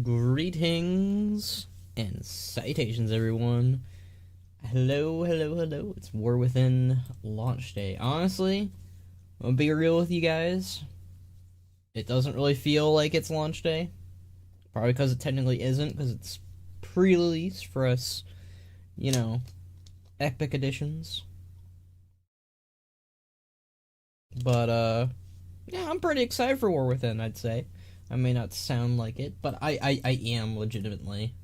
Greetings and salutations, everyone. Hello. It's War Within launch day. Honestly, I'm gonna be real with you guys. It doesn't really feel like it's launch day. Probably because it technically isn't, because it's pre-release for us, epic editions. But, yeah, I'm pretty excited for War Within, I'd say. I may not sound like it, but I am legitimately.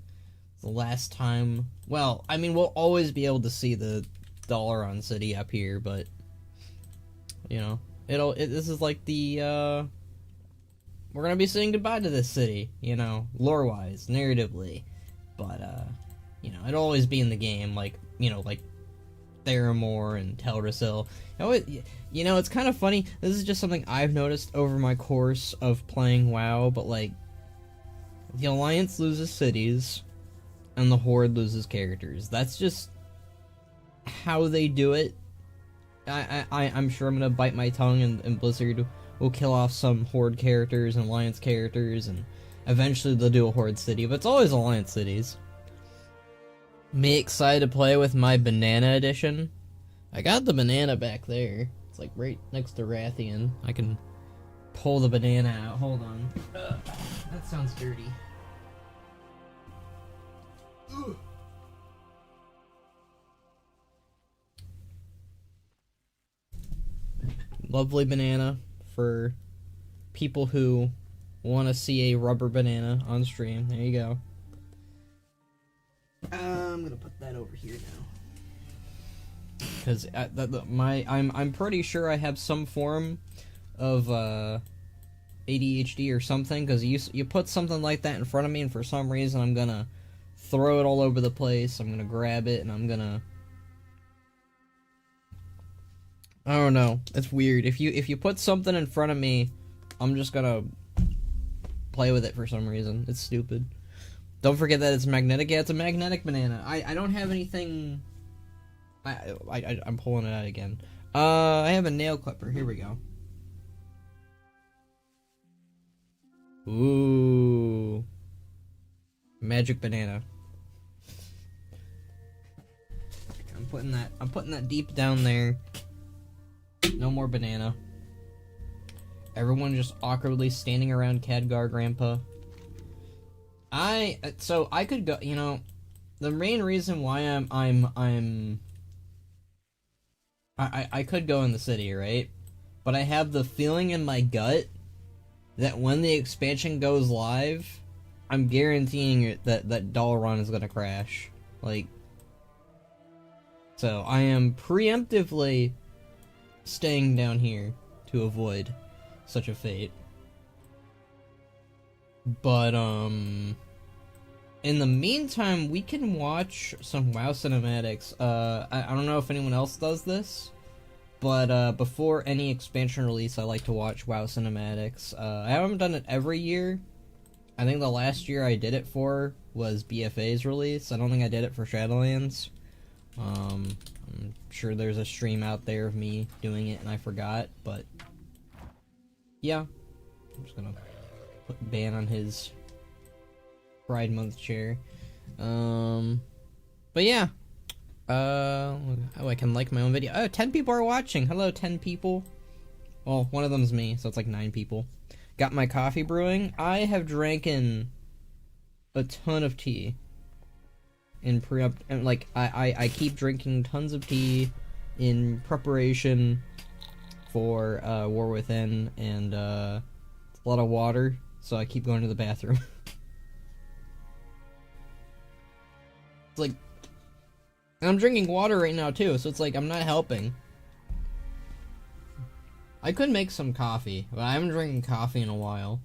The last time... Well, I mean, we'll always be able to see the Xal'atath city up here, but... this is like the, we're gonna be saying goodbye to this city, lore-wise, narratively. But, it'll always be in the game, like Theramore and Teldrassil. It's kind of funny. This is just something I've noticed over my course of playing WoW, but the Alliance loses cities, and the Horde loses characters. That's just how they do it. I'm sure I'm gonna bite my tongue, and Blizzard will kill off some Horde characters and Alliance characters, and eventually they'll do a Horde city, but it's always Alliance cities. Me excited to play with my banana edition. I got the banana back there. It's like right next to Rathian. I can pull the banana out. Hold on. That sounds dirty. Ugh. Lovely banana for people who want to see a rubber banana on stream. There you go. I'm gonna put that over here now, because I'm pretty sure I have some form of ADHD or something. Because you put something like that in front of me, and for some reason I'm gonna throw it all over the place. I'm gonna grab it, and I'm gonna... I don't know. It's weird. If you put something in front of me, I'm just gonna play with it for some reason. It's stupid. Don't forget that it's magnetic. Yeah, it's a magnetic banana. I don't have anything... I'm pulling it out again. I have a nail clipper. Here we go. Ooh. Magic banana. I'm putting that deep down there. No more banana. Everyone just awkwardly standing around Khadgar Grandpa. I could go, the main reason why I could go in the city, right? But I have the feeling in my gut that when the expansion goes live, I'm guaranteeing it that Xal'atath is gonna crash. So I am preemptively staying down here to avoid such a fate. But, in the meantime, we can watch some WoW cinematics. I don't know if anyone else does this, but, before any expansion release, I like to watch WoW cinematics. I haven't done it every year. I think the last year I did it for was BFA's release. I don't think I did it for Shadowlands. I'm sure there's a stream out there of me doing it and I forgot, but, yeah. I'm just gonna put ban on his Pride Month chair. But yeah. I can like my own video. Oh, 10 people are watching. Hello, 10 people. Well, one of them's me, so it's like 9 people. Got my coffee brewing. I have dranken a ton of tea. In I keep drinking tons of tea in preparation for War Within, and a lot of water. So I keep going to the bathroom. It's like... And I'm drinking water right now, too, so it's like I'm not helping. I could make some coffee, but I haven't drinking coffee in a while.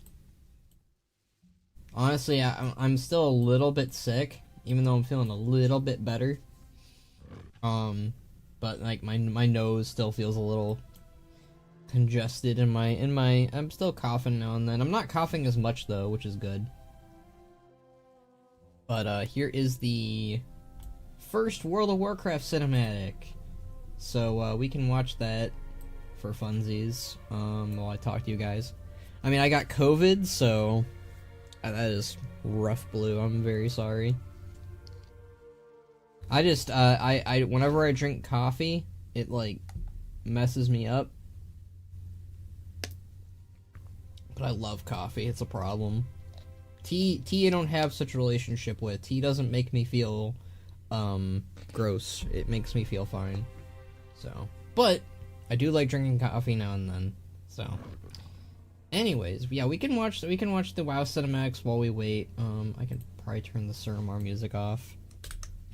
Honestly, I'm still a little bit sick, even though I'm feeling a little bit better. But, my nose still feels a little congested in my I'm still coughing now and then. I'm not coughing as much though, which is good. But here is the first World of Warcraft cinematic. So we can watch that for funsies while I talk to you guys. I mean, I got COVID, so That is rough blue. I'm very sorry. I just, whenever I drink coffee, it, like, messes me up. But I love coffee. It's a problem. Tea I don't have such a relationship with. Tea doesn't make me feel, gross. It makes me feel fine. So, but I do like drinking coffee now and then. So, anyways, yeah, we can watch the WoW cinematics while we wait. I can probably turn the Suramar music off.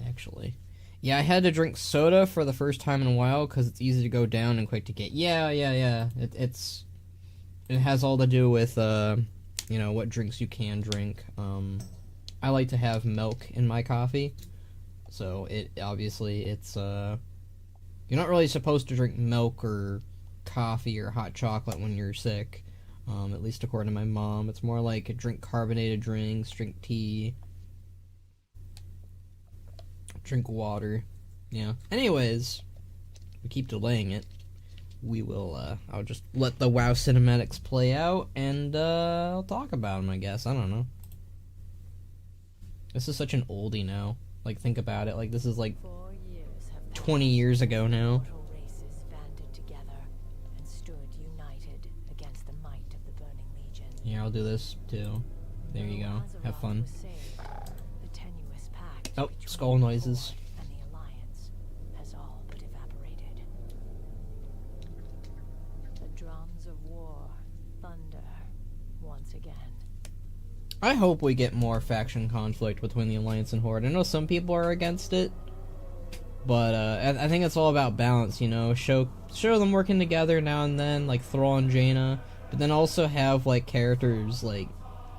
Actually, yeah, I had to drink soda for the first time in a while because it's easy to go down and quick to get. Yeah. It has all to do with you know, what drinks you can drink. I like to have milk in my coffee, so it's you're not really supposed to drink milk or coffee or hot chocolate when you're sick. At least according to my mom, it's more like drink carbonated drinks, drink tea, drink water. Yeah. Anyways, we keep delaying it. We will, I'll just let the WoW cinematics play out, and, I'll talk about them, I guess. I don't know. This is such an oldie now. Like, think about it. Like, this is, like, 20 years ago now. Yeah, I'll do this, too. There you go. Have fun. Oh, skull noises. I hope we get more faction conflict between the Alliance and Horde. I know some people are against it, but I think it's all about balance, you know? Show them working together now and then, like Thrall and Jaina, but then also have, like, characters like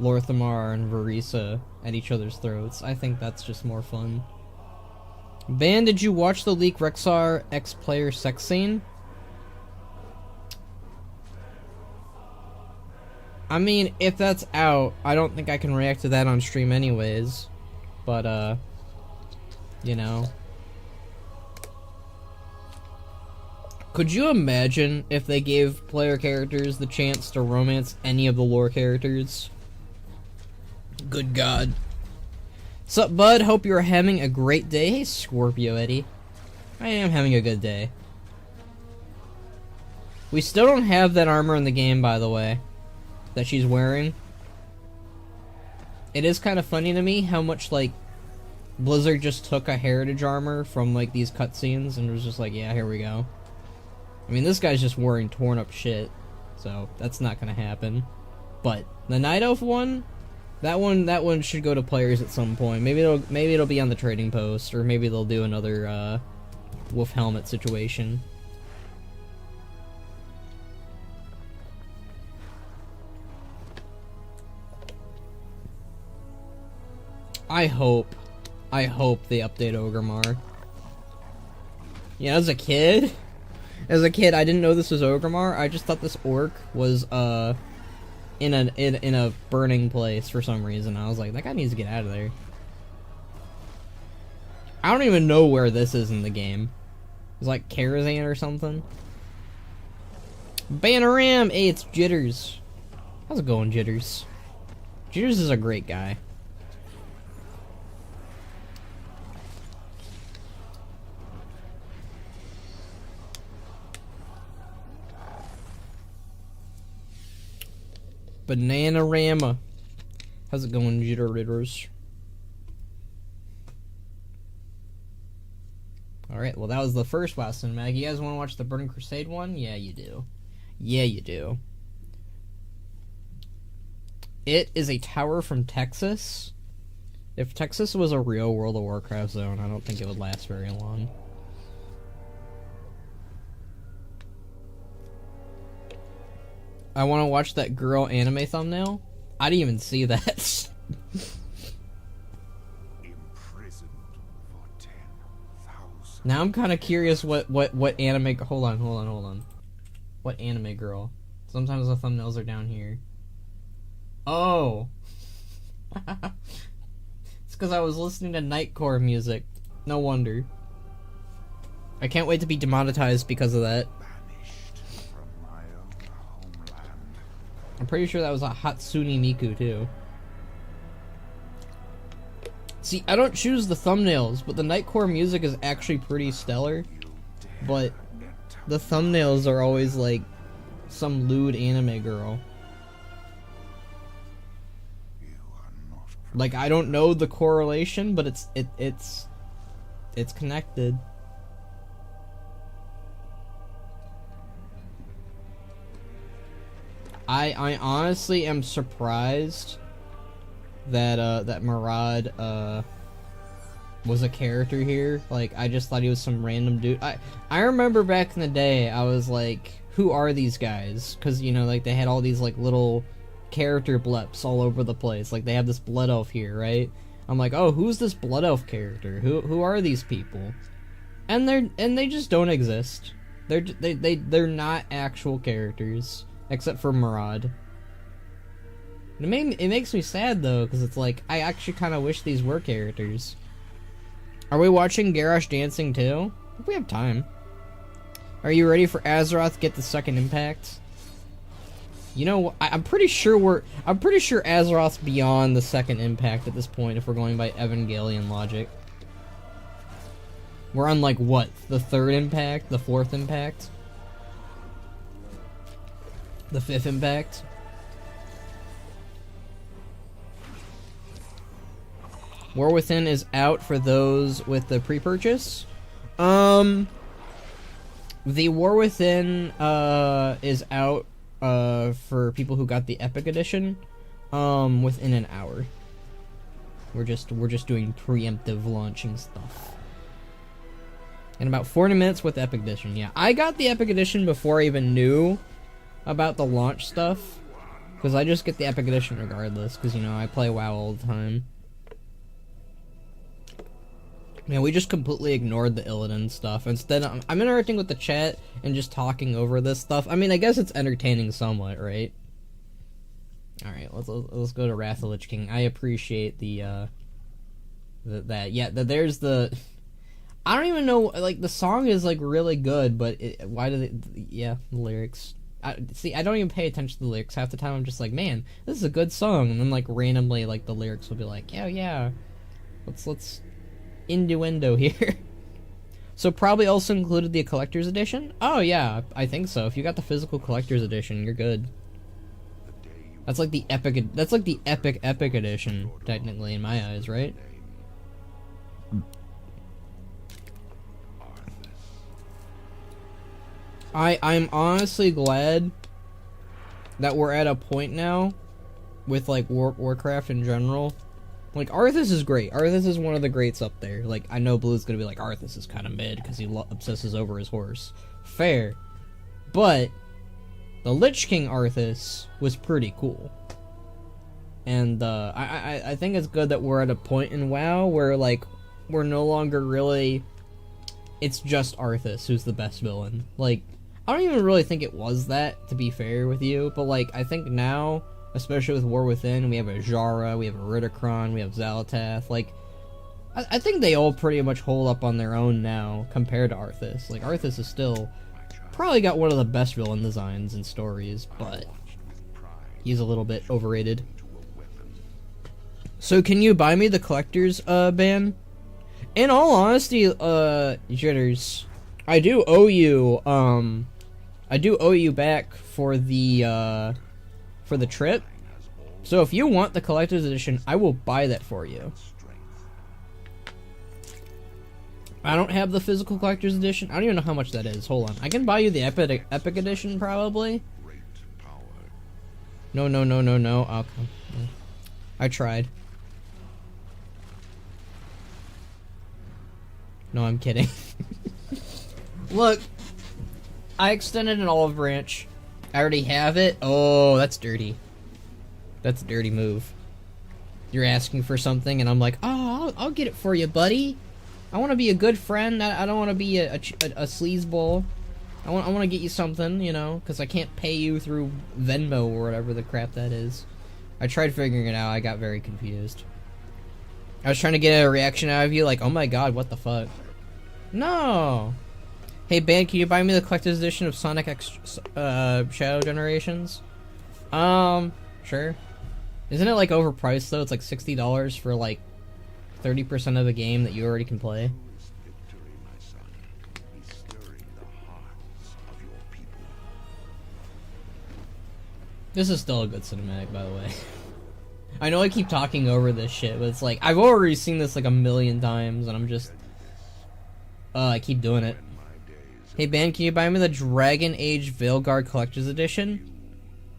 Lorthamar and Varisa at each other's throats. I think that's just more fun. Ban, did you watch the leak Rexxar ex-player sex scene? I mean, if that's out, I don't think I can react to that on stream anyways. But, you know. Could you imagine if they gave player characters the chance to romance any of the lore characters? Good God. Sup, bud? Hope you're having a great day. Hey, Scorpio Eddie. I am having a good day. We still don't have that armor in the game, by the way, that she's wearing. It is kind of funny to me how much, like, Blizzard just took a heritage armor from, like, these cutscenes and was just like, yeah, here we go. I mean, this guy's just wearing torn up shit, so that's not gonna happen. But the Night Elf one, that one should go to players at some point. Maybe it'll be on the trading post, or maybe they'll do another wolf helmet situation. I hope they update Orgrimmar. Yeah, as a kid, I didn't know this was Orgrimmar. I just thought this orc was in a burning place for some reason. I was like, that guy needs to get out of there. I don't even know where this is in the game. It's like Karazhan or something. Banaram! Hey, it's Jitters. How's it going, Jitters? Jitters is a great guy. Bananarama. How's it going, Jitters? Alright, well that was the first WoW cinematic. You guys want to watch the Burning Crusade one? Yeah, you do. Yeah, you do. It is a tower from Texas. If Texas was a real World of Warcraft zone, I don't think it would last very long. I want to watch that girl anime thumbnail. I didn't even see that. Now I'm kind of curious what anime. Hold on. What anime girl? Sometimes the thumbnails are down here. Oh. It's because I was listening to Nightcore music. No wonder. I can't wait to be demonetized because of that. I'm pretty sure that was a Hatsune Miku, too. See, I don't choose the thumbnails, but the Nightcore music is actually pretty stellar. But the thumbnails are always like some lewd anime girl. Like, I don't know the correlation, but it's connected. I honestly am surprised that that Murad was a character here. Like, I just thought he was some random dude. I remember back in the day, I was like, who are these guys? Because, you know, like, they had all these like little character bleps all over the place. Like, they have this blood elf here, right? I'm like, oh, who's this blood elf character? Who are these people? And they just don't exist. They're not actual characters, except for Murad. It makes me sad though, because it's like, I actually kind of wish these were characters. Are we watching Garrosh dancing too? If we have time. Are you ready for Azeroth to get the second impact? You know, I'm pretty sure Azeroth's beyond the second impact at this point, if we're going by Evangelion logic. We're on, like, what? The third impact? The fourth impact? The fifth impact? War Within is out for those with the pre-purchase. The War Within is out for people who got the Epic Edition within an hour. We're just doing preemptive launching stuff. In about 40 minutes with Epic Edition. Yeah, I got the Epic Edition before I even knew about the launch stuff, because I just get the Epic Edition regardless, because, you know, I play WoW all the time. Man, we just completely ignored the Illidan stuff. Instead, I'm interacting with the chat and just talking over this stuff. I mean, I guess it's entertaining somewhat, right? Alright, let's go to Wrath of the Lich King. I appreciate the, there's the... I don't even know, like, the song is, like, really good, but why do they... Yeah, the lyrics... See, I don't even pay attention to the lyrics. Half the time I'm just like, man, this is a good song. And then, like, randomly, like, the lyrics will be like, yeah, let's... innuendo here. So probably also included the collector's edition? Oh yeah, I think so. If you got the physical collector's edition, you're good. That's like the epic edition, technically, in my eyes, right? I'm honestly glad that we're at a point now with like Warcraft in general. Like, Arthas is great. Arthas is one of the greats up there. Like, I know Blue's gonna be like, Arthas is kind of mid because he obsesses over his horse. Fair. But the Lich King Arthas was pretty cool. And I think it's good that we're at a point in WoW where, like, we're no longer really... It's just Arthas who's the best villain. Like, I don't even really think it was that, to be fair with you. But, like, I think now... Especially with War Within, we have a Jara, we have a Ridicron, we have Xal'atath. Like, I think they all pretty much hold up on their own now compared to Arthas. Like, Arthas is still probably got one of the best villain designs and stories, but he's a little bit overrated. So, can you buy me the collector's ban? In all honesty, Jitters, I do owe you back for the trip. So if you want the collector's edition, I will buy that for you. I don't have the physical collector's edition. I don't even know how much that is. Hold on. I can buy you the epic edition, probably. No. Okay. I tried. No, I'm kidding. Look, I extended an olive branch. I already have it. Oh, that's dirty. That's a dirty move. You're asking for something, and I'm like, oh, I'll get it for you, buddy. I want to be a good friend. I don't want to be a sleazeball. I want to get you something, you know, because I can't pay you through Venmo or whatever the crap that is. I tried figuring it out. I got very confused. I was trying to get a reaction out of you, like, oh my god, what the fuck? No. Hey, Ban, can you buy me the collector's edition of Sonic X Shadow Generations? Sure. Isn't it, like, overpriced, though? It's like $60 for, like, 30% of a game that you already can play. Victory, my son, is stirring the hearts of your people. This is still a good cinematic, by the way. I know I keep talking over this shit, but it's like, I've already seen this like a million times, and I'm just... I keep doing it. Hey, Ben, can you buy me the Dragon Age Veilguard Collector's Edition?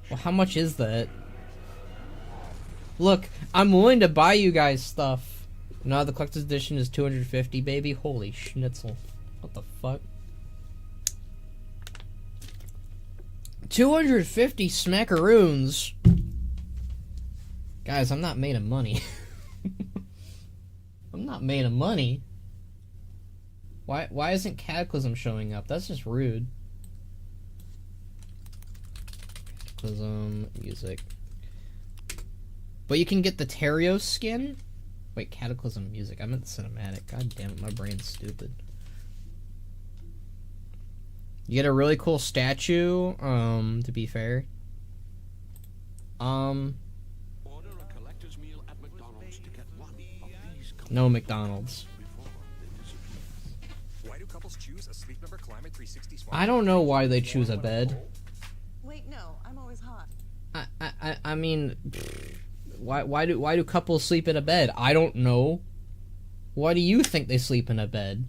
Well, how much is that? Look, I'm willing to buy you guys stuff. Now the Collector's Edition is $250, baby. Holy schnitzel. What the fuck? 250 smackaroons. Guys, I'm not made of money. I'm not made of money. Why isn't Cataclysm showing up? That's just rude. Cataclysm music. But you can get the Terios skin? Wait, Cataclysm music. I meant the cinematic. God damn it, my brain's stupid. You get a really cool statue, to be fair. Order a collector's meal at McDonald's to get one of these. No McDonald's. Why do couples choose a Sleep Number Climate 360 smart? I don't know why they choose a bed. Wait, no, I'm always hot. I mean, why do couples sleep in a bed? I don't know. Why do you think they sleep in a bed?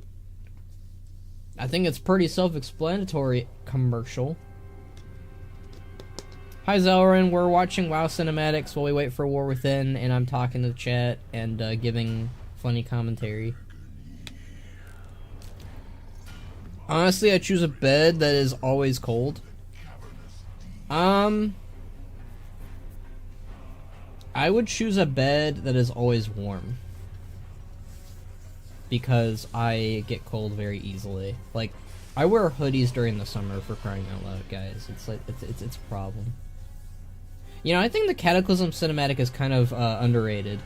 I think it's pretty self-explanatory. Commercial. Hi Zelrin, we're watching WoW cinematics while we wait for War Within, and I'm talking to the chat and giving funny commentary. Honestly, I choose a bed that is always cold. I would choose a bed that is always warm. Because I get cold very easily. Like, I wear hoodies during the summer, for crying out loud, guys. It's like, it's a problem. You know, I think the Cataclysm cinematic is kind of underrated.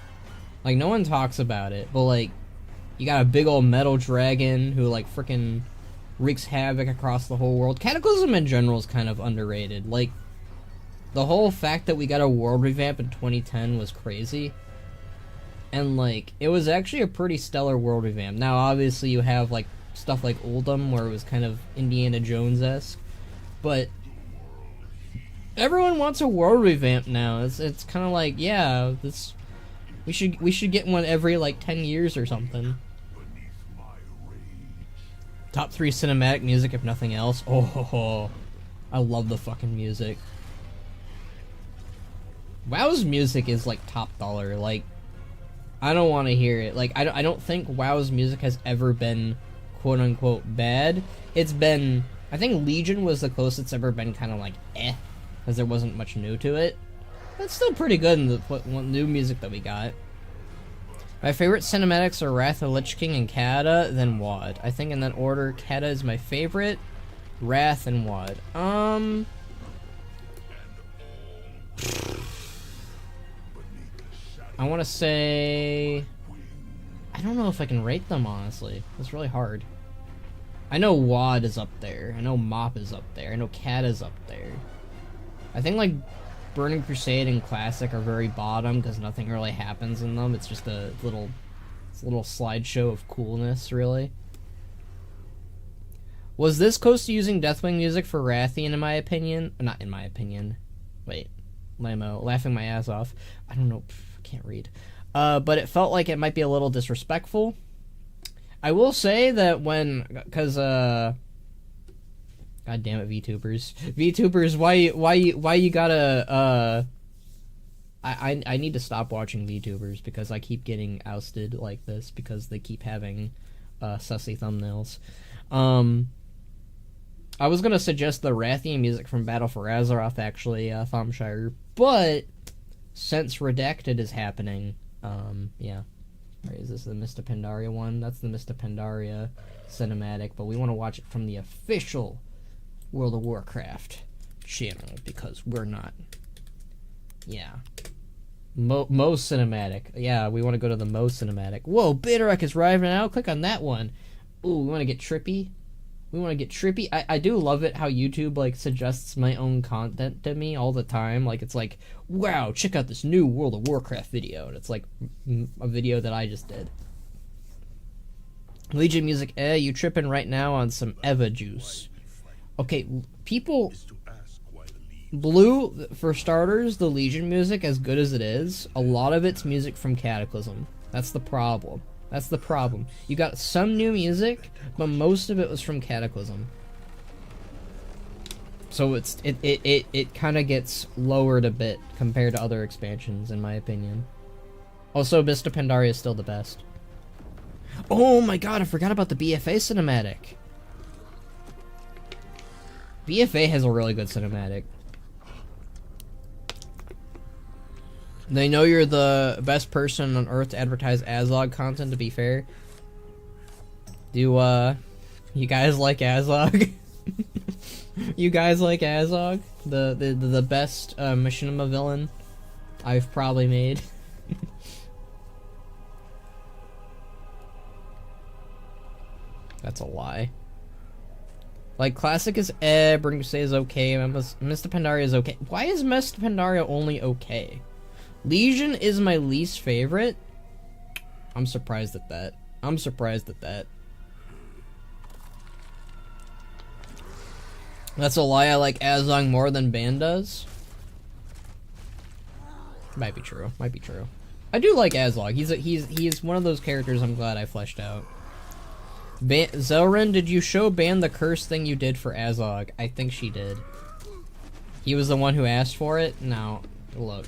Like, no one talks about it, but like, you got a big old metal dragon who like frickin' wreaks havoc across the whole world. Cataclysm in general is kind of underrated. Like, the whole fact that we got a world revamp in 2010 was crazy. And like, it was actually a pretty stellar world revamp. Now obviously you have like stuff like Oldham where it was kind of Indiana Jones-esque, but everyone wants a world revamp now. It's kind of like, yeah, this we should get one every like 10 years or something. Top 3 cinematic music if nothing else. Oh, I love the fucking music. WoW's music is like top dollar. Like, I don't want to hear it. Like, I don't think WoW's music has ever been quote unquote bad. It's been, I think Legion was the closest it's ever been kind of like because there wasn't much new to it. But it's still pretty good in the new music that we got. My favorite cinematics are Wrath of Lich King and Kata, then WoD. I think in that order, Kata is my favorite, Wrath and WoD. I want to say... I don't know if I can rate them, honestly. It's really hard. I know WoD is up there. I know Mop is up there. I know Kata is up there. I think, like, Burning Crusade and Classic are very bottom because nothing really happens in them. It's just a little slideshow of coolness, really. Was this close to using Deathwing music for Rathian, in my opinion? Not in my opinion. Wait. Lamo. Laughing my ass off. I don't know. Can't read. But it felt like it might be a little disrespectful. I will say that because God damn it, VTubers, why you gotta I need to stop watching VTubers because I keep getting ousted like this because they keep having sussy thumbnails. I was gonna suggest the Rathian music from Battle for Azeroth, actually, Thomshire, but since Redacted is happening, yeah. Right, is this the Mista Pandaria one? That's the Mista Pandaria cinematic, but we want to watch it from the official World of Warcraft channel, because we're not. Yeah. Mo cinematic. Yeah, we want to go to the Mo cinematic. Whoa, Bitorek is arriving now. Click on that one. Ooh, we want to get trippy. We want to get trippy. I do love it how YouTube like suggests my own content to me all the time. Like it's like, wow, check out this new World of Warcraft video, and it's like a video that I just did. Legion music, you tripping right now on some Eva juice. Okay, people, Blue, for starters, the Legion music, as good as it is, a lot of it's music from Cataclysm. That's the problem. That's the problem. You got some new music, but most of it was from Cataclysm. So it kind of gets lowered a bit compared to other expansions, in my opinion. Also, Mista Pandaria is still the best. Oh my god, I forgot about the BFA cinematic. BFA has a really good cinematic. They know you're the best person on Earth to advertise Azog content, to be fair. Do, you guys like Azog? You guys like Azog? The best, Machinima villain I've probably made. That's a lie. Like, Classic is Bring Say is okay, Mista Pandaria is okay. Why is Mista Pandaria only okay? Legion is my least favorite. I'm surprised at that. I'm surprised at that. That's a lie. I like Azog more than Ban does. Might be true. Might be true. I do like Azog. He's one of those characters I'm glad I fleshed out. Zelrin, did you show Ban the curse thing you did for Azog? I think she did. He was the one who asked for it? No. Look.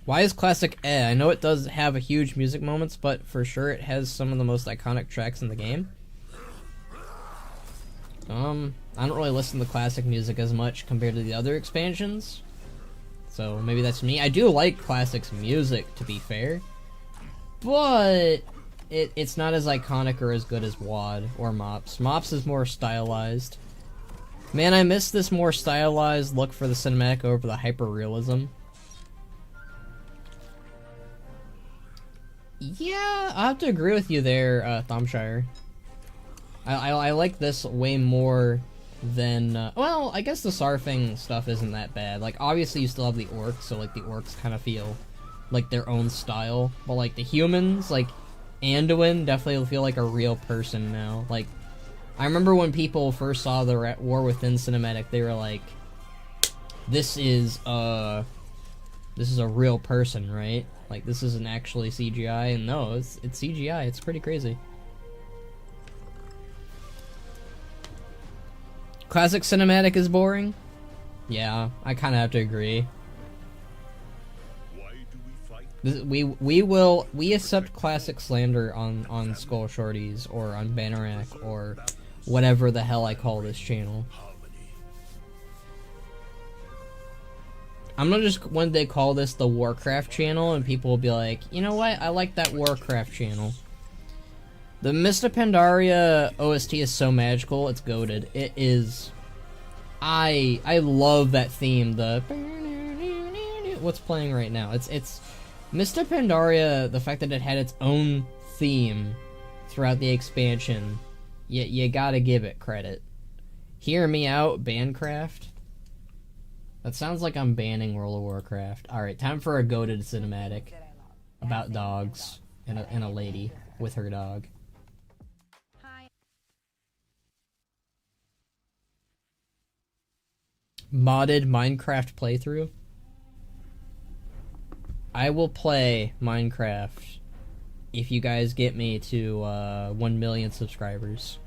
Why is Classic I know it does have a huge music moments, but for sure it has some of the most iconic tracks in the game. I don't really listen to Classic music as much compared to the other expansions. So maybe that's me. I do like Classic's music, to be fair. But it's not as iconic or as good as WoD or Mops. Mops is more stylized. Man, I miss this more stylized look for the cinematic over the hyper-realism. Yeah, I have to agree with you there, Thomshire. I like this way more than, well, I guess the Sarfing stuff isn't that bad. Like, obviously you still have the orcs, so, like, the orcs kind of feel like their own style. But, like, the humans, like, Anduin definitely feel like a real person now. Like, I remember when people first saw the War Within cinematic, they were like, this is a real person, right? Like, this isn't actually CGI, and no, it's CGI. It's pretty crazy. Classic cinematic is boring? Yeah, I kind of have to agree. Why do we fight? We accept classic slander on Skull Shorties or on Bannerack or whatever the hell I call this channel. I'm not just one day call this the Warcraft channel and people will be like, you know what, I like that Warcraft channel. The Mista Pandaria OST is so magical, it's goated. It is. I love that theme, the what's playing right now. It's Mista Pandaria, the fact that it had its own theme throughout the expansion, you gotta give it credit. Hear me out, Bancraft. That sounds like I'm banning World of Warcraft. Alright, time for a goated cinematic about dogs and a lady with her dog. Modded Minecraft playthrough? I will play Minecraft if you guys get me to 1 million subscribers.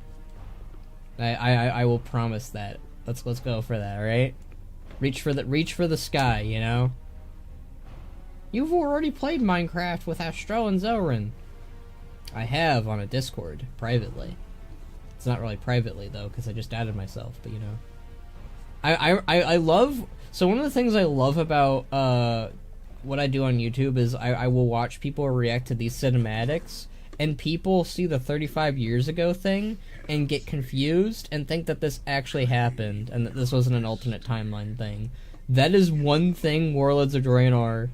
I will promise that. Let's go for that, alright? Reach for the sky, you know? You've already played Minecraft with Astro and Zelrin. I have on a Discord, privately. It's not really privately though, because I just added myself, but you know. I love, so one of the things I love about what I do on YouTube is I will watch people react to these cinematics, and people see the 35 years ago thing and get confused and think that this actually happened and that this wasn't an alternate timeline thing. That is one thing Warlords of Draenor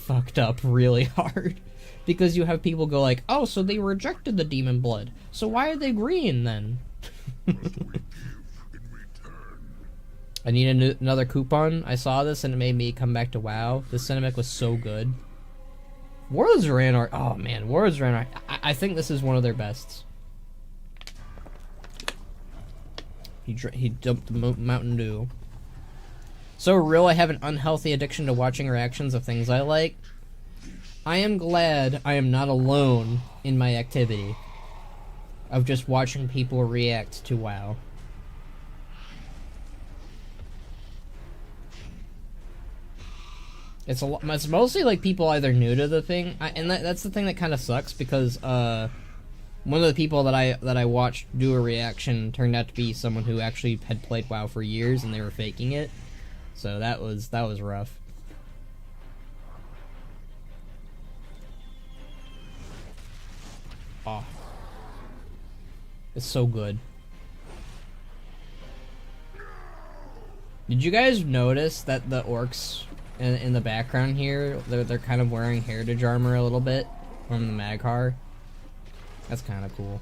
fucked up really hard. Because you have people go like, oh, so they rejected the demon blood. So why are they green then? I need another coupon. I saw this and it made me come back to WoW. The cinematic was so good. War of Xal'atath. Oh man, War of Xal'atath. I think this is one of their bests. He dumped the Mountain Dew. So real, I have an unhealthy addiction to watching reactions of things I like. I am glad I am not alone in my activity of just watching people react to WoW. It's mostly like people either new to the thing, and that's the thing that kind of sucks because one of the people that I watched do a reaction turned out to be someone who actually had played WoW for years and they were faking it, so that was rough. Oh, it's so good. Did you guys notice that the orcs in the background here, they're kind of wearing heritage armor a little bit from the Mag'har? That's kind of cool.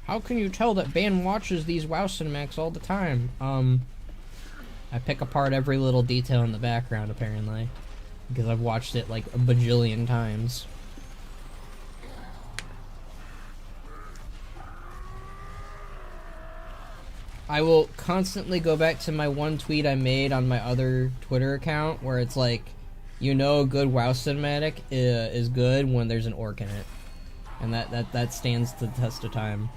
How can you tell that Ben watches these WoW cinematics all the time? I pick apart every little detail in the background, apparently. Because I've watched it like a bajillion times. I will constantly go back to my one tweet I made on my other Twitter account where it's like, you know, a good WoW cinematic is good when there's an orc in it. And that stands the test of time.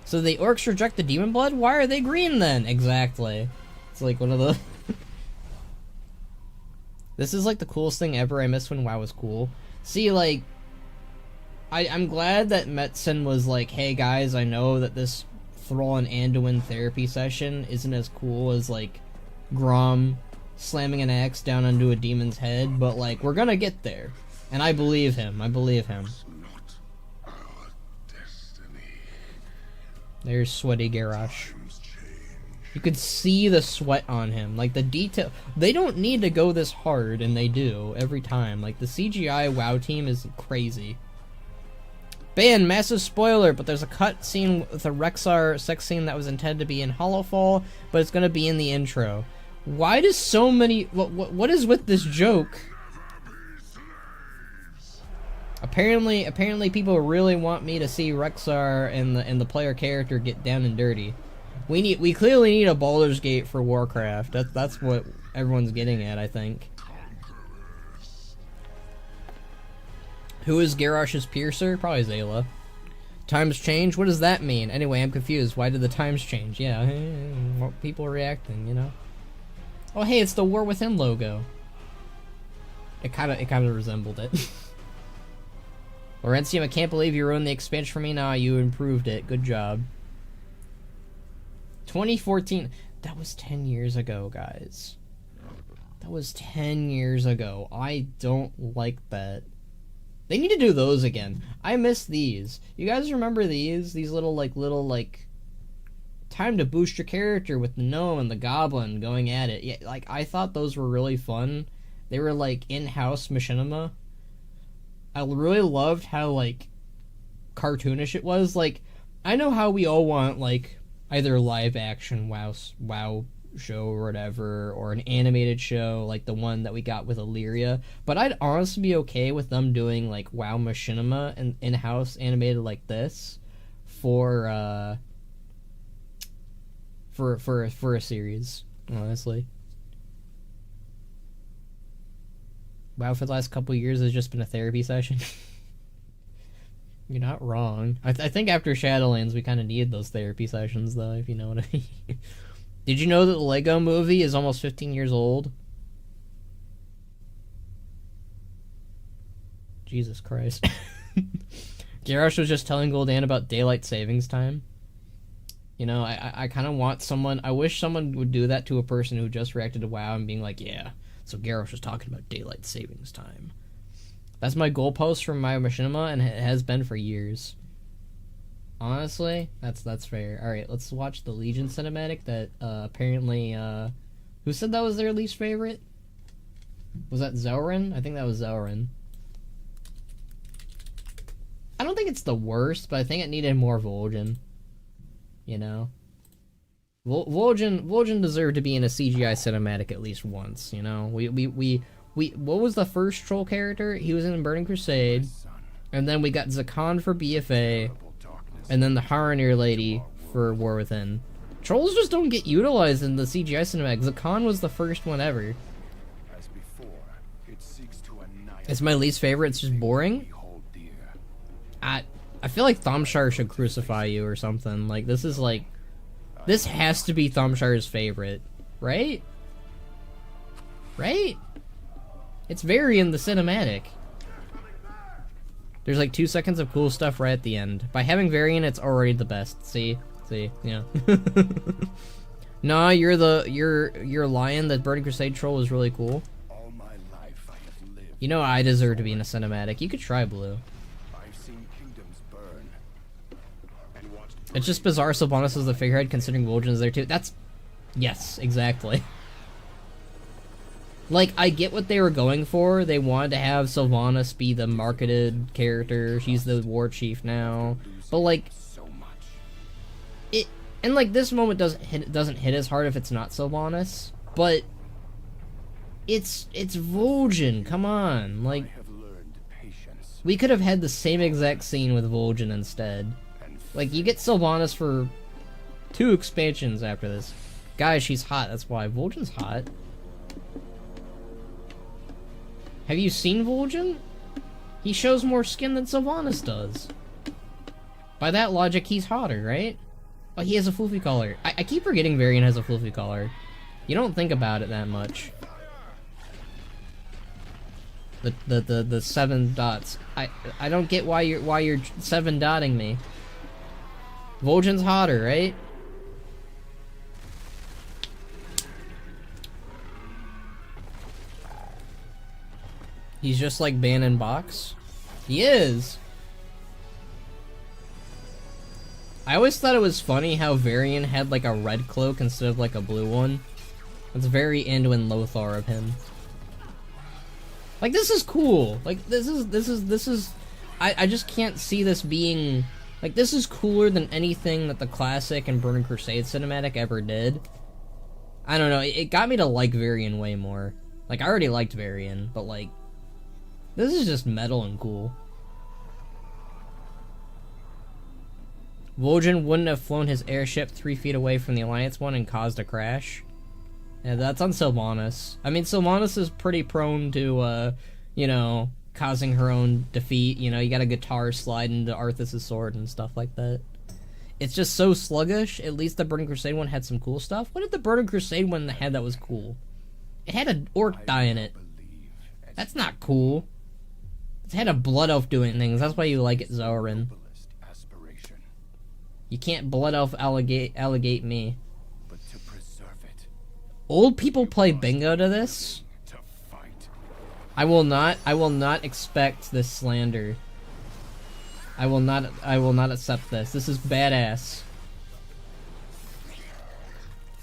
So the orcs reject the demon blood? Why are they green then? Exactly. It's like one of the... This is like the coolest thing ever. I miss when WoW was cool. See, like... I'm glad that Metzen was like, hey guys, I know that this Thrall and Anduin therapy session isn't as cool as like Grom slamming an axe down onto a demon's head, but like we're gonna get there. And I believe him. I believe him. There's sweaty Garrosh. You could see the sweat on him. Like the detail. They don't need to go this hard, and they do every time. Like the CGI WoW team is crazy. Ban, massive spoiler, but there's a cut scene with a Rexxar sex scene that was intended to be in Hollowfall, but it's gonna be in the intro. Why does so many... What is with this joke? Apparently people really want me to see Rexxar and the player character get down and dirty. We clearly need a Baldur's Gate for Warcraft. That's what everyone's getting at, I think. Who is Garrosh's piercer? Probably Zayla. Times change? What does that mean? Anyway, I'm confused. Why did the times change? Yeah, what people are reacting, you know? Oh, hey, it's the War Within logo. It kind of resembled it. Laurentium, I can't believe you ruined the expansion for me. Nah, you improved it. Good job. 2014. That was 10 years ago, guys. That was 10 years ago. I don't like that. They need to do those again. I miss these. You guys remember these? These little time to boost your character with the gnome and the goblin going at it. Yeah, like, I thought those were really fun. They were, like, in-house machinima. I really loved how, like, cartoonish it was. Like, I know how we all want, like, either live-action WoW show or whatever, or an animated show like the one that we got with Illyria, but I'd honestly be okay with them doing like WoW machinima and in-house animated like this for a series, honestly. WoW for the last couple of years has just been a therapy session. You're not wrong. I think after Shadowlands we kind of needed those therapy sessions though, if you know what I mean. Did you know that the Lego movie is almost 15 years old? Jesus Christ. Garrosh was just telling Gul'dan about daylight savings time. You know, I kind of want someone... I wish someone would do that to a person who just reacted to WoW and being like, yeah, so Garrosh was talking about daylight savings time. That's my goalpost from my machinima, and it has been for years. Honestly, that's fair. All right, let's watch the Legion cinematic that apparently who said that was their least favorite? Was that Zelrin? I think that was Zelrin. I don't think it's the worst, but I think it needed more Vol'jin. You know? Vol'jin deserved to be in a CGI cinematic at least once, you know? We what was the first troll character? He was in Burning Crusade. And then we got Zakan for BFA. And then the Haranir lady for War Within. Trolls just don't get utilized in the CGI cinematic. Zakan was the first one ever. It's my least favorite. It's just boring. I feel like Thomshar should crucify you or something. Like, this is like... This has to be Thomshar's favorite. Right? Right? It's very in the cinematic. There's like 2 seconds of cool stuff right at the end. By having Varian, it's already the best. See? Yeah. Nah, you're lion. That Burning Crusade troll was really cool. All my life I have lived. You know I deserve to be in a cinematic. You could try Blue. I've seen kingdoms burn and watched. It's just bizarre Sylvanas is the figurehead considering Vol'jin is there too. That's... Yes, exactly. Like, I get what they were going for. They wanted to have Sylvanas be the marketed character. She's the war chief now. But, like... So much. And, like, this moment doesn't hit as hard if it's not Sylvanas. But... It's Vol'jin, come on. Like, I have learned patience. we could have had the same exact scene with Vol'jin instead. Like, you get Sylvanas for 2 expansions after this. Guys, she's hot, that's why. Vol'jin's hot. Have you seen Vol'jin? He shows more skin than Sylvanas does. By that logic, he's hotter, right? Oh, he has a floofy collar. I keep forgetting Varian has a floofy collar. You don't think about it that much. The 7 dots. I don't get why you're 7 dotting me. Vol'jin's hotter, right? He's just like Ban and Box. He is. I always thought it was funny how Varian had like a red cloak instead of like a blue one. It's very Anduin Lothar of him. Like, this is cool. Like, this is I just can't see this being like, this is cooler than anything that the classic and Burning Crusade cinematic ever did. I don't know, it got me to like Varian way more. Like, I already liked Varian, but like, this is just metal and cool. Vol'jin wouldn't have flown his airship 3 feet away from the Alliance one and caused a crash. Yeah, that's on Sylvanas. I mean, Sylvanas is pretty prone to, you know, causing her own defeat. You know, you got a guitar slide into Arthas' sword and stuff like that. It's just so sluggish. At least the Burning Crusade one had some cool stuff. What did the Burning Crusade one have that was cool? It had an orc die in it. That's not cool. It had a blood elf doing things. That's why you like it, Zorin. You can't blood elf alligate me. But to preserve it, Old people play bingo to this? to fight. I will not expect this slander. I will not accept this. This is badass.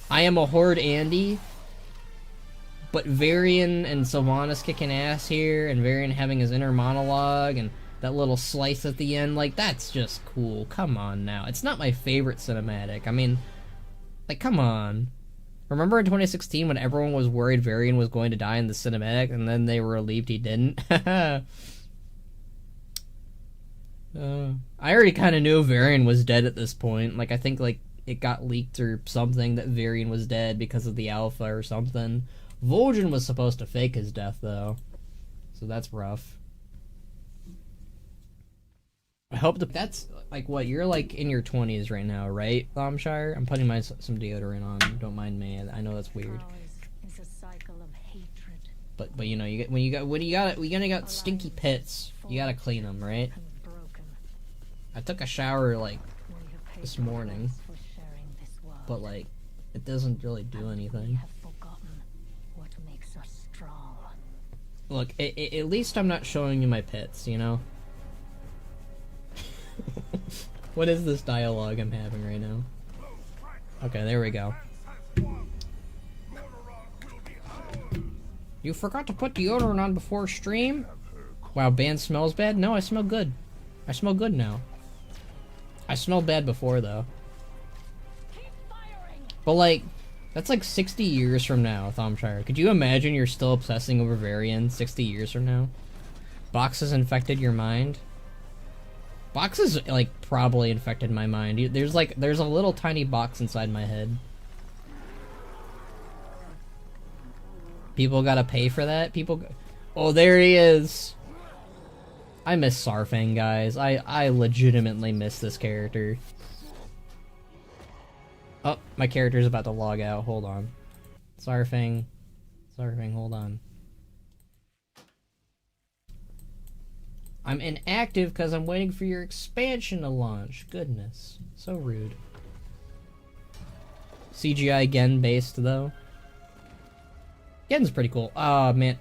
I am a Horde Andy, but Varian and Sylvanas kicking ass here, and Varian having his inner monologue, and that little slice at the end, like, that's just cool. Come on now. It's not my favorite cinematic. I mean, like, come on. Remember in 2016 when everyone was worried Varian was going to die in the cinematic, and then they were relieved he didn't? I already kind of knew Varian was dead at this point. Like, I think, like, it got leaked or something that Varian was dead because of the alpha or something. Vol'jin was supposed to fake his death, though. So that's rough. I hope that's, like, what, you're, like, in your 20s right now, right, Thomshire? I'm putting some deodorant on. Don't mind me. I know that's weird. Is a cycle of hatred. But you know, when you got stinky pits, you gotta clean them, right? I took a shower, like, this morning, but, like, it doesn't really do anything. Look, at least I'm not showing you my pits, you know? What is this dialogue I'm having right now? Okay, there we go. You forgot to put deodorant on before stream? Wow, band smells bad? No, I smell good. I smell good now. I smelled bad before, though. But, like, that's like 60 years from now, Thomshire. Could you imagine you're still obsessing over Varian 60 years from now? Box has infected your mind? Box has, like, probably infected my mind. There's a little tiny box inside my head. People gotta pay for that? Oh, there he is! I miss Sarfang, guys. I legitimately miss this character. Oh, my character's about to log out. Hold on. Sarfang, hold on. I'm inactive because I'm waiting for your expansion to launch. Goodness. So rude. CGI Gen based, though. Gen's pretty cool. Oh, man.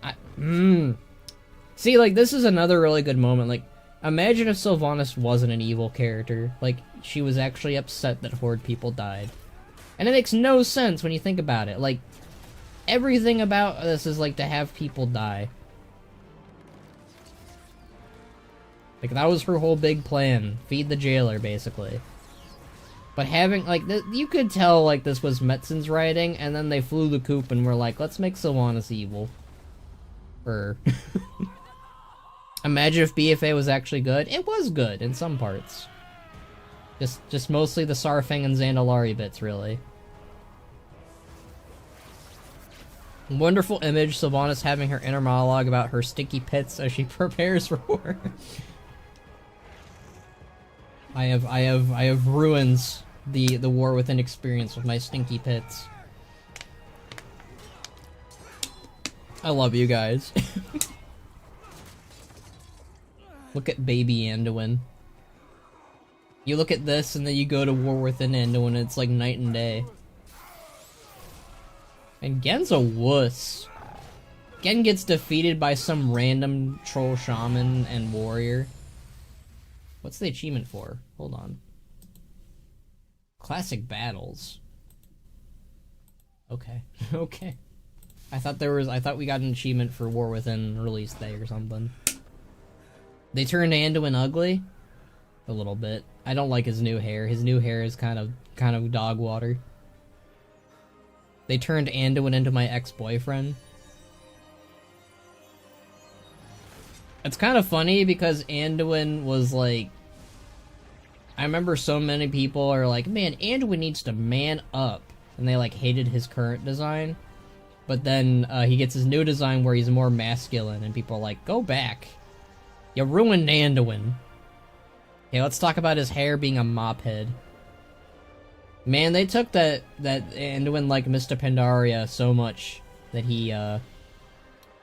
See, like, this is another really good moment. Like, imagine if Sylvanas wasn't an evil character. Like, she was actually upset that Horde people died. And it makes no sense when you think about it. Like, everything about this is, like, to have people die. Like, that was her whole big plan. Feed the jailer, basically. But having, like, you could tell, like, this was Metzen's writing, and then they flew the coop and were like, let's make Sylvanas evil. Imagine if BFA was actually good. It was good in some parts. Just mostly the Sarfang and Zandalari bits, really. Wonderful image, Sylvanas having her inner monologue about her stinky pits as she prepares for war. I have ruins the war within experience with my stinky pits. I love you guys. Look at baby Anduin. You look at this and then you go to war within Anduin and it's like night and day. And Gen's a wuss. Gen gets defeated by some random troll shaman and warrior. What's the achievement for? Hold on. Classic battles. Okay. Okay. I thought we got an achievement for War Within release day or something. They turned Anduin ugly? A little bit. I don't like his new hair. His new hair is kind of dog water. They turned Anduin into my ex-boyfriend. It's kind of funny because Anduin was like... I remember so many people are like, man, Anduin needs to man up. And they like hated his current design. But then he gets his new design where he's more masculine and people are like, go back. You ruined Anduin. Okay, let's talk about his hair being a mop head. Man, they took that Anduin like Mr. Pandaria so much that he,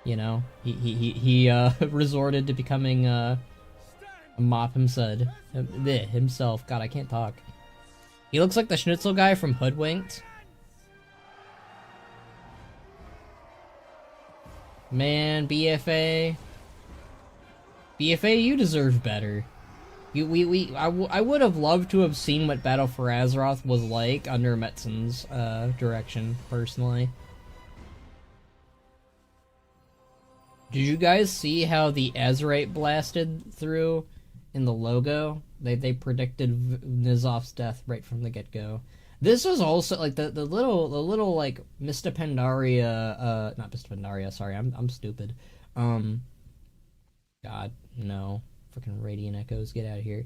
you know, he resorted to becoming a mop himself. God, I can't talk. He looks like the Schnitzel guy from Hoodwinked. Man, BFA, you deserve better. I would have loved to have seen what Battle for Azeroth was like under Metzen's direction, personally. Did you guys see how the Azerite blasted through in the logo? They predicted Nizov's death right from the get-go. This was also like the little like Mr. Pandaria, not Mr. Pandaria, sorry, I'm stupid. God, no. Freaking Radiant Echoes, get out of here.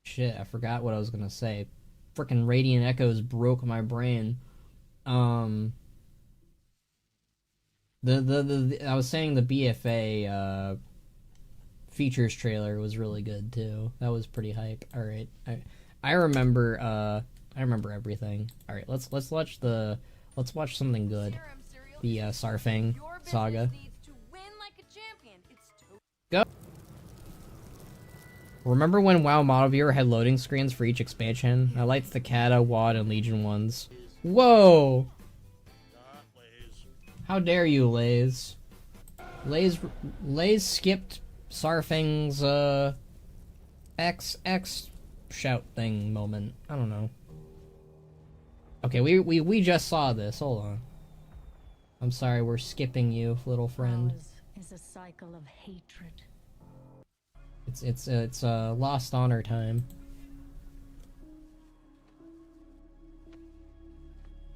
Shit, I forgot what I was gonna say. Freaking Radiant Echoes broke my brain. I was saying the BFA features trailer was really good too. That was pretty hype. All right, I remember everything. All right, let's watch something good. The Sarfang saga. Go. Remember when WoW Model Viewer had loading screens for each expansion? I liked the Kata, WoD, and Legion ones. Whoa! How dare you, Lays? Lays skipped Sarfing's XX shout thing moment. I don't know. Okay, we just saw this. Hold on. I'm sorry, we're skipping you, little friend. Ours is a cycle of hatred. It's lost honor time.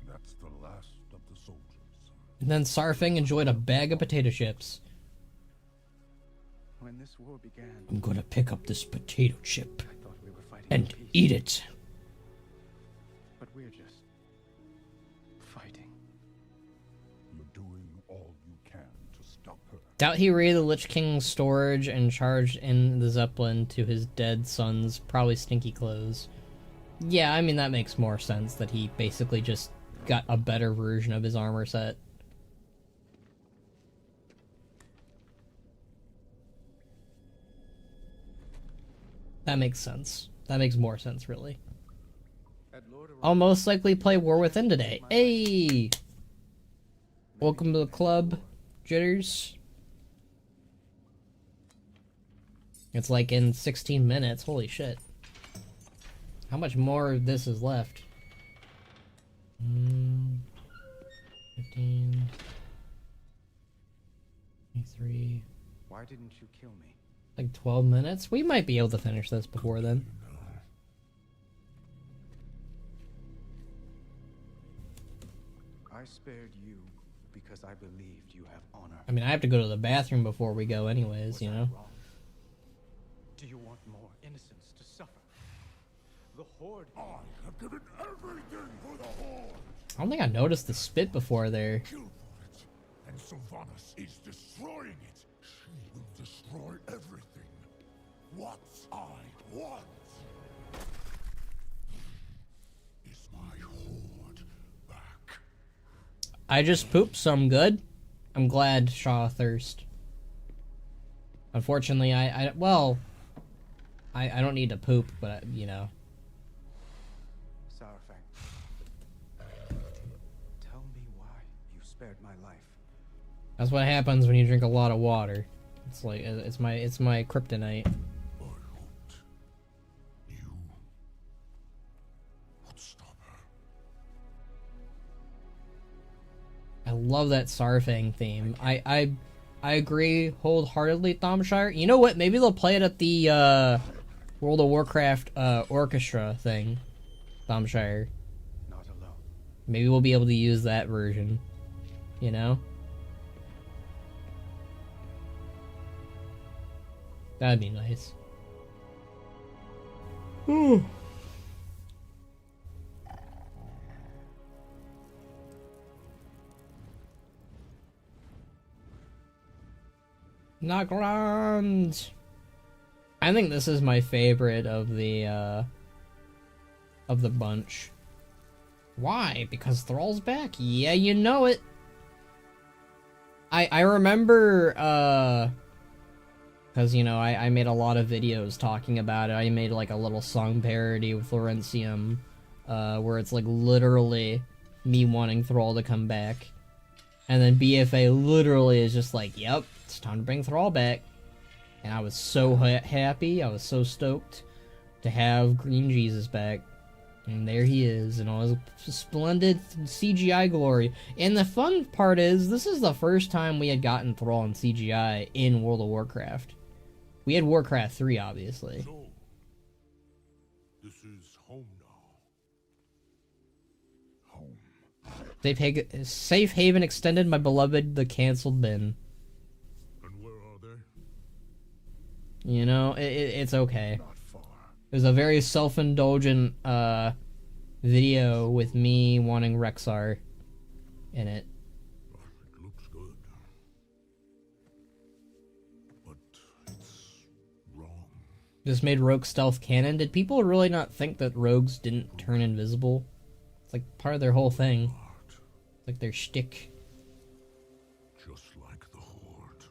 That's the last of the soldiers. And then Sarfing enjoyed a bag of potato chips. When this war began, I'm gonna pick up this potato chip I thought we were fighting and for peace, eat it. but we're just fighting. You're doing all you can to stop her. Doubt he raided the Lich King's storage and charged in the Zeppelin to his dead son's probably stinky clothes. Yeah, I mean, that makes more sense that he basically just got a better version of his armor set. That makes sense. That makes more sense, really. I'll most likely play War Within today. Hey! Welcome to the club, Jitters. It's like in 16 minutes. Holy shit. How much more of this is left? 15... 23... Why didn't you kill me? Like 12 minutes? We might be able to finish this before then. I spared you because I believed you have honor. I mean, I have to go to the bathroom before we go anyways, Was you I know? wrong? Do you want more innocents to suffer? The Horde. I have given everything for the Horde. I don't think I noticed the spit before there. Kill for it. And Sylvanas is destroying it. She will destroy everything. What I want is my Horde back. I just pooped, so I'm good. I'm glad, Xal'atath. Unfortunately, I don't need to poop, but, you know. Sarfang, tell me why you spared my life. That's what happens when you drink a lot of water. It's like, it's my kryptonite. I hoped you would stop her. I love that Sarfang theme. I agree wholeheartedly, Thomshire. You know what? Maybe they'll play it at the World of Warcraft orchestra thing, Thomshire. Not alone. Maybe we'll be able to use that version. You know? That'd be nice. Ooh. Nagrand. I think this is my favorite of the bunch. Why? Because Thrall's back. Yeah, you know it. I remember because, you know, I made a lot of videos talking about it. I made like a little song parody with Laurentium, where it's like literally me wanting Thrall to come back. And then BFA literally is just like, yep, it's time to bring Thrall back. And I was so happy, I was so stoked to have Green Jesus back. And there he is in all his splendid CGI glory. And the fun part is, this is the first time we had gotten Thrall in CGI in World of Warcraft. We had Warcraft 3, obviously. So, this is home now. Home. Safe haven extended, my beloved, the cancelled bin. And where are they? You know, it's okay. Not far. It was a very self-indulgent video with me wanting Rexar in it. It looks good. But it's wrong. This made Rogue stealth canon. Did people really not think that rogues didn't turn invisible? It's like part of their whole thing. Heart, It's like their shtick. just like the Horde. Do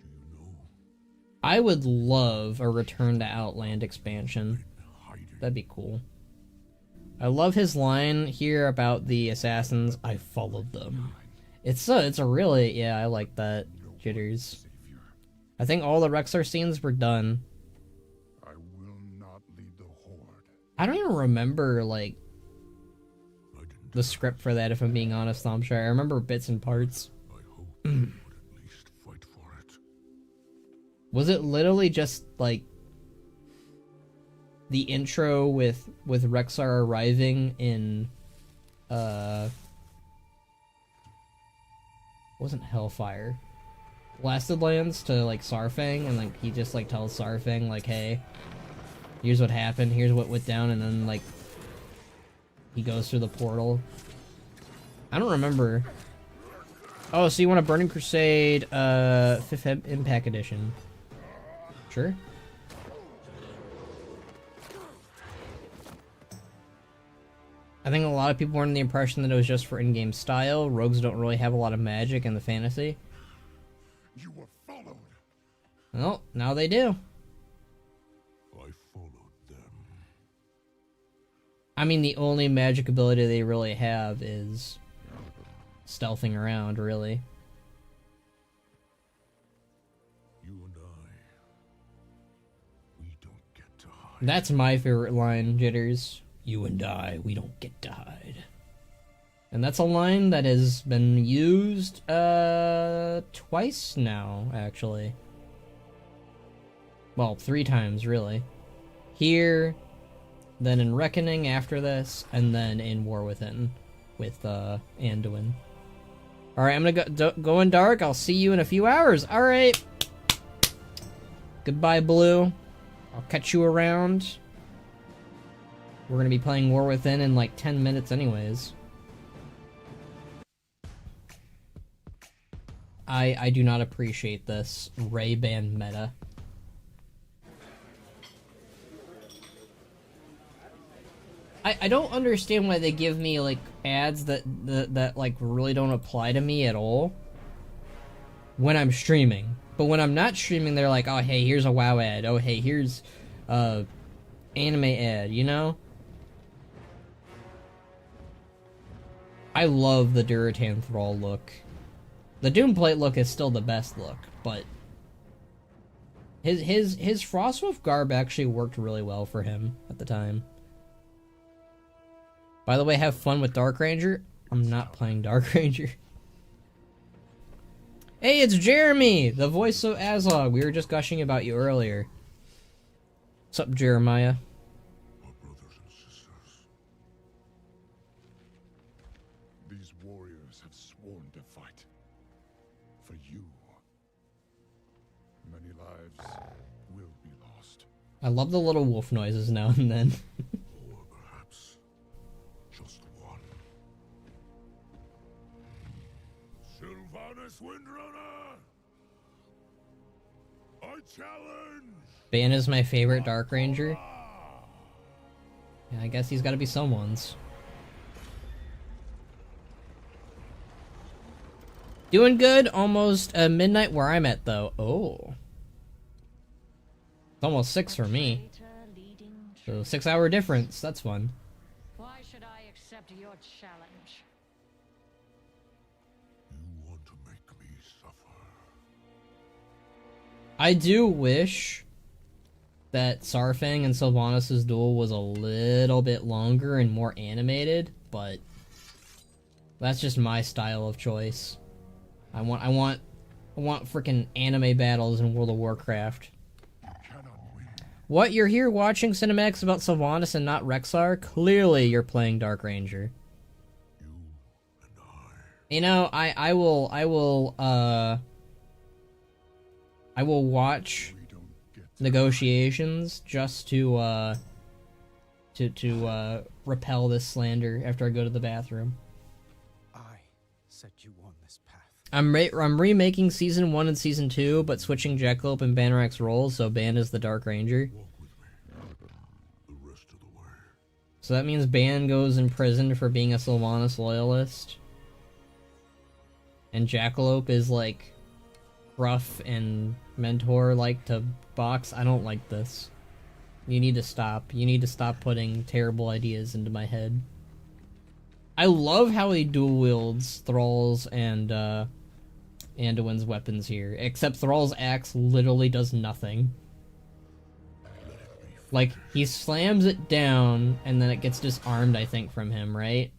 you know? I would love a Return to Outland expansion. Hiding. That'd be cool. I love his line here about the assassins. I followed them. It's a really, yeah, I like that. Jitters. I think all the Rexar scenes were done. I will not lead the horde. I don't even remember, like, I didn't. the script for that, if I'm being honest, I'm sure. I remember bits and parts. I hope you would at least fight for it. Was it literally just, like, the intro with Rexar arriving in, wasn't Hellfire. Blasted Lands to, like, Sarfang, and, like, he just, like, tells Sarfang, like, hey, here's what happened, here's what went down, and then, like, he goes through the portal. I don't remember. Oh, so you want a Burning Crusade, 5th Impact Edition. Sure. I think a lot of people were under the impression that it was just for in-game style. Rogues don't really have a lot of magic in the fantasy. You were followed. Well, now they do. I followed them. I mean, the only magic ability they really have is stealthing around, really. You and I, we don't get to hide. That's my favorite line, Jitters. You and I, we don't get to hide. And that's a line that has been used, twice now, actually. Well, 3 times, really. Here, then in Reckoning after this, and then in War Within with, Anduin. Alright, I'm gonna go in dark. I'll see you in a few hours. Alright. Goodbye, Blue. I'll catch you around. We're gonna be playing War Within in like 10 minutes anyways. I do not appreciate this Ray-Ban meta. I don't understand why they give me like ads that like really don't apply to me at all when I'm streaming. But when I'm not streaming, they're like, oh hey, here's a WoW ad. Oh hey, here's anime ad, you know? I love the Duratan Thrall look. The Doomplate look is still the best look, but his Frostwolf garb actually worked really well for him at the time. By the way, have fun with Dark Ranger. I'm not playing Dark Ranger. Hey, it's Jeremy, the voice of Azog. We were just gushing about you earlier. What's up, Jeremiah? Our brothers and sisters. These warriors have sworn to fight. For you. Many lives will be lost. I love the little wolf noises now and then. Or perhaps just one. Sylvanas Windrunner! I challenge! Ban is my favorite Dark Ranger. Yeah, I guess he's gotta be someone's. Doing good, almost midnight where I'm at though. Oh. It's almost 6 for me. So 6-hour difference, that's fun. Why should I accept your challenge? You want to make me suffer. I do wish that Sarfang and Sylvanas' duel was a little bit longer and more animated, but that's just my style of choice. I want freaking anime battles in World of Warcraft. You cannot win. What, you're here watching cinematics about Sylvanas and not Rexar? Clearly you're playing Dark Ranger. You and I. You know, I will watch We don't get negotiations just to repel this slander after I go to the bathroom. I set you on this path. I'm remaking Season 1 and Season 2, but switching Jackalope and Bannerak's roles, so Ban is the Dark Ranger. walk with me. The rest of the way. So that means Ban goes in prison for being a Sylvanas loyalist. And Jackalope is, like, rough and mentor-like to Box. I don't like this. You need to stop. You need to stop putting terrible ideas into my head. I love how he dual wields Thrall's and Anduin's weapons here. Except Thrall's axe literally does nothing. Like, he slams it down, and then it gets disarmed, I think, from him, right?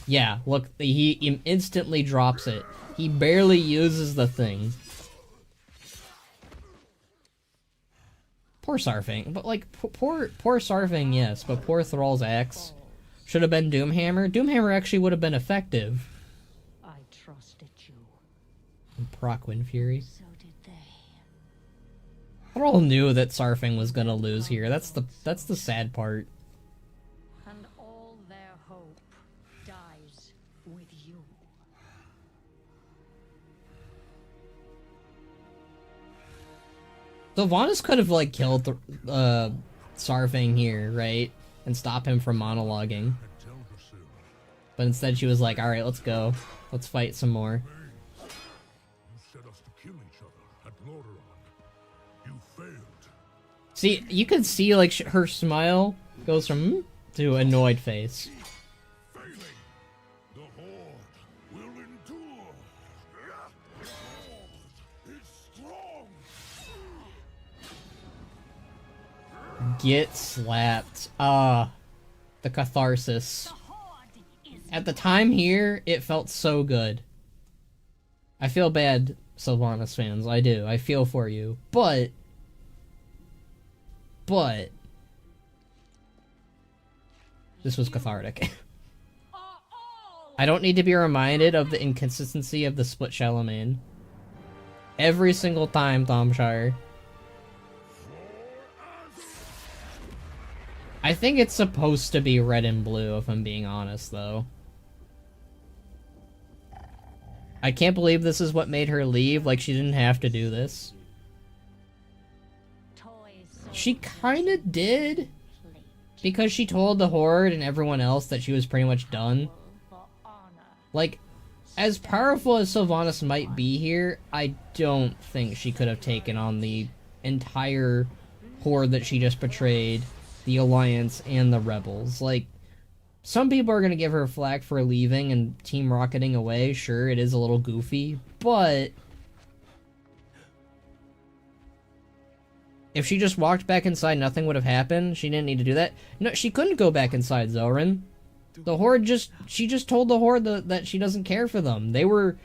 Yeah, look, he instantly drops it. He barely uses the thing. Poor Sarfang, but like, poor Sarfang, yes, but poor Thrall's axe. Should have been Doomhammer. Doomhammer actually would have been effective. I trusted you. And Proc Fury. So did they. Thrall knew that Sarfang was gonna lose here. That's the sad part. And all their hope dies with you. Sylvanas could have like killed Sarfang here, right? And stop him from monologuing. But instead she was like, alright, let's go. Let's fight some more. You set us to kill each other at Lordaeron. You failed. See, you could see like her smile goes from to annoyed face. Failing. The Horde will endure. The Horde is strong. Get slapped. The catharsis. At the time here, it felt so good. I feel bad, Sylvanas fans. I do. I feel for you. But this was cathartic. I don't need to be reminded of the inconsistency of the split Charlemagne. Every single time, Thomshire. I think it's supposed to be red and blue, if I'm being honest, though. I can't believe this is what made her leave, like she didn't have to do this. She kinda did, because she told the Horde and everyone else that she was pretty much done. Like, as powerful as Sylvanas might be here, I don't think she could have taken on the entire Horde that she just betrayed, the Alliance, and the Rebels. Like, some people are going to give her flack for leaving and team rocketing away. Sure, it is a little goofy, but if she just walked back inside, nothing would have happened. She didn't need to do that. No, she couldn't go back inside, Zorin. The Horde she just told the Horde that she doesn't care for them. They were...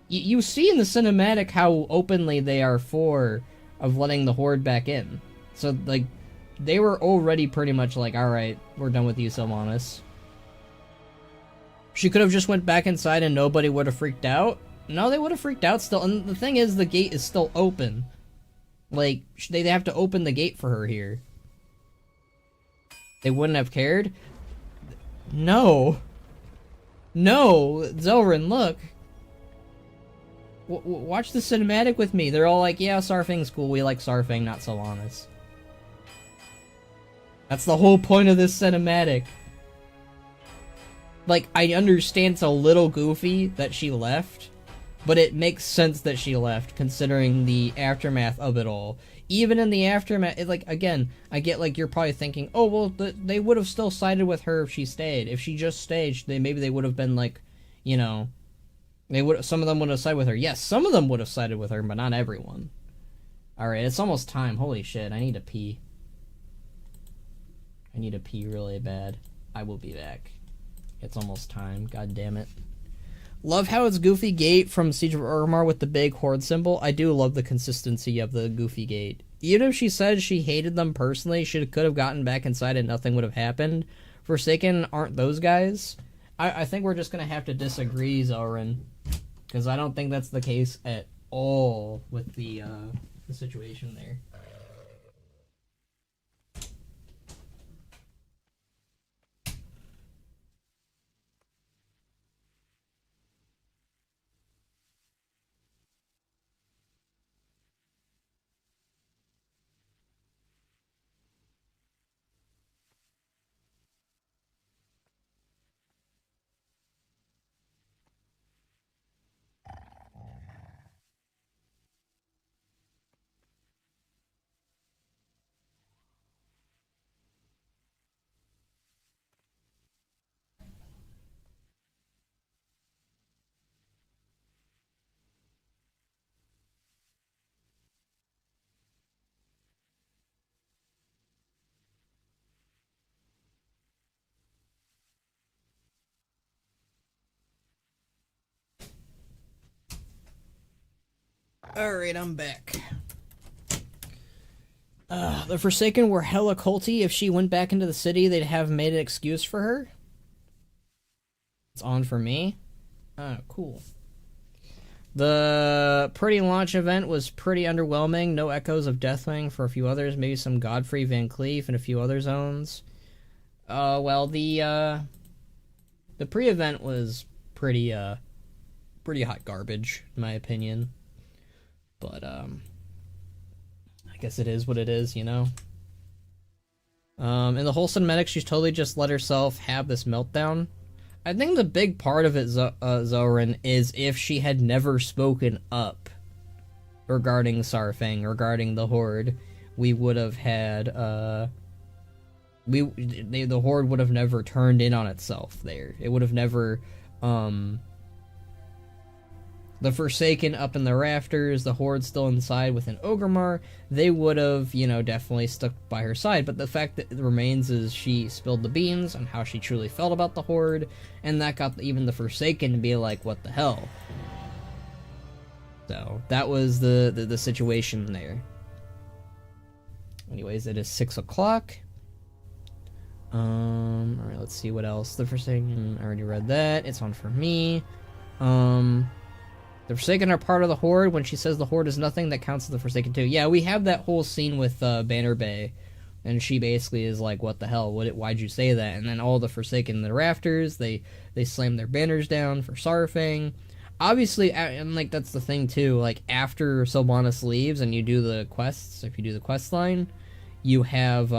You see in the cinematic how openly they are of letting the Horde back in. So, like, they were already pretty much like, alright, we're done with you, Sylvanas. She could have just went back inside and nobody would have freaked out. No, they would have freaked out still. And the thing is, the gate is still open. Like, they have to open the gate for her here. They wouldn't have cared? No. No, Zorin, look. Watch the cinematic with me. They're all like, yeah, Sarfang's cool. We like Sarfang, not Sylvanas. That's the whole point of this cinematic. Like, I understand it's a little goofy that she left, but it makes sense that she left, considering the aftermath of it all. Even in the aftermath, like, again, I get, like, you're probably thinking, oh, well, they would have still sided with her if she stayed. If she just stayed, maybe they would have been, like, you know, some of them would have sided with her. Yes, some of them would have sided with her, but not everyone. Alright, it's almost time. Holy shit, I need to pee. I need to pee really bad. I will be back. It's almost time. God damn it. Love how it's Goofy Gate from Siege of Orgrimmar with the big Horde symbol. I do love the consistency of the Goofy Gate. Even if she said she hated them personally, she could have gotten back inside and nothing would have happened. Forsaken aren't those guys. I think we're just going to have to disagree, Zorin. Because I don't think that's the case at all with the situation there. Alright, I'm back. The Forsaken were hella culty. If she went back into the city, they'd have made an excuse for her. It's on for me. Oh, cool. The pretty launch event was pretty underwhelming. No echoes of Deathwing for a few others. Maybe some Godfrey, Van Cleef, and a few other zones. Well, the pre-event was pretty hot garbage, in my opinion. But, I guess it is what it is, you know? In the whole cinematic, she's totally just let herself have this meltdown. I think the big part of it, Zoran, is if she had never spoken up regarding Sarfang, regarding the Horde, we would have had, the Horde would have never turned in on itself there. It would have never, the Forsaken up in the rafters, the Horde still inside with an Ogremar, they would have, you know, definitely stuck by her side. But the fact that remains is she spilled the beans on how she truly felt about the Horde, and that got even the Forsaken to be like, what the hell? So, that was the situation there. Anyways, it is 6 o'clock. Alright, let's see what else. The Forsaken, I already read that. It's on for me. The Forsaken are part of the Horde. When she says the Horde is nothing, that counts as the Forsaken too. Yeah, we have that whole scene with Banner Bay, and she basically is like, what the hell? Why'd you say that? And then all the Forsaken in the rafters, they slam their banners down for Sarfang. Obviously, and like that's the thing too, like after Sylvanas leaves and you do the quests, if you do the quest line, you have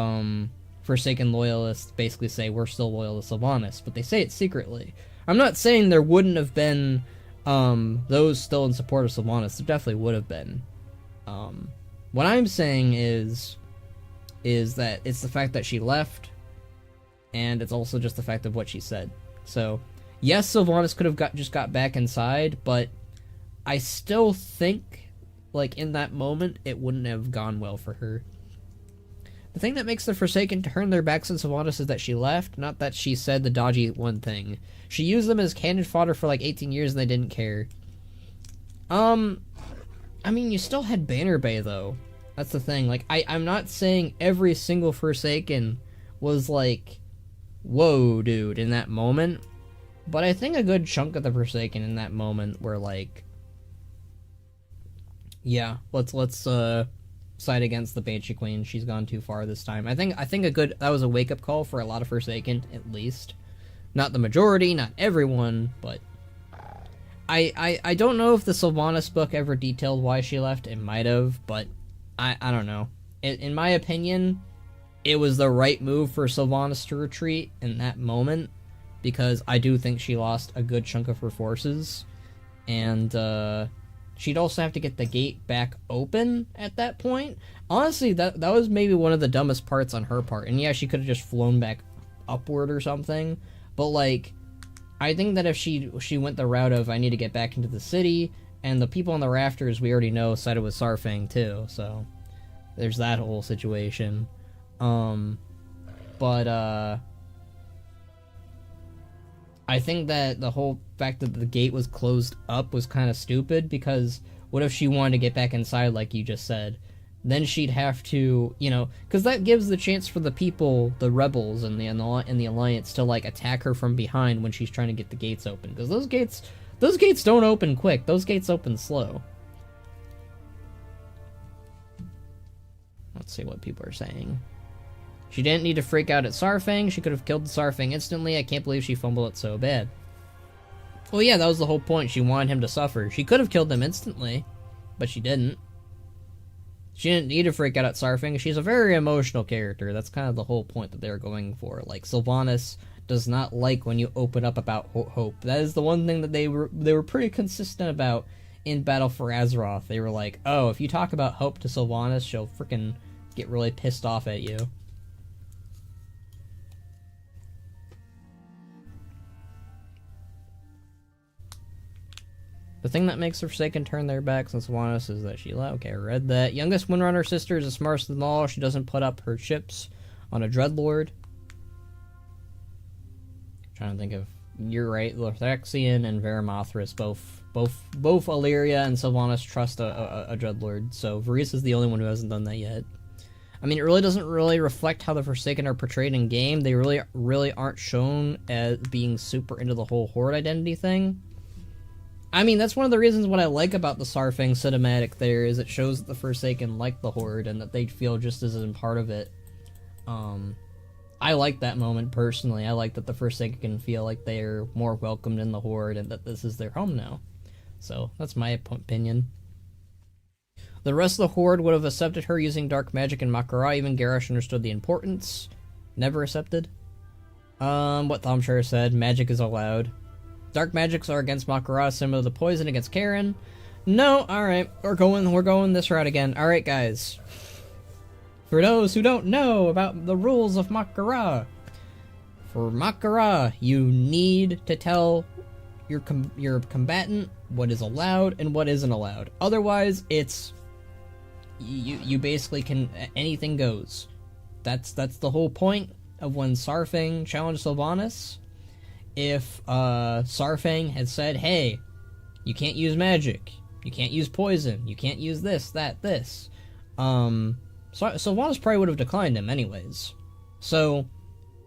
Forsaken loyalists basically say, we're still loyal to Sylvanas, but they say it secretly. I'm not saying there wouldn't have been those still in support of Sylvanas. There definitely would have been. What I'm saying is that it's the fact that she left, and it's also just the fact of what she said. So, yes, Sylvanas could have just got back inside, but I still think, like, in that moment, it wouldn't have gone well for her. The thing that makes the Forsaken turn their backs on Sylvanas is that she left, not that she said the dodgy one thing. She used them as cannon fodder for like 18 years and they didn't care. I mean, you still had Banner Bay, though. That's the thing. Like, I'm not saying every single Forsaken was like, whoa, dude, in that moment. But I think a good chunk of the Forsaken in that moment were like, yeah, let's side against the Banshee Queen. She's gone too far this time. I think that was a wake-up call for a lot of Forsaken, at least. Not the majority, not everyone, but I don't know if the Sylvanas book ever detailed why she left. It might have, but I don't know. In my opinion, it was the right move for Sylvanas to retreat in that moment, because I do think she lost a good chunk of her forces, and she'd also have to get the gate back open at that point. Honestly, that was maybe one of the dumbest parts on her part, and yeah, she could have just flown back upward or something. But, like, I think that if she went the route of, I need to get back into the city, and the people on the rafters, we already know, sided with Sarfang, too, so there's that whole situation. I think that the whole fact that the gate was closed up was kind of stupid, because what if she wanted to get back inside, like you just said? Then she'd have to, you know, because that gives the chance for the people, the rebels and the Alliance, to like attack her from behind when she's trying to get the gates open. Because those gates don't open quick. Those gates open slow. Let's see what people are saying. She didn't need to freak out at Sarfang. She could have killed the Sarfang instantly. I can't believe she fumbled it so bad. Well, yeah, that was the whole point. She wanted him to suffer. She could have killed him instantly, but she didn't. She didn't need to freak out at Sarfang. She's a very emotional character. That's kind of the whole point that they're going for. Like, Sylvanas does not like when you open up about hope. That is the one thing that they were pretty consistent about in Battle for Azeroth. They were like, oh, if you talk about hope to Sylvanas, she'll freaking get really pissed off at you. The thing that makes the Forsaken turn their backs on Sylvanas is that she... Okay, I read that. Youngest Windrunner sister is the smartest of them all. She doesn't put up her chips on a Dreadlord. Trying to think of... You're right. Lothaxian and Veramothras both Both Illyria and Sylvanas trust a Dreadlord, so Varys is the only one who hasn't done that yet. I mean, it really doesn't really reflect how the Forsaken are portrayed in game. They really aren't shown as being super into the whole Horde identity thing. I mean, that's one of the reasons what I like about the Sarfang cinematic there, is it shows that the Forsaken like the Horde, and that they feel just as a part of it. I like that moment, personally. I like that the Forsaken feel like they're more welcomed in the Horde, and that this is their home now. So, that's my opinion. The rest of the Horde would have accepted her using dark magic and Mak'gora. Even Garrosh understood the importance. Never accepted. What Thomshire said, magic is allowed. Dark magics are against Mak'gora, similar to poison against Karen. No, alright, we're going this route again. Alright, guys. For those who don't know about the rules of Mak'gora, for Mak'gora, you need to tell your combatant what is allowed and what isn't allowed. Otherwise, it's you basically can, anything goes. That's the whole point of when Sarfang challenged Sylvanas. If Sarfang had said, hey, you can't use magic, you can't use poison, you can't use this, that, this, Sylvanas probably would have declined him anyways. So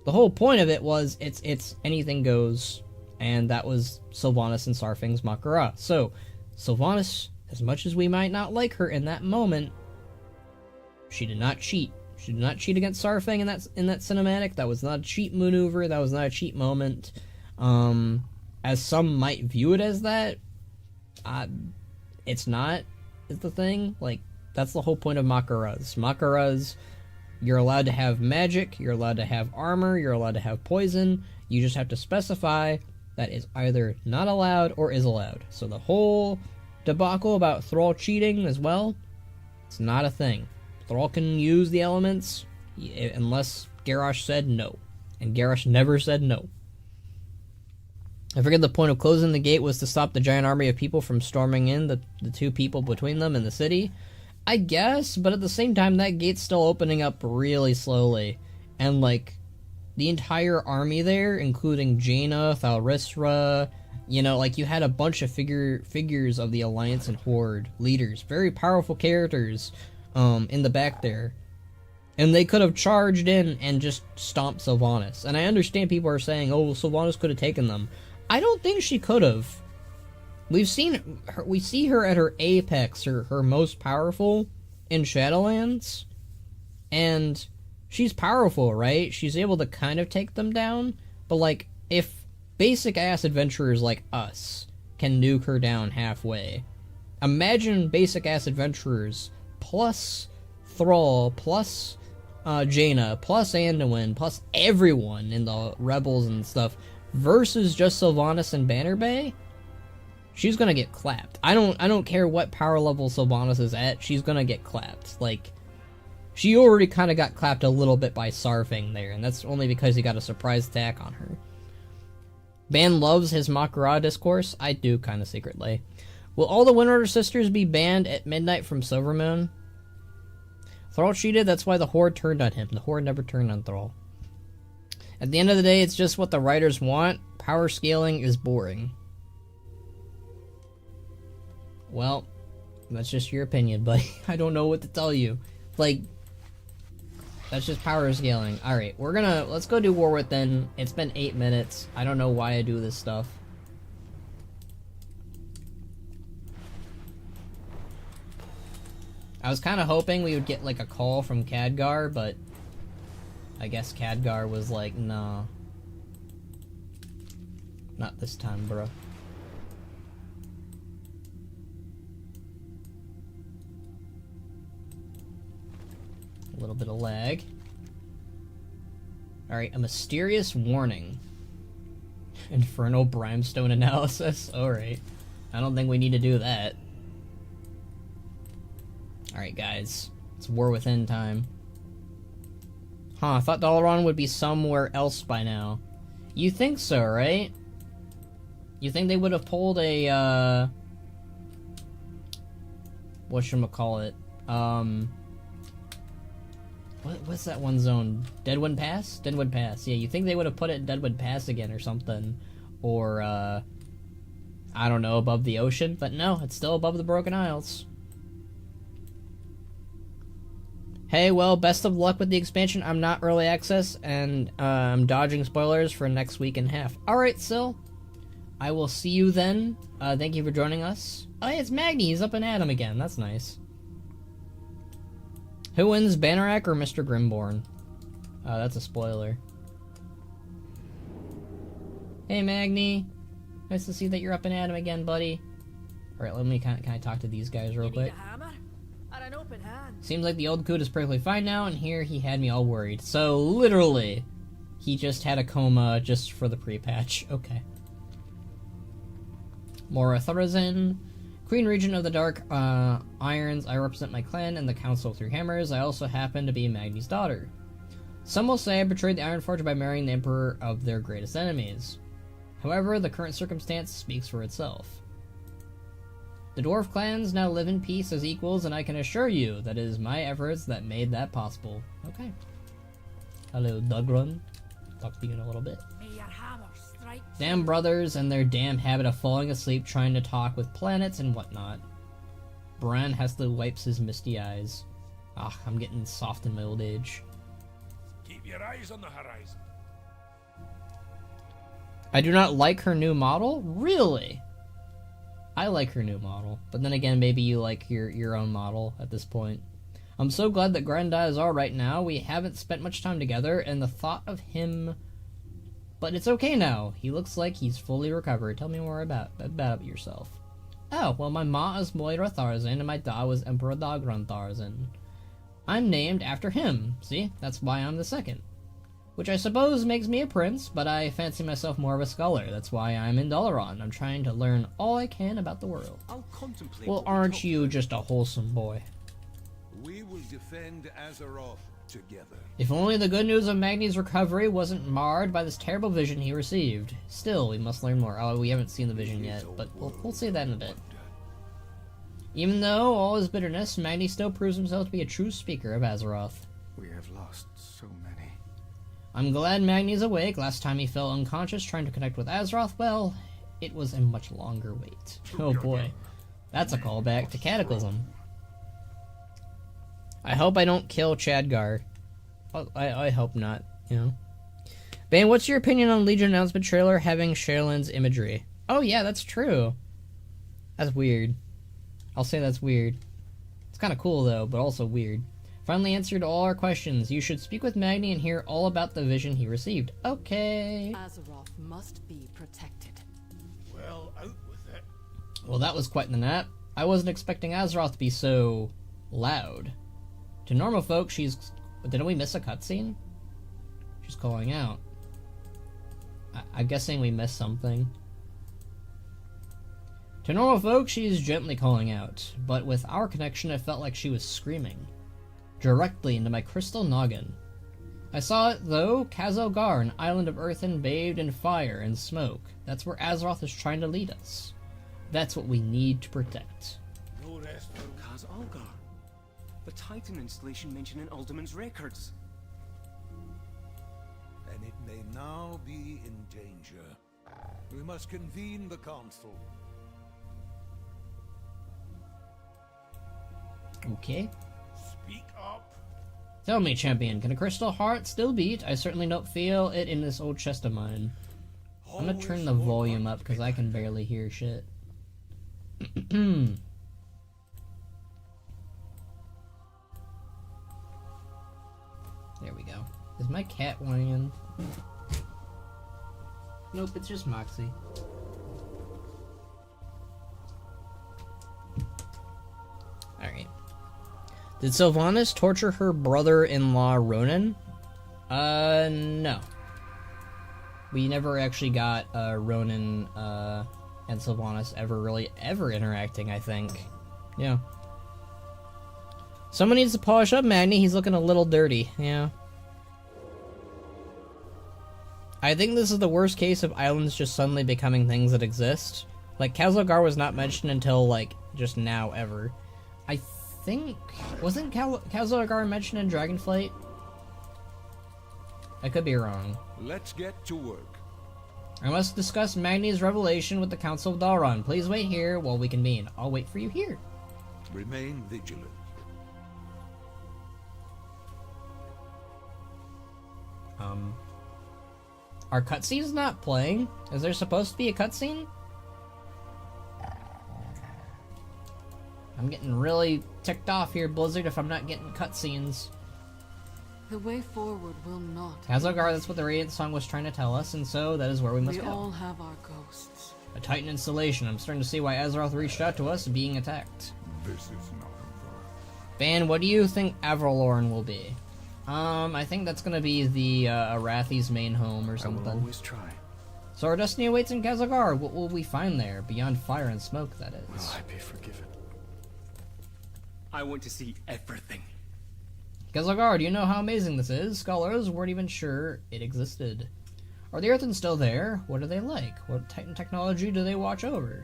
the whole point of it was it's anything goes, and that was Sylvanas and Sarfang's Mak'gora. So Sylvanas, as much as we might not like her in that moment, she did not cheat. She did not cheat against Sarfang in that cinematic. That was not a cheat maneuver. That was not a cheat moment. As some might view it as that, it's not, is the thing. Like, that's the whole point of Mak'goras. Mak'goras, you're allowed to have magic, you're allowed to have armor, you're allowed to have poison. You just have to specify that is either not allowed or is allowed. So the whole debacle about Thrall cheating as well, it's not a thing. Thrall can use the elements unless Garrosh said no. And Garrosh never said no. I forget the point of closing the gate was to stop the giant army of people from storming in, the two people between them and the city. I guess, but at the same time, that gate's still opening up really slowly. And, like, the entire army there, including Jaina, Thalrisra, you know, like, you had a bunch of figures of the Alliance and Horde leaders. Very powerful characters, in the back there. And they could have charged in and just stomped Sylvanas. And I understand people are saying, oh, well, Sylvanas could have taken them. I don't think she could have. We see her at her apex, her most powerful in Shadowlands. And she's powerful, right? She's able to kind of take them down. But, like, if basic-ass adventurers like us can nuke her down halfway, imagine basic-ass adventurers plus Thrall, plus Jaina, plus Anduin, plus everyone in the Rebels and stuff, versus just Sylvanas and Banner Bay. She's gonna get clapped. I don't care what power level Sylvanas is at, she's gonna get clapped. Like, she already kind of got clapped a little bit by Sarfang there, and that's only because he got a surprise attack on her. Ban loves his Mak'gora discourse. I do, kind of secretly. Will all the Windorder sisters be banned at midnight from Silvermoon? Thrall cheated, that's why the Horde turned on him. The Horde never turned on Thrall. At the end of the day, it's just what the writers want. Power scaling is boring. Well, that's just your opinion, buddy. I don't know what to tell you. Like, that's just power scaling. Alright, let's go do War Within. It's been 8 minutes. I don't know why I do this stuff. I was kind of hoping we would get, like, a call from Khadgar, but I guess Khadgar was like, nah. Not this time, bro. A little bit of lag. Alright, a mysterious warning. Infernal brimstone analysis? Alright. I don't think we need to do that. Alright, guys. It's War Within time. Huh, I thought Dalaran would be somewhere else by now. You think so, right? You think they would have pulled a, whatchamacallit? What's that one zone? Deadwood Pass? Deadwood Pass. Yeah, you think they would have put it in Deadwood Pass again or something. Or, I don't know, above the ocean, but no, it's still above the Broken Isles. Hey, well, best of luck with the expansion. I'm not early access, and I'm dodging spoilers for next week and a half. Alright, Sil. I will see you then. Thank you for joining us. Oh, hey, it's Magni. He's up in Adam again. That's nice. Who wins, Bannerack or Mr. Grimborn? That's a spoiler. Hey, Magni. Nice to see that you're up in Adam again, buddy. Alright, let me can I talk to these guys real quick? An open hand. Seems like the old coot is perfectly fine now, and here he had me all worried. So, literally, he just had a coma just for the pre-patch. Okay. Mora Thurazin. Queen Regent of the Dark Irons. I represent my clan and the Council of Three Hammers. I also happen to be Magni's daughter. Some will say I betrayed the Ironforge by marrying the Emperor of their greatest enemies. However, the current circumstance speaks for itself. The dwarf clans now live in peace as equals, and I can assure you that it is my efforts that made that possible. Okay. Hello, Dugrun. Talk to you in a little bit. May your hammer strike. Damn brothers and their damn habit of falling asleep trying to talk with planets and whatnot. Bran hastily wipes his misty eyes. Ah, I'm getting soft in my old age. Keep your eyes on the horizon. I do not like her new model? Really? I like her new model, but then again, maybe you like your own model at this point. I'm so glad that Granda is alright now. We haven't spent much time together, and the thought of him... But it's okay now. He looks like he's fully recovered. Tell me more about yourself. Oh, well, my ma is Moira Tharzan, and my da was Emperor Dagran Tharzan. I'm named after him. See? That's why I'm the second. Which I suppose makes me a prince, but I fancy myself more of a scholar. That's why I'm in Dalaran. I'm trying to learn all I can about the world. I'll contemplate. Well, aren't you just a wholesome boy? We will defend Azeroth together. If only the good news of Magni's recovery wasn't marred by this terrible vision he received. Still, we must learn more. Oh, we haven't seen the vision yet, but we'll see that in a bit. Even though all his bitterness, Magni still proves himself to be a true speaker of Azeroth. We have lost so many. I'm glad Magni's awake. Last time he fell unconscious trying to connect with Azeroth, well, it was a much longer wait. Oh boy. That's a callback to Cataclysm. I hope I don't kill Chadgar. I hope not, you know. Bane, what's your opinion on Legion announcement trailer having Sherilyn's imagery? Oh yeah, that's true. That's weird. I'll say that's weird. It's kind of cool though, but also weird. Finally answered all our questions. You should speak with Magni and hear all about the vision he received. Okay. Azeroth must be protected. Well, out with it. Well, that was quite the nap. I wasn't expecting Azeroth to be so loud. To normal folk, she's... Didn't we miss a cutscene? She's calling out. I'm guessing we missed something. To normal folk, she's gently calling out. But with our connection, it felt like she was screaming. Directly into my crystal noggin. I saw it, though. Khazalgar, an island of earth and bathed in fire and smoke. That's where Azeroth is trying to lead us. That's what we need to protect. No rest for Khazalgar. The Titan installation mentioned in Alderman's records. And it may now be in danger. We must convene the council. Okay. speak up. Tell me, champion, can a crystal heart still beat? I certainly don't feel it in this old chest of mine. I'm gonna turn the volume up because I can barely hear shit. There we go. Is my cat whining? Nope, it's just Moxie. Alright. Did Sylvanas torture her brother-in-law Ronan? No. We never actually got Ronan and Sylvanas ever interacting, I think. Yeah. Someone needs to polish up Magni, he's looking a little dirty, yeah. I think this is the worst case of islands just suddenly becoming things that exist. Like, Khazalgar was not mentioned until, like, just now ever. I think... Wasn't Khazalgar mentioned in Dragonflight? I could be wrong. Let's get to work. I must discuss Magni's revelation with the Council of Dalron. Please wait here while we convene. I'll wait for you here. Remain vigilant. Are cutscenes not playing? Is there supposed to be a cutscene? I'm getting really ticked off here, Blizzard, if I'm not getting cutscenes. The way forward will not. Khazar, that's what the Radiant Song was trying to tell us, and so that is where we must We go. all have our ghosts. A Titan installation. I'm starting to see why Azeroth reached out to us being attacked. This is not over. Ban, what do you think Avralorn will be? I think that's gonna be the Arathi's main home or I something. will always try. So our destiny awaits in Khazar. What will we find there? Beyond fire and smoke, that is. Will I be forgiven? I want to see everything. Khazar, do you know how amazing this is? Scholars weren't even sure it existed. Are the Earthens still there? What are they like? What Titan technology do they watch over?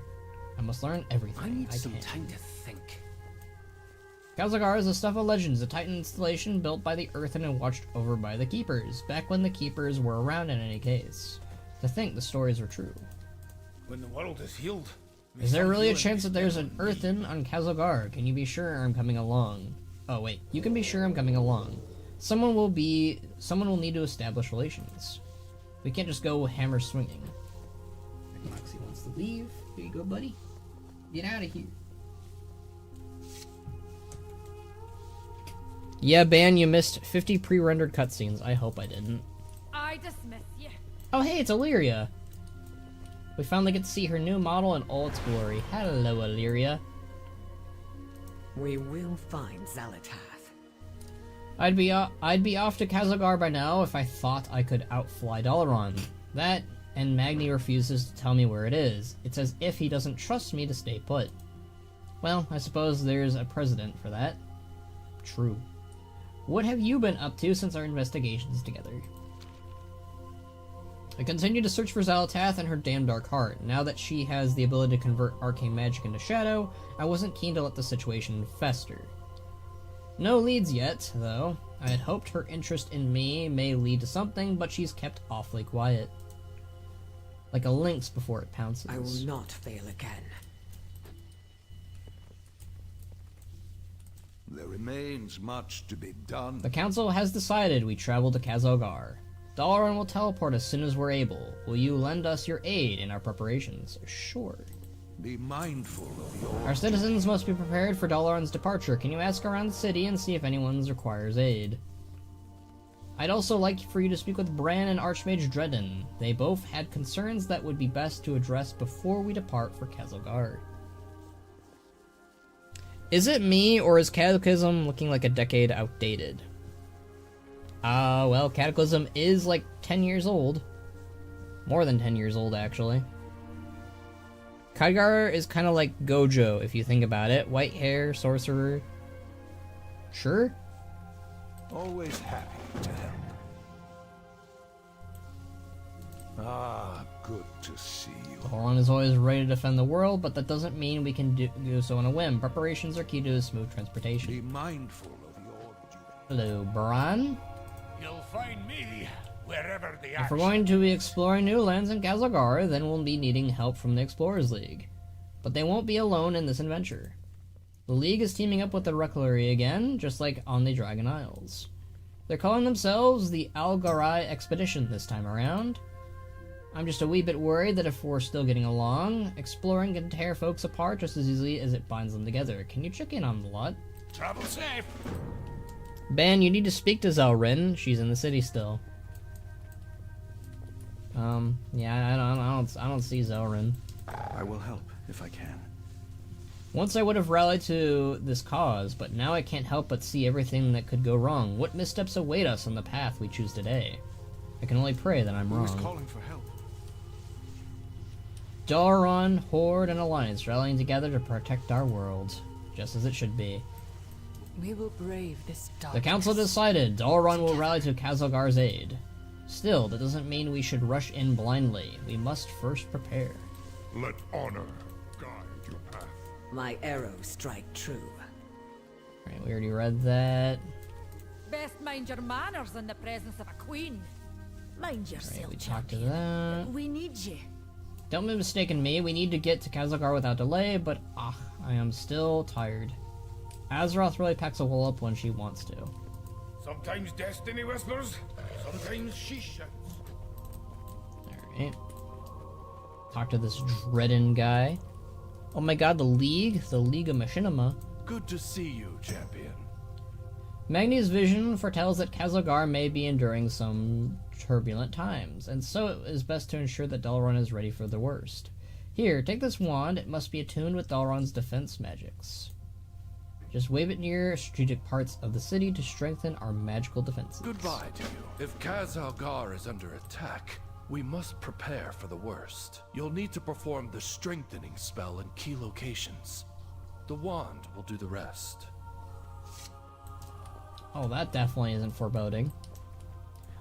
I must learn everything I need some can. time to think. Khazar is the stuff of legends, a Titan installation built by the Earthen and watched over by the Keepers, back when the Keepers were around in any case. To think the stories were true. When the world is healed, Is there really a chance that there's an Earthen on Khazar? Can you be sure I'm coming along? Oh wait, you can be sure I'm coming along. Someone will need to establish relations. We can't just go hammer swinging. Moxie wants to leave. Here you go, buddy. Get out of here. Yeah, Ban, you missed 50 pre-rendered cutscenes. I hope I didn't. I dismiss you. Oh hey, it's Illyria. We finally get to see her new model in all its glory. Hello, Illyria. We will find Xal'atath. I'd be off to Khazar by now if I thought I could outfly Dalaran. That, and Magni refuses to tell me where it is. It's as if he doesn't trust me to stay put. Well, I suppose there's a precedent for that. True. What have you been up to since our investigations together? I continue to search for Xal'atath and her damn dark heart. Now that she has the ability to convert arcane magic into shadow, I wasn't keen to let the situation fester. No leads yet, though. I had hoped her interest in me may lead to something, but she's kept awfully quiet. Like a lynx before it pounces. I will not fail again. There remains much to be done. The council has decided we travel to Khazar. Dalaran will teleport as soon as we're able. Will you lend us your aid in our preparations? Sure. Be mindful of your... Our citizens must be prepared for Dalaran's departure. Can you ask around the city and see if anyone requires aid? I'd also like for you to speak with Bran and Archmage Dredden. They both had concerns that would be best to address before we depart for Khazar. Is it me, or is Cataclysm looking like a decade outdated? Well, Cataclysm is like 10 years old. More than 10 years old, actually. Khadgar is kind of like Gojo, if you think about it. White hair, sorcerer. Sure? Always happy to help. Ah, good to see you. Dalaran is always ready to defend the world, but that doesn't mean we can do so on a whim. Preparations are key to a smooth transportation. Be mindful of your rejuvenation. Hello, Bran. you'll find me wherever the If action. we're going to be exploring new lands in Khazar, then we'll be needing help from the Explorers League. But they won't be alone in this adventure. The League is teaming up with the Recklary again, just like on the Dragon Isles. They're calling themselves the Algarai Expedition this time around. I'm just a wee bit worried that if we're still getting along, exploring can tear folks apart just as easily as it binds them together. Can you check in on the lot? Travel safe. Ben, you need to speak to Zelrin. She's in the city still. Yeah, I don't see Zelrin. I will help if I can. Once I would have rallied to this cause, but now I can't help but see everything that could go wrong. What missteps await us on the path we choose today? I can only pray that I'm Who is wrong. calling for help? Dalaran, Horde, and Alliance rallying together to protect our world, just as it should be. We will brave this The darkness. council decided Dalaran will rally to Khazar's aid. Still, that doesn't mean we should rush in blindly. We must first prepare. Let honor guide your path. My arrows strike true. Right, we already read that. Best mind your manners in the presence of a queen. Mind Alright, yourself, we talked to champion. that. We need you. Don't be mistaken me, we need to get to Khazar without delay, but I am still tired. Azeroth really packs a wool up when she wants to. Sometimes destiny whispers, sometimes she shouts. Alright. Talk to this Dredden guy. Oh my god, the League of Machinima. Good to see you, champion. Magni's vision foretells that Khazar may be enduring some turbulent times, and so it is best to ensure that Dalaran is ready for the worst. Here, take this wand. It must be attuned with Dalaran's defense magics. Just wave it near strategic parts of the city to strengthen our magical defenses. Goodbye to you. If Khazar is under attack, we must prepare for the worst. You'll need to perform the strengthening spell in key locations. The wand will do the rest. Oh, that definitely isn't foreboding.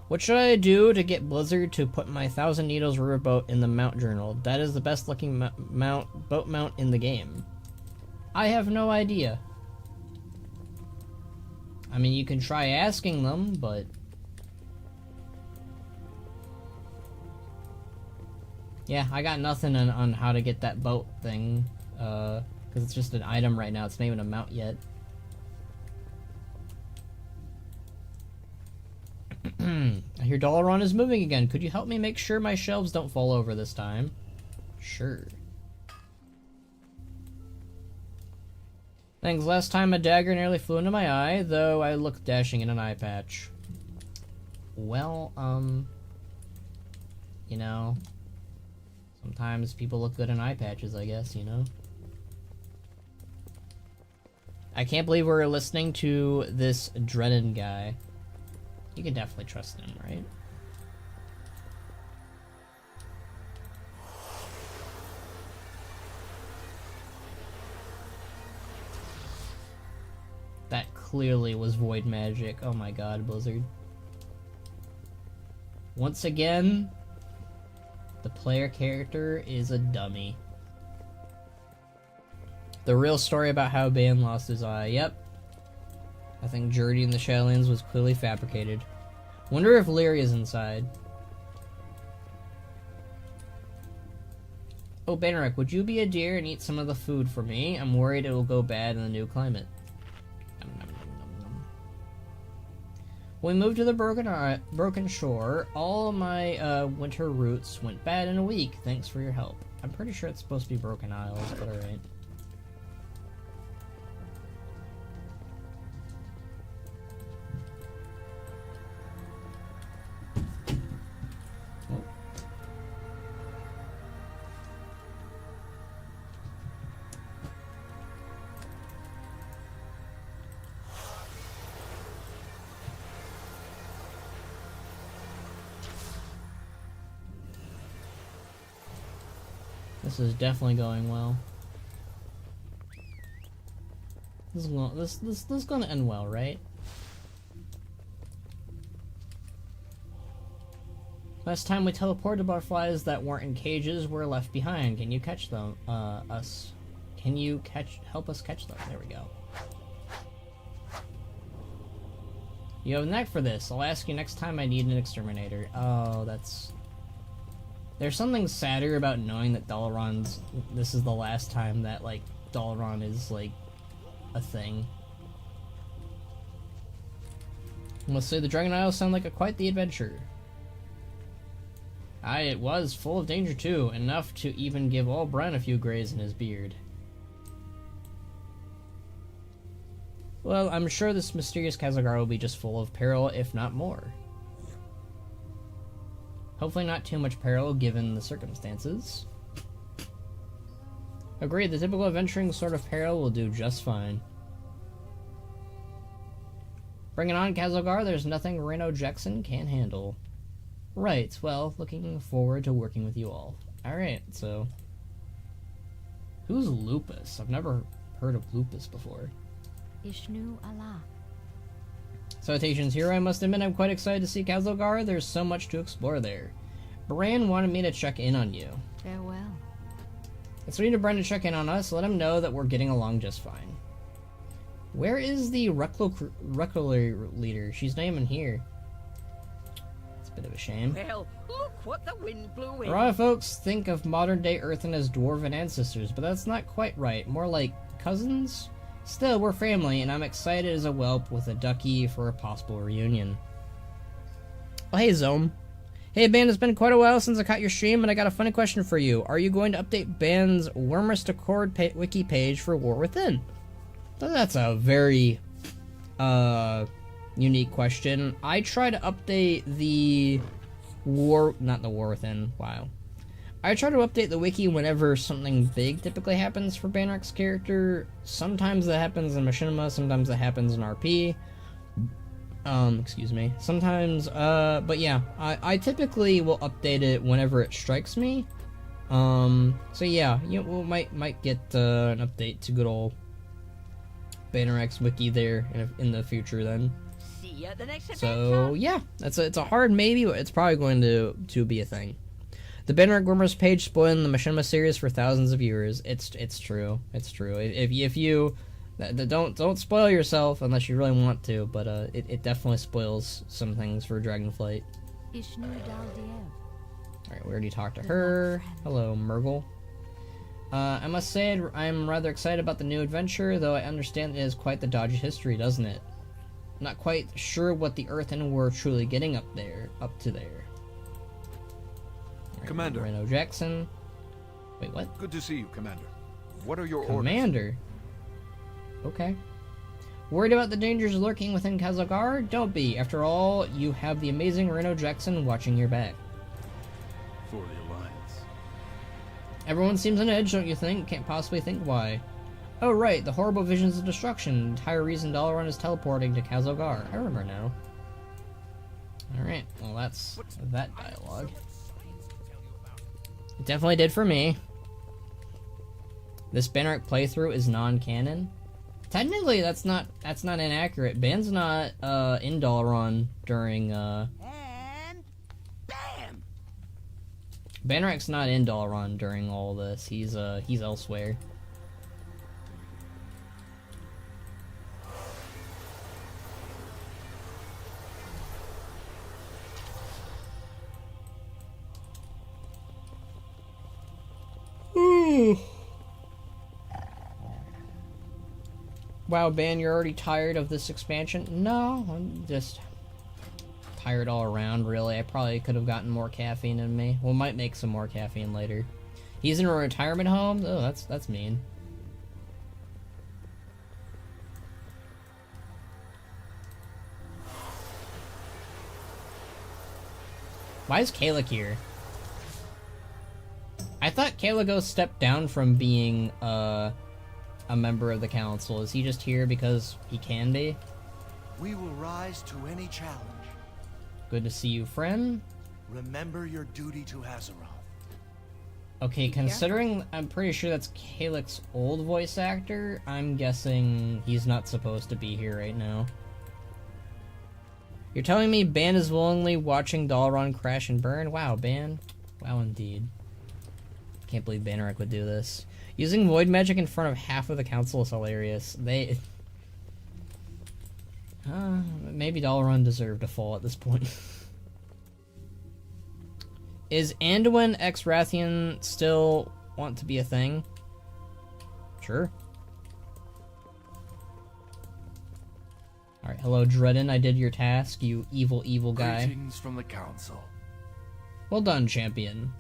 What should I do to get Blizzard to put my Thousand Needles riverboat in the mount journal? That is the best looking boat mount in the game. I have no idea. I mean, you can try asking them, but... yeah, I got nothing on how to get that boat thing, because it's just an item right now. It's not even a mount yet. I hear Dalaran is moving again. Could you help me make sure my shelves don't fall over this time? Sure. Thanks. Last time a dagger nearly flew into my eye, though I looked dashing in an eye patch. Well, you know, sometimes people look good in eye patches, I guess, you know? I can't believe we're listening to this Dredden guy. You can definitely trust him, right? That clearly was void magic. Oh my god, Blizzard. Once again, the player character is a dummy. The real story about how Ban lost his eye. Yep. I think Jurdy in the Shadowlands was clearly fabricated. Wonder if Lyria's inside. Oh, Banarek, would you be a deer and eat some of the food for me? I'm worried it will go bad in the new climate. Nom, nom, nom, nom, nom. When we moved to the broken shore, all my winter roots went bad in a week. Thanks for your help. I'm pretty sure it's supposed to be Broken Isles, but alright. This is definitely going well. This is gonna end well, right? Last time we teleported butterflies that weren't in cages were left behind. Can you catch them? Can you help us catch them? There we go. You have a knack for this. I'll ask you next time I need an exterminator. Oh, that's... There's something sadder about knowing that this is the last time that, like, Dalaran is, like, a thing. I must say, the Dragon Isles sound like quite the adventure. Aye, it was, full of danger too, enough to even give old Bran a few grays in his beard. Well, I'm sure this mysterious Khazar will be just full of peril, if not more. Hopefully not too much peril, given the circumstances. Agreed, the typical adventuring sort of peril will do just fine. Bring it on, Khazar, there's nothing Reno Jackson can't handle. Right, well, looking forward to working with you all. Alright, so... Who's Lupus? I've never heard of Lupus before. Ishnu Allah. Salutations, here. I must admit I'm quite excited to see Khazar. There's so much to explore there. Bran wanted me to check in on you. Farewell. It's sweet of Bran to check in on us. Let him know that we're getting along just fine. Where is the Recluary leader? She's not even here. Bit of a shame. Well, look what the wind blew in. A lot of folks think of modern-day Earthen as dwarven ancestors, but that's not quite right. More like cousins? Still, we're family, and I'm excited as a whelp with a ducky for a possible reunion. Oh, hey, Zome. Hey, Ban, it's been quite a while since I caught your stream, and I got a funny question for you. Are you going to update Ban's Wormest Accord wiki page for War Within? That's a very, unique question. I try to update the not the War Within, wow. I try to update the wiki whenever something big typically happens for Banrek's character. Sometimes that happens in Machinima, sometimes that happens in RP. Excuse me. Sometimes, but yeah, I typically will update it whenever it strikes me. So yeah, we might get an update to good old Banrek's wiki there in the future then. See you at the next So yeah, it's a hard maybe, but it's probably going to be a thing. The Banrek Wormers page spoiling the Machinima series for thousands of viewers. It's true. It's true. If you don't spoil yourself unless you really want to, but it definitely spoils some things for Dragonflight. Alright, we already talked to her. Hello, Murgle. I must say I'm rather excited about the new adventure, though I understand it is quite the dodgy history, doesn't it? Not quite sure what the Earthen were truly getting up to there. Right, Commander. Reno Jackson. Wait, what? Good to see you, Commander. What are your Commander? Okay. Worried about the dangers lurking within Khazar? Don't be. After all, you have the amazing Reno Jackson watching your back. For the Alliance. Everyone seems on edge, don't you think? Can't possibly think why. Oh right, the horrible visions of destruction. The entire reason Dalaran is teleporting to Khazar. I remember now. Alright, well that's that dialogue. It definitely did for me. This Banrek playthrough is non-canon. Technically, that's not inaccurate. Ban's not in Dalaran during And bam! Banrek's not in Dalaran during all this. He's elsewhere. Wow, Ban, you're already tired of this expansion? No, I'm just tired all around, really. I probably could have gotten more caffeine in me. Well, might make some more caffeine later. He's in a retirement home? Oh, that's mean. Why is Kayla here? I thought Kayla stepped down from being, a member of the council. Is he just here because he can be? We will rise to any challenge. Good to see you, friend. Remember your duty to Azeroth. Okay, considering I'm pretty sure that's Kalik's old voice actor, I'm guessing he's not supposed to be here right now. You're telling me Ban is willingly watching Dalaran crash and burn? Wow, Ban. Wow, indeed. Can't believe Banrek would do this. Using void magic in front of half of the council is hilarious. Maybe Dalaran deserved a fall at this point. Is Anduin x Rathian still want to be a thing? Sure. Alright, hello Dredden, I did your task, you evil, evil guy. Greetings from the council. Well done, champion.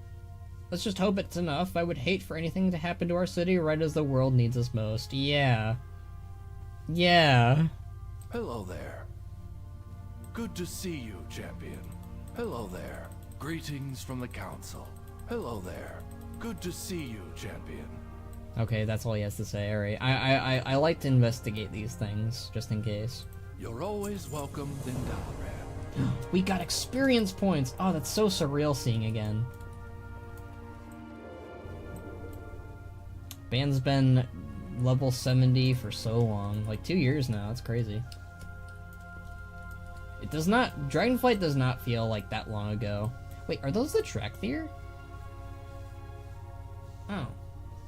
Let's just hope it's enough. I would hate for anything to happen to our city right as the world needs us most. Yeah. Yeah. Hello there. Good to see you, champion. Hello there. Greetings from the council. Hello there. Good to see you, champion. Okay, that's all he has to say. Alright. I like to investigate these things, just in case. You're always welcome in Dalaran. We got experience points! Oh, that's so surreal seeing again. Ban's been level 70 for so long. Like 2 years now, that's crazy. It does not... Dragonflight does not feel like that long ago. Wait, are those the Drakthir? Oh.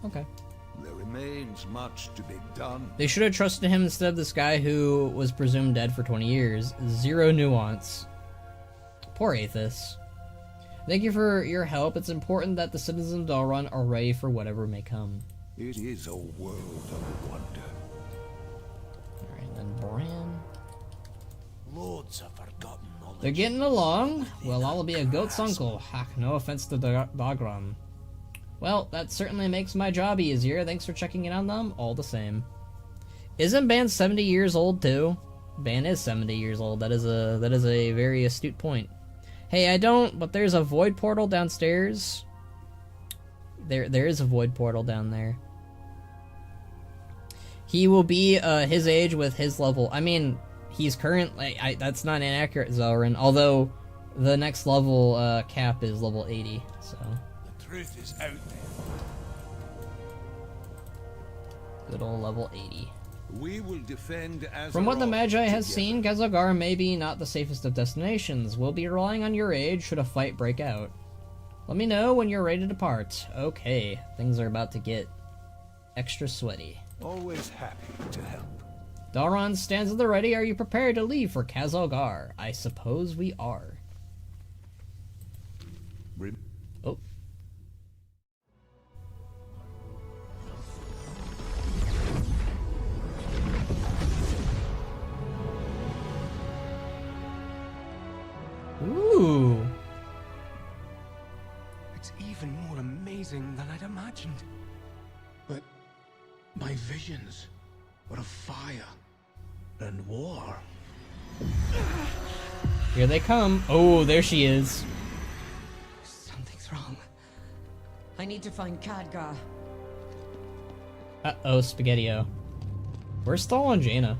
Okay. There remains much to be done. They should have trusted him instead of this guy who was presumed dead for 20 years. Zero nuance. Poor Athos. Thank you for your help. It's important that the citizens of Dalron are ready for whatever may come. It is a world of wonder. Alright, then Bran. Lords have forgotten knowledge. They're getting along. Well, I'll be a goat's uncle. Ha, no offense to Dagron. Well, that certainly makes my job easier. Thanks for checking in on them, all the same. Isn't Ban 70 years old too? Ban is 70 years old. That is a very astute point. Hey, I don't, but there's a void portal downstairs. There is a void portal down there. He will be his age with his level. I mean, he's currently that's not inaccurate, Zelrin. Although the next level cap is level 80. So The truth is out there. good old level 80. We will defend as From what the Magi has seen, Khazar may be not the safest of destinations. We'll be relying on your aid should a fight break out. Let me know when you're ready to depart. Okay, things are about to get extra sweaty. Always happy to help. Dalron stands at the ready. Are you prepared to leave for Khazar? I suppose we are. Oh. Ooh. It's even more amazing than I'd imagined. But my visions were of fire and war. Here they come. Oh, there she is. Something's wrong. I need to find Khadgar. Uh-oh, Spaghetti-O. Where's Thal and Jaina?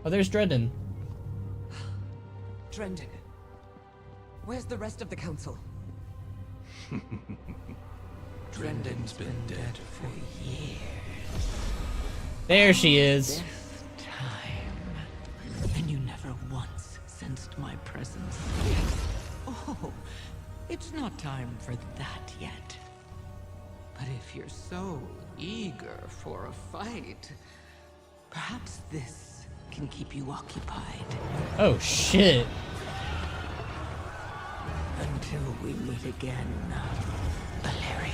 Oh, there's Dredden. Drendon. Where's the rest of the council? Drendon's been dead for years. There she is. Time. And you never once sensed my presence. Oh, it's not time for that yet. But if you're so eager for a fight, perhaps this can keep you occupied. Oh, shit. Until we meet again, Valeria.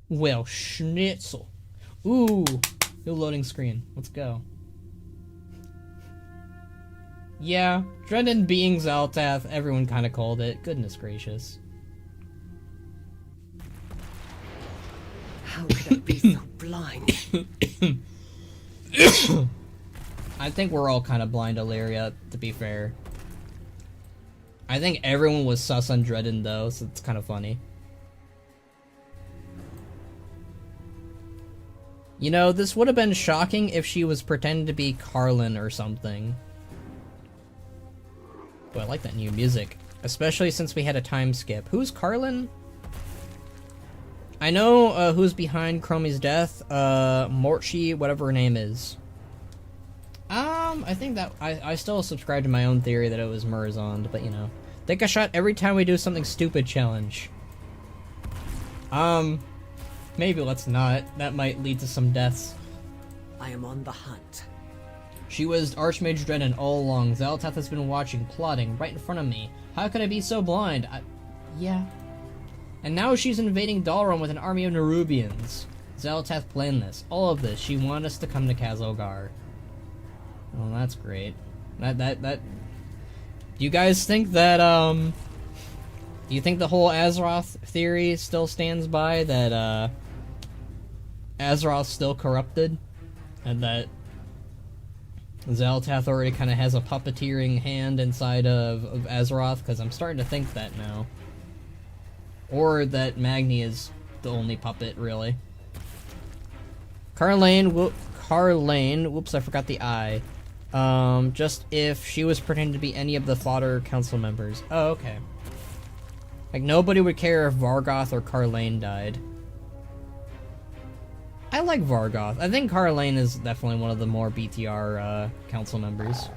Well, schnitzel. Ooh, new loading screen. Let's go. Yeah, Dredden being Xal'atath, everyone kind of called it. Goodness gracious. How could I be so blind? I think we're all kind of blind to Lyria, to be fair. I think everyone was sus on Dredden, though, so it's kind of funny. You know, this would have been shocking if she was pretending to be Carlin or something. But I like that new music. Especially since we had a time skip. Who's Carlin? I know who's behind Chromie's death. Morchi, whatever her name is. I think that I still subscribe to my own theory that it was Murazond, but you know. Take a shot every time we do something stupid challenge. Maybe let's not. That might lead to some deaths. I am on the hunt. She was Archmage Dredden all along. Xal'atath has been watching, plotting, right in front of me. How could I be so blind? Yeah. And now she's invading Dalron with an army of Nerubians. Xal'atath planned this. All of this. She wanted us to come to Khazar. Oh, that's great. That. Do you guys think that, do you think the whole Azeroth theory still stands by? That, Azeroth's still corrupted? And that Xal'atath already kind of has a puppeteering hand inside of Azeroth? Because I'm starting to think that now. Or that Magni is the only puppet, really. Carlane, whoops, I forgot the I. Just if she was pretending to be any of the fodder council members. Oh, okay. Like, nobody would care if Vargoth or Carlane died. I like Vargoth. I think Carlane is definitely one of the more BTR, council members.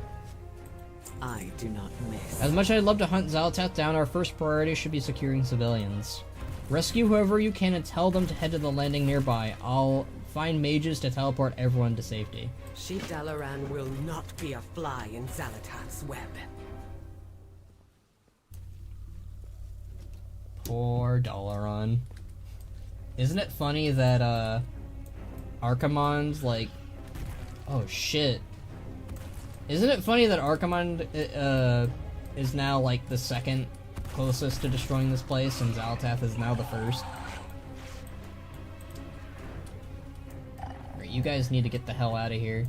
I do not miss. As much as I'd love to hunt Xal'atath down, our first priority should be securing civilians. Rescue whoever you can and tell them to head to the landing nearby. I'll Find mages to teleport everyone to safety. She Dalaran will not be a fly in Xal'atath's web. Poor Dalaran. Isn't it funny that, Archimonde's like... Oh, shit. Isn't it funny that Archimonde, is now, like, the second closest to destroying this place, and Xal'atath is now the first? Alright, you guys need to get the hell out of here.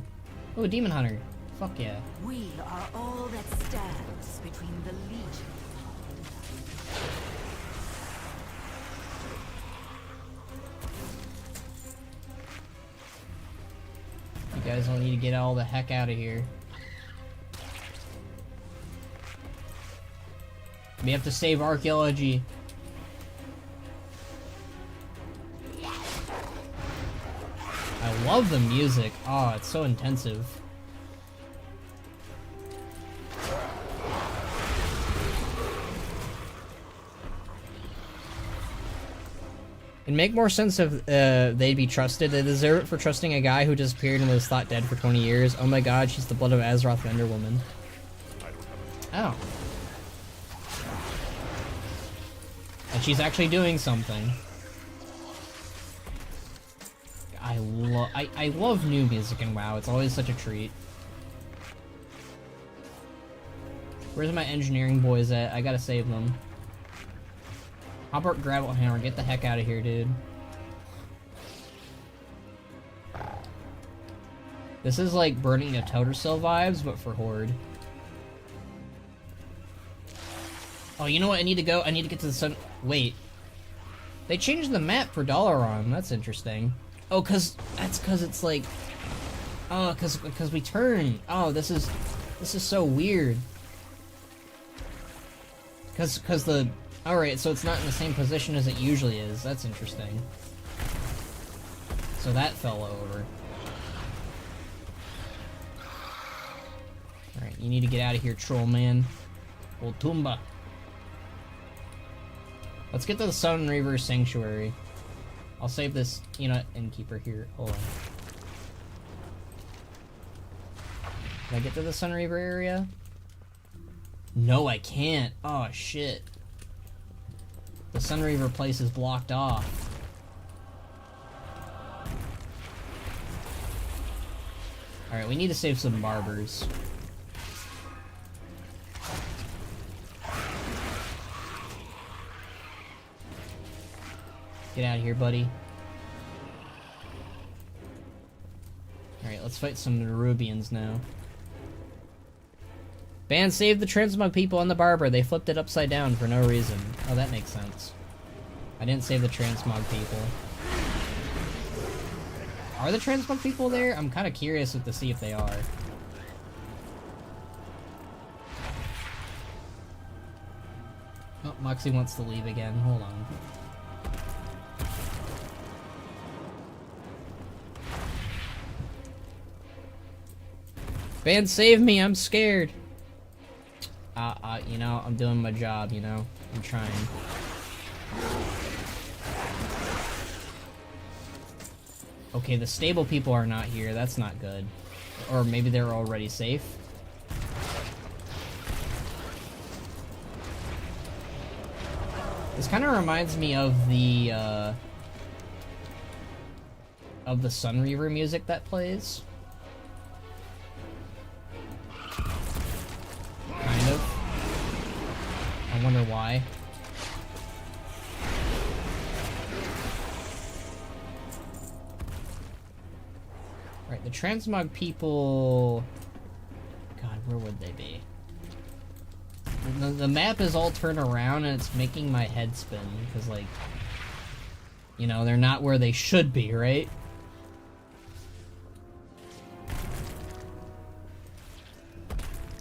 Oh, Demon Hunter. Fuck yeah. We are all that stands between the Legion. You guys all need to get all the heck out of here. We have to save archaeology. I love the music. Oh, it's so intensive. It'd make more sense if they'd be trusted. They deserve it for trusting a guy who disappeared and was thought dead for 20 years. Oh my god, she's the blood of Azeroth Vendor Woman. Oh. And she's actually doing something. I love new music in WoW. It's always such a treat. Where's my engineering boys at? I gotta save them. Hobart Gravel Hammer, get the heck out of here, dude. This is like Burning of Totercell vibes, but for Horde. Oh, you know what? I need to go. I need to get to the sun. Wait. They changed the map for Dalaran. That's interesting. Oh, that's cause it's like... Oh, cause we turn. Oh, this is so weird. Cause the... Alright, so it's not in the same position as it usually is. That's interesting. So that fell over. Alright, you need to get out of here, troll man. Old Tumba. Let's get to the Sun Reaver Sanctuary. I'll save this, you know, innkeeper here. Hold on. Can I get to the Sun Reaver area? No, I can't. Oh, shit. The Sun Reaver place is blocked off. Alright, we need to save some barbers. Get out of here, buddy. Alright, let's fight some Nerubians now. Ban saved the transmog people and the barber. They flipped it upside down for no reason. Oh, that makes sense. I didn't save the transmog people. Are the transmog people there? I'm kind of curious to see if they are. Oh, Moxie wants to leave again. Hold on. Ban, save me! I'm scared! You know, I'm doing my job, you know? I'm trying. Okay, the stable people are not here. That's not good. Or maybe they're already safe. This kind of reminds me of the Sun Reaver music that plays. Kind of. I wonder why. Right, the transmog people... God, where would they be? The map is all turned around and it's making my head spin, because, like... You know, they're not where they should be, right?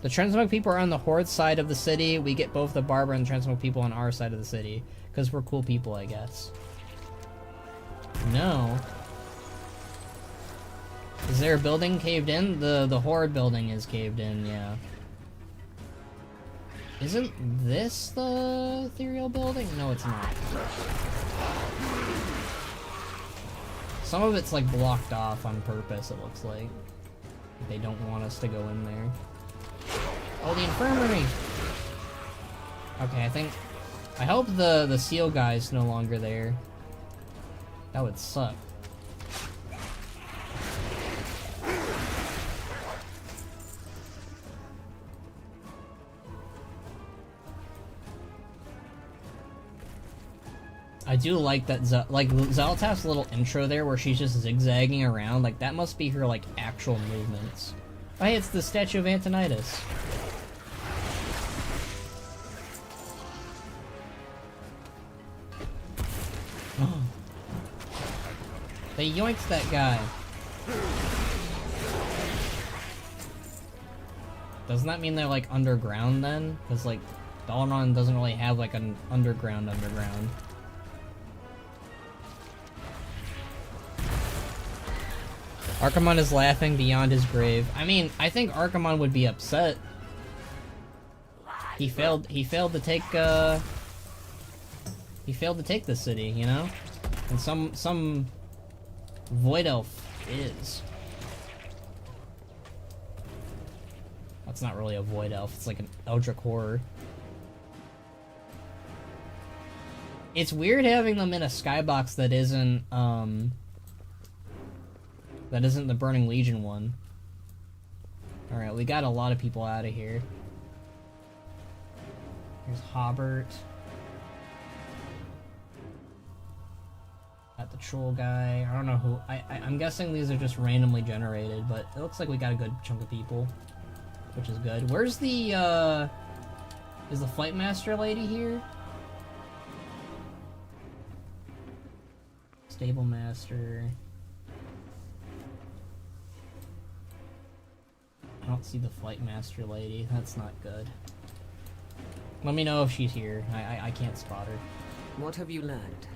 The transmog people are on the Horde side of the city. We get both the barber and the transmog people on our side of the city. Because we're cool people, I guess. No. Is there a building caved in? The Horde building is caved in, yeah. Isn't this the ethereal building? No, it's not. Some of it's like blocked off on purpose, it looks like. They don't want us to go in there. Oh, the infirmary! Okay, I hope the seal guy's no longer there. That would suck. I do like that, Xal'atath's little intro there where she's just zigzagging around. Like, that must be her, like, actual movements. Oh, hey, it's the statue of Antonidas. They yoinked that guy. Doesn't that mean they're, like, underground, then? Because, like, Dalaran doesn't really have, like, an underground. Archimonde is laughing beyond his grave. I mean, I think Archimonde would be upset. He failed to take the city, you know? And some Void Elf is. That's not really a Void Elf, it's like an Eldritch Horror. It's weird having them in a skybox that isn't the Burning Legion one. Alright, we got a lot of people out of here. Here's Hobart. Got the troll guy. I don't know who. I'm guessing these are just randomly generated, but it looks like we got a good chunk of people, which is good. Where's the, is the Flight Master lady here? Stable Master. I don't see the Flight Master lady. That's not good. Let me know if she's here. I can't spot her. What have you learned?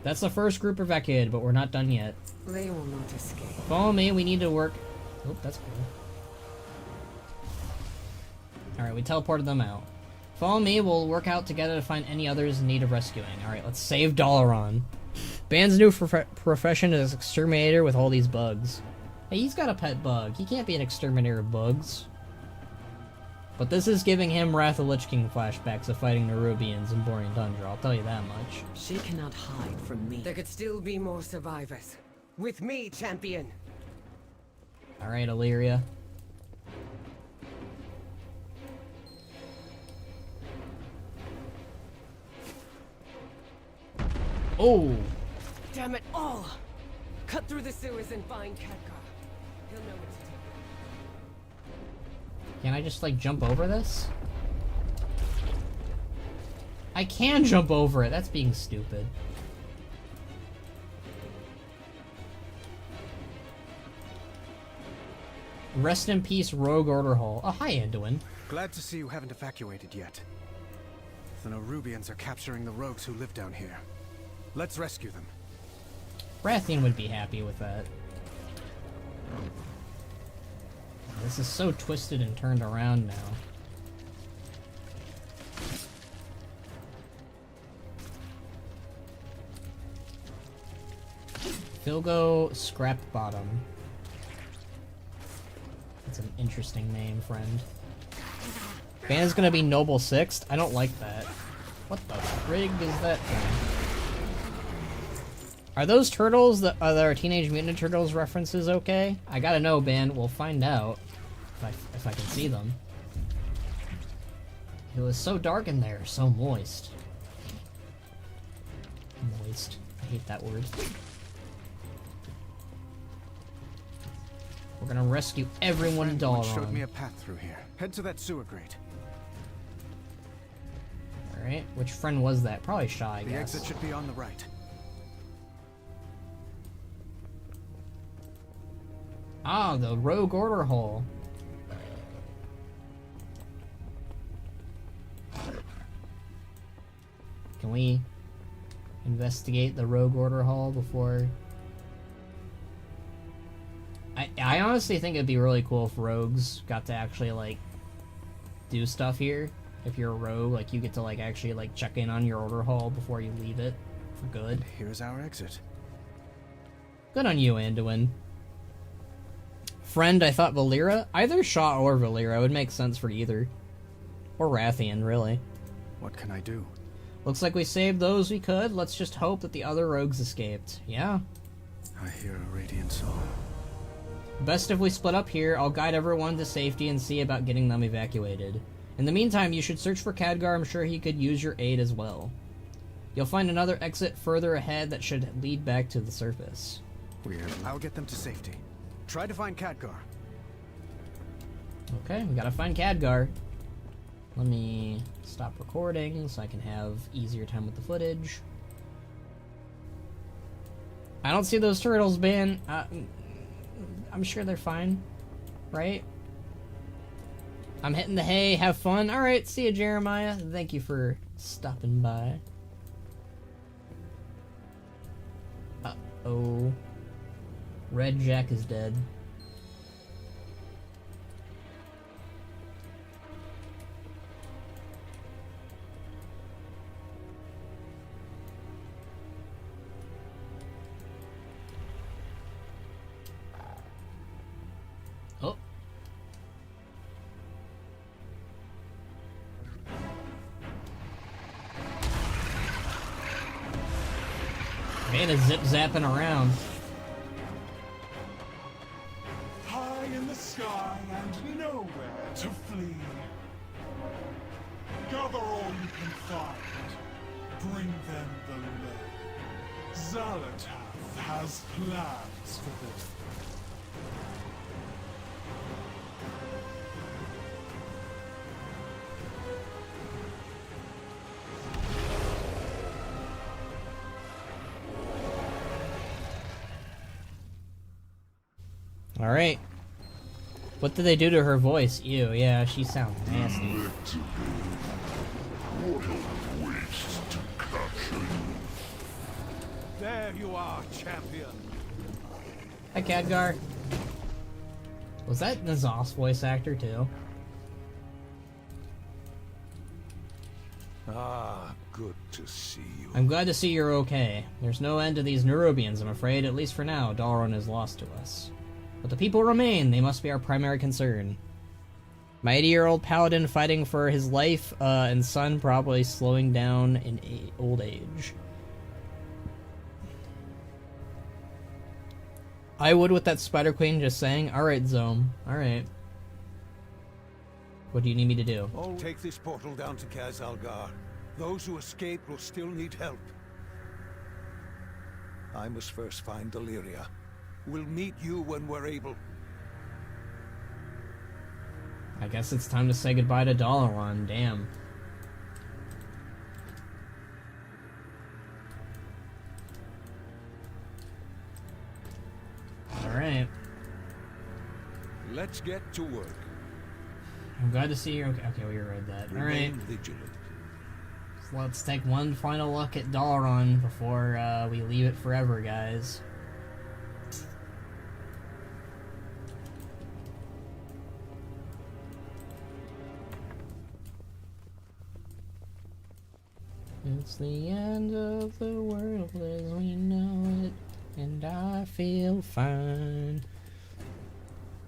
That's the first group evacuated, but we're not done yet. They will not escape. Follow me, we need to work... Oh, that's cool. Alright, we teleported them out. Follow me, we'll work out together to find any others in need of rescuing. Alright, let's save Dalaran. Band's new profession is exterminator with all these bugs. Hey, he's got a pet bug. He can't be an exterminator of bugs. But this is giving him Wrath of Lich King flashbacks of fighting Nerubians in Borean Tundra, I'll tell you that much. She cannot hide from me. There could still be more survivors. With me, champion! Alright, Illyria. Oh! Damn it all! Cut through the sewers and find Khadgar. He'll know what to do. Can I just, like, jump over this? I can jump over it! That's being stupid. Rest in peace, Rogue Order Hall. Oh, hi, Anduin. Glad to see you haven't evacuated yet. The Nerubians are capturing the rogues who live down here. Let's rescue them. Rathian would be happy with that. This is so twisted and turned around now. Filgo Scrap Bottom. That's an interesting name, friend. Band's gonna be Noble Sixth? I don't like that. What the frig is that thing? Are those turtles that are Teenage Mutant Ninja Turtles references okay? I gotta know, Ban. We'll find out if I can see them. It was so dark in there, so moist. Moist. I hate that word. We're gonna rescue everyone in Dalaran. Showed me a path through here. Head to that sewer grate. Alright, which friend was that? Probably Shy, I guess. The exit should be on the right. Ah, the Rogue Order Hall. Can we investigate the Rogue Order Hall before... I honestly think it'd be really cool if rogues got to actually, like, do stuff here. If you're a rogue, like, you get to, like, actually, like, check in on your order hall before you leave it for good. Here's our exit. Good on you, Anduin. Friend, I thought Valera? Either Shaw or Valera would make sense for either. Or Rathian, really. What can I do? Looks like we saved those we could. Let's just hope that the other rogues escaped. Yeah. I hear a radiant soul. Best if we split up here. I'll guide everyone to safety and see about getting them evacuated. In the meantime, you should search for Khadgar. I'm sure he could use your aid as well. You'll find another exit further ahead that should lead back to the surface. Weird. I'll get them to safety. Try to find Khadgar. Okay, we gotta find Khadgar. Let me stop recording so I can have easier time with the footage. I don't see those turtles, Ben. I'm sure they're fine, right? I'm hitting the hay. Have fun. All right, see you, Jeremiah. Thank you for stopping by. Uh-oh. Red Jack is dead. Oh. Man is zip-zapping around. High in the sky and nowhere to flee. Gather all you can find. Bring them below. Xal'atath has plans for them. Alright. What did they do to her voice? Ew, yeah, she sounds nasty. There you are, champion. Hi, Khadgar. Was that N'Zoth's voice actor, too? Ah, good to see you. I'm glad to see you're okay. There's no end to these Nerubians, I'm afraid. At least for now, Dalaran is lost to us. But the people remain. They must be our primary concern. My 80-year-old paladin fighting for his life, and son probably slowing down in old age. I would with that Spider Queen just saying, alright, Zome. Alright. What do you need me to do? Oh, take this portal down to Khazalgar. Those who escape will still need help. I must first find Deliria. We'll meet you when we're able. I guess it's time to say goodbye to Dalaran. Damn. Alright. Let's get to work. I'm glad to see you. Okay, we read that. Alright. Vigilant. So let's take one final look at Dalaran before we leave it forever, guys. It's the end of the world as we know it, and I feel fine.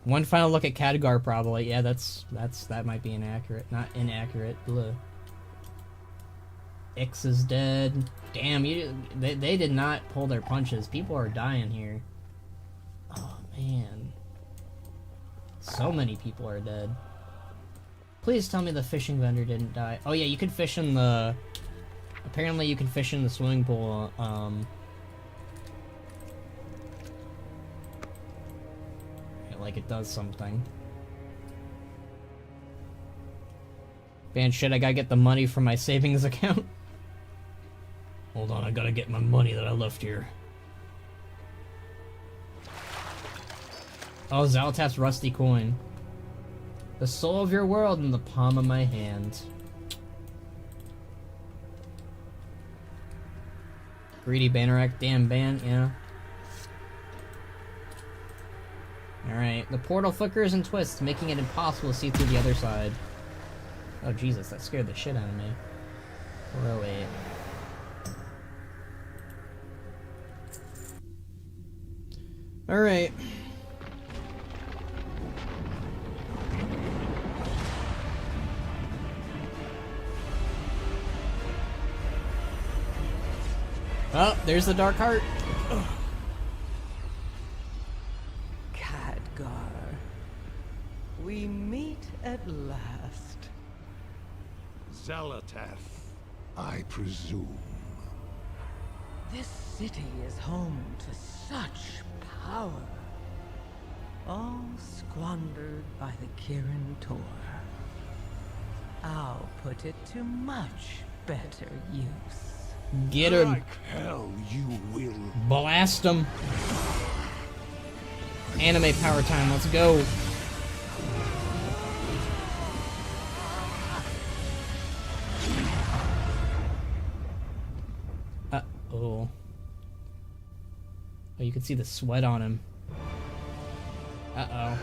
One final look at Khadgar, probably. Yeah, that might be inaccurate. Not inaccurate. Bleh. X is dead. Damn, they did not pull their punches. People are dying here. Oh man, so many people are dead. Please tell me the fishing vendor didn't die. Oh yeah, you could fish in the. Apparently you can fish in the swimming pool, like it does something. Man, shit, I gotta get the money from my savings account. Hold on, I gotta get my money that I left here. Oh, Xal'atath's rusty coin. The soul of your world in the palm of my hand. Greedy Banarak, damn ban, yeah. Alright, the portal flickers and twists, making it impossible to see through the other side. Oh Jesus, that scared the shit out of me. 408. Alright. Oh, there's the Dark Heart. Khadgar. We meet at last. Xal'atath, I presume. This city is home to such power. All squandered by the Kirin Tor. I'll put it to much better use. Get him. Like hell you will. Blast him. Anime power time, let's go. Uh-oh. Oh, you can see the sweat on him. Uh-oh.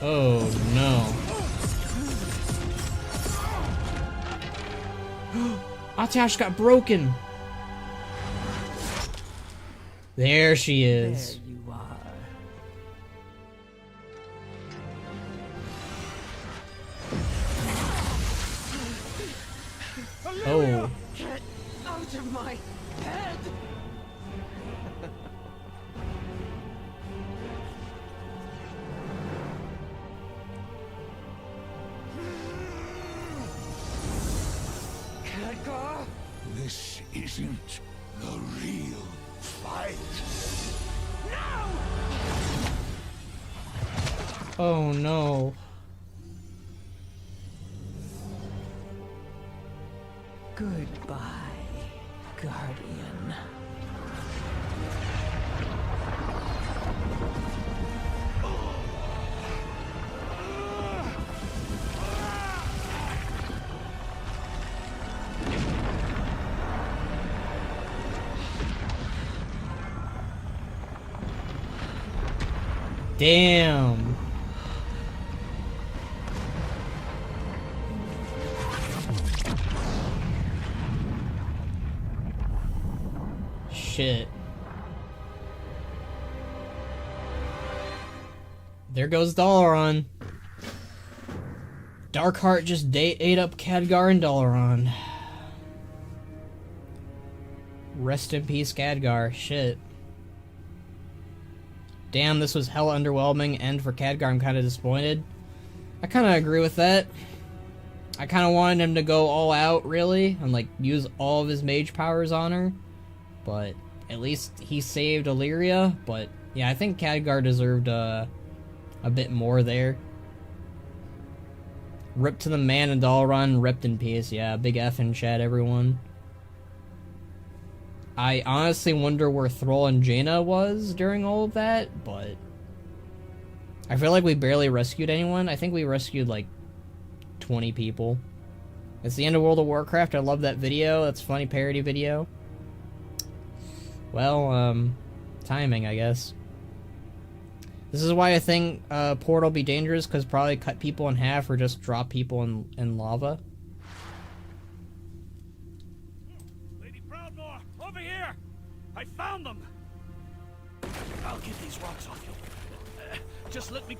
Oh, no. Atash got broken. There she is. There you are. Oh. Get out of my head! Khadgar? This isn't the real fight. Oh no. Goodbye, Guardian. Damn. Shit. There goes Dalaran. Darkheart just ate up Khadgar and Dalaran. Rest in peace, Khadgar. Shit. Damn, this was hella underwhelming, and for Khadgar, I'm kind of disappointed. I kind of agree with that. I kind of wanted him to go all out, really, and, like, use all of his mage powers on her. But at least he saved Illyria. But, yeah, I think Khadgar deserved a bit more there. Rip to the man and Dalaran, ripped in peace. Yeah, big F in chat, everyone. I honestly wonder where Thrall and Jaina was during all of that, but I feel like we barely rescued anyone. I think we rescued like 20 people. It's the end of World of Warcraft. I love that video. That's a funny parody video. Well, timing, I guess. This is why I think Portal be dangerous, because probably cut people in half or just drop people in lava. Over here! I found them! I'll get these rocks off you. Just let me...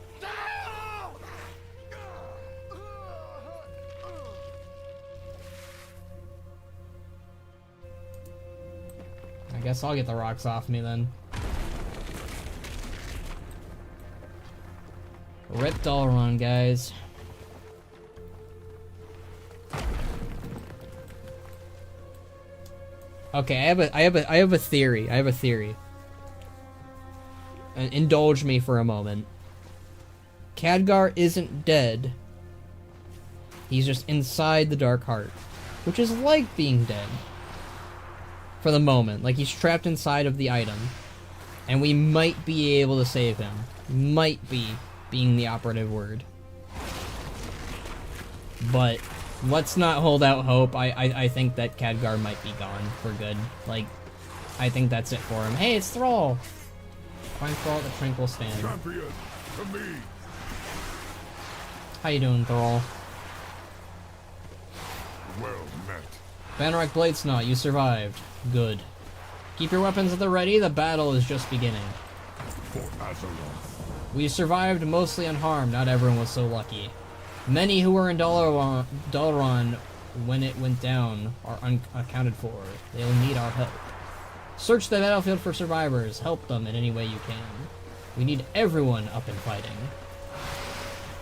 I guess I'll get the rocks off me then. Rip Dalaran, guys. Okay, I have a theory. I have a theory. Indulge me for a moment. Khadgar isn't dead. He's just inside the Dark Heart, which is like being dead. For the moment, like he's trapped inside of the item, and we might be able to save him. Might be being the operative word. But let's not hold out hope. I think that Khadgar might be gone for good. Like, I think that's it for him. Hey, it's Thrall! Find Thrall at the Tranquil Stand. Champion, to me. How you doing, Thrall? Well met. Banrock Bladesnaw, you survived. Good. Keep your weapons at the ready, the battle is just beginning. For Azeroth. We survived mostly unharmed, not everyone was so lucky. Many who were in Dalaran when it went down are unaccounted for. They'll need our help. Search the battlefield for survivors. Help them in any way you can. We need everyone up and fighting.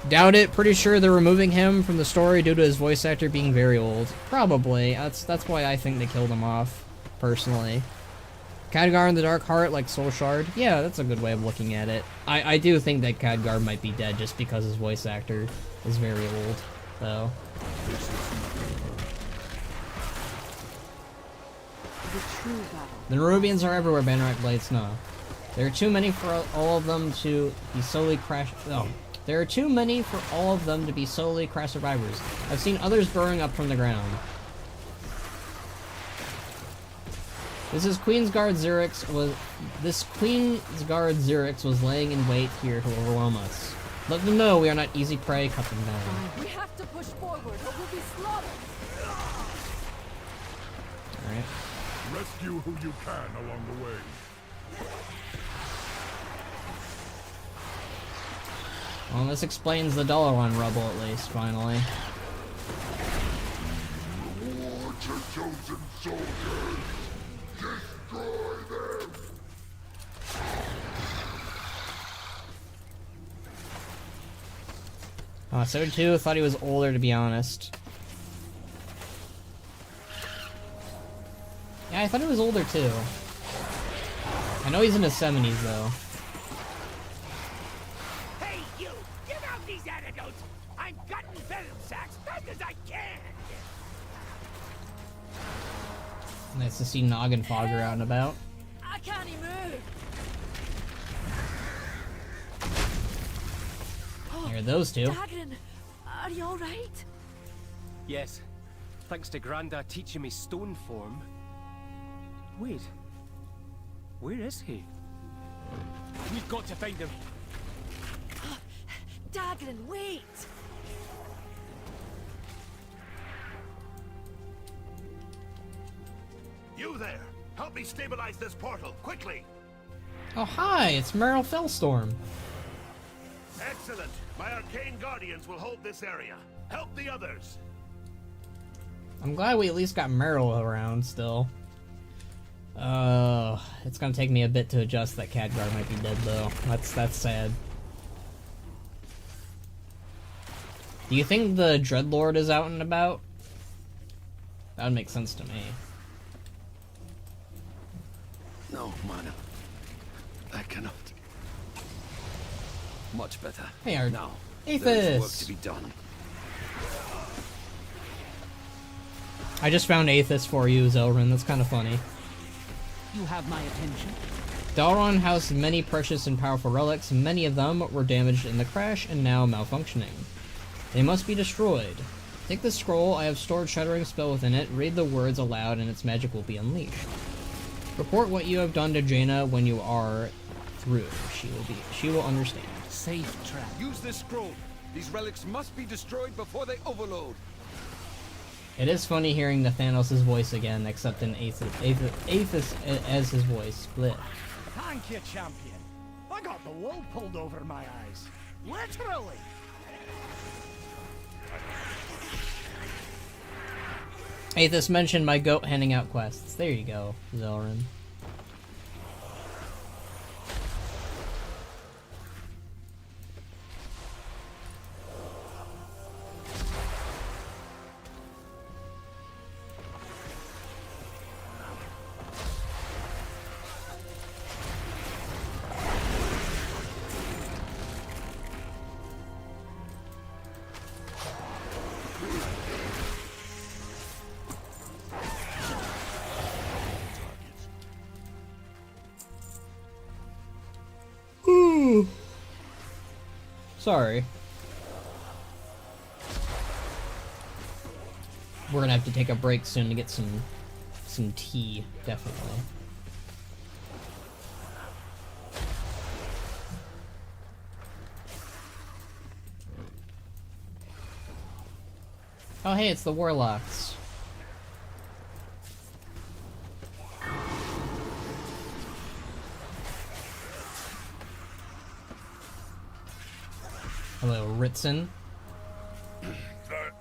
Doubt it. Pretty sure they're removing him from the story due to his voice actor being very old. Probably. That's why I think they killed him off, personally. Khadgar in the Dark Heart, like Soul Shard. Yeah, that's a good way of looking at it. I do think that Khadgar might be dead just because his voice actor is very old, though. The true battle. The Nerubians are everywhere, Banrock Bladesnaw. There are too many for all of them to be solely crash. Oh, there are too many for all of them to be solely crash survivors. I've seen others burrowing up from the ground. This Queensguard Xerix was laying in wait here to overwhelm us. Let them know we are not easy prey. Cut them down. We have to push forward, or we'll be slaughtered. All right. Rescue who you can along the way. Well, this explains the Dalaran rubble at least, finally. Towards your chosen soldiers. Destroy them. So too, thought he was older, to be honest. Yeah, I thought he was older too. I know he's in his 70s though. Hey, you! Give out these antidotes! I'm cutting venom sacks fast as I can! Nice to see Noggin Fogger out and about. I can't even move. Here are those two. Dagran, are you all right? Yes. Thanks to Granda teaching me stone form. Wait. Where is he? We've got to find him. Dagran, wait! You there! Help me stabilize this portal, quickly! Oh hi, it's Meryl Fellstorm. Excellent! My arcane guardians will hold this area. Help the others! I'm glad we at least got Meryl around still. It's gonna take me a bit to adjust that Khadgar might be dead though. That's sad. Do you think the Dreadlord is out and about? That would make sense to me. No, mana. I cannot. Much better. Hey, our now, there is work Aethys! to be done. I just found Aethys for you, Zelrin. That's kind of funny. You have my attention. Dalaran housed many precious and powerful relics. Many of them were damaged in the crash and now malfunctioning. They must be destroyed. Take the scroll. I have stored Shuddering Spell within it. Read the words aloud and its magic will be unleashed. Report what you have done to Jaina when you are through. She will understand. Safe trap. Use this scroll. These relics must be destroyed before they overload. It is funny hearing Nathanos' voice again, except in Aethys as his voice. Blech. Thank you, champion. I got the wool pulled over my eyes. Literally. Aethys mentioned my goat handing out quests. There you go, Zelrin. Sorry. We're gonna have to take a break soon to get some tea, definitely. Oh hey, it's the Warlocks. Hello, Ritson. That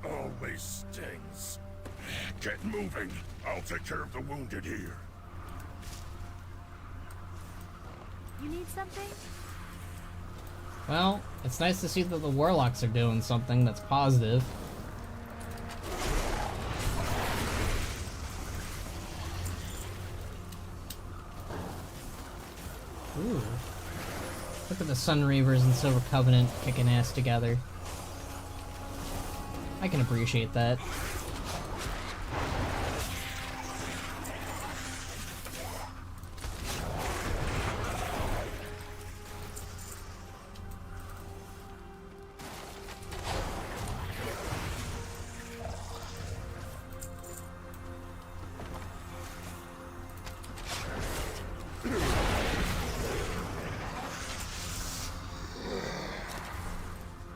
always stings. Get moving. I'll take care of the wounded here. You need something? Well, it's nice to see that the warlocks are doing something that's positive. Ooh. Look at the Sun Reavers and Silver Covenant kicking ass together. I can appreciate that.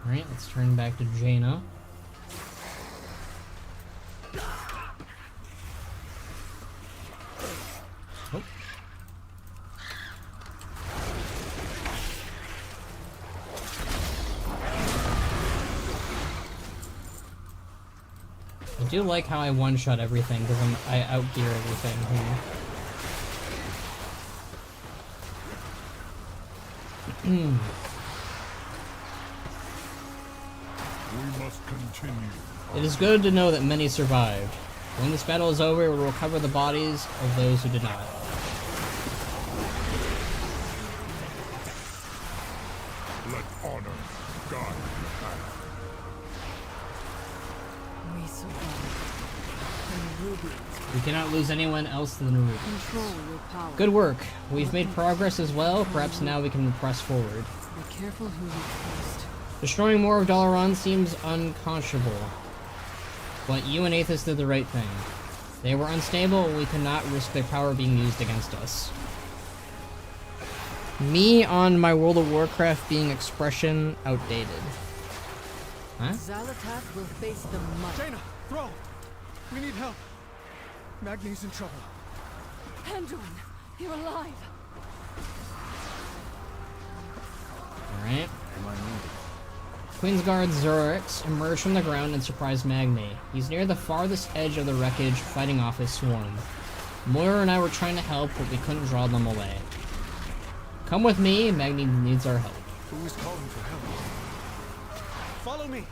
Alright, let's turn back to Jaina. Oh. I do like how I one-shot everything because I outgear everything here. We must continue. It is good to know that many survived. When this battle is over, we will recover the bodies of those who did not. Let honor guide the path. We survived. And Rubians. We cannot lose anyone else to the Rubians. Control your power. Good work. We've made progress as well. Perhaps now we can press forward. Be careful who you trust. Destroying more of Dalaran seems unconscionable. But you and Athos did the right thing. They were unstable and we could not risk their power being used against us. Me on my World of Warcraft being expression outdated. Huh? Xal'atath will face the mud. Jaina, Thrall! We need help. Magni's in trouble. Anduin, you're alive. Alright. Queensguard Zurix emerged from the ground and surprised Magni. He's near the farthest edge of the wreckage, fighting off his swarm. Moira and I were trying to help, but we couldn't draw them away. Come with me, Magni needs our help. Who is calling for help? Follow me!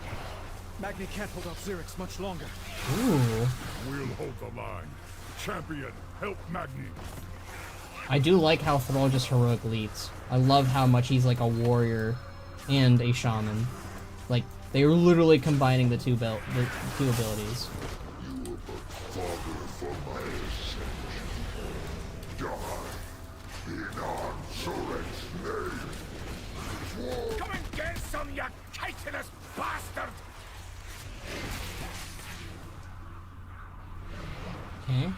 Magni can't hold off Zurix much longer. Ooh. We'll hold the line. Champion, help Magni. I do like how Thrall just heroic leads. I love how much he's like a warrior and a shaman. Like, they are literally combining the two abilities. You were but fodder for my ascension. Die in Ansorex's name. Come and get some, you chitinous bastard! Okay.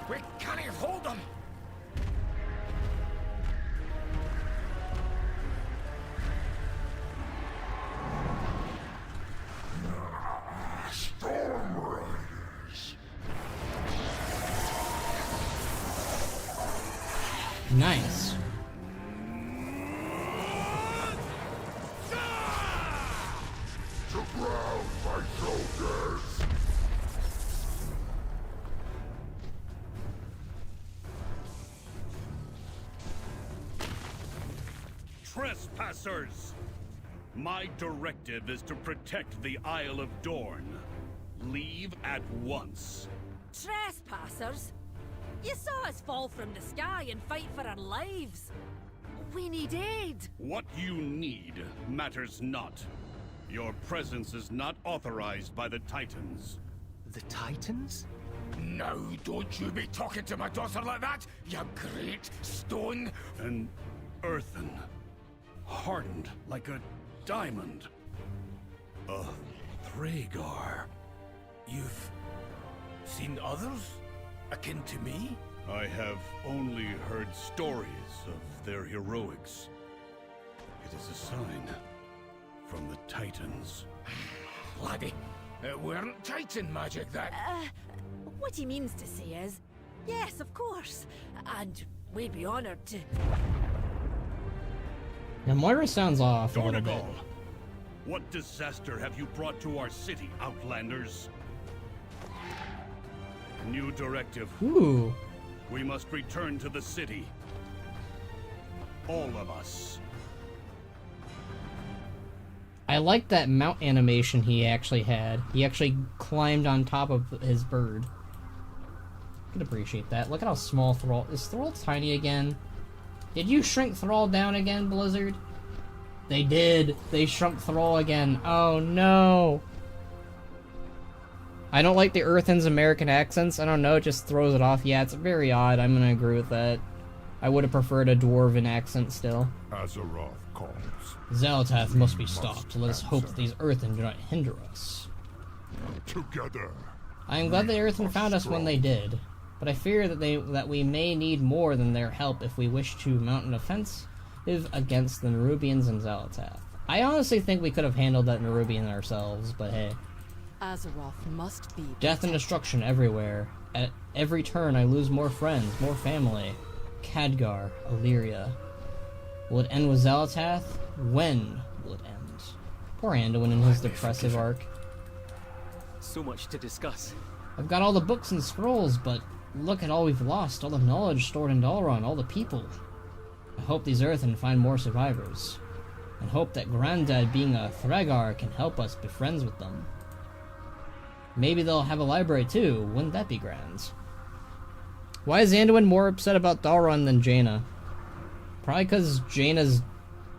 We can't hold them! Storm Riders. Nice. To ground, my soldiers! Trespassers! My directive is to protect the Isle of Dorne. Leave at once. Trespassers? You saw us fall from the sky and fight for our lives. We need aid. What you need matters not. Your presence is not authorized by the Titans. The Titans? Now don't you be talking to my daughter like that, you great stone! An earthen, hardened like a diamond. A Thragar. You've seen others akin to me? I have only heard stories of their heroics. It is a sign from the Titans. Laddie, It weren't Titan magic that... What he means to say is, yes, of course. And we'd be honored to... Now, Moira sounds off a little bit. Donegal, what disaster have you brought to our city, Outlanders? New directive. Ooh. We must return to the city. All of us. I like that mount animation he actually had. He actually climbed on top of his bird. I can appreciate that. Look at how small Thrall is. Thrall tiny again? Did you shrink Thrall down again, Blizzard? They did. They shrunk Thrall again. Oh no. I don't like the Earthen's American accents. I don't know, it just throws it off. Yeah, it's very odd. I'm gonna agree with that. I would have preferred a Dwarven accent still. Azeroth calls. Xal'atath must be stopped. Let us hope that these Earthen do not hinder us. Together. I am glad the Earthen found us when they did, but I fear that we may need more than their help if we wish to mount an offensive against the Nerubians and Xal'atath. I honestly think we could have handled that Nerubian ourselves, but hey. Azeroth must be Death and destruction everywhere. At every turn I lose more friends, more family. Khadgar, Illyria. Will it end with Xal'atath? When will it end? Poor Anduin in his depressive arc. So much to discuss. I've got all the books and scrolls, but look at all we've lost, all the knowledge stored in Dalaran, all the people. I hope these Earthen find more survivors. And hope that Grandad, being a Thragar, can help us be friends with them. Maybe they'll have a library too, wouldn't that be grand? Why is Anduin more upset about Dalaran than Jaina? Probably because Jaina's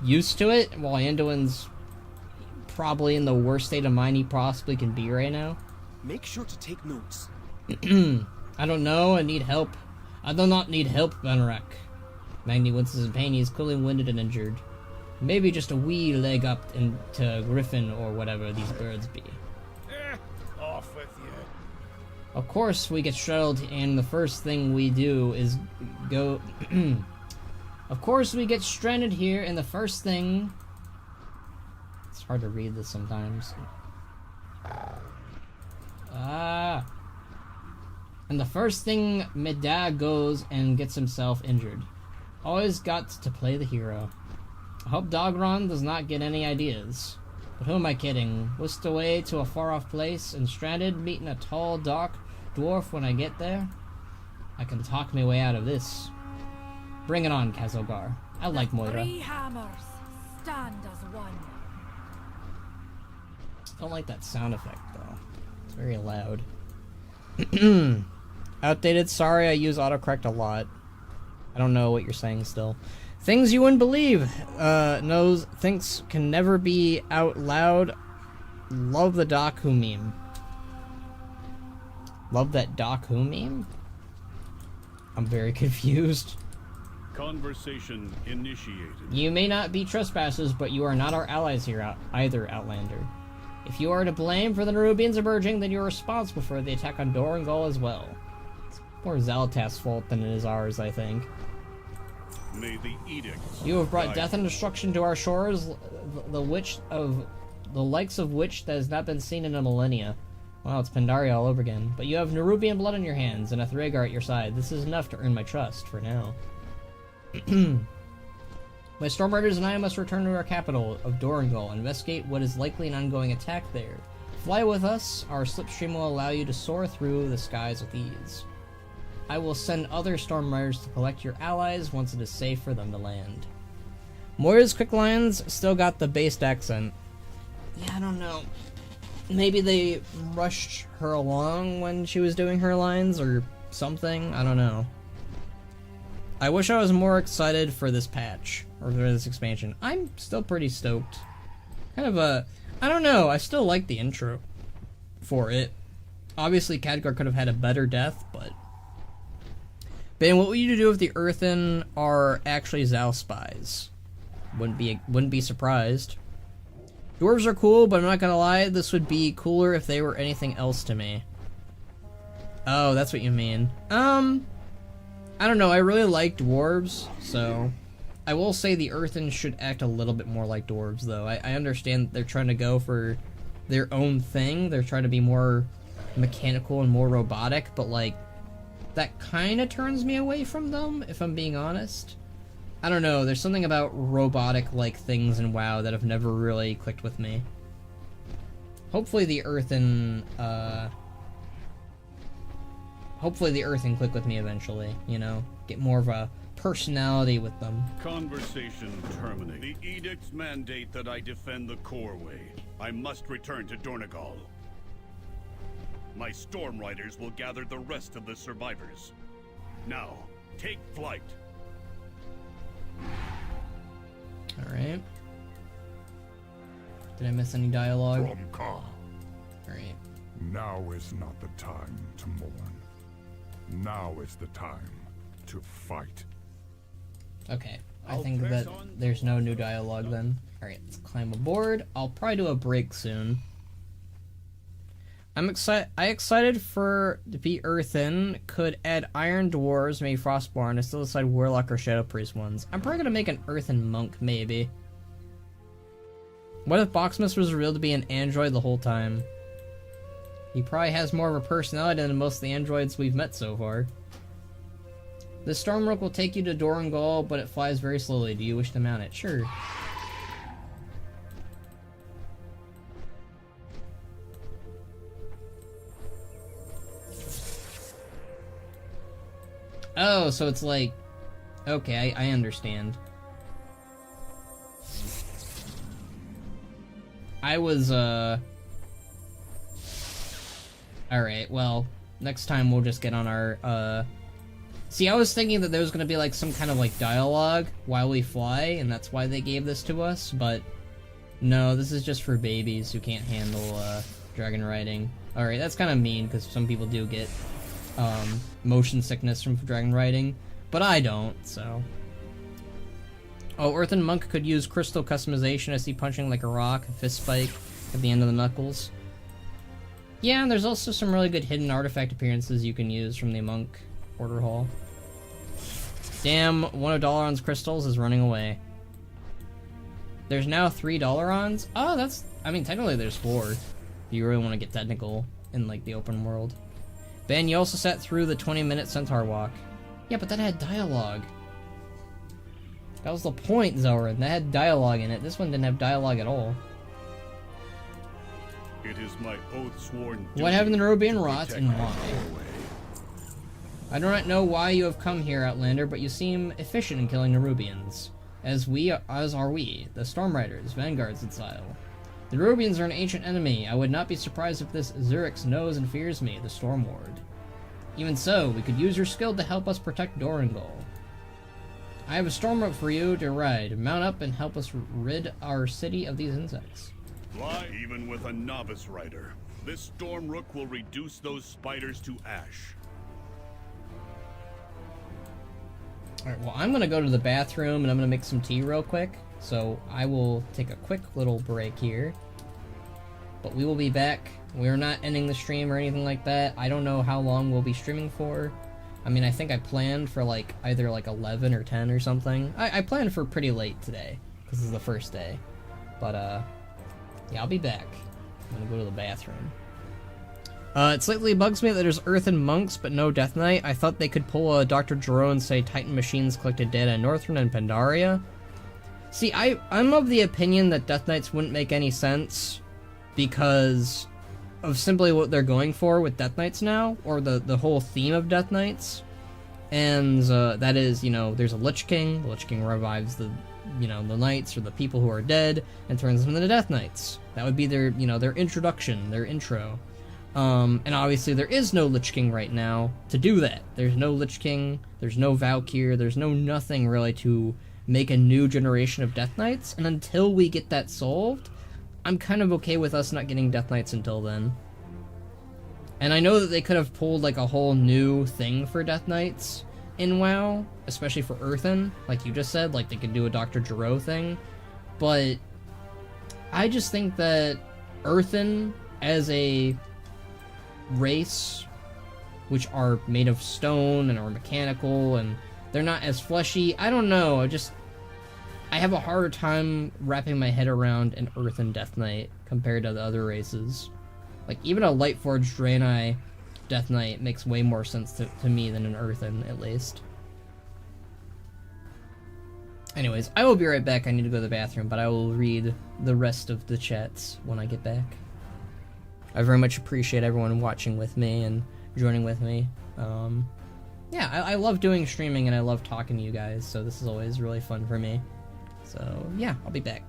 used to it, while Anduin's probably in the worst state of mind he possibly can be right now. Make sure to take notes. I don't know, I need help. I do not need help, Benrek. Magni winces in pain, he is clearly winded and injured. Maybe just a wee leg up into Griffin or whatever these birds be. Off with you. Of course we get shuttled and the first thing we do is go... Of course we get stranded here and the first thing... It's hard to read this sometimes. And the first thing Medag goes and gets himself injured. Always got to play the hero. I hope Dogron does not get any ideas. But who am I kidding? Whisked away to a far-off place and stranded, meeting a tall, dark dwarf when I get there? I can talk my way out of this. Bring it on, Khazalgar. I like Moira. 3 hammers stand as one. Don't like that sound effect, though. It's very loud. Outdated. Sorry, I use autocorrect a lot. I don't know what you're saying still. Things you wouldn't believe. Knows thinks can never be out loud. Love the Doc Who meme. Love that Doc Who meme? I'm very confused. Conversation initiated. You may not be trespassers, but you are not our allies here either, Outlander. If you are to blame for the Nerubians emerging, then you are responsible for the attack on Dorangal as well. It's more Xal'atath's fault than it is ours, I think. May the edict. You have brought death and destruction to our shores, the likes of which that has not been seen in a millennia. Wow, it's Pandaria all over again. But you have Nerubian blood on your hands and a Thragar at your side. This is enough to earn my trust for now. My Stormriders and I must return to our capital of Dorangal and investigate what is likely an ongoing attack there. Fly with us. Our slipstream will allow you to soar through the skies with ease. I will send other Stormriders to collect your allies once it is safe for them to land. Moira's quick lines still got the based accent. Yeah, I don't know. Maybe they rushed her along when she was doing her lines or something. I don't know. I wish I was more excited for this patch, or for this expansion. I'm still pretty stoked. Kind of a... I don't know, I still like the intro for it. Obviously, Khadgar could have had a better death, but... Ben, what would you do if the Earthen are actually Zal spies? Wouldn't be surprised. Dwarves are cool, but I'm not gonna lie, this would be cooler if they were anything else to me. Oh, that's what you mean. I don't know, I really like dwarves, so... I will say the Earthen should act a little bit more like dwarves, though. I understand that they're trying to go for their own thing. They're trying to be more mechanical and more robotic, but like that kind of turns me away from them, if I'm being honest. I don't know, there's something about robotic-like things in WoW that have never really clicked with me. Hopefully the Earthen click with me eventually, you know? Get more of a personality with them. Conversation terminated. The edicts mandate that I defend the core way. I must return to Dornegal. My Storm Riders will gather the rest of the survivors. Now, take flight. Alright. Did I miss any dialogue? From Ka. Alright. Now is not the time to mourn. Now is the time to fight. Okay. I think that there's no new dialogue then. Alright, let's climb aboard. I'll probably do a break soon. I'm excited for to be Earthen. Could add Iron Dwarves, maybe Frostborn. I still decide Warlock or Shadow Priest ones. I'm probably gonna make an Earthen Monk, maybe. What if Boxmas was revealed to be an android the whole time? He probably has more of a personality than most of the androids we've met so far. The Stormrook will take you to Dornegal, but it flies very slowly. Do you wish to mount it? Sure. Oh, so it's like... Okay, I understand. I was, Alright, well, next time we'll just get on our, See, I was thinking that there was gonna be, like, some kind of, like, dialogue while we fly, and that's why they gave this to us, but... No, this is just for babies who can't handle, dragon riding. Alright, that's kind of mean, because some people do get, motion sickness from dragon riding, but I don't, so... Oh, Earthen Monk could use crystal customization. I see punching like a rock, a fist spike at the end of the knuckles. Yeah, and there's also some really good hidden artifact appearances you can use from the Monk Order Hall. Damn, one of Dalaran's crystals is running away. There's now 3 Dalarans? Oh, that's... I mean, technically there's 4. If you really want to get technical in, like, the open world. Ben, you also sat through the 20-minute Centaur walk. Yeah, but that had dialogue. That was the point, Zoran. That had dialogue in it. This one didn't have dialogue at all. It is my oath sworn. What happened to Nerubian Rot and why? I do not know why you have come here, Outlander, but you seem efficient in killing Nerubians. As are we, the Storm Riders, vanguards in style. The Nerubians are an ancient enemy. I would not be surprised if this Zurix knows and fears me, the Storm Ward. Even so, we could use your skill to help us protect Dornegal. I have a Stormrook for you to ride. Mount up and help us rid our city of these insects. Fly even with a novice rider. This Stormrook will reduce those spiders to ash. Alright, well, I'm gonna go to the bathroom and I'm gonna make some tea real quick. So I will take a quick little break here. But we will be back. We're not ending the stream or anything like that. I don't know how long we'll be streaming for. I mean, I think I planned for, like, either, like, 11 or 10 or something. I planned for pretty late today, because this is the first day. But, yeah, I'll be back. I'm gonna go to the bathroom. It slightly bugs me that there's Earthen Monks, but no Death Knight. I thought they could pull a Dr. Gero and say Titan Machines collected data in Northrend and Pandaria. See, I'm of the opinion that Death Knights wouldn't make any sense, because of simply what they're going for with Death Knights now, or the whole theme of Death Knights. And that is, you know, there's a Lich King. The Lich King revives the, you know, the knights or the people who are dead and turns them into Death Knights. That would be their, you know, their introduction, their intro. And obviously there is no Lich King right now to do that. There's no Lich King, there's no Valkyr, there's no nothing really to make a new generation of Death Knights. And until we get that solved, I'm kind of okay with us not getting Death Knights until then. And I know that they could have pulled, like, a whole new thing for Death Knights in WoW, especially for Earthen, like you just said, like they could do a Dr. Gero thing, but I just think that Earthen, as a race, which are made of stone and are mechanical, and they're not as fleshy, I don't know, I have a harder time wrapping my head around an Earthen Death Knight compared to the other races. Like, even a Lightforged Draenei Death Knight makes way more sense to me than an Earthen, at least. Anyways, I will be right back. I need to go to the bathroom, but I will read the rest of the chats when I get back. I very much appreciate everyone watching with me and joining with me. Yeah, I love doing streaming and I love talking to you guys, so this is always really fun for me. So, yeah, I'll be back.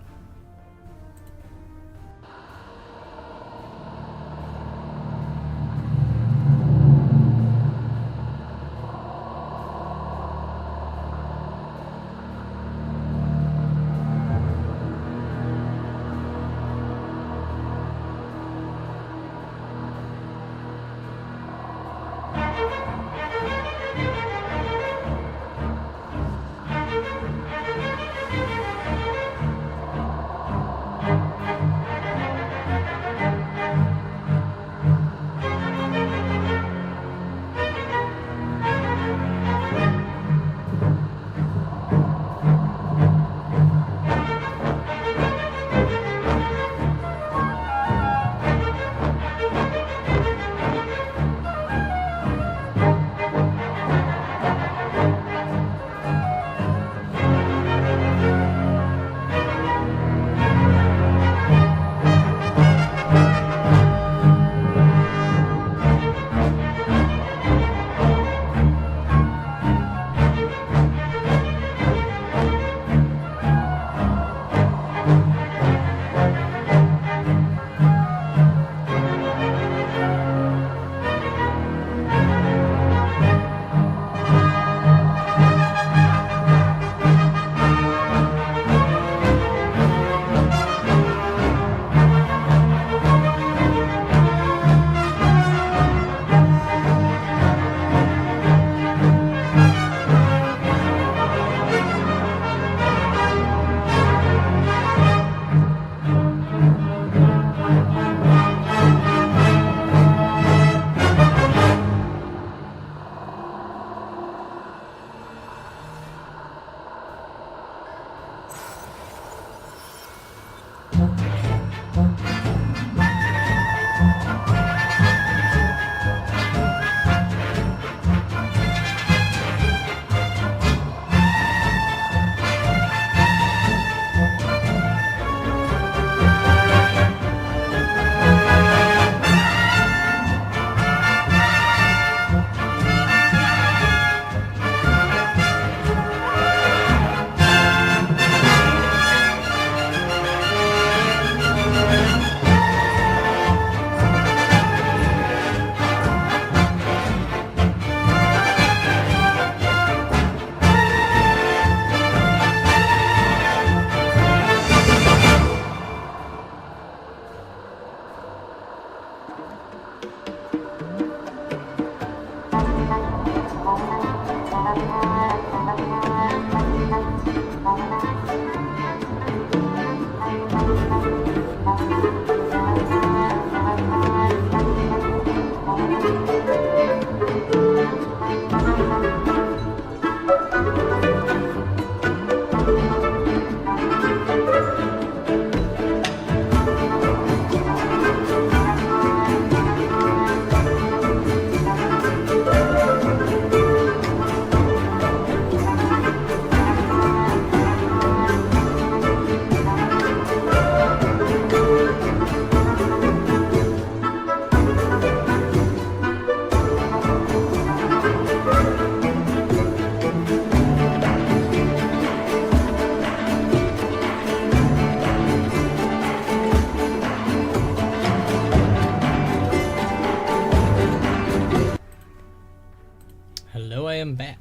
Hello, I am back.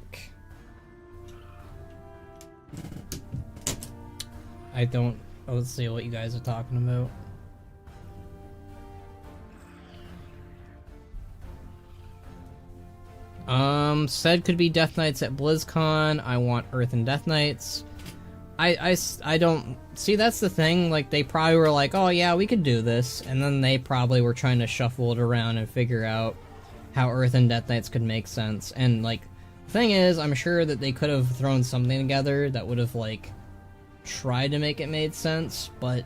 Let's see what you guys are talking about. Said could be Death Knights at BlizzCon. I want Earthen Death Knights. I don't see, that's the thing, like they probably were like, oh yeah, we could do this, and then they probably were trying to shuffle it around and figure out how Earthen Death Knights could make sense. And like the thing is, I'm sure that they could have thrown something together that would have like tried to make it made sense, but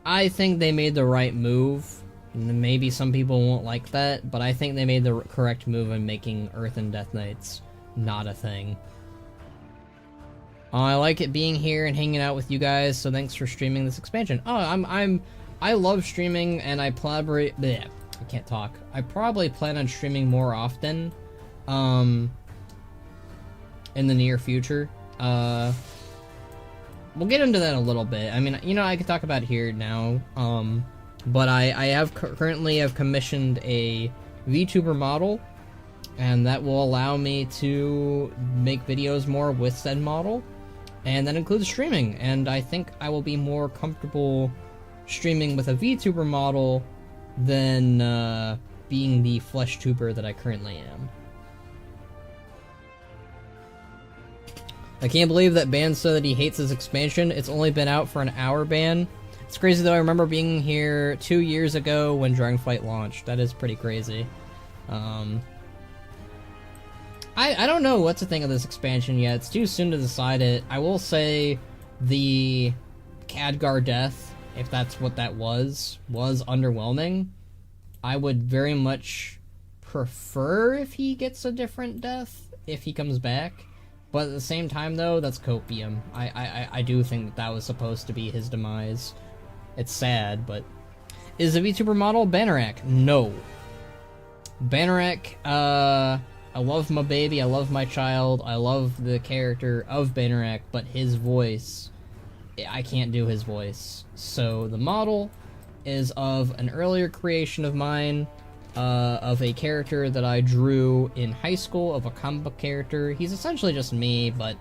I think they made the right move. Maybe some people won't like that, but I think they made the correct move in making Earth and Death Knights not a thing. I like it being here and hanging out with you guys, so thanks for streaming this expansion. Oh, I love streaming, and I collaborate. Bleh, I can't talk. I probably plan on streaming more often, in the near future. We'll get into that a little bit. I mean, you know, I could talk about it here now. But I have currently have commissioned a VTuber model, and that will allow me to make videos more with said model, and that includes streaming. And I think I will be more comfortable streaming with a VTuber model than being the flesh tuber that I currently am. I can't believe that Ban said that he hates this expansion. It's only been out for an hour, Ban. It's crazy though, I remember being here 2 years ago when Dragonflight launched. That is pretty crazy. I don't know what to think of this expansion yet. It's too soon to decide it. I will say the Khadgar death, if that's what that was underwhelming. I would very much prefer if he gets a different death, if he comes back. But at the same time though, that's copium. I do think that was supposed to be his demise. It's sad, but... Is the VTuber model Bannerac? No. Bannerac, I love my baby, I love my child, I love the character of Bannerac, but his voice, I can't do his voice. So the model is of an earlier creation of mine, of a character that I drew in high school, of a comic book character. He's essentially just me, but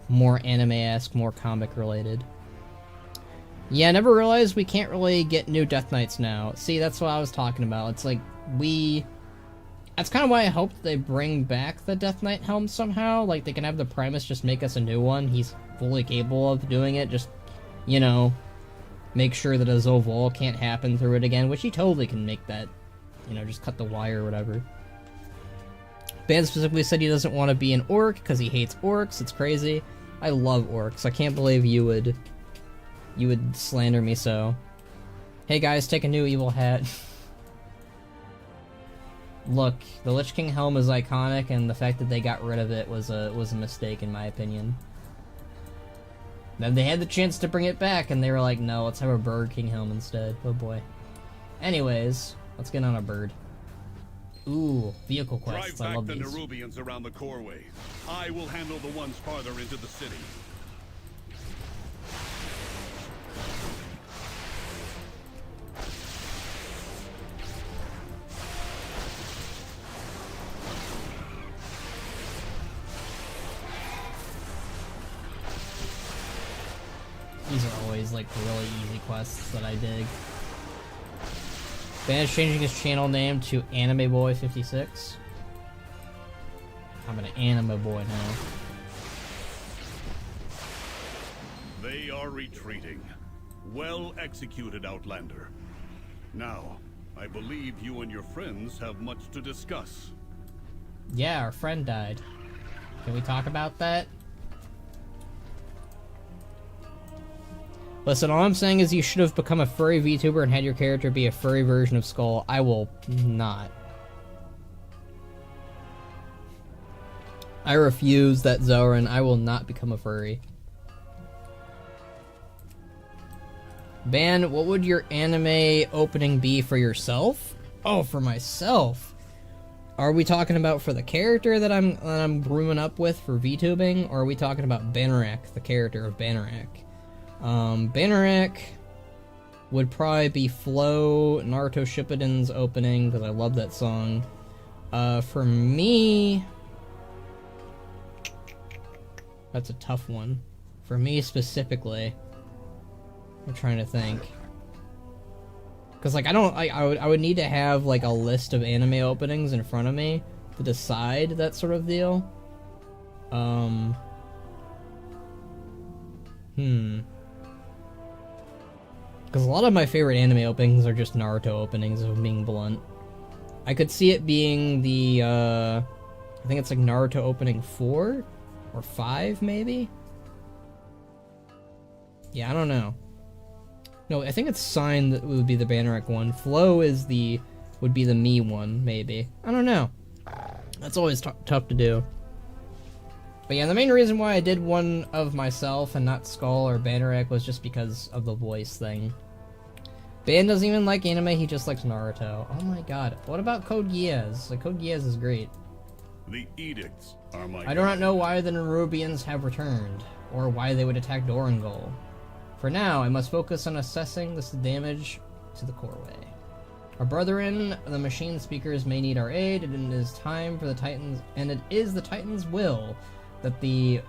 more anime-esque, more comic-related. Yeah, I never realized we can't really get new Death Knights now. See, that's what I was talking about. It's like, that's kind of why I hope they bring back the Death Knight helm somehow. Like, they can have the Primus just make us a new one. He's fully capable of doing it. Just, you know, make sure that a Zovol can't happen through it again, which he totally can make that. You know, just cut the wire or whatever. Ban specifically said he doesn't want to be an orc because he hates orcs. It's crazy. I love orcs. I can't believe you would slander me so. Hey guys, take a new evil hat. Look, the Lich King helm is iconic, and the fact that they got rid of it was a mistake in my opinion. Then they had the chance to bring it back, and they were like, no, let's have a Bird King helm instead. Oh boy. Anyways, let's get on a bird. Ooh, vehicle quests. I love these. Drive back the Nerubians around the coreway. I will handle the ones farther into the city. These are always like really easy quests that I dig. Ban is changing his channel name to Anime Boy 56. I'm an anime boy now. They are retreating. Well executed, Outlander. Now, I believe you and your friends have much to discuss. Yeah, our friend died. Can we talk about that? Listen, all I'm saying is you should have become a furry VTuber and had your character be a furry version of Skull. I will not. I refuse that, Zoran. I will not become a furry. Ban, what would your anime opening be for yourself? Oh, for myself. Are we talking about for the character that I'm grooming up with for VTubing, or are we talking about Bannerac, the character of Bannerac? Bannerac would probably be Flow, Naruto Shippuden's opening, because I love that song. For me... That's a tough one. For me specifically, I'm trying to think. Because, like, I would need to have, like, a list of anime openings in front of me to decide that sort of deal. Because a lot of my favorite anime openings are just Naruto openings, if I'm being blunt. I could see it being the, I think it's like Naruto opening 4? Or 5, maybe? Yeah, I don't know. No, I think it's Sign that would be the Banneret one. Flow is would be the me one, maybe. I don't know. That's always tough to do. But yeah, the main reason why I did one of myself and not Skull or Banneret was just because of the voice thing. Ban doesn't even like anime, he just likes Naruto. Oh my god. What about Code Geass? Like, Code Geass is great. The edicts are my I do not know why the Nerubians have returned, or why they would attack Dorangol. For now, I must focus on assessing this damage to the coreway. Our brethren, the machine speakers, may need our aid, and it is time for the Titans, and it is the Titans' will that the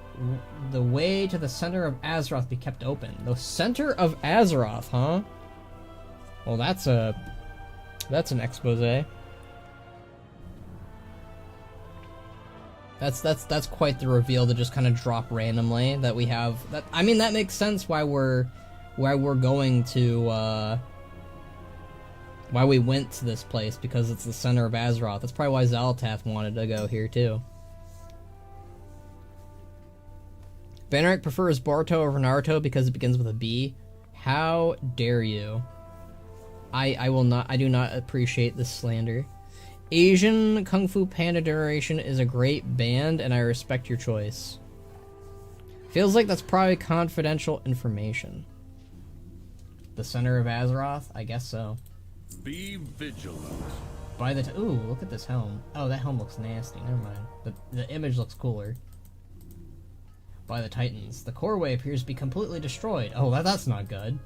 way to the center of Azeroth be kept open. The center of Azeroth, huh? Well, that's an expose. That's quite the reveal to just kind of drop randomly that we have. That, I mean, that makes sense why we're going to why we went to this place, because it's the center of Azeroth. That's probably why Xal'atath wanted to go here too. Banneret prefers Boruto over Naruto because it begins with a B. How dare you? I do not appreciate this slander. Asian Kung Fu Panda Generation is a great band, and I respect your choice. Feels like that's probably confidential information. The center of Azeroth? I guess so. Be vigilant. Ooh, look at this helm. Oh, that helm looks nasty. Never mind. The image looks cooler. By the Titans. The coreway appears to be completely destroyed. Oh, that's not good.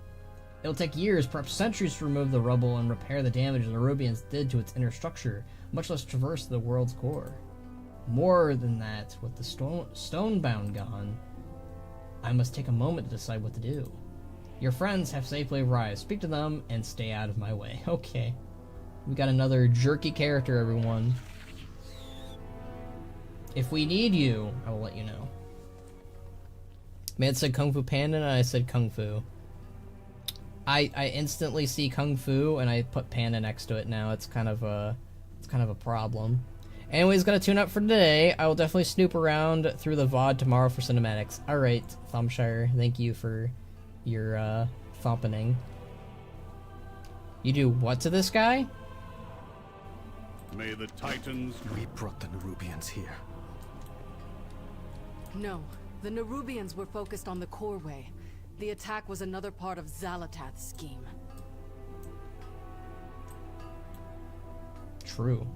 It'll take years, perhaps centuries, to remove the rubble and repair the damage the Nerubians did to its inner structure, much less traverse the world's core. More than that, with the Stonebound gone, I must take a moment to decide what to do. Your friends have safely arrived. Speak to them and stay out of my way. Okay. We got another jerky character, everyone. If we need you, I will let you know. Man said Kung Fu Panda, and I said Kung Fu. I instantly see Kung Fu, and I put Panda next to it now. It's kind of a problem. Anyways, gonna tune up for today. I will definitely snoop around through the VOD tomorrow for cinematics. Alright, Thumbshire, thank you for your thumping. You do what to this guy? May the Titans... We brought the Nerubians here. No, the Nerubians were focused on the coreway. The attack was another part of Xal'atath's scheme. True.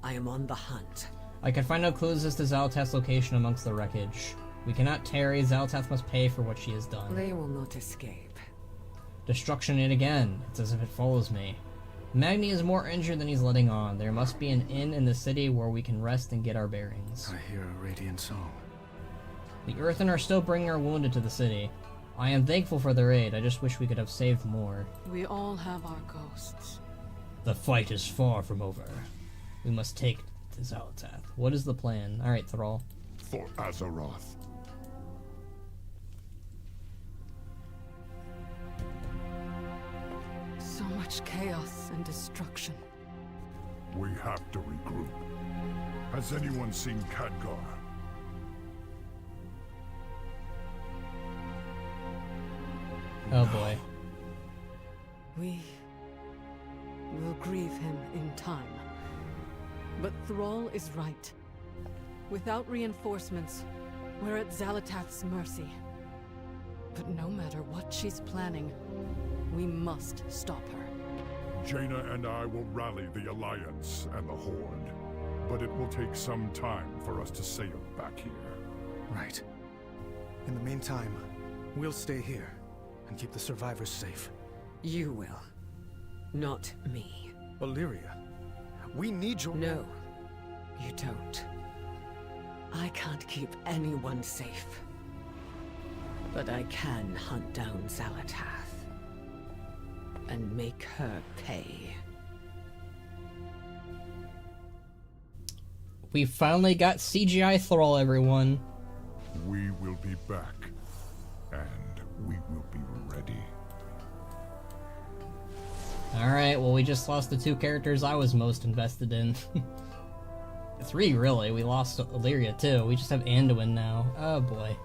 I am on the hunt. I can find no clues as to Xal'atath's location amongst the wreckage. We cannot tarry. Xal'atath must pay for what she has done. They will not escape. Destruction yet again. It's as if it follows me. Magni is more injured than he's letting on. There must be an inn in the city where we can rest and get our bearings. I hear a radiant song. The Earthen are still bringing our wounded to the city. I am thankful for their aid. I just wish we could have saved more. We all have our ghosts. The fight is far from over. We must take to Xal'atath. What is the plan? Alright, Thrall. For Azeroth. So much chaos and destruction. We have to regroup. Has anyone seen Khadgar? Oh boy. We will grieve him in time. But Thrall is right. Without reinforcements, we're at Xal'atath's mercy. But no matter what she's planning, we must stop her. Jaina and I will rally the Alliance and the Horde. But it will take some time for us to sail back here. Right. In the meantime, we'll stay here and keep the survivors safe. You will. Not me. Illyria, we need your... No, you don't. I can't keep anyone safe. But I can hunt down Xal'atath. And make her pay. We finally got CGI Thrall, everyone. We will be back. And we will be ready. Alright, well we just lost the two characters I was most invested in. 3, really. We lost Illyria, too. We just have Anduin now. Oh, boy.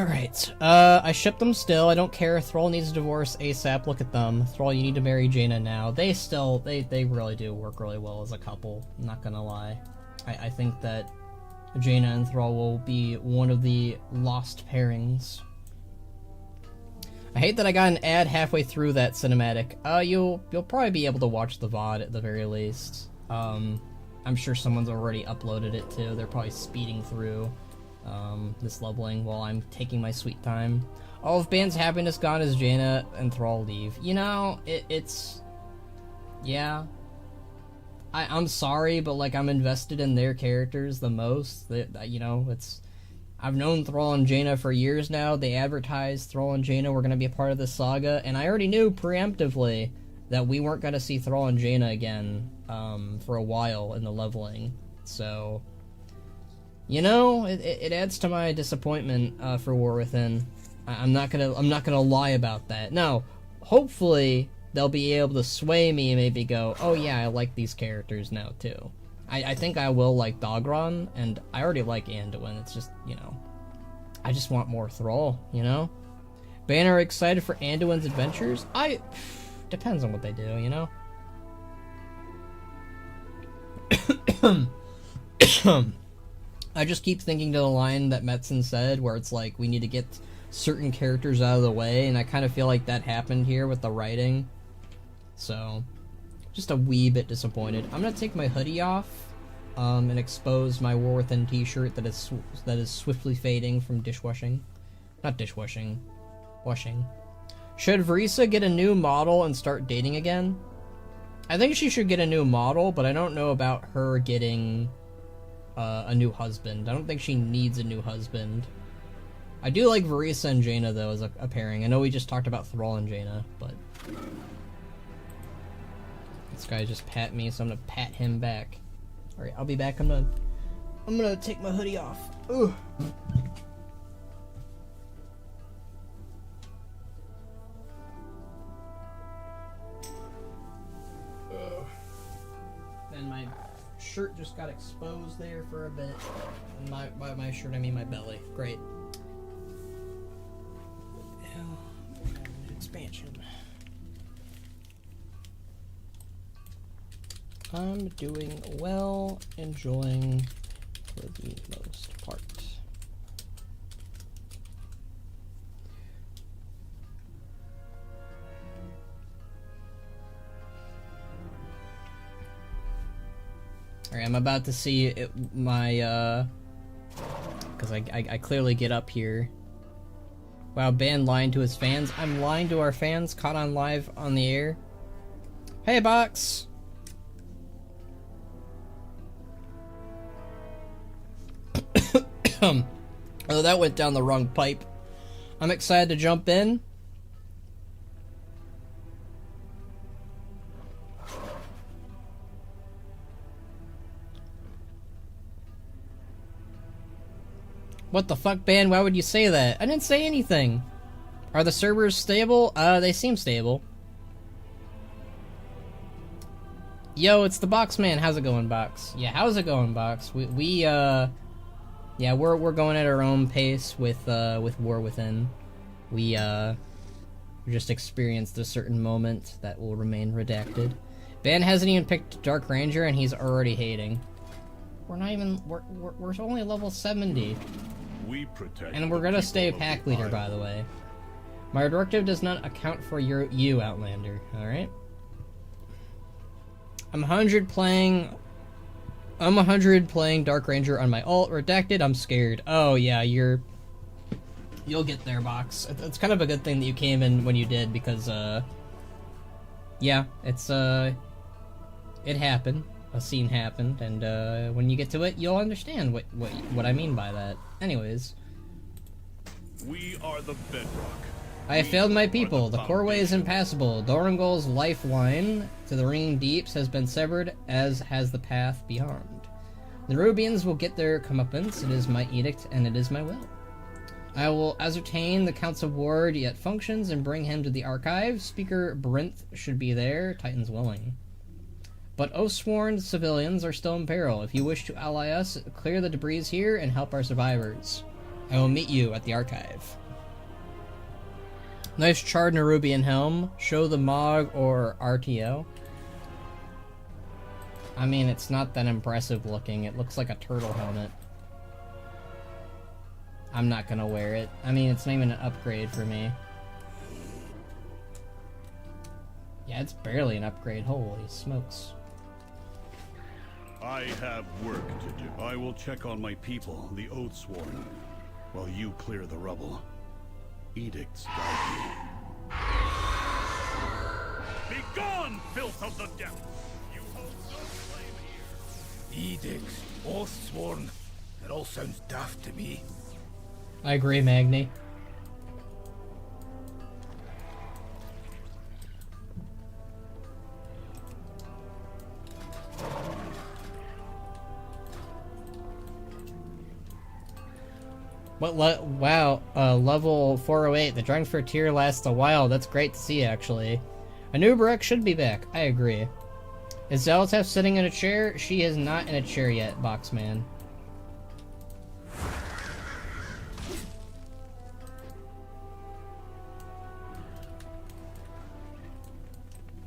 Alright, I ship them still. I don't care. Thrall needs a divorce ASAP. Look at them. Thrall, you need to marry Jaina now. They really do work really well as a couple. I'm not gonna lie. I think that Jaina and Thrall will be one of the lost pairings. I hate that I got an ad halfway through that cinematic. You'll probably be able to watch the VOD at the very least. I'm sure someone's already uploaded it too. They're probably speeding through this leveling while I'm taking my sweet time. All of Ban's happiness gone as Jaina and Thrall leave. You know, it's... Yeah. I'm sorry, but like I'm invested in their characters the most. You know, it's... I've known Thrall and Jaina for years now. They advertised Thrall and Jaina were going to be a part of the saga, and I already knew preemptively that we weren't going to see Thrall and Jaina again for a while in the leveling. So, you know, it adds to my disappointment for War Within. I'm not gonna lie about that. Now, hopefully they'll be able to sway me and maybe go, oh yeah, I like these characters now too. I think I will like Dogron, and I already like Anduin. It's just, you know, I just want more Thrall, you know? Banner excited for Anduin's adventures? Depends on what they do, you know? I just keep thinking to the line that Metzen said, where it's like, we need to get certain characters out of the way, and I kind of feel like that happened here with the writing. So... just a wee bit disappointed. I'm gonna take my hoodie off, and expose my War Within t-shirt that is swiftly fading from dishwashing. Not dishwashing. Washing. Should Verisa get a new model and start dating again? I think she should get a new model, but I don't know about her getting a new husband. I don't think she needs a new husband. I do like Verisa and Jaina, though, as a pairing. I know we just talked about Thrall and Jaina, but... this guy just pat me, so I'm gonna pat him back. Alright, I'll be back. I'm gonna take my hoodie off. Ugh. And my shirt just got exposed there for a bit. And by my shirt, I mean my belly. Great. Expansion. I'm doing well, enjoying for the most part. Alright, I'm about to see my, because I clearly get up here. Wow, Ban lying to his fans. I'm lying to our fans, caught on live on the air. Hey, Box! Oh, that went down the wrong pipe. I'm excited to jump in. What the fuck, Ban? Why would you say that? I didn't say anything. Are the servers stable? They seem stable. Yo, it's the Box Man. How's it going, Box? Yeah, how's it going, Box? Yeah, we're going at our own pace with War Within. We just experienced a certain moment that will remain redacted. Ban hasn't even picked Dark Ranger, and he's already hating. We're not even. We're only level 70. We protect. And we're gonna stay pack leader, by the way. My directive does not account for you, Outlander. All right. I'm 100 playing Dark Ranger on my ult. Redacted, I'm scared. Oh yeah, you'll get there, Box. It's kind of a good thing that you came in when you did, because yeah, it's it happened. A scene happened, and when you get to it, you'll understand what I mean by that. Anyways, we are the bedrock. I have failed my people. The coreway is impassable. Dorangol's lifeline to the ringing deeps has been severed, as has the path beyond. The Rubians will get their comeuppance. It is my edict, and it is my will. I will ascertain the Council Ward yet functions and bring him to the archive. Speaker Brinth should be there, Titans willing. But oath-sworn civilians are still in peril. If you wish to ally us, clear the debris here and help our survivors. I will meet you at the archive. Nice charred Nerubian helm. Show the MOG or RTO. I mean, it's not that impressive looking. It looks like a turtle helmet. I'm not gonna wear it. I mean, it's not even an upgrade for me. Yeah, it's barely an upgrade. Holy smokes. I have work to do. I will check on my people, the Oathsworn, while you clear the rubble. Edicts guide you. Be gone, filth of the depths! You hold no claim here. Edicts, Oathsworn. That all sounds daft to me. I agree, Magni. Wow, level 408. The drawing for a tier lasts a while. That's great to see, actually. Anubarak should be back. I agree. Is Xal'atath sitting in a chair? She is not in a chair yet, Boxman.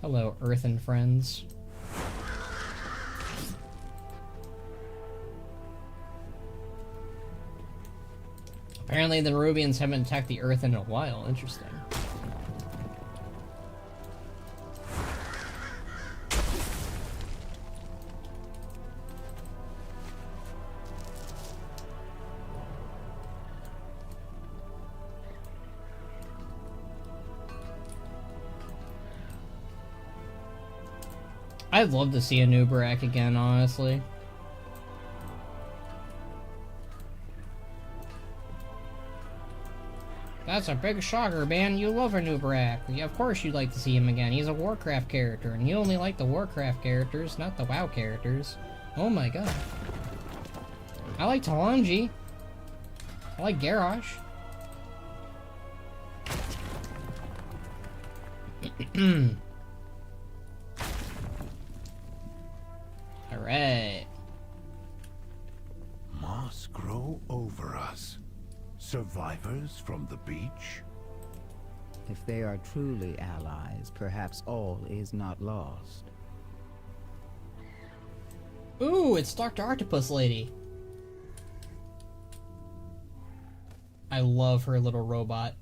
Hello, Earth and friends. Apparently the Nerubians haven't attacked the Earth in a while. Interesting. I'd love to see a Nubarak again, honestly. That's a big shocker, man. You love a Nubarak. Yeah, of course you'd like to see him again. He's a Warcraft character, and you only like the Warcraft characters, not the WoW characters. Oh my god. I like Talanji. I like Garrosh. Alright. Moss grow over us. Survivors from the beach? If they are truly allies, perhaps all is not lost. Ooh, it's Dr. Octopus Lady. I love her little robot.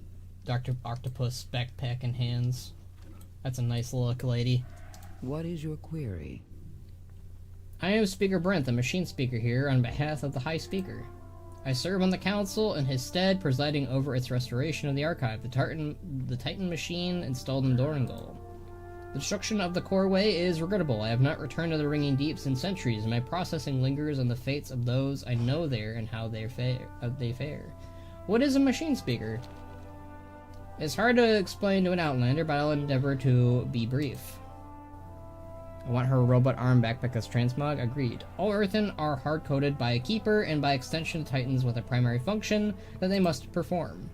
Dr. Octopus backpack and hands. That's a nice look, lady. What is your query? I am Speaker Brent, the machine speaker here, on behalf of the High Speaker. I serve on the Council in his stead, presiding over its restoration of the Archive, the Titan machine installed in Dorangol. The destruction of the Coreway is regrettable. I have not returned to the Ringing Deeps in centuries, and my processing lingers on the fates of those I know there and how they fare. What is a machine speaker? It's hard to explain to an Outlander, but I'll endeavor to be brief. I want her robot arm back because transmog. Agreed. All Earthen are hard-coded by a keeper, and by extension Titans with a primary function that they must perform.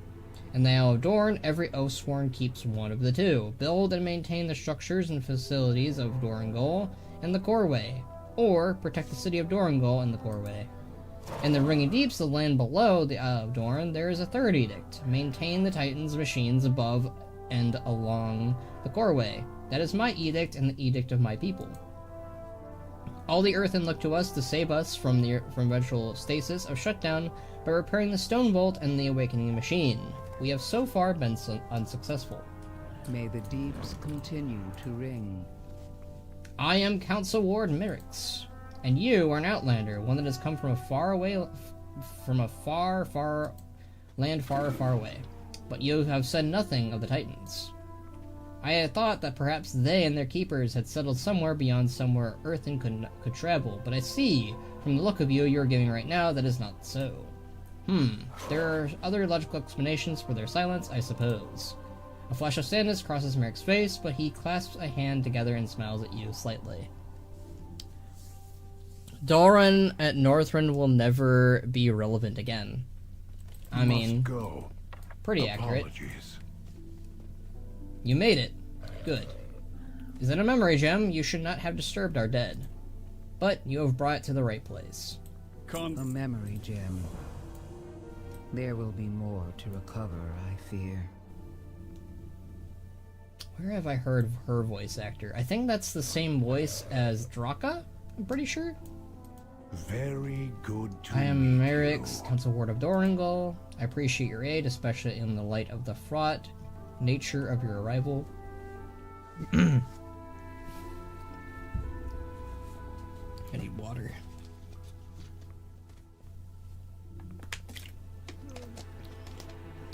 In the Isle of Dorn, every Oathsworn keeps one of the two. Build and maintain the structures and facilities of Dorangol and the Coreway, or protect the city of Dorangol and the Coreway. In the Ringing Deeps, the land below the Isle of Dorn, there is a third edict. Maintain the Titans' machines above and along the Coreway. That is my edict and the edict of my people. All the Earthen look to us to save us from eventual stasis of shutdown by repairing the Stone Vault and the Awakening Machine. We have so far been unsuccessful. May the deeps continue to ring. I am Council Ward Merix, and you are an Outlander, one that has come from a far away, from a far away. But you have said nothing of the Titans. I had thought that perhaps they and their keepers had settled somewhere beyond somewhere Earthen could travel, but I see, from the look of you're giving right now, that is not so. There are other logical explanations for their silence, I suppose. A flash of sadness crosses Merrick's face, but he clasps a hand together and smiles at you slightly. Doran at Northrend will never be relevant again. I mean, pretty accurate. You made it. Good. Is it a memory gem? You should not have disturbed our dead. But you have brought it to the right place. A memory gem. There will be more to recover, I fear. Where have I heard of her voice actor? I think that's the same voice as Draka, I'm pretty sure. Very good to I am meet Merrick's, you. Council Ward of Doringal. I appreciate your aid, especially in the light of the fraught nature of your arrival. I need water.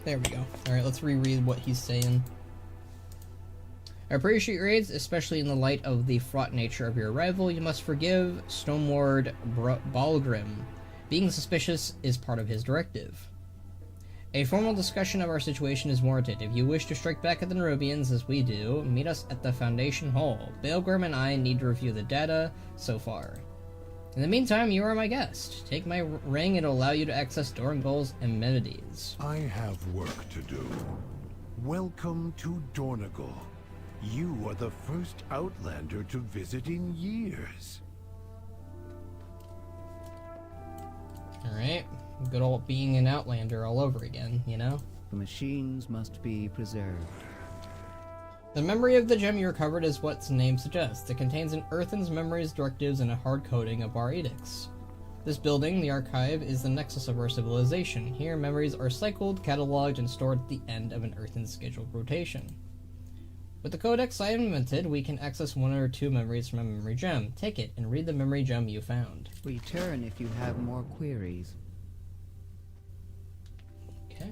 There we go. Alright, let's reread what he's saying. I appreciate your aids, especially in the light of the fraught nature of your arrival. You must forgive Stoneward Balgrim. Being suspicious is part of his directive. A formal discussion of our situation is warranted. If you wish to strike back at the Nerubians, as we do, meet us at the Foundation Hall. Balgrim and I need to review the data so far. In the meantime, you are my guest. Take my ring, it'll allow you to access Doringal's amenities. I have work to do. Welcome to Donegal. You are the first Outlander to visit in years. Alright, good old being an Outlander all over again, you know? The machines must be preserved. The memory of the gem you recovered is what its name suggests. It contains an Earthen's memories, directives, and a hard coding of our edicts. This building, the archive, is the nexus of our civilization. Here, memories are cycled, cataloged, and stored at the end of an Earthen scheduled rotation. With the codex I invented, we can access one or two memories from a memory gem. Take it and read the memory gem you found. Return if you have more queries. Okay.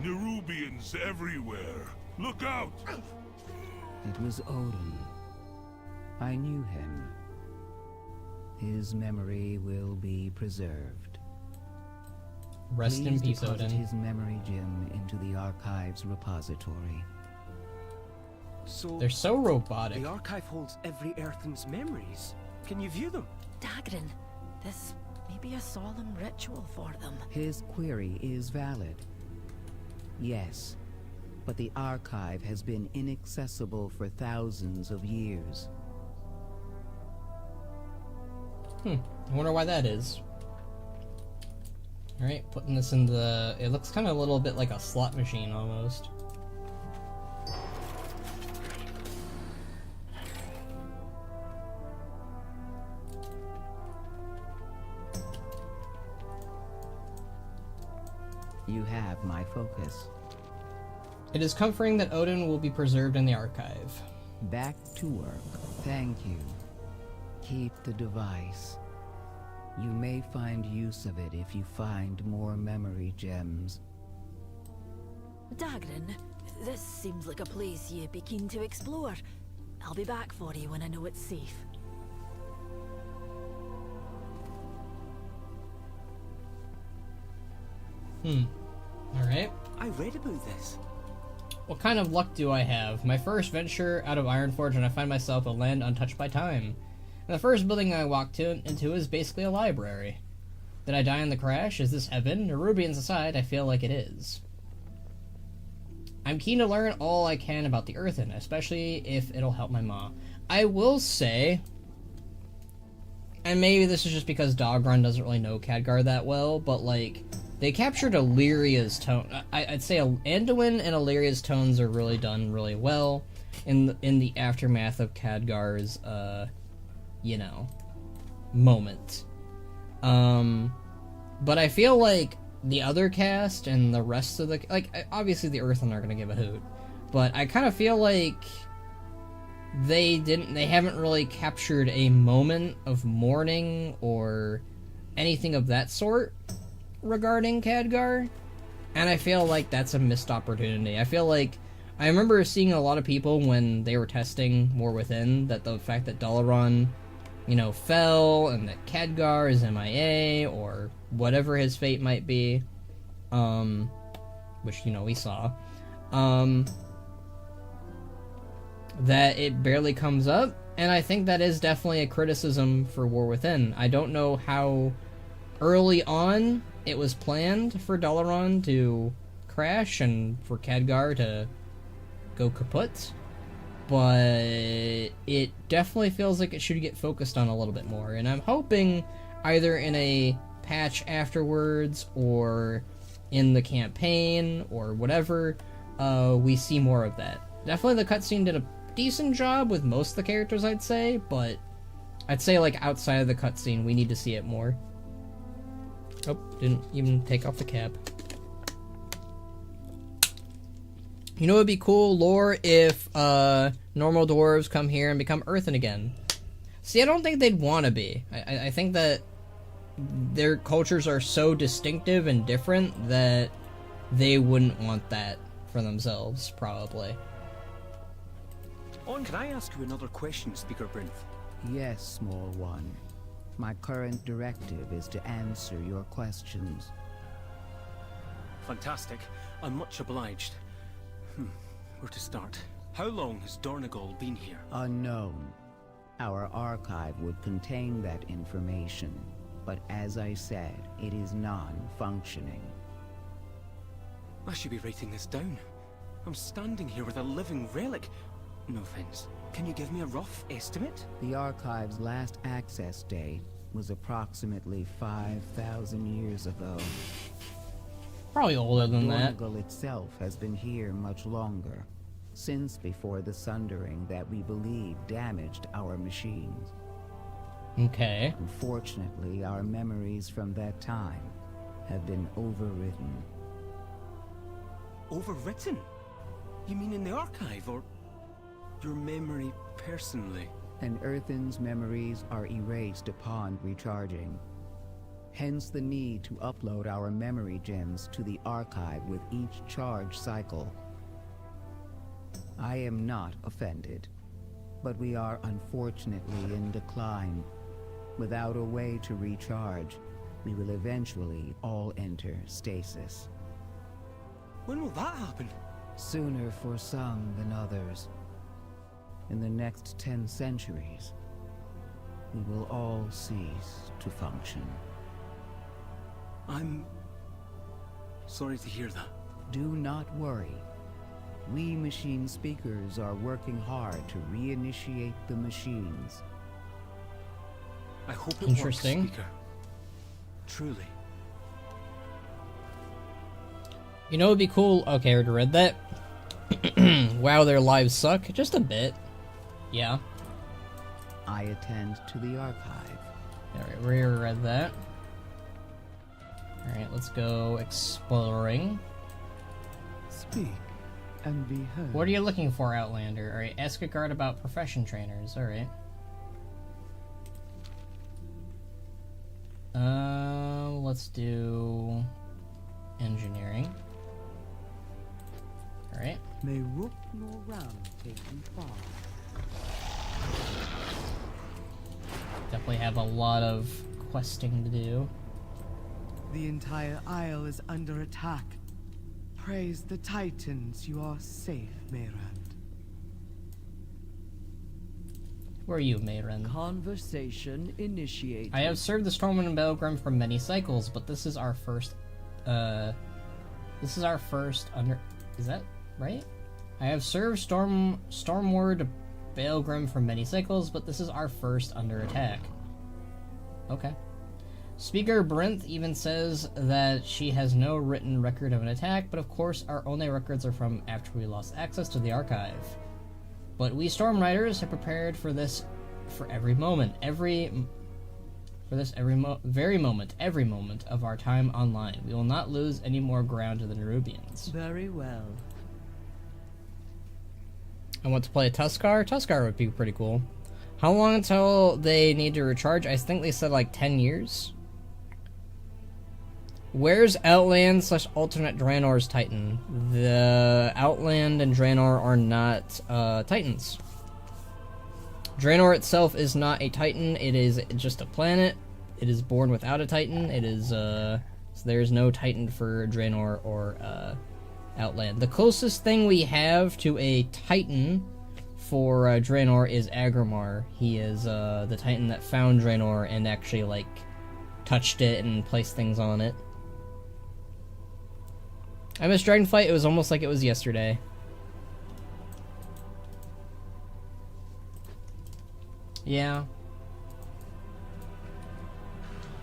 Nerubians everywhere. Look out! It was Odin. I knew him. His memory will be preserved. Rest in peace, deposit Odin. his memory gem into the archive's repository. So They're so robotic. the archive holds every Earthen's memories. Can you view them? Dagrin, this may be a solemn ritual for them. His query is valid. Yes, but the archive has been inaccessible for thousands of years. I wonder why that is. Alright, putting this in the... It looks kind of a little bit like a slot machine, almost. You have my focus. It is comforting that Odin will be preserved in the archive. Back to work. Thank you. Keep the device. You may find use of it if you find more memory gems. Dagrin, this seems like a place you'd be keen to explore. I'll be back for you when I know it's safe. Alright. I read about this. What kind of luck do I have? My first venture out of Ironforge and I find myself a land untouched by time. And the first building I walked into is basically a library. Did I die in the crash? Is this heaven? Nerubians aside, I feel like it is. I'm keen to learn all I can about the Earthen, especially if it'll help my ma. I will say, and maybe this is just because Dogrun doesn't really know Khadgar that well, but like, they captured Illyria's tone. I'd say Anduin and Illyria's tones are really done really well in the aftermath of Khadgar's, you know, moment. But I feel like the other cast and the rest of the... Like, obviously the Earthen are gonna give a hoot, but I kind of feel like they haven't really captured a moment of mourning or anything of that sort regarding Khadgar, and I feel like that's a missed opportunity. I feel like I remember seeing a lot of people when they were testing War Within that the fact that Dalaran, you know, fell and that Khadgar is MIA or whatever his fate might be, which, you know, we saw, that it barely comes up, and I think that is definitely a criticism for War Within. I don't know how early on it was planned for Dalaran to crash and for Khadgar to go kaput, but it definitely feels like it should get focused on a little bit more, and I'm hoping either in a patch afterwards or in the campaign or whatever, we see more of that. Definitely the cutscene did a decent job with most of the characters, I'd say, but I'd say like outside of the cutscene we need to see it more. Oh, didn't even take off the cap. You know what would be cool lore if normal dwarves come here and become earthen again. See, I don't think they'd want to be. I think that their cultures are so distinctive and different that they wouldn't want that for themselves, probably. Can I ask you another question, Speaker Brinth? Yes, small one. My current directive is to answer your questions. Fantastic. I'm much obliged. Where to start? How long has Dornegal been here? Unknown. Our archive would contain that information, but as I said, it is non-functioning. I should be writing this down. I'm standing here with a living relic. No offense. Can you give me a rough estimate? The archive's last access date was approximately 5,000 years ago. Probably older than that. Dornegal itself has been here much longer, since before the sundering that we believe damaged our machines. Okay. Unfortunately, our memories from that time have been overwritten. Overwritten? You mean in the archive, or your memory personally? An earthen's memories are erased upon recharging. Hence the need to upload our memory gems to the archive with each charge cycle. I am not offended, but we are unfortunately in decline. Without a way to recharge, we will eventually all enter stasis. When will that happen? Sooner for some than others. In the next 10 centuries, we will all cease to function. I'm sorry to hear that. Do not worry. We machine speakers are working hard to reinitiate the machines. I hope it Interesting. works, Speaker. Truly. You know, it'd be cool. Okay, I already read that. Wow, their lives suck. Just a bit. Yeah. I attend to the archive. Alright, we already read that. Alright, let's go exploring. Speak and be heard. What are you looking for, Outlander? Alright, ask a guard about profession trainers. Alright. Let's do engineering. Alright. May rook nor round take you far. Definitely have a lot of questing to do. The entire Isle is under attack. Praise the Titans, you are safe, Mayrand. Where are you, Mayren? Conversation initiated. I have served the Stormwind and Battlegrim for many cycles, but this is our first, under... Is that right? I have served Stormward Battlegrim for many cycles, but this is our first under attack. Okay. Speaker Brinth even says that she has no written record of an attack, but of course our only records are from after we lost access to the archive. But we Storm Riders have prepared for this for every moment, every moment of our time online. We will not lose any more ground to the Nerubians. Very well. I want to play a Tuskar. Tuskar would be pretty cool. How long until they need to recharge? I think they said like 10 years. Where's Outland / alternate Draenor's Titan? The Outland and Draenor are not Titans. Draenor itself is not a Titan. It is just a planet. It is born without a Titan. It is so there's no Titan for Draenor or Outland. The closest thing we have to a Titan for Draenor is Agrimar. He is the Titan that found Draenor and actually like touched it and placed things on it. I missed Dragonflight. It was almost like it was yesterday. Yeah.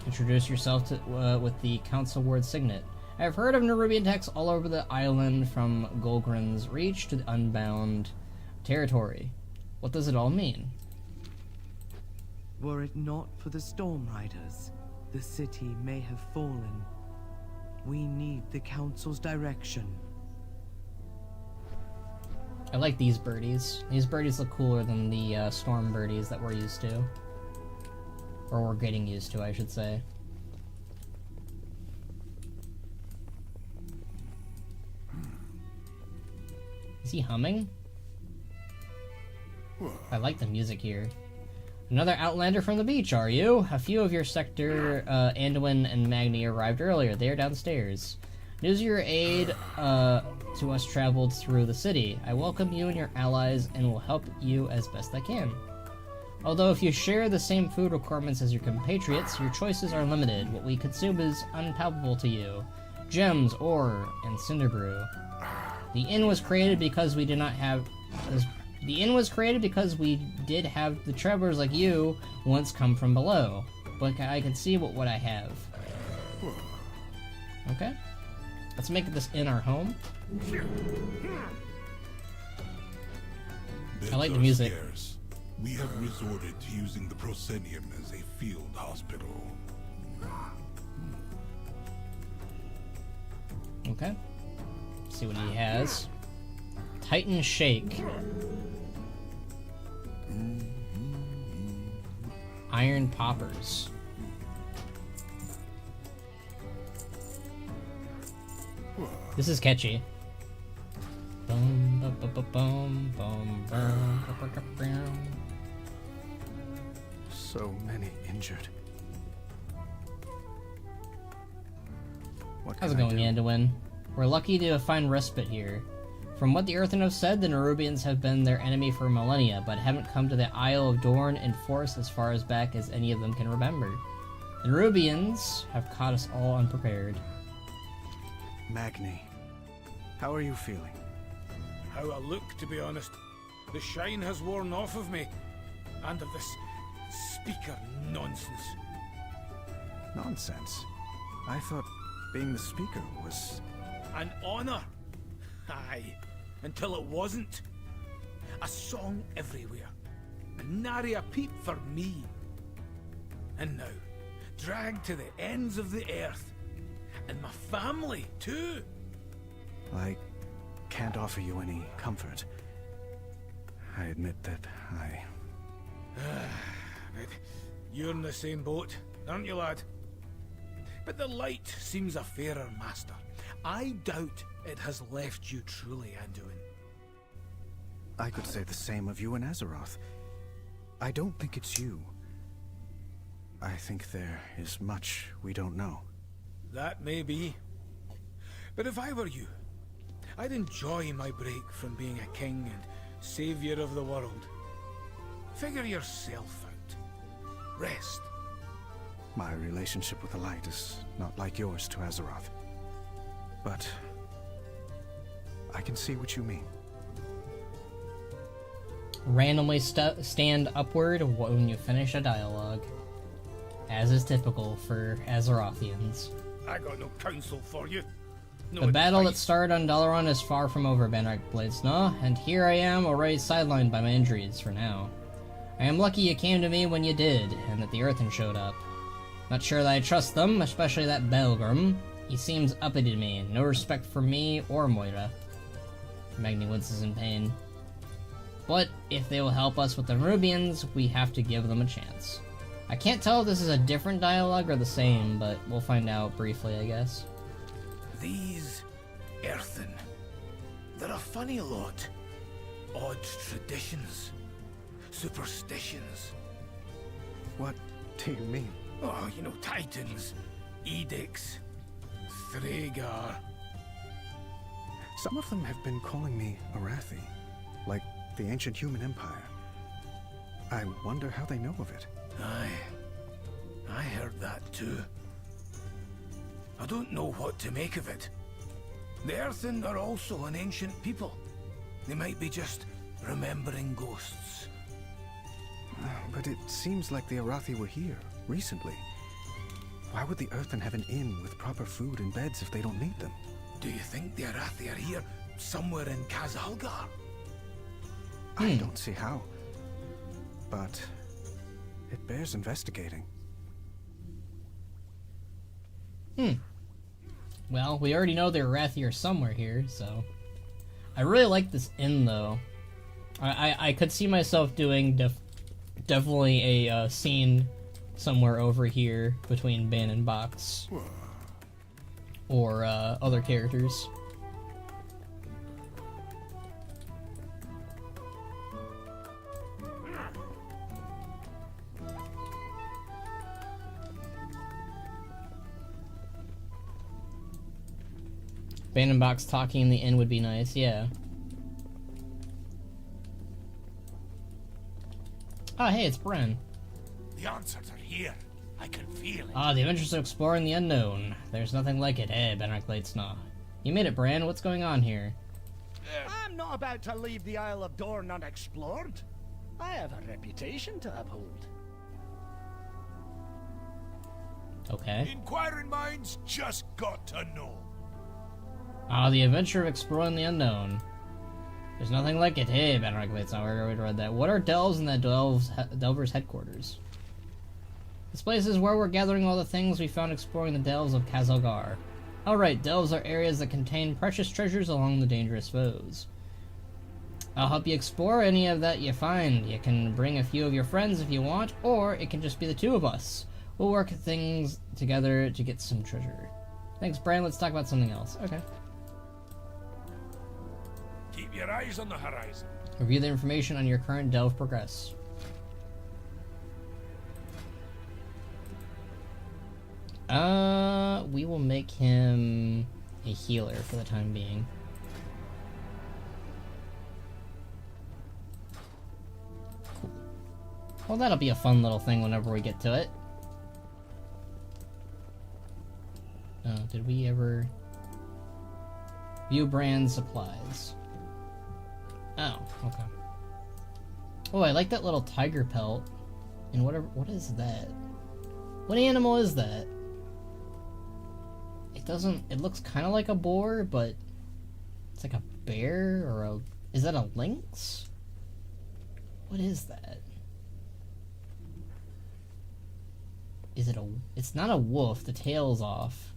Introduce yourself to, with the council word signet. I've heard of Nerubian texts all over the island, from Golgrin's Reach to the Unbound territory. What does it all mean? Were it not for the Storm Riders, the city may have fallen. We need the Council's direction. I like these birdies. These birdies look cooler than the storm birdies that we're used to. Or we're getting used to, I should say. Is he humming? I like the music here. Another Outlander from the beach, are you? A few of your sector, Anduin and Magni, arrived earlier. They are downstairs. News of your aid to us traveled through the city. I welcome you and your allies and will help you as best I can. Although if you share the same food requirements as your compatriots, your choices are limited. What we consume is unpalatable to you. Gems, ore, and cinder brew. The inn was created because we did not have... The inn was created because we did have the travelers like you once come from below. But I can see what I have. Okay. Let's make this inn our home. I like the music. Scarce. We have resorted to using the proscenium as a field hospital. Okay. Let's see what he has. Titan Shake. Iron Poppers. This is catchy. So many injured. How's it going, Anduin? We're lucky to find respite here. From what the Earthen have said, the Nerubians have been their enemy for millennia, but haven't come to the Isle of Dorn in force as far as back as any of them can remember. The Nerubians have caught us all unprepared. Magni, how are you feeling? How I look, to be honest. The shine has worn off of me. And of this speaker nonsense. Nonsense? I thought being the speaker was... An honor! Aye, until it wasn't. A song everywhere. And nary a peep for me. And now, dragged to the ends of the earth. And my family, too. I can't offer you any comfort. I admit that I... But you're in the same boat, aren't you, lad? But the light seems a fairer master. I doubt it has left you truly, Anduin. I could say the same of you and Azeroth. I don't think it's you. I think there is much we don't know. That may be. But if I were you, I'd enjoy my break from being a king and savior of the world. Figure yourself out. Rest. My relationship with the light is not like yours to Azeroth. But I can see what you mean. Randomly stand upward when you finish a dialogue, as is typical for Azerothians. I got no counsel for you. The battle that started on Dalaran is far from over, Banrak Bladesnaw, and here I am, already sidelined by my injuries for now. I am lucky you came to me when you did, and that the Earthen showed up. Not sure that I trust them, especially that Belgrim. He seems uppity to me, no respect for me or Moira. Magni winces in pain. But if they will help us with the Nerubians, we have to give them a chance. I can't tell if this is a different dialogue or the same, but we'll find out briefly, I guess. These Earthen, they're a funny lot. Odd traditions, superstitions. What do you mean? Oh, you know, titans, edicts, Thragar. Some of them have been calling me Arathi, like the ancient human empire. I wonder how they know of it. Aye, I heard that too. I don't know what to make of it. The Earthen are also an ancient people. They might be just remembering ghosts. But it seems like the Arathi were here, recently. Why would the Earthen have an inn with proper food and beds if they don't need them? Do you think the Arathi are here, somewhere in Xal'atath? I don't see how. But it bears investigating. Well, we already know the Arathi are somewhere here, so... I really like this inn, though. I could see myself doing definitely a scene somewhere over here between Ban and Box. Or other characters. Ban and Box talking in the inn would be nice, yeah. Oh, hey, it's Bren. The answers are here. I can feel it. Ah, the adventures of exploring the unknown. There's nothing like it, eh, Benric Leitsna. You made it, Bran. What's going on here? I'm not about to leave the Isle of Dorne unexplored. I have a reputation to uphold. Okay. Inquiring minds just got to know. Ah, the adventure of exploring the unknown. There's nothing like it, hey, Benric Leitsna. I already read that. What are delves and the Delver's headquarters? This place is where we're gathering all the things we found exploring the delves of Khazalgar. Alright, delves are areas that contain precious treasures along the dangerous foes. I'll help you explore any of that you find. You can bring a few of your friends if you want, or it can just be the two of us. We'll work things together to get some treasure. Thanks, Bran. Let's talk about something else. Okay. Keep your eyes on the horizon. Review the information on your current delve progress. We will make him a healer for the time being. Cool. Well, that'll be a fun little thing whenever we get to it. Did we ever... View brand supplies. Oh, okay. Oh, I like that little tiger pelt. And whatever... What is that? What animal is that? It doesn't... It looks kind of like a boar, but... It's like a bear or a... Is that a lynx? What is that? Is it a... It's not a wolf. The tail's off.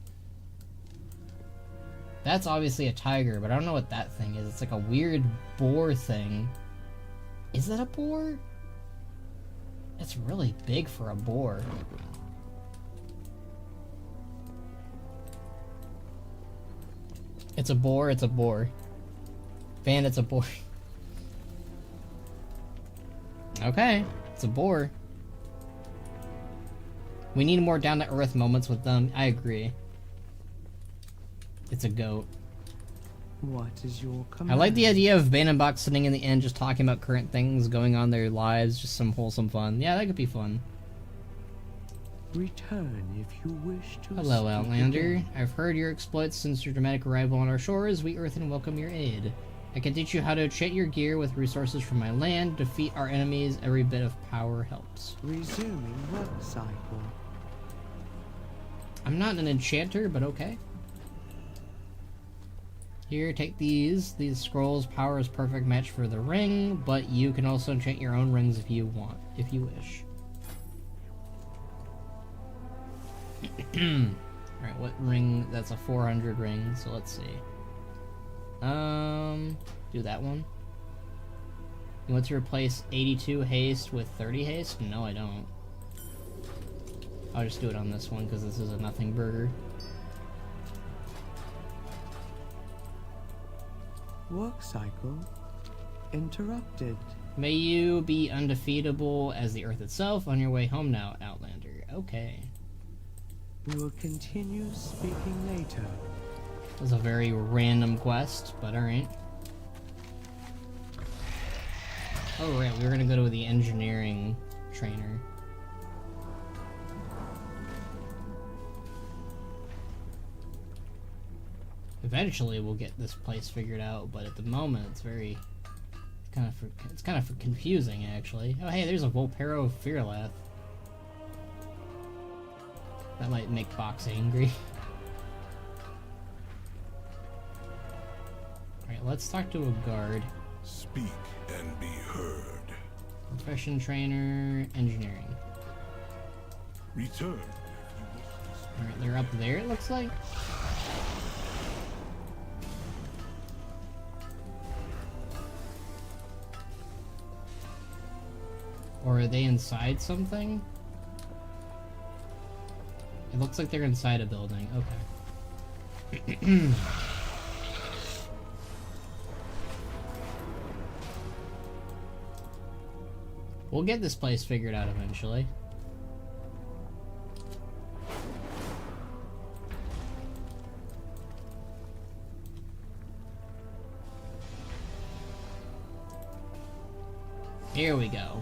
That's obviously a tiger, but I don't know what that thing is. It's like a weird boar thing. Is that a boar? It's really big for a boar. It's a boar, it's a boar. Van, it's a boar. Okay, it's a boar. We need more down-to-earth moments with them. I agree. It's a goat. What is your command? I like the idea of Ban and Box sitting in the inn just talking about current things going on in their lives, just some wholesome fun. Yeah, that could be fun. Return if you wish to. Hello, Outlander. I've heard your exploits since your dramatic arrival on our shores. We Earthen welcome your aid. I can teach you how to enchant your gear with resources from my land. Defeat our enemies. Every bit of power helps. Resuming work cycle. I'm not an enchanter, but okay. Here, take these. These scrolls. Power is perfect match for the ring, but you can also enchant your own rings if you want, if you wish. Alright, what ring? That's a 400 ring, so let's see. Do that one. You want to replace 82 haste with 30 haste? No, I don't. I'll just do it on this one because this is a nothing burger. Work cycle interrupted. May you be undefeatable as the earth itself on your way home now, Outlander. Okay. We will continue speaking later. That was a very random quest, but alright. Oh right, we were gonna go to the engineering trainer. Eventually we'll get this place figured out, but at the moment it's very It's kind of confusing, actually. Oh, hey, there's a Volpero Fearlath. That might make Fox angry. Alright, let's talk to a guard. Speak and be heard. Profession trainer, engineering. Return. Alright, they're up there, it looks like. Or are they inside something? It looks like they're inside a building. Okay. We'll get this place figured out eventually. Here we go.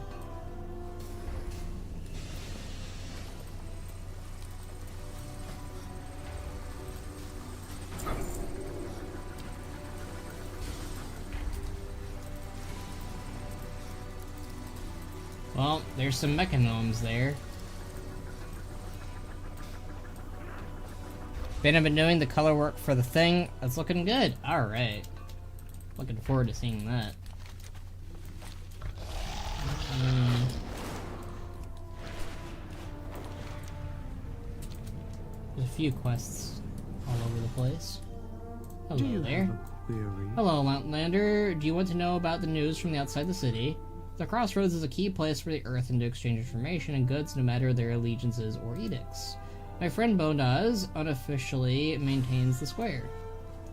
Well, there's some mechanomes there. Ben, I've been doing the color work for the thing. That's looking good. Alright. Looking forward to seeing that. There's a few quests all over the place. Hello there. Hello, Outlander. Do you want to know about the news from the outside the city? The Crossroads is a key place for the Earthen to exchange information and goods, no matter their allegiances or edicts. My friend Bonaz unofficially maintains the square.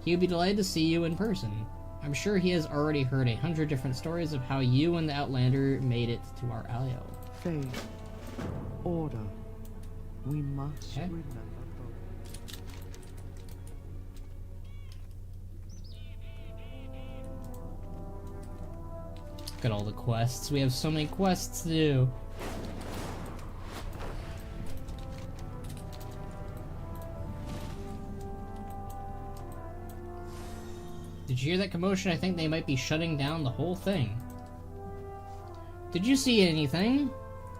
He would be delighted to see you in person. I'm sure he has already heard 100 different stories of how you and the Outlander made it to our Alio. Faith. Order. We must remember both. Look at all the quests. We have so many quests to do. Did you hear that commotion? I think they might be shutting down the whole thing. Did you see anything?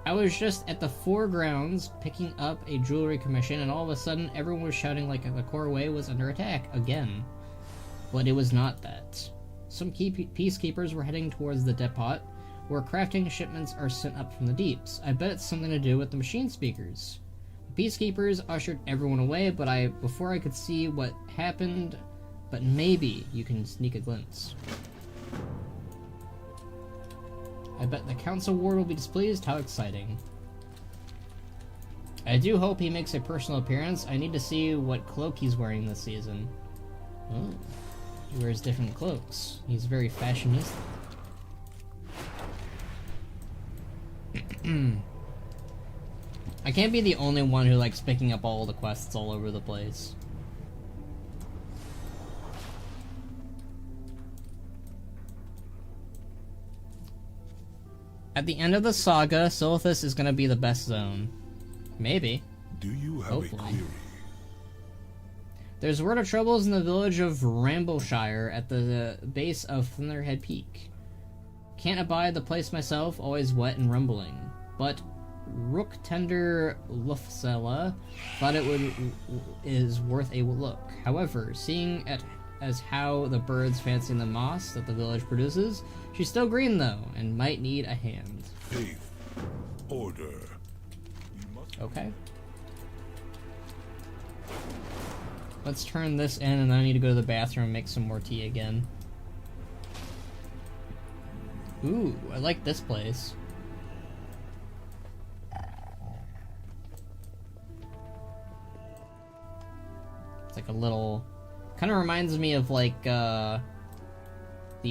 I was just at the foregrounds picking up a jewelry commission, and all of a sudden everyone was shouting like the Corway was under attack again. But it was not that. Some peacekeepers were heading towards the depot, where crafting shipments are sent up from the deeps. I bet it's something to do with the machine speakers. The peacekeepers ushered everyone away, but before I could see what happened, but maybe you can sneak a glimpse. I bet the council ward will be displeased. How exciting. I do hope he makes a personal appearance. I need to see what cloak he's wearing this season. Oh. He wears different cloaks. He's very fashionista. I can't be the only one who likes picking up all the quests all over the place. At the end of the saga, Xal'atath is gonna be the best zone. Maybe. Do you have Hopefully. a query? There's word of troubles in the village of Rambleshire at the base of Thunderhead Peak. Can't abide the place myself, always wet and rumbling. But Rook Tender Lufsela thought it is worth a look. However, seeing as how the birds fancy the moss that the village produces, she's still green though, and might need a hand. Faith. Order. Okay. Let's turn this in, and then I need to go to the bathroom and make some more tea again. Ooh, I like this place. It's like a little... kind of reminds me of like, the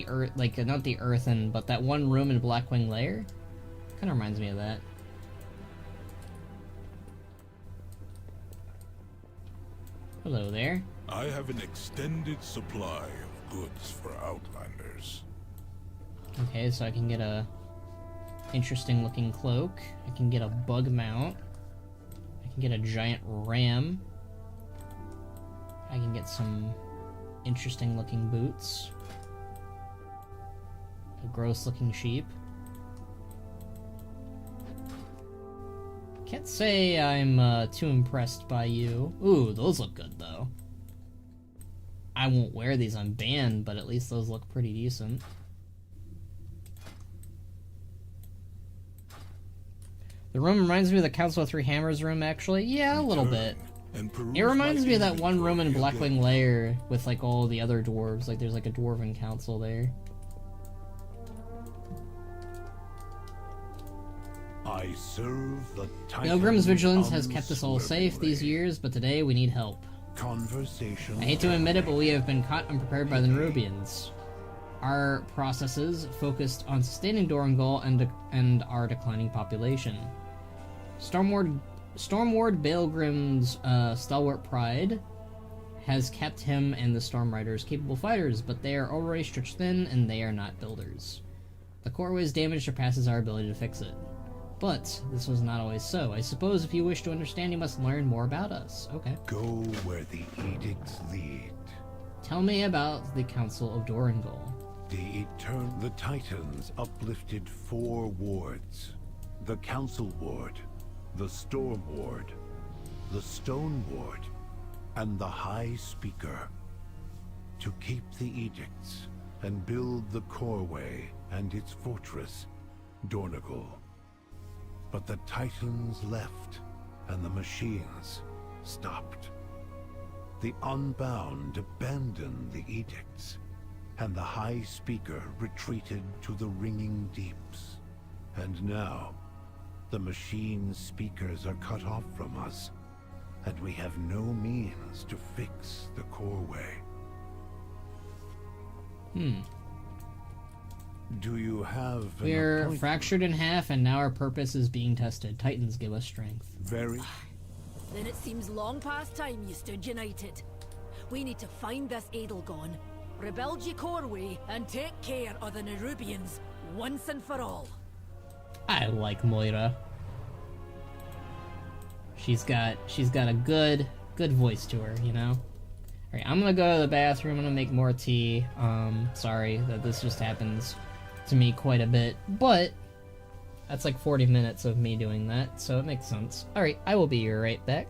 Earth... like, not the Earthen, but that one room in Blackwing Lair. Kind of reminds me of that. Hello there. I have an extended supply of goods for Outlanders. Okay, so I can get a interesting looking cloak. I can get a bug mount. I can get a giant ram. I can get some interesting looking boots. A gross-looking sheep. Can't say I'm too impressed by you. Ooh, those look good, though. I won't wear these on band, but at least those look pretty decent. The room reminds me of the Council of Three Hammers room, actually. Yeah, a little bit. It reminds me of that one room in Blackwing Lair with, like, all the other dwarves. Like, there's, like, a dwarven council there. I serve the Pilgrim's vigilance has kept us all safe these years, but today we need help. Conversation. I hate to admit it, but we have been caught unprepared by the Nerubians. Our processes focused on sustaining Dorangol and our declining population. Stormward Baelgrim's stalwart pride has kept him and the Storm Riders capable fighters, but they are already stretched thin and they are not builders. The Coreway's damage surpasses our ability to fix it. But this was not always so. I suppose if you wish to understand, you must learn more about us. Okay. Go where the edicts lead. Tell me about the Council of Dorangol. The Titans uplifted 4 wards. The Council Ward, the Storm Ward, the Stone Ward, and the High Speaker. To keep the edicts and build the Coreway and its fortress, Dornagol. But the Titans left, and the machines stopped. The Unbound abandoned the edicts, and the High Speaker retreated to the Ringing Deeps. And now, the machine speakers are cut off from us, and we have no means to fix the Coreway. Do you have an We're appointment? fractured in half, and now our purpose is being tested. Titans give us strength. Very. Then it seems long past time you stood united. We need to find this Edelgon, rebuild your Coreway, and take care of the Nerubians once and for all. I like Moira. She's got a good voice to her, you know? Alright, I'm gonna go to the bathroom, I'm gonna make more tea. Sorry that this just happens to me quite a bit, but that's like 40 minutes of me doing that, so it makes sense. Alright, I will be right back.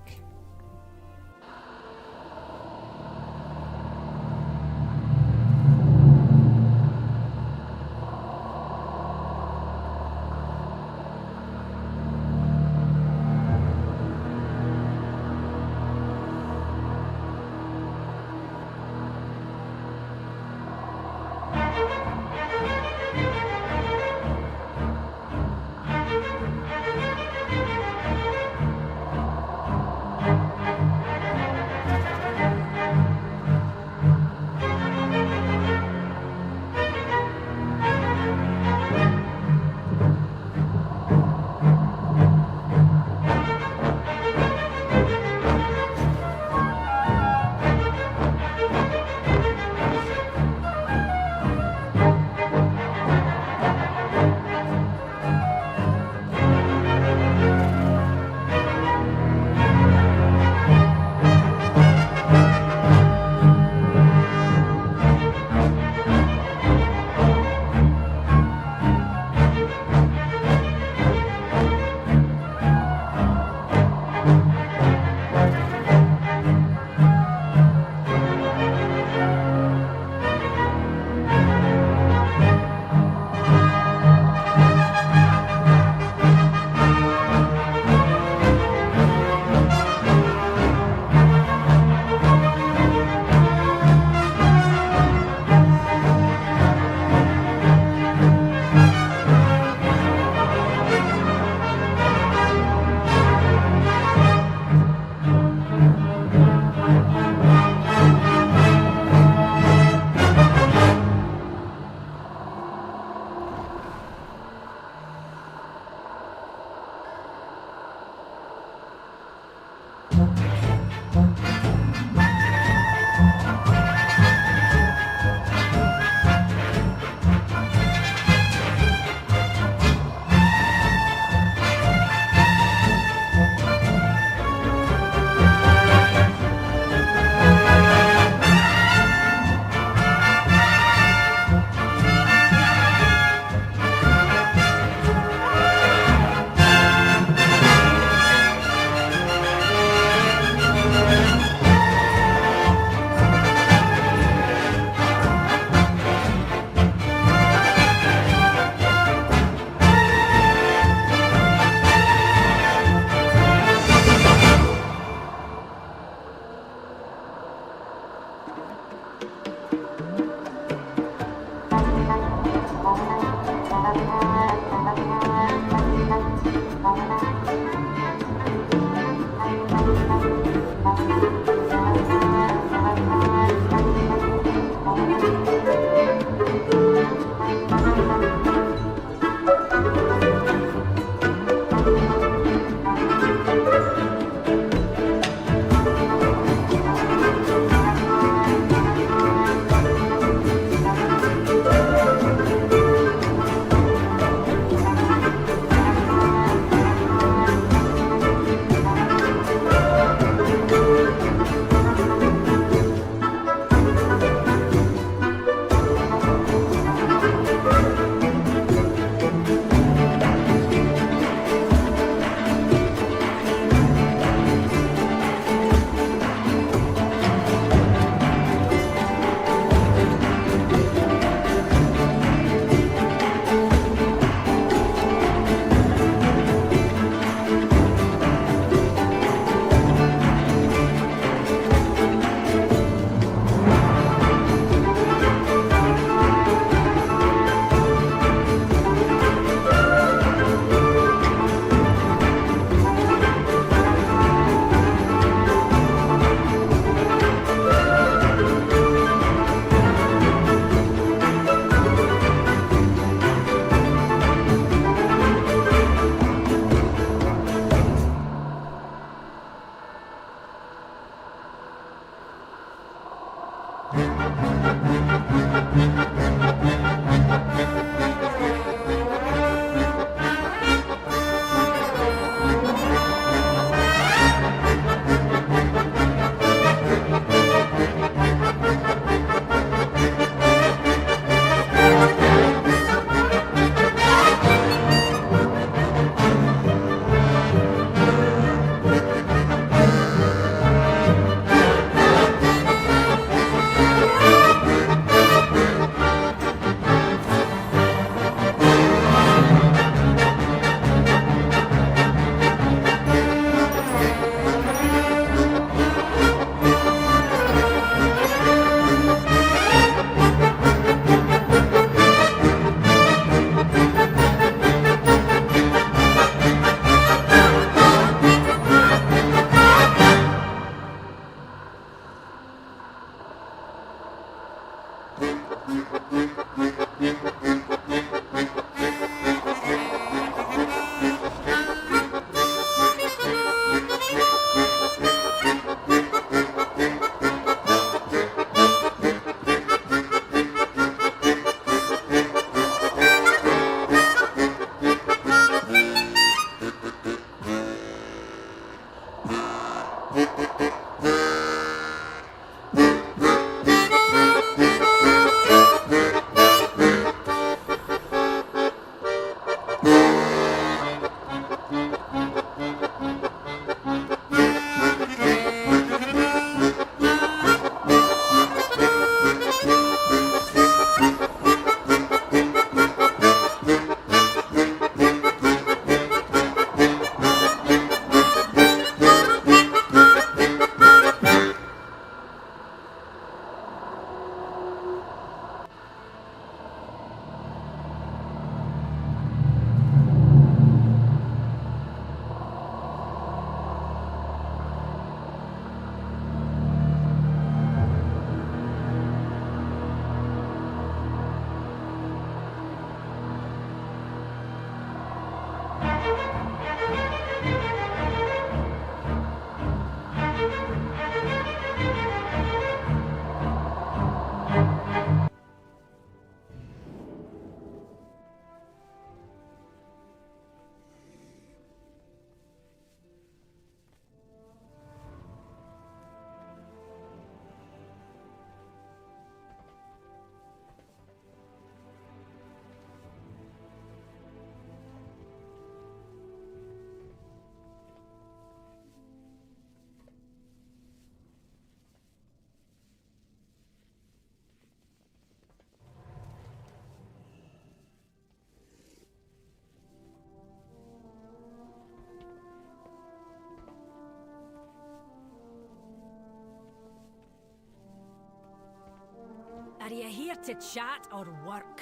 Are you here to chat or work?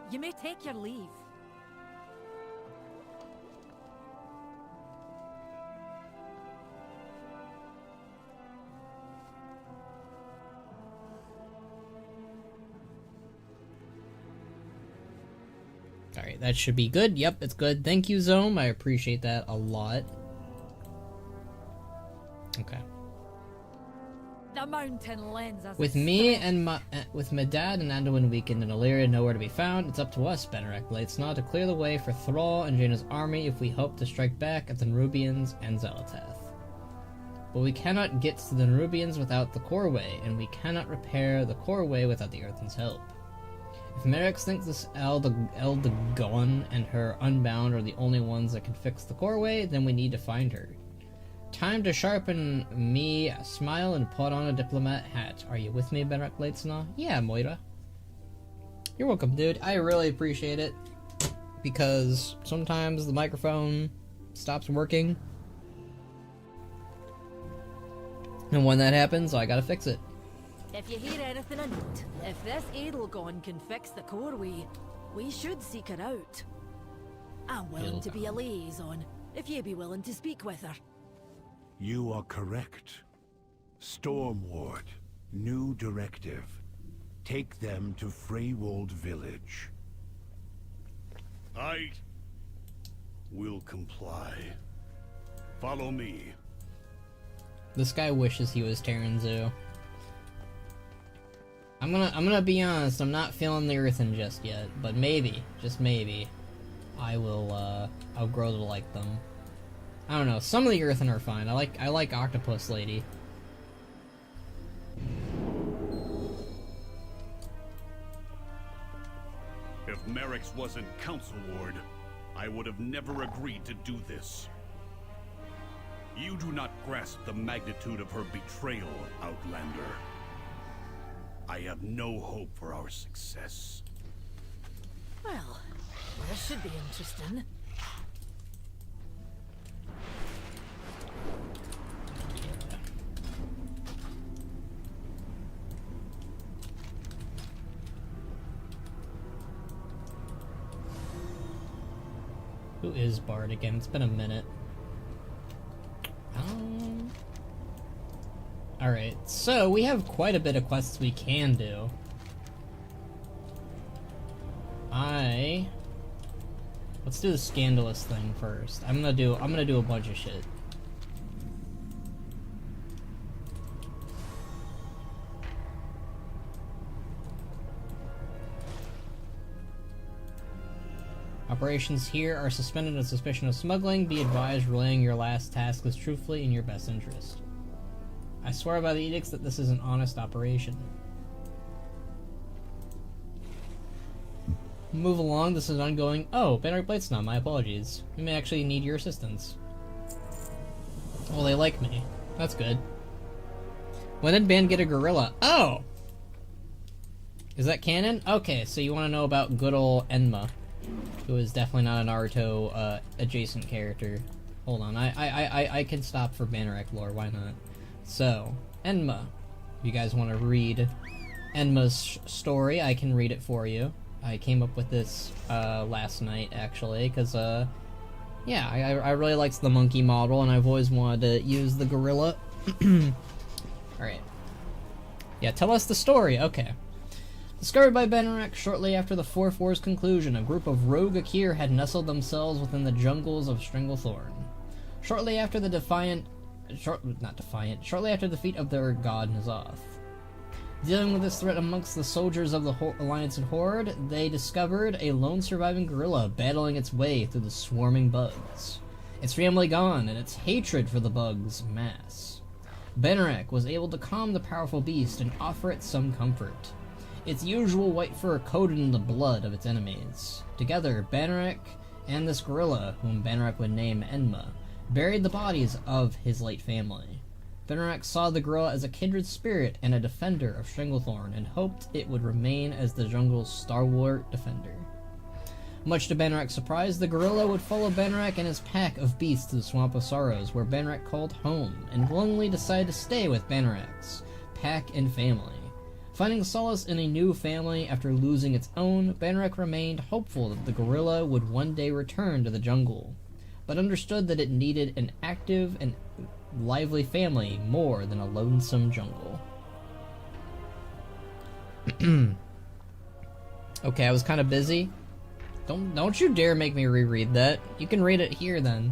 You may take your leave. Alright, that should be good. Yep, it's good. Thank you, Zome. I appreciate that a lot. Okay. The mountain lends us With me and with my dad and Anduin weakened and Illyria nowhere to be found, it's up to us, Benarek Bladesnaw, to clear the way for Thrall and Jaina's army if we hope to strike back at the Nerubians and Xal'atath. But we cannot get to the Nerubians without the Coreway, and we cannot repair the Coreway without the Earthen's help. If Merrick thinks this Eldagon and her Unbound are the only ones that can fix the Coreway, then we need to find her. Time to sharpen me a smile and put on a diplomat hat. Are you with me, Benarek Bladesnaw? Yeah, Moira. You're welcome, dude. I really appreciate it. Because sometimes the microphone stops working. And when that happens, I gotta fix it. If you hear anything of note, if this Edelgon can fix the Coreway, we should seek her out. I'm willing to be a liaison, if you be willing to speak with her. You are correct. Stormward, new directive. Take them to Freywold Village. I We'll comply. Follow me. This guy wishes he was Terran Zoo. I'm gonna be honest, I'm not feeling the Earthen just yet, but maybe, just maybe, I'll grow to like them. I don't know, some of the Earthen are fine. I like Octopus Lady. If Merrick's wasn't Council Ward, I would have never agreed to do this. You do not grasp the magnitude of her betrayal, Outlander. I have no hope for our success. Well, this should be interesting. Who is Bard again? It's been a minute. Alright, so we have quite a bit of quests we can do. Let's do the scandalous thing first. I'm gonna do a bunch of shit. Operations here are suspended on suspicion of smuggling. Be advised, relaying your last task is truthfully in your best interest. I swear by the edicts that this is an honest operation. Move along, this is ongoing. Oh, Banner Blade's not, my apologies. We may actually need your assistance. Well, they like me. That's good. When did Ban get a gorilla? Oh! Is that canon? Okay, so you want to know about good ol' Enma, who is definitely not a Naruto adjacent character. Hold on, I can stop for Bannerek lore, why not? So, Enma. If you guys want to read Enma's story, I can read it for you. I came up with this last night, actually, because, yeah, I really liked the monkey model, and I've always wanted to use the gorilla. Alright. Yeah, tell us the story, okay. Discovered by Bannerek shortly after the Fourth War's conclusion, a group of rogue Akir had nestled themselves within the jungles of Stranglethorn. Shortly after the shortly after the defeat of their god N'Zoth. Dealing with this threat amongst the soldiers of the Alliance and Horde, they discovered a lone surviving gorilla battling its way through the swarming bugs. Its family gone, and its hatred for the bugs mass. Bannerek was able to calm the powerful beast and offer it some comfort. Its usual white fur coated in the blood of its enemies. Together, Bannerek and this gorilla, whom Bannerek would name Enma, buried the bodies of his late family. Bannerek saw the gorilla as a kindred spirit and a defender of Stranglethorn, and hoped it would remain as the jungle's stalwart defender. Much to Bannerek's surprise, the gorilla would follow Bannerek and his pack of beasts to the Swamp of Sorrows, where Bannerek called home, and willingly decided to stay with Bannerek's pack and family. Finding solace in a new family after losing its own, Bannerek remained hopeful that the gorilla would one day return to the jungle, but understood that it needed an active and lively family more than a lonesome jungle. Okay, I was kind of busy. Don't you dare make me reread that. You can read it here then.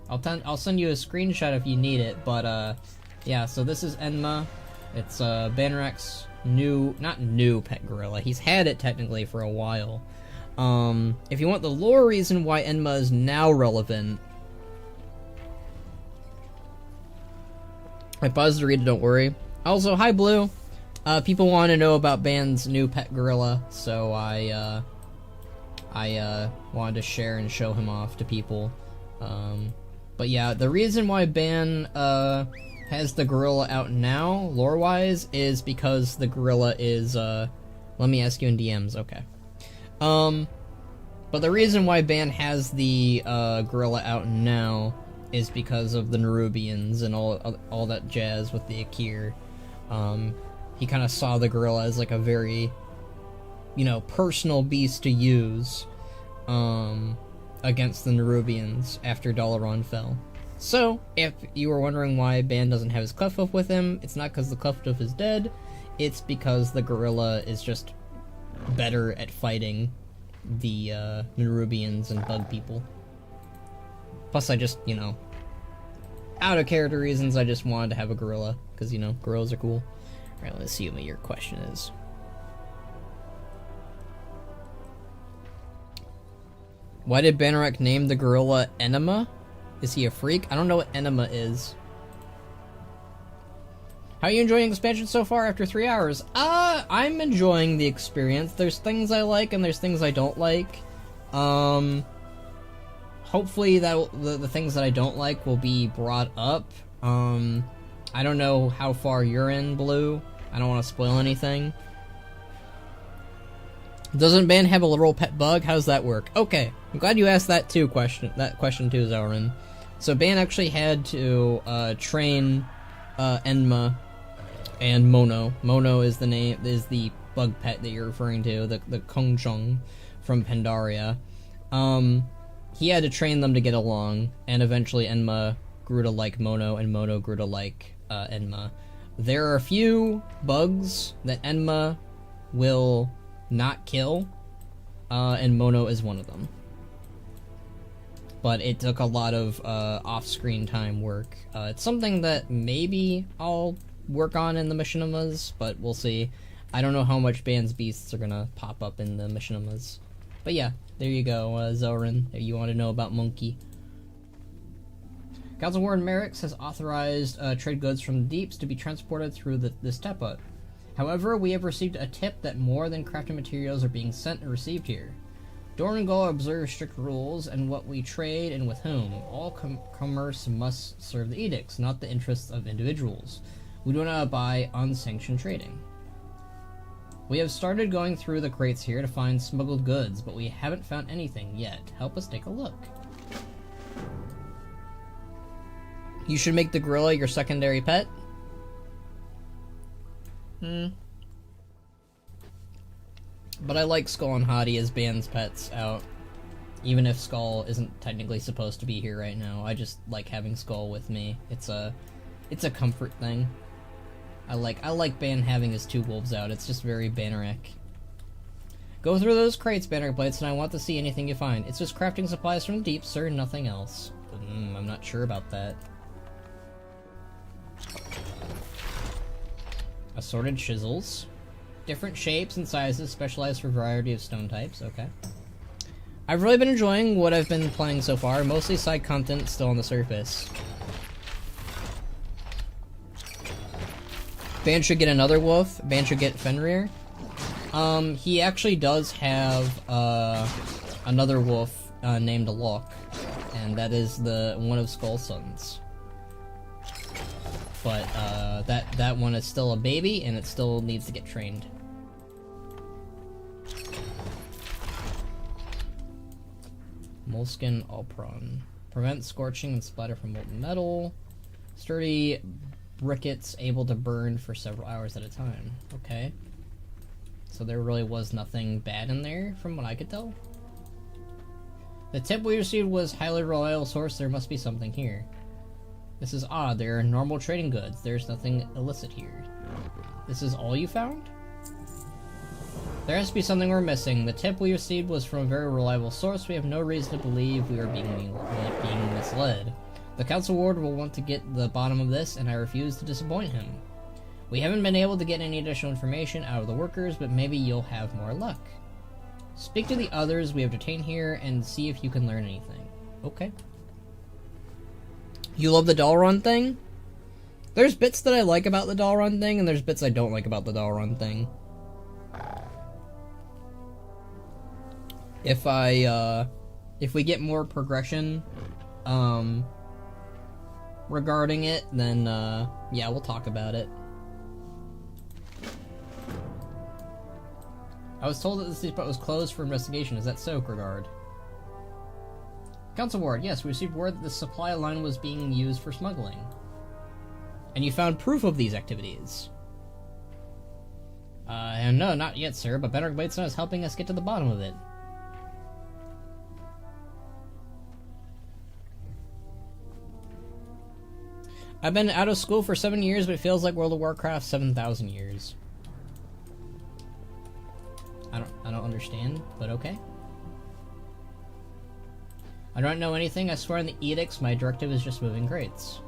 I'll send you a screenshot if you need it, but yeah, so this is Enma. It's Bannerek's not new pet gorilla. He's had it technically for a while. If you want the lore reason why Enma is now relevant, I paused to read it, don't worry. Also, hi Blue. People want to know about Ban's new pet gorilla, so I wanted to share and show him off to people. But yeah, the reason why Ban has the gorilla out now, lore-wise, is because the gorilla is let me ask you in DMs, okay. But the reason why Ban has the gorilla out now is because of the Nerubians and all that jazz with the Akir. He kind of saw the gorilla as like a very, personal beast to use against the Nerubians after Dalaran fell. So, if you were wondering why Ban doesn't have his Clefhoof with him, it's not because the Clefhoof is dead, it's because the gorilla is just better at fighting the Nerubians and bug people. Plus, I just, you know, out of character reasons, I just wanted to have a gorilla. Because, you know, gorillas are cool. Alright, let's see what your question is. Why did Bannerek name the gorilla Enema? Is he a freak? I don't know what Enema is. How are you enjoying expansion so far after 3 hours? I'm enjoying the experience. There's things I like and there's things I don't like. Hopefully that the things that I don't like will be brought up. I don't know how far you're in, Blue. I don't want to spoil anything. Doesn't Ban have a literal pet bug? How does that work? Okay, I'm glad you asked that question too, Zorin. So Ban actually had to train Enma and Mono. Mono is the bug pet that you're referring to, the Kongzhong from Pandaria. He had to train them to get along, and eventually Enma grew to like Mono, and Mono grew to like Enma. There are a few bugs that Enma will not kill, and Mono is one of them. But it took a lot of off-screen time work. It's something that maybe I'll work on in the Machinimas, but we'll see. I don't know how much Ban's beasts are gonna pop up in the Machinimas. But yeah, there you go, Zorin, if you want to know about Monkey. Council Warden Merrick's has authorized trade goods from the deeps to be transported through this tepa. However, we have received a tip that more than crafting materials are being sent and received here. Dorngal observes strict rules and what we trade and with whom. All commerce must serve the edicts, not the interests of individuals. We do not buy unsanctioned trading. We have started going through the crates here to find smuggled goods, but we haven't found anything yet. Help us take a look. You should make the gorilla your secondary pet? But I like Skull and Hottie as Ban's pets out. Even if Skull isn't technically supposed to be here right now. I just like having Skull with me. It's a comfort thing. I like Ban having his two wolves out. It's just very Bannerek. Go through those crates, Bannerek Blades, and I want to see anything you find. It's just crafting supplies from the deep, sir, nothing else. I'm not sure about that. Assorted chisels. Different shapes and sizes, specialized for a variety of stone types. Okay. I've really been enjoying what I've been playing so far. Mostly side content still on the surface. Ban should get another wolf. Ban should get Fenrir. He actually does have another wolf named Locke, and that is one of Skull's sons. But that one is still a baby, and it still needs to get trained. Moleskin Alpron. Prevent scorching and splatter from molten metal. Sturdy briquettes able to burn for several hours at a time. Okay. So there really was nothing bad in there, from what I could tell. The tip we received was highly reliable source. There must be something here. This is odd. There are normal trading goods. There's nothing illicit here. This is all you found? There has to be something we're missing. The tip we received was from a very reliable source. We have no reason to believe we are being misled. The Council Ward will want to get the bottom of this, and I refuse to disappoint him. We haven't been able to get any additional information out of the workers, but maybe you'll have more luck. Speak to the others we have detained here and see if you can learn anything. Okay. You love the Dalron thing? There's bits that I like about the Dalron thing, and there's bits I don't like about the Dalron thing. If we get more progression, regarding it, then, yeah, we'll talk about it. I was told that this spot was closed for investigation. Is that so, Gregard? Council Ward, yes, we received word that the supply line was being used for smuggling. And you found proof of these activities. No, not yet, sir, but Benrick Bladestone is helping us get to the bottom of it. I've been out of school for 7 years, but it feels like World of Warcraft 7,000 years. I don't understand, but okay. I don't know anything. I swear on the edicts, my directive is just moving crates.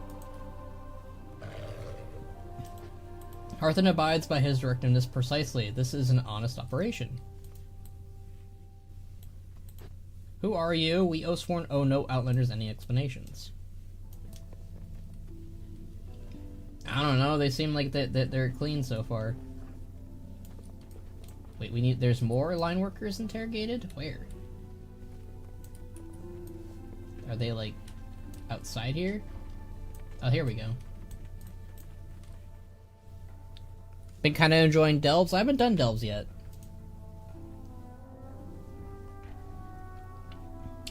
Arthur abides by his directiveness precisely. This is an honest operation. Who are you? We Oathsworn owe no Outlanders any explanations. I don't know, they seem like they're clean so far. Wait, there's more line workers interrogated? Where? Are they, like, outside here? Oh, here we go. Been kinda enjoying Delves? I haven't done Delves yet.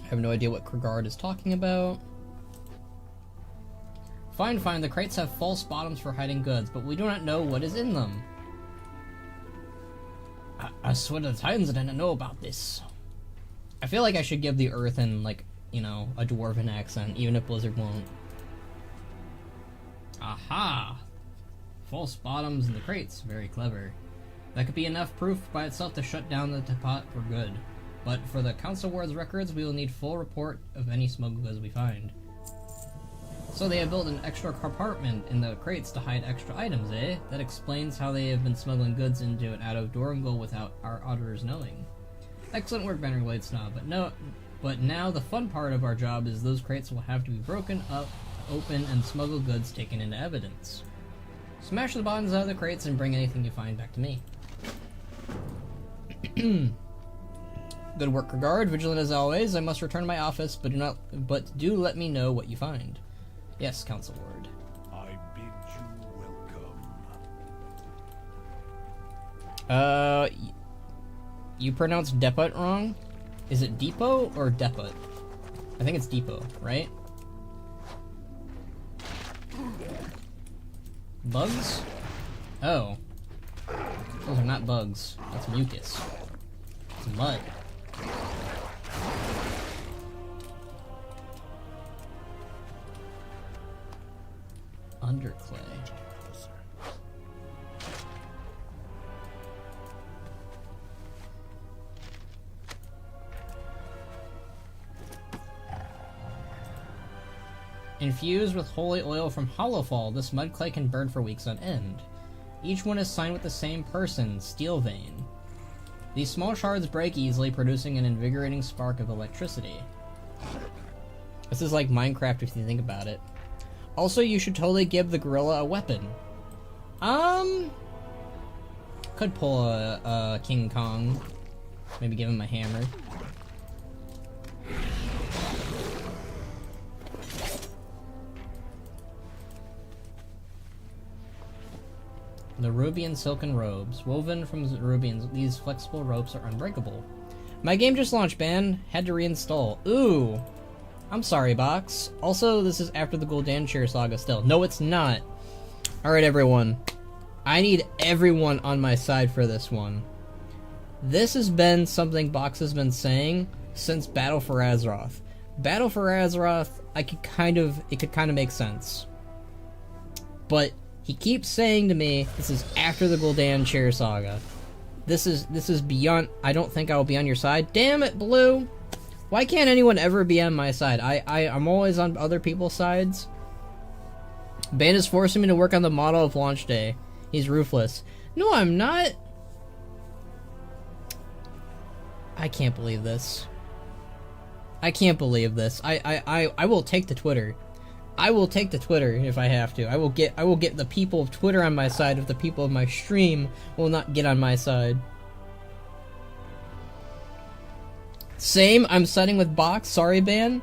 I have no idea what Kragard is talking about. Fine, the crates have false bottoms for hiding goods, but we do not know what is in them. I swear to the Titans I didn't know about this. I feel like I should give the Earthen, like, you know, a Dwarven accent, even if Blizzard won't. Aha! False bottoms in the crates. Very clever. That could be enough proof by itself to shut down the Teapot for good. But for the Council Ward's records, we will need full report of any smuggled goods we find. So they have built an extra compartment in the crates to hide extra items, eh? That explains how they have been smuggling goods into and out of Dorangal without our auditors knowing. Excellent work, Bannerblade Snob, but now the fun part of our job is those crates will have to be broken up, open, and smuggled goods taken into evidence. Smash the bottoms out of the crates and bring anything you find back to me. Good work, Regard. Vigilant as always. I must return to my office, but do let me know what you find. Yes, Council Ward. I bid you welcome. You pronounced Depot wrong? Is it Depot or Depot? I think it's Depot, right? Bugs? Oh. Those are not bugs. That's mucus. It's mud. Underclay. Infused with holy oil from Hollowfall, this mud clay can burn for weeks on end. Each one is signed with the same person, Steelvein. These small shards break easily, producing an invigorating spark of electricity. This is like Minecraft if you think about it. Also, you should totally give the gorilla a weapon. Could pull a King Kong. Maybe give him a hammer. The Rubian silken robes. Woven from Rubians, these flexible ropes are unbreakable. My game just launched, man. Had to reinstall. Ooh. I'm sorry, Box. Also, this is after the Gul'dan Chair saga still. No, it's not. Alright, everyone. I need everyone on my side for this one. This has been something Box has been saying since Battle for Azeroth. Battle for Azeroth, it could kind of make sense. But he keeps saying to me, this is after the Gul'dan Chair saga. This is beyond. I don't think I will be on your side. Damn it, Blue! Why can't anyone ever be on my side? I'm always on other people's sides. Bane is forcing me to work on the model of launch day. He's ruthless. No, I'm not. I can't believe this. I can't believe this. I will take the Twitter. I will take the Twitter if I have to. I will get the people of Twitter on my side if the people of my stream will not get on my side. Same, I'm siding with Box. Sorry, Ban.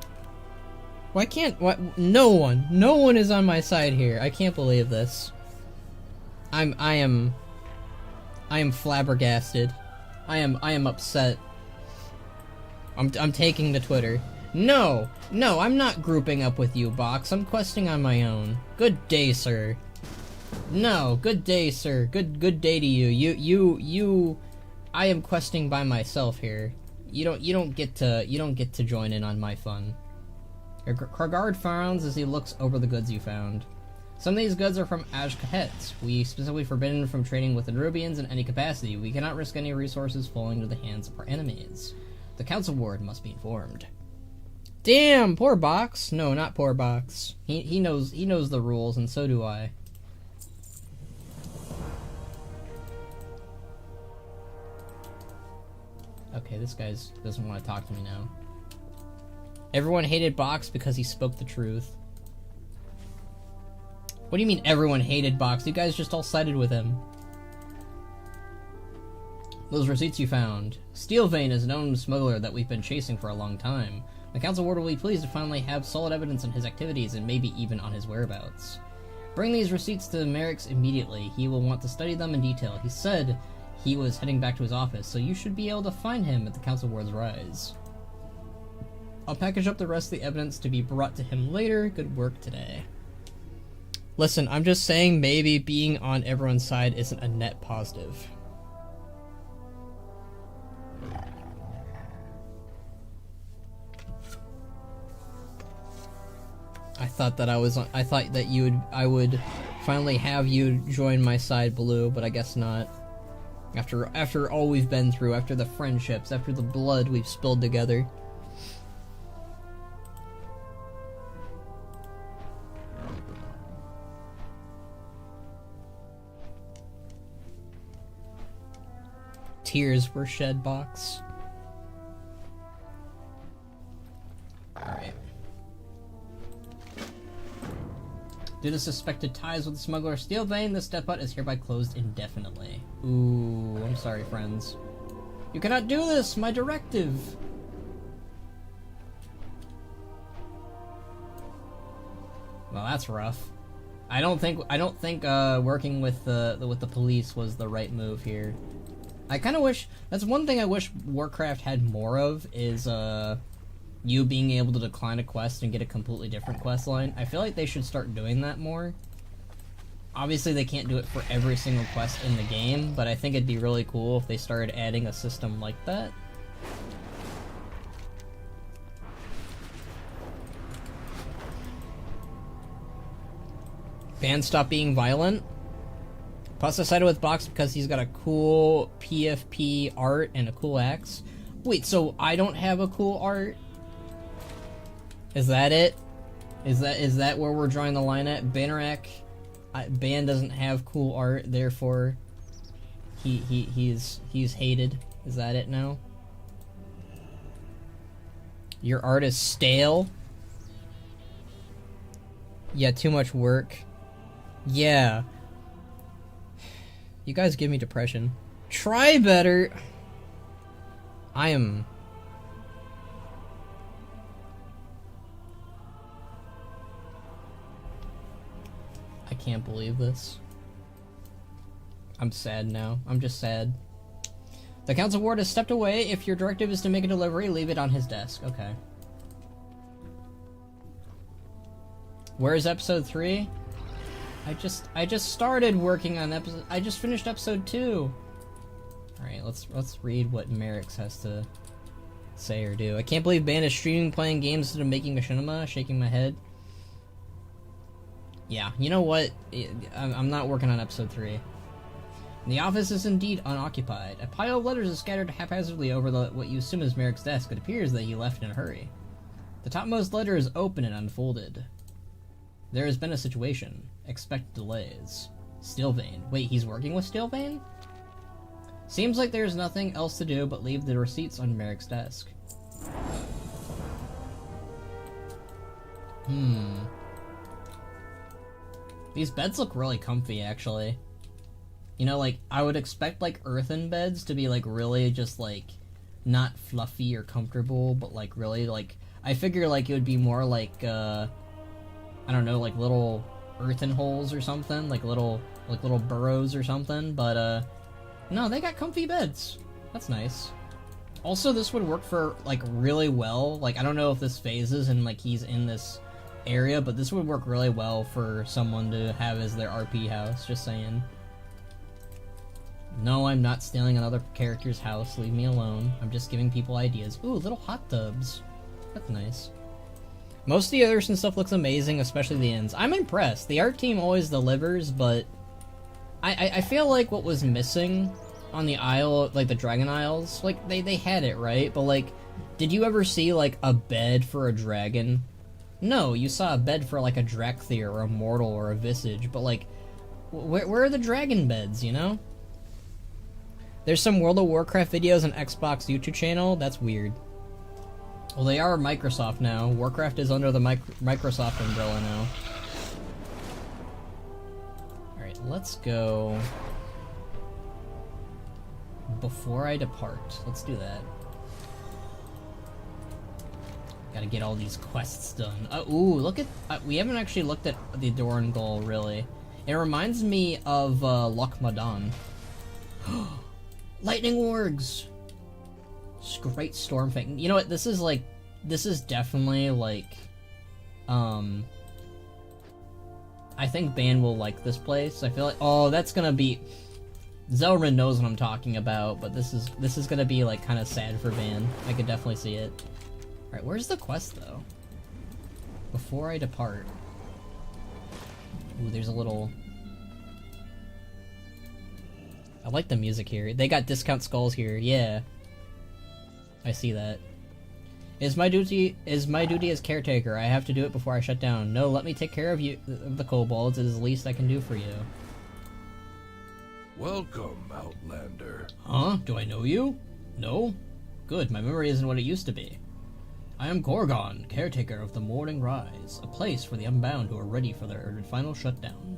Why can't... No one is on my side here. I can't believe this. I am flabbergasted. I am upset. I'm taking the Twitter. No, I'm not grouping up with you, Box. I'm questing on my own. Good day, sir. No, good day, sir. Good day to you. You. I am questing by myself here. You don't get to join in on my fun. Kragard frowns as he looks over the goods you found. Some of these goods are from Azj-Kahet. We specifically forbidden from trading with the Nerubians in any capacity. We cannot risk any resources falling into the hands of our enemies. The Council Ward must be informed. Damn, poor Box. No, not poor Box. He knows the rules, and so do I. Okay, this guy doesn't want to talk to me now. Everyone hated Box because he spoke the truth. What do you mean everyone hated Box? You guys just all sided with him. Those receipts you found. Steelvein is a known smuggler that we've been chasing for a long time. The Council Ward will be pleased to finally have solid evidence on his activities and maybe even on his whereabouts. Bring these receipts to Merrick's immediately. He will want to study them in detail. He said he was heading back to his office, so you should be able to find him at the Council Ward's rise. I'll package up the rest of the evidence to be brought to him later. Good work today. Listen, I'm just saying maybe being on everyone's side isn't a net positive. I thought that I would finally have you join my side, Blue, but I guess not. After all we've been through, after the friendships, after the blood we've spilled together. Tears were shed, Box. Alright. Due to suspected ties with the smuggler Steelvein, the step hut is hereby closed indefinitely. Ooh, I'm sorry, friends. You cannot do this! My directive! Well, that's rough. I don't think working with the police was the right move here. I kind of wish, that's one thing I wish Warcraft had more of, is you being able to decline a quest and get a completely different quest line. I feel like they should start doing that more. Obviously they can't do it for every single quest in the game, but I think it'd be really cool if they started adding a system like that. Ban stop being violent. Plus I sided with Box because he's got a cool PFP art and a cool axe. Wait, so I don't have a cool art? Is that it? Is that where we're drawing the line at? Banarak, Ban doesn't have cool art, therefore he's hated. Is that it now? Your art is stale? Yeah, too much work. Yeah. You guys give me depression. Try better. I can't believe this. I'm sad now. I'm just sad. The Council Ward has stepped away. If your directive is to make a delivery, leave it on his desk. Okay. Where's episode 3? I just started working on episode. I just finished episode 2. All right, let's read what Merrick's has to say or do. I can't believe Ban is streaming playing games instead of making machinima. Shaking my head. Yeah, you know what? I'm not working on episode 3. The office is indeed unoccupied. A pile of letters is scattered haphazardly over what you assume is Merrick's desk. It appears that he left in a hurry. The topmost letter is open and unfolded. There has been a situation. Expect delays. Steelvein. Wait, he's working with Steelvein? Seems like there's nothing else to do but leave the receipts on Merrick's desk. These beds look really comfy, actually. You know, like, I would expect, like, earthen beds to be, like, really just, like, not fluffy or comfortable, but, like, really, like, I figure, like, it would be more like, I don't know, like, little earthen holes or something, like little burrows or something, but, no, they got comfy beds. That's nice. Also, this would work for, like, really well. Like, I don't know if this phases and, like, he's in this area, but this would work really well for someone to have as their RP house, just saying. No, I'm not stealing another character's house, leave me alone. I'm just giving people ideas. Ooh, little hot tubs. That's nice. Most of the others and stuff looks amazing, especially the inns. I'm impressed. The art team always delivers, but I feel like what was missing on the Isle, like the Dragon Isles, like they had it, right? But like Did you ever see, like, a bed for a dragon? No, you saw a bed for, like, a Drakthir or a Mortal or a Visage, but, like, where are the dragon beds, you know? There's some World of Warcraft videos on Xbox YouTube channel? That's weird. Well, they are Microsoft now. Warcraft is under the Microsoft umbrella now. Alright, let's go... Before I depart. Let's do that. Gotta get all these quests done. Ooh, look at... we haven't actually looked at the Dorangol, really. It reminds me of Loch Madan. Lightning Wargs! Great Stormfang. You know what, this is like... This is definitely like... I think Ban will like this place. I feel like... Oh, that's gonna be... Zelrin knows what I'm talking about, but this is gonna be like kind of sad for Ban. I could definitely see it. Alright, where's the quest though? Before I depart. Ooh, there's a little... I like the music here. They got discount skulls here, yeah. I see that. Is my duty as caretaker. I have to do it before I shut down. No, let me take care of you, the kobolds. It is the least I can do for you. Welcome, Outlander. Huh? Do I know you? No? Good, my memory isn't what it used to be. I am Gorgon, caretaker of the Morning Rise, a place for the unbound who are ready for their final shutdown.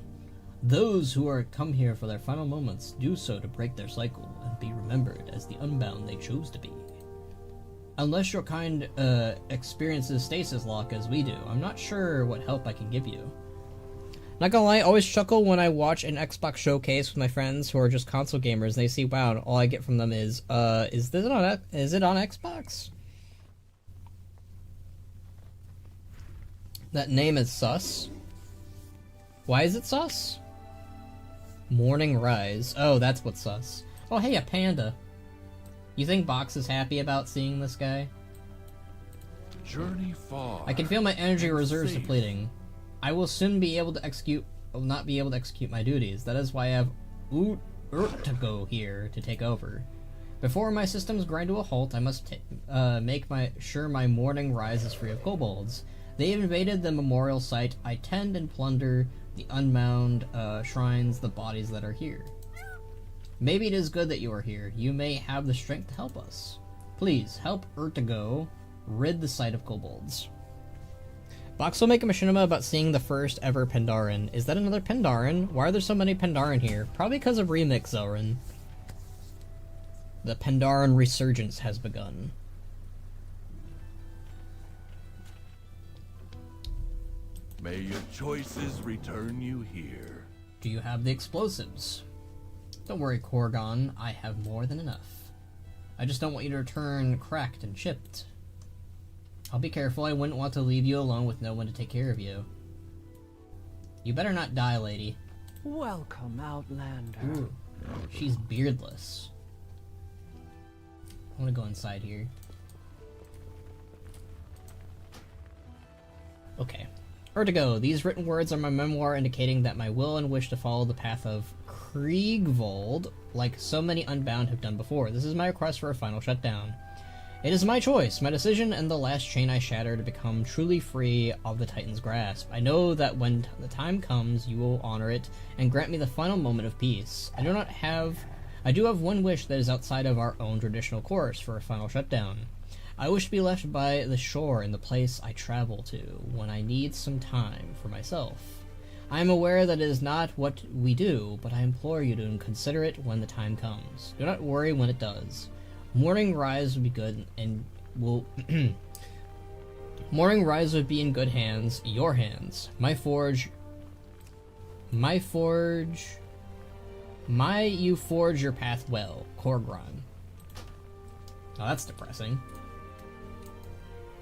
Those who are come here for their final moments do so to break their cycle and be remembered as the unbound they chose to be. Unless your kind experiences stasis lock as we do, I'm not sure what help I can give you. Not gonna lie, I always chuckle when I watch an Xbox showcase with my friends who are just console gamers and they see WoW and all I get from them is it on Xbox? That name is sus. Why is it sus? Morning Rise. Oh, that's what's sus. Oh, hey, a panda. You think Box is happy about seeing this guy? Journey far. I can feel my energy reserves depleting. I will soon be able to not be able to execute my duties. That is why I have Urtago here to take over. Before my systems grind to a halt, I must make sure my Morning Rise is free of kobolds. They have invaded the memorial site. I tend and plunder the unbound shrines, the bodies that are here. Maybe it is good that you are here. You may have the strength to help us. Please, help Urtago rid the site of kobolds. Box will make a machinima about seeing the first ever Pandaren. Is that another Pandaren? Why are there so many Pandaren here? Probably because of Remix, Zelrin. The Pandaren resurgence has begun. May your choices return you here. Do you have the explosives? Don't worry, Korgon. I have more than enough. I just don't want you to return cracked and chipped. I'll be careful. I wouldn't want to leave you alone with no one to take care of you. You better not die, lady. Welcome, Outlander. Ooh, she's beardless. I want to go inside here. Okay. Urtago, these written words are my memoir indicating that my will and wish to follow the path of Kriegvold, like so many Unbound have done before. This is my request for a final shutdown. It is my choice, my decision, and the last chain I shatter to become truly free of the Titan's grasp. I know that when the time comes, you will honor it and grant me the final moment of peace. I do have one wish that is outside of our own traditional course for a final shutdown. I wish to be left by the shore in the place I travel to when I need some time for myself. I am aware that it is not what we do, but I implore you to consider it when the time comes. Do not worry when it does. Morning Rise would be good and will Morning Rise would be in good hands, your hands. My you forge your path well, Korgron. Oh, that's depressing.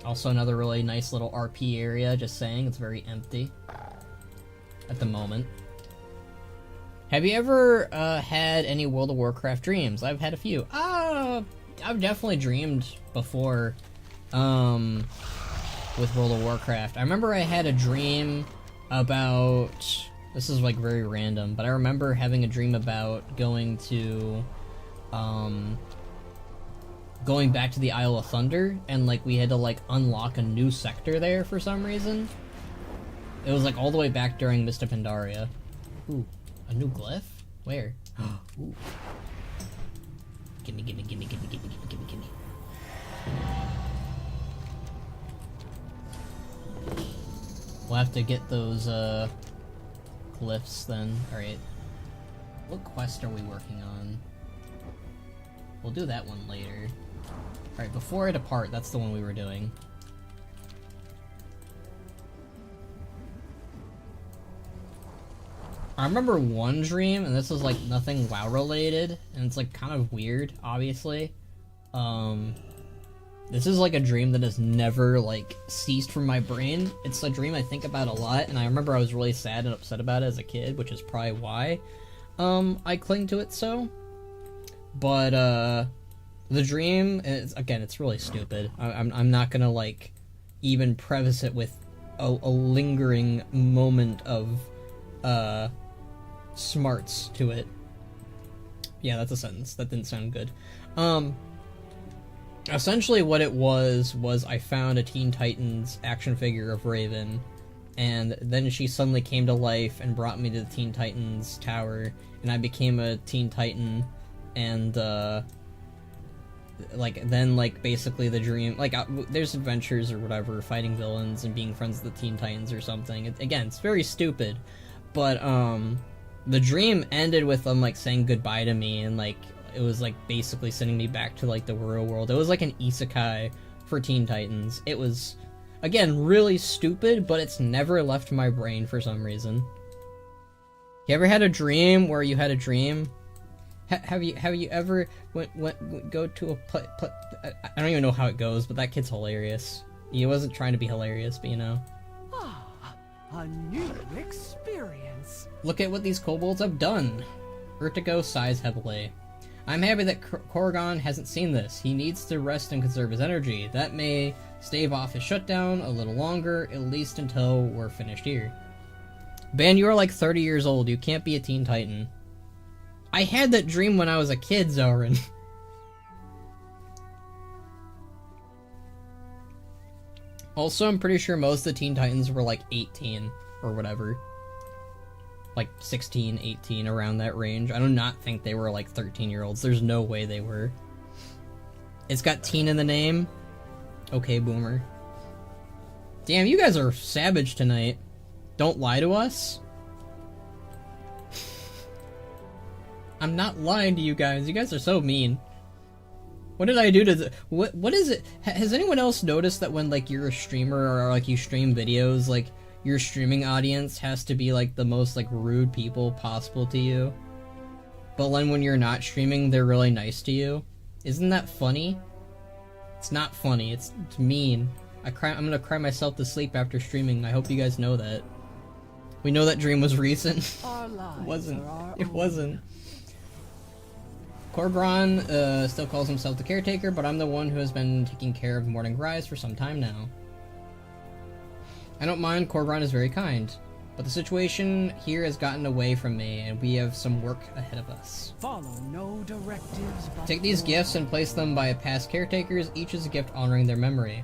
Also another really nice little RP area, just saying, it's very empty at the moment. Have you ever had any World of Warcraft dreams? I've had a few. I've definitely dreamed before with World of Warcraft. I remember I had a dream about... This is like very random, but I remember having a dream about going to going back to the Isle of Thunder, and like we had to like unlock a new sector there for some reason. It was like all the way back during Mist of Pandaria. Ooh, a new glyph? Where? Ooh. Gimme, gimme, gimme, gimme, gimme, gimme, gimme, gimme. We'll have to get those glyphs then. Alright. What quest are we working on? We'll do that one later. Alright, before I depart, that's the one we were doing. I remember one dream, and this was like nothing WoW related, and it's like kind of weird, obviously. This is like a dream that has never like ceased from my brain. It's a dream I think about a lot, and I remember I was really sad and upset about it as a kid, which is probably why I cling to it so. But the dream is, again, it's really stupid. I'm not gonna like even preface it with a lingering moment of smarts to it. Yeah, that's a sentence. That didn't sound good. Essentially what it was I found a Teen Titans action figure of Raven, and then she suddenly came to life and brought me to the Teen Titans tower, and I became a Teen Titan, and like then like basically the dream, like there's adventures or whatever, fighting villains and being friends with the Teen Titans or something. Again, it's very stupid, but the dream ended with them like saying goodbye to me, and like it was like basically sending me back to like the real world. It was like an isekai for Teen Titans. It was, again, really stupid, but it's never left my brain for some reason. You ever had a dream where you had a dream? Have you ever go to a I don't even know how it goes, but that kid's hilarious. He wasn't trying to be hilarious, but you know. A new experience. Look at what these kobolds have done. Urtigo sighs heavily. I'm happy that Korrigan hasn't seen this. He needs to rest and conserve his energy. That may stave off his shutdown a little longer, at least until we're finished here. Ben, you're like 30 years old. You can't be a Teen Titan. I had that dream when I was a kid, Zoran. Also, I'm pretty sure most of the Teen Titans were like 18 or whatever. Like 16, 18, around that range. I do not think they were like 13-year-olds. There's no way they were. It's got teen in the name. Okay, boomer. Damn, you guys are savage tonight. Don't lie to us. I'm not lying to you guys. You guys are so mean. What did I do to what is it? Has anyone else noticed that when like you're a streamer or like you stream videos, like your streaming audience has to be like the most like rude people possible to you, but then when you're not streaming, they're really nice to you? Isn't that funny? It's not funny. It's mean. I'm gonna cry myself to sleep after streaming. I hope you guys know that. We know that dream was recent. It wasn't. Korrigan still calls himself the caretaker, but I'm the one who has been taking care of Morning Rise for some time now. I don't mind, Korrigan is very kind, but the situation here has gotten away from me, and we have some work ahead of us. Follow no directives. Take these gifts and place them by past caretakers. Each is a gift honoring their memory.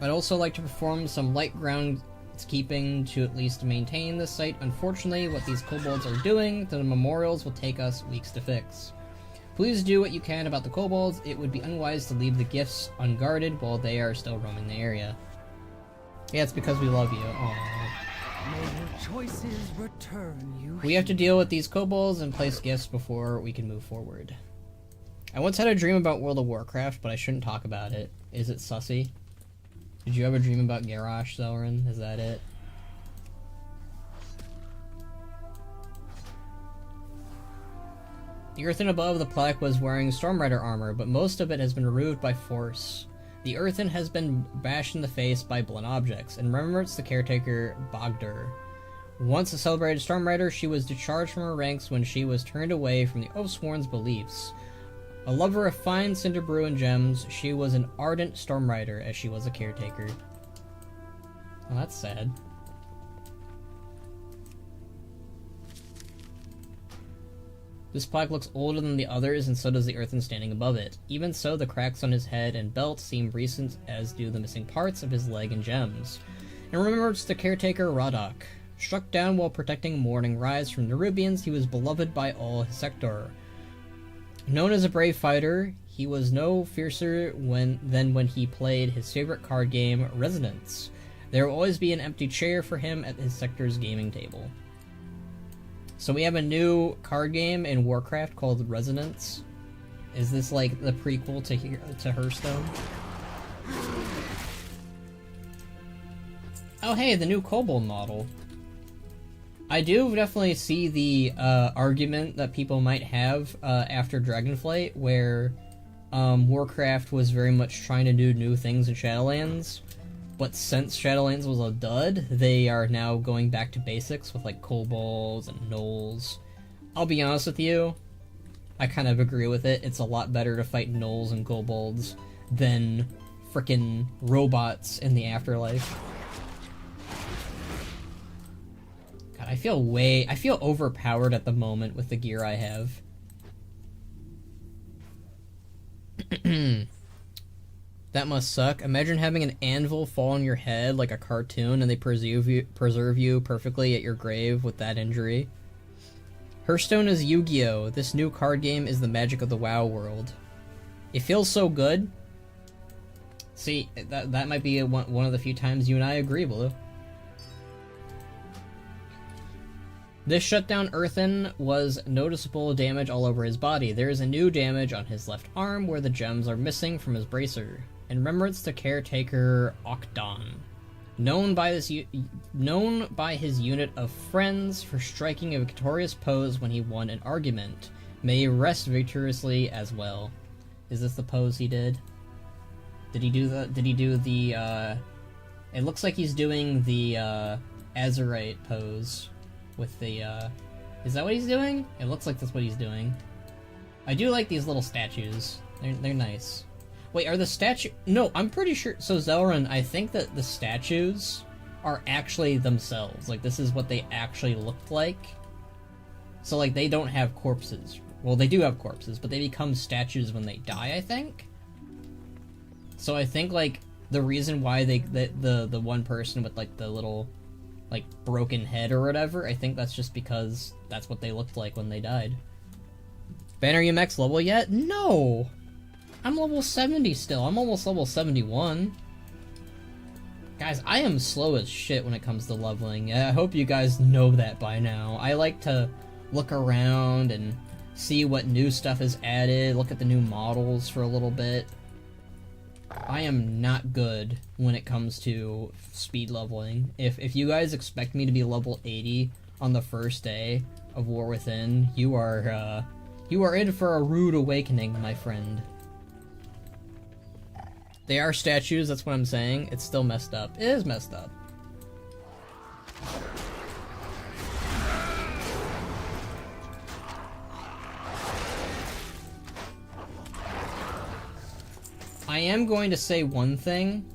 I'd also like to perform some light groundskeeping to at least maintain the site. Unfortunately, what these kobolds are doing to the memorials will take us weeks to fix. Please do what you can about the kobolds. It would be unwise to leave the gifts unguarded while they are still roaming the area. Yeah, it's because we love you. Aww. May your choices return you. We have to deal with these kobolds and place gifts before we can move forward. I once had a dream about World of Warcraft, but I shouldn't talk about it. Is it sussy? Did you ever dream about Garrosh, Zelrin? Is that it? The earthen above the plaque was wearing Stormrider armor, but most of it has been removed by force. The earthen has been bashed in the face by blunt objects, and remembrance the caretaker Bogdur. Once a celebrated Stormrider, she was discharged from her ranks when she was turned away from the Oathsworn's beliefs. A lover of fine cinder brew and gems, she was an ardent Stormrider as she was a caretaker. Oh, that's sad. This plaque looks older than the others, and so does the earthen standing above it. Even so, the cracks on his head and belt seem recent, as do the missing parts of his leg and gems. In remembrance to caretaker Radok. Struck down while protecting Morning Rise from Nerubians, he was beloved by all his sector. Known as a brave fighter, he was no fiercer than when he played his favorite card game, Resonance. There will always be an empty chair for him at his sector's gaming table. So we have a new card game in Warcraft called Resonance. Is this like the prequel to Hearthstone? Oh hey, the new Kobold model. I do definitely see the argument that people might have after Dragonflight, where Warcraft was very much trying to do new things in Shadowlands, but since Shadowlands was a dud, they are now going back to basics with like kobolds and gnolls. I'll be honest with you, I kind of agree with it. It's a lot better to fight gnolls and kobolds than frickin' robots in the afterlife. God, I feel overpowered at the moment with the gear I have. That must suck. Imagine having an anvil fall on your head like a cartoon and they preserve you perfectly at your grave with that injury. Hearthstone is Yu-Gi-Oh! This new card game is the magic of the WoW world. It feels so good. See, that might be one of the few times you and I agree, Blue. This shutdown Earthen was noticeable damage all over his body. There is a new damage on his left arm where the gems are missing from his bracer. In remembrance to caretaker Okdon, known by his unit of friends for striking a victorious pose when he won an argument. May he rest victoriously as well. Is this the pose he did? Did he do the it looks like he's doing the Azurite pose with the is that what he's doing? It looks like that's what he's doing. I do like these little statues. They're nice. Wait, are the no, I'm pretty sure. So Zelrun, I think that the statues are actually themselves. Like, this is what they actually looked like. So, like, they don't have corpses. Well, they do have corpses, but they become statues when they die, I think? So I think, like, the reason why the one person with, like, the little, like, broken head or whatever, I think that's just because that's what they looked like when they died. Ben, are you max level yet? No! I'm level 70 still. I'm almost level 71. Guys, I am slow as shit when it comes to leveling. I hope you guys know that by now. I like to look around and see what new stuff is added, look at the new models for a little bit. I am not good when it comes to speed leveling. If you guys expect me to be level 80 on the first day of War Within, you are in for a rude awakening, my friend. They are statues, that's what I'm saying. It's still messed up. It is messed up. I am going to say one thing.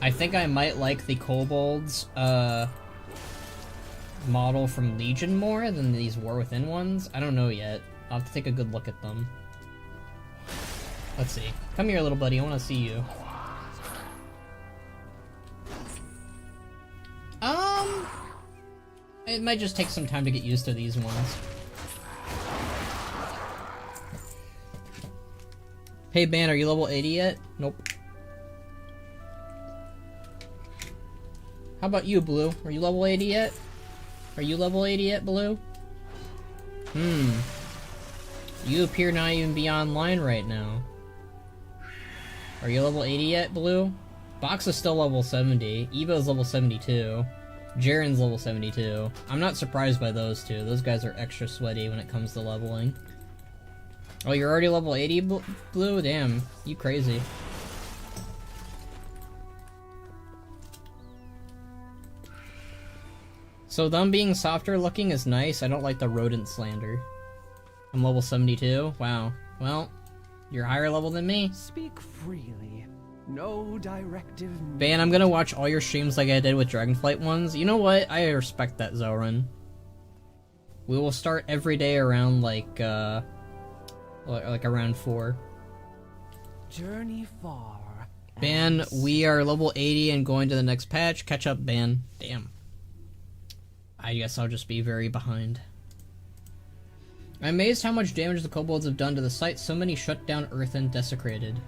I think I might like the kobolds model from Legion more than these War Within ones. I don't know yet. I'll have to take a good look at them. Let's see. Come here, little buddy. I want to see you. It might just take some time to get used to these ones. Hey, Ban, are you level 80 yet? Nope. How about you, Blue? Are you level 80 yet? Are you level 80 yet, Blue? You appear not even be online right now. Are you level 80 yet, Blue? Box is still level 70. Evo's level 72. Jaren's level 72. I'm not surprised by those two. Those guys are extra sweaty when it comes to leveling. Oh, you're already level 80, Blue? Damn, you crazy. So them being softer looking is nice. I don't like the rodent slander. I'm level 72? Wow. Well, you're higher level than me. Speak freely. No directive. Ban, I'm gonna watch all your streams like I did with Dragonflight ones. You know what? I respect that, Zelrun. We will start every day around like around 4. Journey far. Ban, we are level 80 and going to the next patch. Catch up, Ban. Damn. I guess I'll just be very behind. I'm amazed how much damage the kobolds have done to the site. So many shut down earth and desecrated.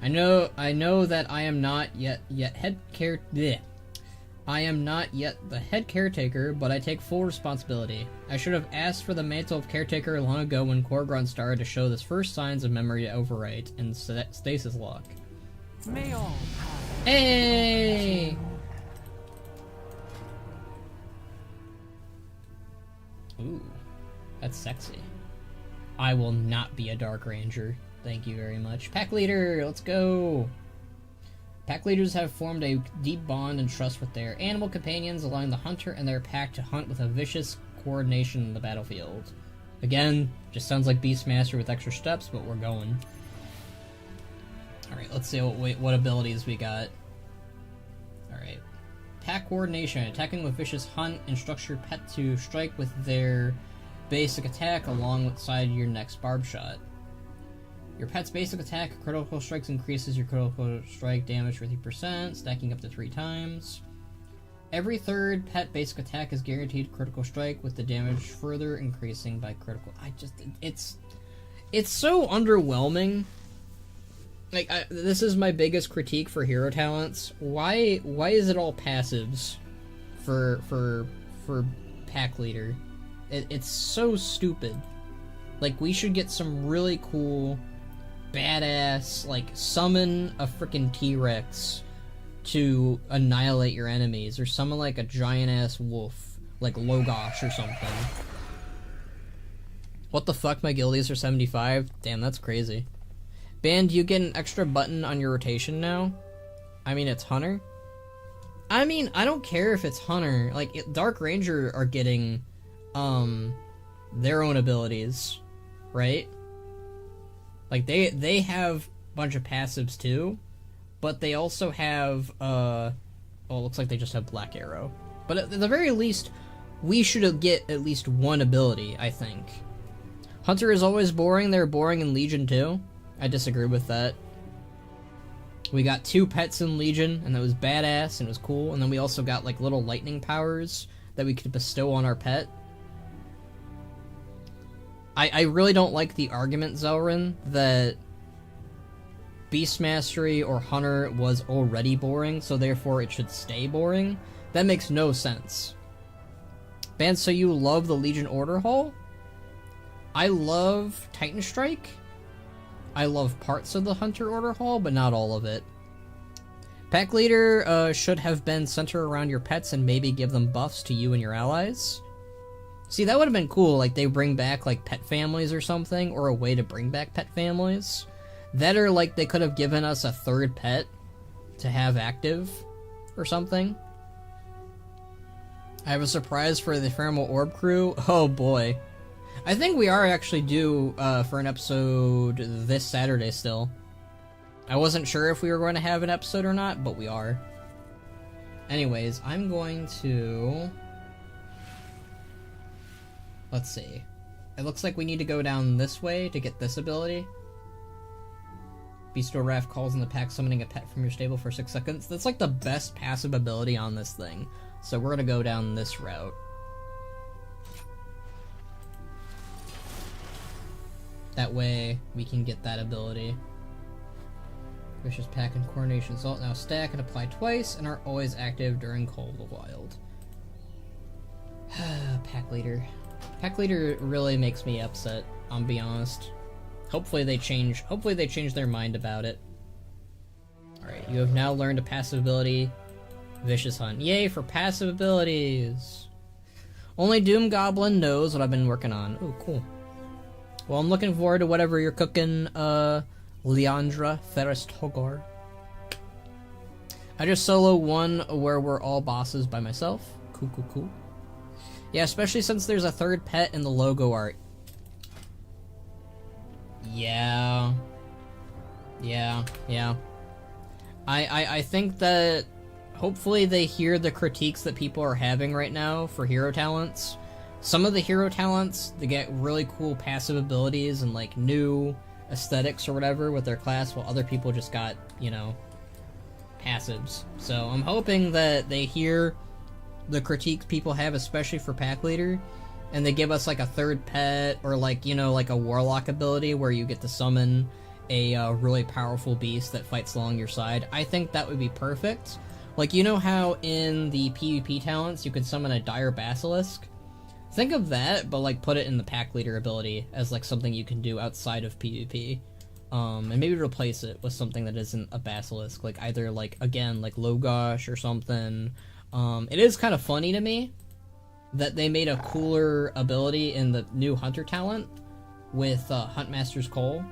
I know that I am not yet I am not yet the head caretaker, but I take full responsibility. I should have asked for the mantle of caretaker long ago when Korgron started to show the first signs of memory overwrite and stasis lock. May all Hey! Ooh, that's sexy. I will not be a Dark Ranger. Thank you very much. Pack leader, let's go! Pack leaders have formed a deep bond and trust with their animal companions, allowing the hunter and their pack to hunt with a vicious coordination in the battlefield. Again, just sounds like Beastmaster with extra steps, but we're going. Alright, let's see what abilities we got. Alright. Pack coordination. Attacking with vicious hunt instructs your pet to strike with their basic attack alongside your next barb shot. Your pet's basic attack, critical strikes, increases your critical strike damage 50%, stacking up to 3 times. Every third pet basic attack is guaranteed critical strike, with the damage further increasing by critical. It's so underwhelming. Like, this is my biggest critique for hero talents. Why is it all passives for pack leader? It's so stupid. Like, we should get some really cool, badass, like, summon a freaking T-Rex to annihilate your enemies, or summon like a giant-ass wolf, like Logos or something. What the fuck, my guildies are 75? Damn, that's crazy. Ban, do you get an extra button on your rotation now? I mean, it's Hunter? I mean, I don't care if it's Hunter. Like, Dark Ranger are getting, their own abilities, right? Like, they have a bunch of passives too, but they also have, well, it looks like they just have Black Arrow. But at the very least, we should get at least one ability, I think. Hunter is always boring. They're boring in Legion too. I disagree with that. We got 2 pets in Legion, and that was badass, and it was cool. And then we also got, like, little lightning powers that we could bestow on our pet. I really don't like the argument, Zelrin, that Beastmastery or Hunter was already boring, so therefore it should stay boring. That makes no sense. Ban, so you love the Legion Order Hall? I love Titan Strike. I love parts of the Hunter Order Hall, but not all of it. Pack Leader should have been centered around your pets and maybe give them buffs to you and your allies. See, that would have been cool, like they bring back like pet families or something, or a way to bring back pet families. That, or like they could have given us a 3rd pet to have active or something. I have a surprise for the Ephemeral Orb crew. Oh boy. I think we are actually due for an episode this Saturday still. I wasn't sure if we were going to have an episode or not, but we are. Anyways, I'm going to... Let's see. It looks like we need to go down this way to get this ability. Beast or Raft calls in the pack, summoning a pet from your stable for 6 seconds. That's like the best passive ability on this thing. So we're gonna go down this route. That way, we can get that ability. Vicious Pack and Coordination Salt now stack and apply twice, and are always active during Call of the Wild. Pack Leader. Pack Leader really makes me upset, I'll be honest. Hopefully they change their mind about it. Alright, you have now learned a passive ability, Vicious Hunt. Yay for passive abilities! Only Doom Goblin knows what I've been working on. Oh, cool. Well, I'm looking forward to whatever you're cooking, Leandra Ferris Togar. I just solo one where we're all bosses by myself. Cool, cool, cool. Yeah, especially since there's a 3rd pet in the logo art. Yeah. I think that hopefully they hear the critiques that people are having right now for hero talents, some of the hero talents, they get really cool passive abilities and like new aesthetics or whatever with their class, while other people just got, you know, passives. So I'm hoping that they hear the critiques people have, especially for pack leader, and they give us like a third pet, or like, you know, like a warlock ability where you get to summon a really powerful beast that fights along your side. I think that would be perfect. Like, you know how in the PvP talents you can summon a dire basilisk? Think of that, but like put it in the pack leader ability as like something you can do outside of PvP. And maybe replace it with something that isn't a basilisk, like either like, again, like Logosh or something. It is kind of funny to me that they made a cooler ability in the new hunter talent with Huntmaster's Call,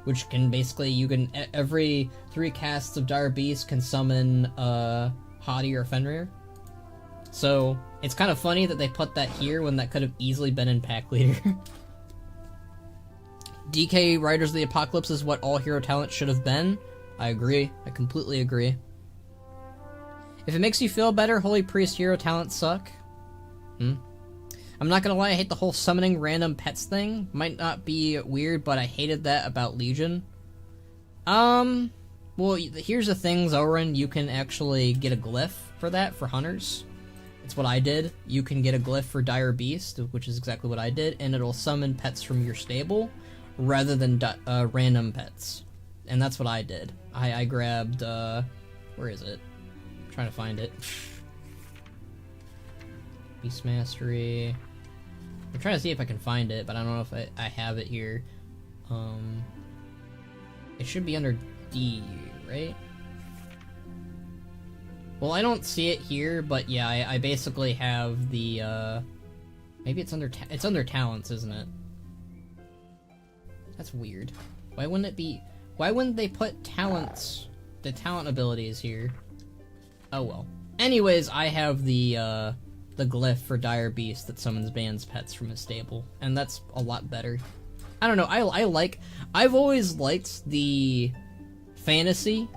which can basically, you can, every 3 casts of Dire Beast can summon Hadi or Fenrir. So it's kind of funny that they put that here when that could have easily been in pack leader. DK Riders of the Apocalypse is what all hero talent should have been. I agree. I completely agree. If it makes you feel better, Holy Priest hero talents suck. I'm not gonna lie, I hate the whole summoning random pets thing. Might not be weird, but I hated that about Legion. Well, here's the thing, Zoran, you can actually get a glyph for that, for hunters. It's what I did. You can get a glyph for Dire Beast, which is exactly what I did, and it'll summon pets from your stable, rather than random pets. And that's what I did. I grabbed, where is it? I'm trying to find it. Beast Mastery. I'm trying to see if I can find it, but I don't know if I have it here. It should be under D, right? Well, I don't see it here, but yeah, I basically have the, maybe it's under talents, isn't it? That's weird. Why wouldn't it be, why wouldn't they put talents, the talent abilities here? Oh well. Anyways, I have the glyph for Dire Beast that summons Ban's pets from his stable, and that's a lot better. I don't know, I've always liked the fantasy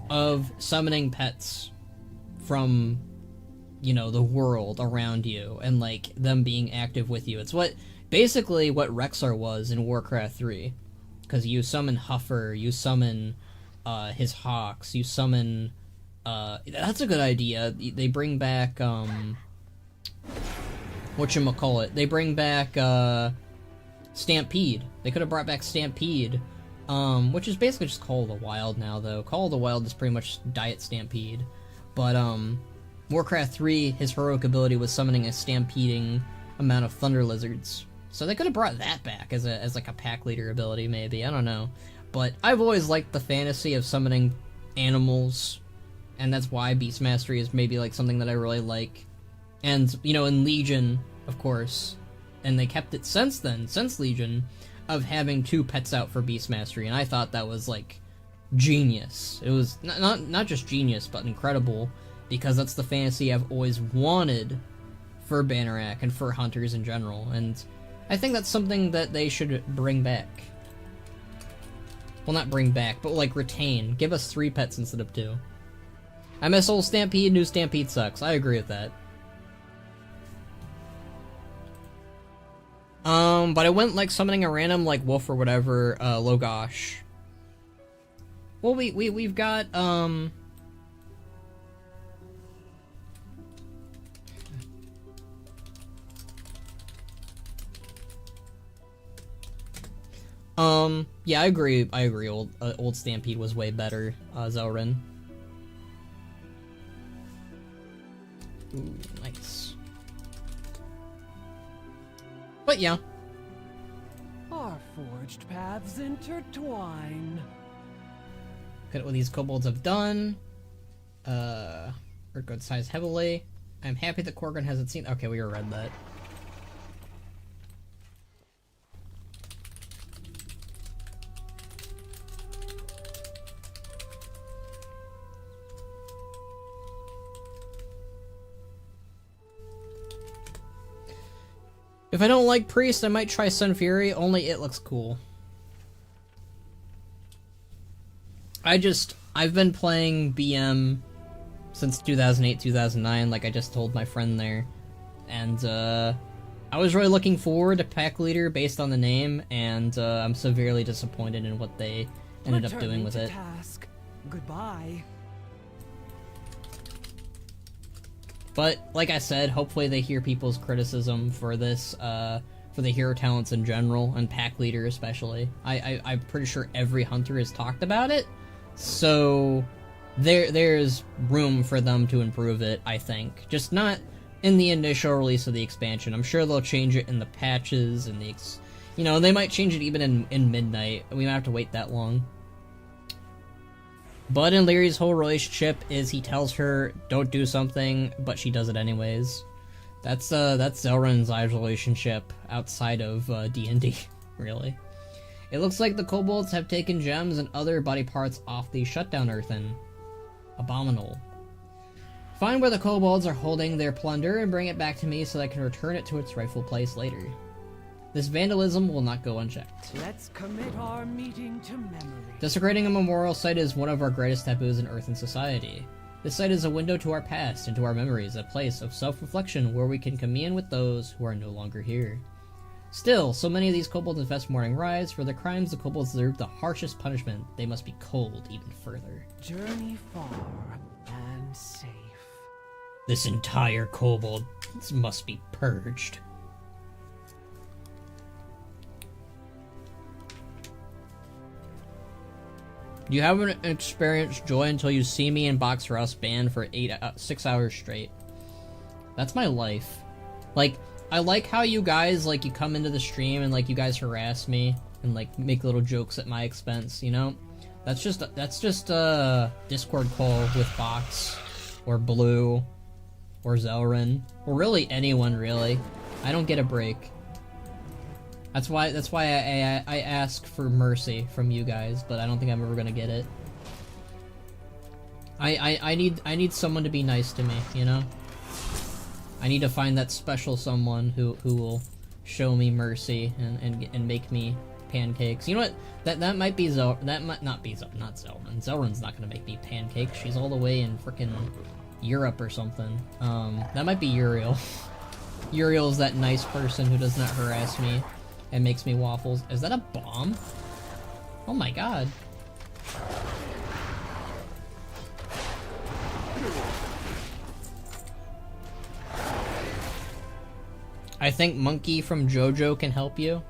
of summoning pets from, you know, the world around you, and like them being active with you. It's basically what Rexar was in Warcraft 3, because you summon Huffer, you summon his hawks, you summon that's a good idea. They bring back whatchamacallit, they bring back Stampede. They could have brought back Stampede, which is basically just Call of the Wild now, though. Call of the Wild is pretty much Diet Stampede. But Warcraft 3, his heroic ability was summoning a stampeding amount of thunder lizards. So they could have brought that back as like a pack leader ability, maybe. I don't know. But I've always liked the fantasy of summoning animals, and that's why Beast Mastery is maybe like something that I really like. And, you know, in Legion, of course, and they kept it since then, since Legion, of having 2 pets out for Beast Mastery, and I thought that was, like, genius. It was not just genius, but incredible, because that's the fantasy I've always wanted for Bannerac and for hunters in general, and I think that's something that they should bring back. Well, not bring back, but, like, retain. Give us 3 pets instead of 2. I miss old Stampede, new Stampede sucks. I agree with that. But I went, like, summoning a random, like, wolf or whatever, Logosh. Well, we've got, yeah, I agree, old Stampede was way better, Zelrin. Ooh, nice. But yeah. Our forged paths intertwine. Look at what these kobolds have done. Hurt good size heavily. I'm happy that Korgan hasn't seen. Okay, we already read that. If I don't like Priest, I might try Sun Fury, only it looks cool. I've been playing BM since 2008, 2009, like I just told my friend there. And, I was really looking forward to Pack Leader based on the name, and I'm severely disappointed in what they ended up doing with it. Task. Goodbye. But, like I said, hopefully they hear people's criticism for this, for the hero talents in general, and Pack Leader especially. I'm pretty sure every hunter has talked about it, so there's room for them to improve it, I think. Just not in the initial release of the expansion. I'm sure they'll change it in the patches, and you know, they might change it even in Midnight. We might have to wait that long. Bud and Lyri's whole relationship is he tells her don't do something, but she does it anyways. That's Zelrun's relationship outside of D&D, really. It looks like the kobolds have taken gems and other body parts off the shutdown earthen. Abominable. Find where the kobolds are holding their plunder and bring it back to me so I can return it to its rightful place later. This vandalism will not go unchecked. Let's commit our meeting to memory. Desecrating a memorial site is one of our greatest taboos in Earthen society. This site is a window to our past and to our memories, a place of self-reflection where we can commune with those who are no longer here. Still, so many of these kobolds infest Morning Rise. For their crimes, the kobolds deserve the harshest punishment. They must be cold even further. Journey far and safe. This entire kobold must be purged. You haven't experienced joy until you see me in Box Rust banned for 6 hours straight. That's my life. Like, I like how you guys, like, you come into the stream and, like, you guys harass me and, like, make little jokes at my expense, you know? That's just a Discord call with Box, or Blue, or Zelrun, or really anyone, really. I don't get a break. That's why I ask for mercy from you guys, but I don't think I'm ever gonna get it. I need someone to be nice to me, you know? I need to find that special someone who will show me mercy and make me pancakes. You know what? That might be that might not be not Zelrun. Zelrun's not gonna make me pancakes. She's all the way in frickin' Europe or something. That might be Uriel. Uriel's that nice person who does not harass me and makes me waffles. Is that a bomb? Oh my god. I think Monkey from JoJo can help you.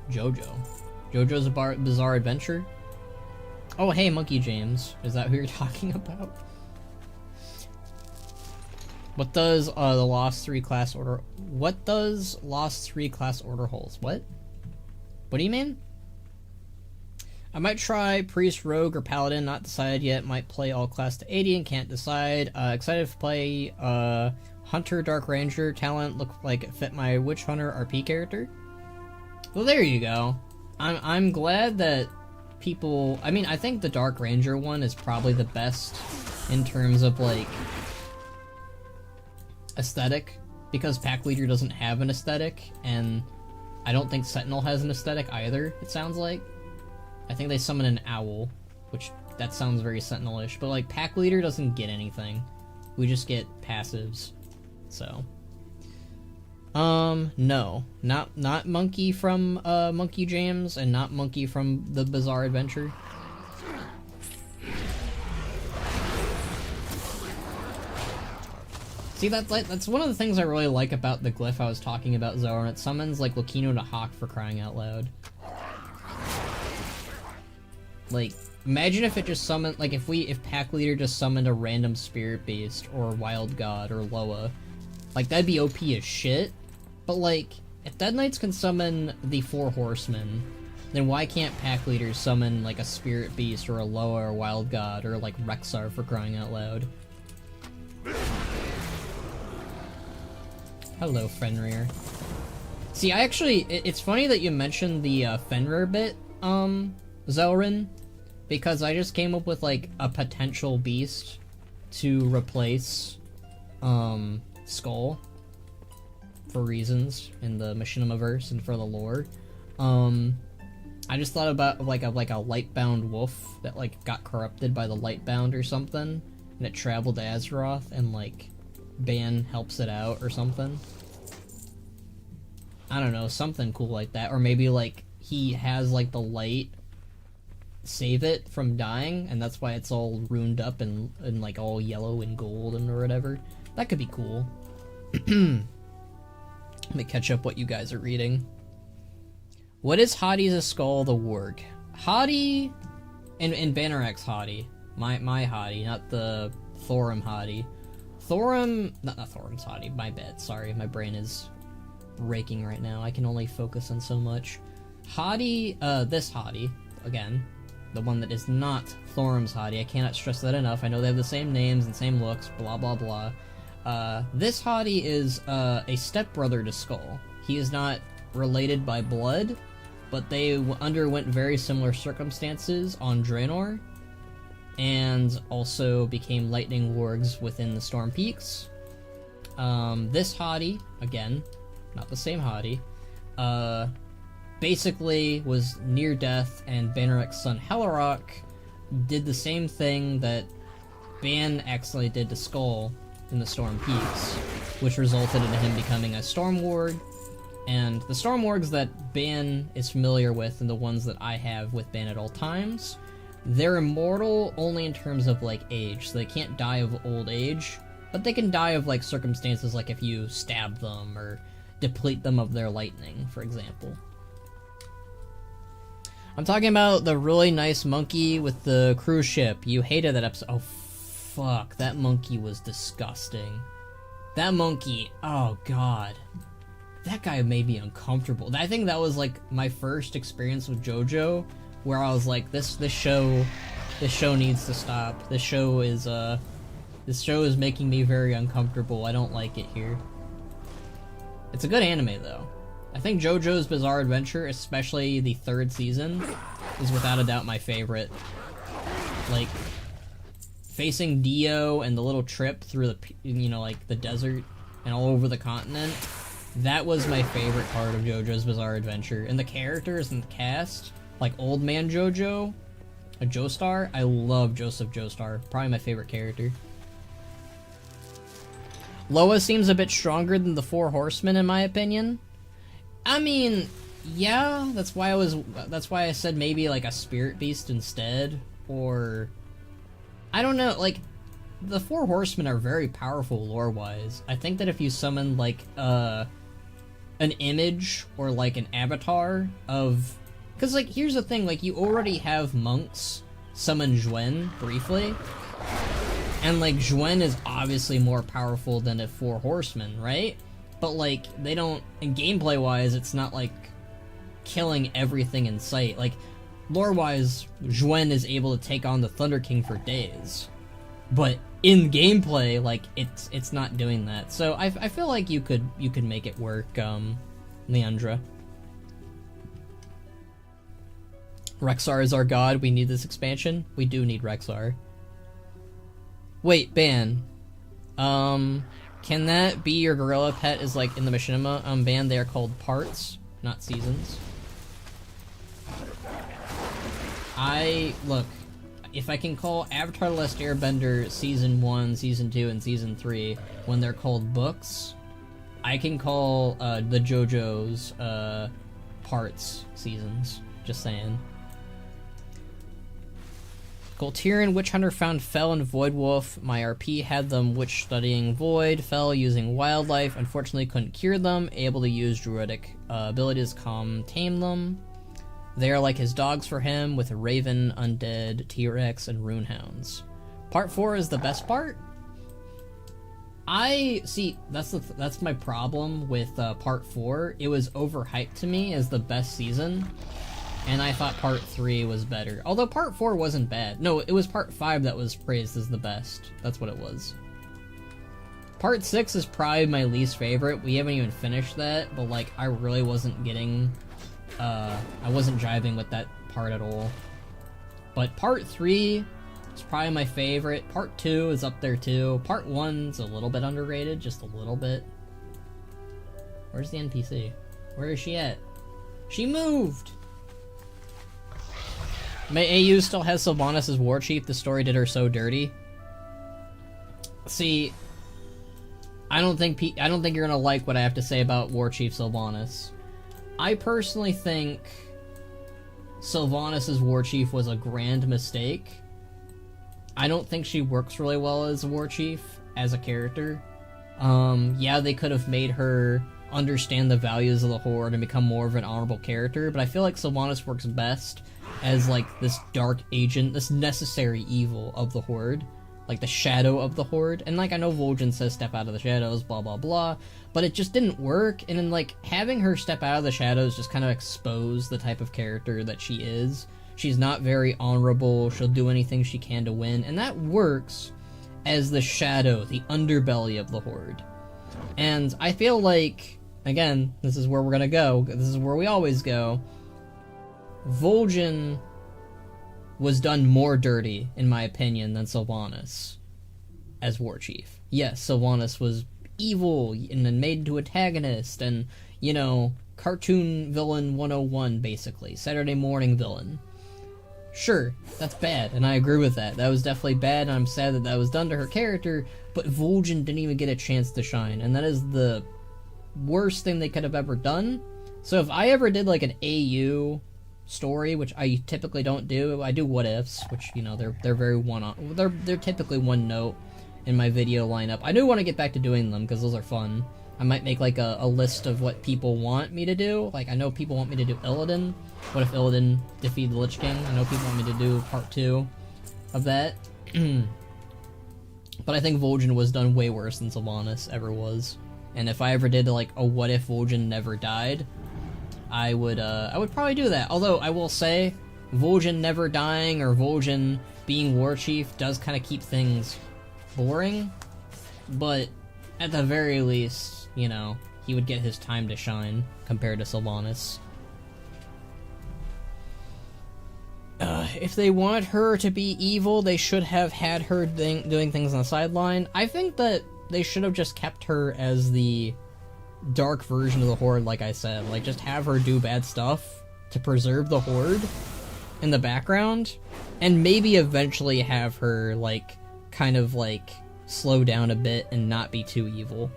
JoJo? JoJo's a Bizarre Adventure? Oh hey, Monkey James. Is that who you're talking about? What does the Lost 3 class order... What does Lost 3 class order holds? What? What do you mean? I might try Priest, Rogue, or Paladin. Not decided yet. Might play all class to 80 and can't decide. Excited to play Hunter, Dark Ranger. Talent look like it fit my Witch Hunter RP character. Well, there you go. I'm glad that people... I mean, I think the Dark Ranger one is probably the best in terms of, like... aesthetic, because Pack Leader doesn't have an aesthetic, and I don't think Sentinel has an aesthetic either, it sounds like. I think they summon an owl, which that sounds very Sentinel-ish, but like Pack Leader doesn't get anything. We just get passives. So no. Not Monkey from Monkey James, and not Monkey from the Bizarre Adventure. See, that's one of the things I really like about the glyph I was talking about, Zelrun. It summons, like, Lucino to Hawk, for crying out loud. Like, imagine if it just summoned, like, if Pack Leader just summoned a random Spirit Beast, or Wild God, or Loa. Like, that'd be OP as shit. But, like, if Dead Knights can summon the 4 Horsemen, then why can't Pack Leaders summon, like, a Spirit Beast, or a Loa, or Wild God, or, like, Rexar, for crying out loud? Hello, Fenrir. See, I actually... It's funny that you mentioned the Fenrir bit, Zelrun, because I just came up with, like, a potential beast to replace, Skull, for reasons in the Machinima-verse and for the lore. I just thought about, like a Lightbound wolf that, like, got corrupted by the Lightbound or something, and it traveled to Azeroth, and, like... Ban helps it out or something. I don't know, something cool like that. Or maybe, like, he has, like, the light save it from dying, and that's why it's all ruined up and like, all yellow and gold and or whatever. That could be cool. Let me catch up what you guys are reading. What is Hadi's skull the warg? Hadi, in Banner X Hadi. My Hadi, not the Thorum Hadi. Thorum, not Thorum's Hadi, my bad, sorry, my brain is raking right now. I can only focus on so much. Hadi, this Hadi, again, the one that is not Thorum's Hadi, I cannot stress that enough. I know they have the same names and same looks, blah blah blah. This Hadi is a stepbrother to Skull. He is not related by blood, but they underwent very similar circumstances on Draenor, and also became lightning wargs within the Storm Peaks. This Hadi, again, not the same Hadi, basically was near death, and Bannerek's son Hellarok did the same thing that Ban accidentally did to Skull in the Storm Peaks, which resulted in him becoming a Storm Warg. And the Storm Wargs that Ban is familiar with, and the ones that I have with Ban at all times, they're immortal only in terms of, like, age. So they can't die of old age, but they can die of, like, circumstances like if you stab them or deplete them of their lightning, for example. I'm talking about the really nice monkey with the cruise ship. You hated that episode. Oh, fuck. That monkey was disgusting. That monkey, oh god. That guy made me uncomfortable. I think that was, like, my first experience with JoJo, where I was like, this show needs to stop. This show is making me very uncomfortable. I don't like it here. It's a good anime, though. I think JoJo's Bizarre Adventure, especially the 3rd season, is without a doubt my favorite. Like, facing Dio and the little trip through the, you know, like, the desert and all over the continent, that was my favorite part of JoJo's Bizarre Adventure. And the characters and the cast, like Old Man JoJo, a Joestar, I love Joseph Joestar, probably my favorite character. Loa seems a bit stronger than the 4 Horsemen, in my opinion. I mean, yeah, that's why I said maybe like a Spirit Beast instead, or I don't know, like, the 4 Horsemen are very powerful lore-wise. I think that if you summon, like, an image or, like, an avatar of... Because, like, here's the thing, like, you already have monks summon Zhuen, briefly, and, like, Zhuen is obviously more powerful than a 4 Horsemen, right? But, like, they don't... And gameplay-wise, it's not, like, killing everything in sight. Like, lore-wise, Zhuen is able to take on the Thunder King for days. But in gameplay, like, it's not doing that. So I feel like you could make it work, Leandra. Rexar is our god. We need this expansion. We do need Rexar. Wait, Ban. Can that be your gorilla pet is like in the Machinima? Ban, they are called parts, not seasons. Look, if I can call Avatar The Last Airbender Season 1, Season 2, and Season 3 when they're called books, I can call the JoJo's parts seasons. Just saying. Golterian Witch Hunter found Fel and Void Wolf. My RP had them witch studying Void. Fel using wildlife. Unfortunately couldn't cure them. Able to use druidic abilities calm tame them. They are like his dogs for him, with a Raven, Undead, T-Rex, and Runehounds. Part 4 is the best part? See, that's my problem with Part 4. It was overhyped to me as the best season, and I thought Part 3 was better. Although Part 4 wasn't bad. No, it was Part 5 that was praised as the best. That's what it was. Part 6 is probably my least favorite. We haven't even finished that, but, like, I really wasn't getting... I wasn't jiving with that part at all. But Part 3 is probably my favorite. Part 2 is up there too. Part 1's a little bit underrated, just a little bit. Where's the NPC? Where is she at? She moved! My AU still has Sylvanas as War Chief. The story did her so dirty. See, I don't think you're gonna like what I have to say about War Chief Sylvanas. I personally think Sylvanas' war chief was a grand mistake. I don't think she works really well as a war chief, as a character. Yeah, they could have made her understand the values of the Horde and become more of an honorable character, but I feel like Sylvanas works best as, like, this dark agent, this necessary evil of the Horde. Like, the shadow of the Horde. And, like, I know Vol'jin says step out of the shadows, blah blah blah, but it just didn't work, and then, like, having her step out of the shadows just kind of exposed the type of character that she is. She's not very honorable, she'll do anything she can to win, and that works as the shadow, the underbelly of the Horde. And I feel like, again, this is where we're gonna go, this is where we always go, Vol'jin was done more dirty, in my opinion, than Sylvanas as war chief. Yes, Sylvanas was evil and then made into antagonist and, you know, cartoon villain 101, basically. Saturday morning villain. Sure, that's bad, and I agree with that. That was definitely bad, and I'm sad that that was done to her character, but Vol'jin didn't even get a chance to shine, and that is the worst thing they could have ever done. So if I ever did, like, an AU story, which I typically don't do, I do what-ifs, which, you know, they're very they're typically one note in my video lineup. I do want to get back to doing them, because those are fun. I might make, like, a list of what people want me to do. Like, I know people want me to do Illidan. What if Illidan defeated the Lich King? I know people want me to do part 2 of that. But I think Vol'jin was done way worse than Sylvanas ever was. And if I ever did, like, a what if Vol'jin never died, I would probably do that. Although, I will say, Vol'jin never dying, or Vol'jin being war chief, does kind of keep things boring. But, at the very least, you know, he would get his time to shine, compared to Sylvanas. If they want her to be evil, they should have had her doing things on the sideline. I think that they should have just kept her as the dark version of the Horde, like I said. Like, just have her do bad stuff to preserve the Horde in the background, and maybe eventually have her, like, kind of, like, slow down a bit and not be too evil.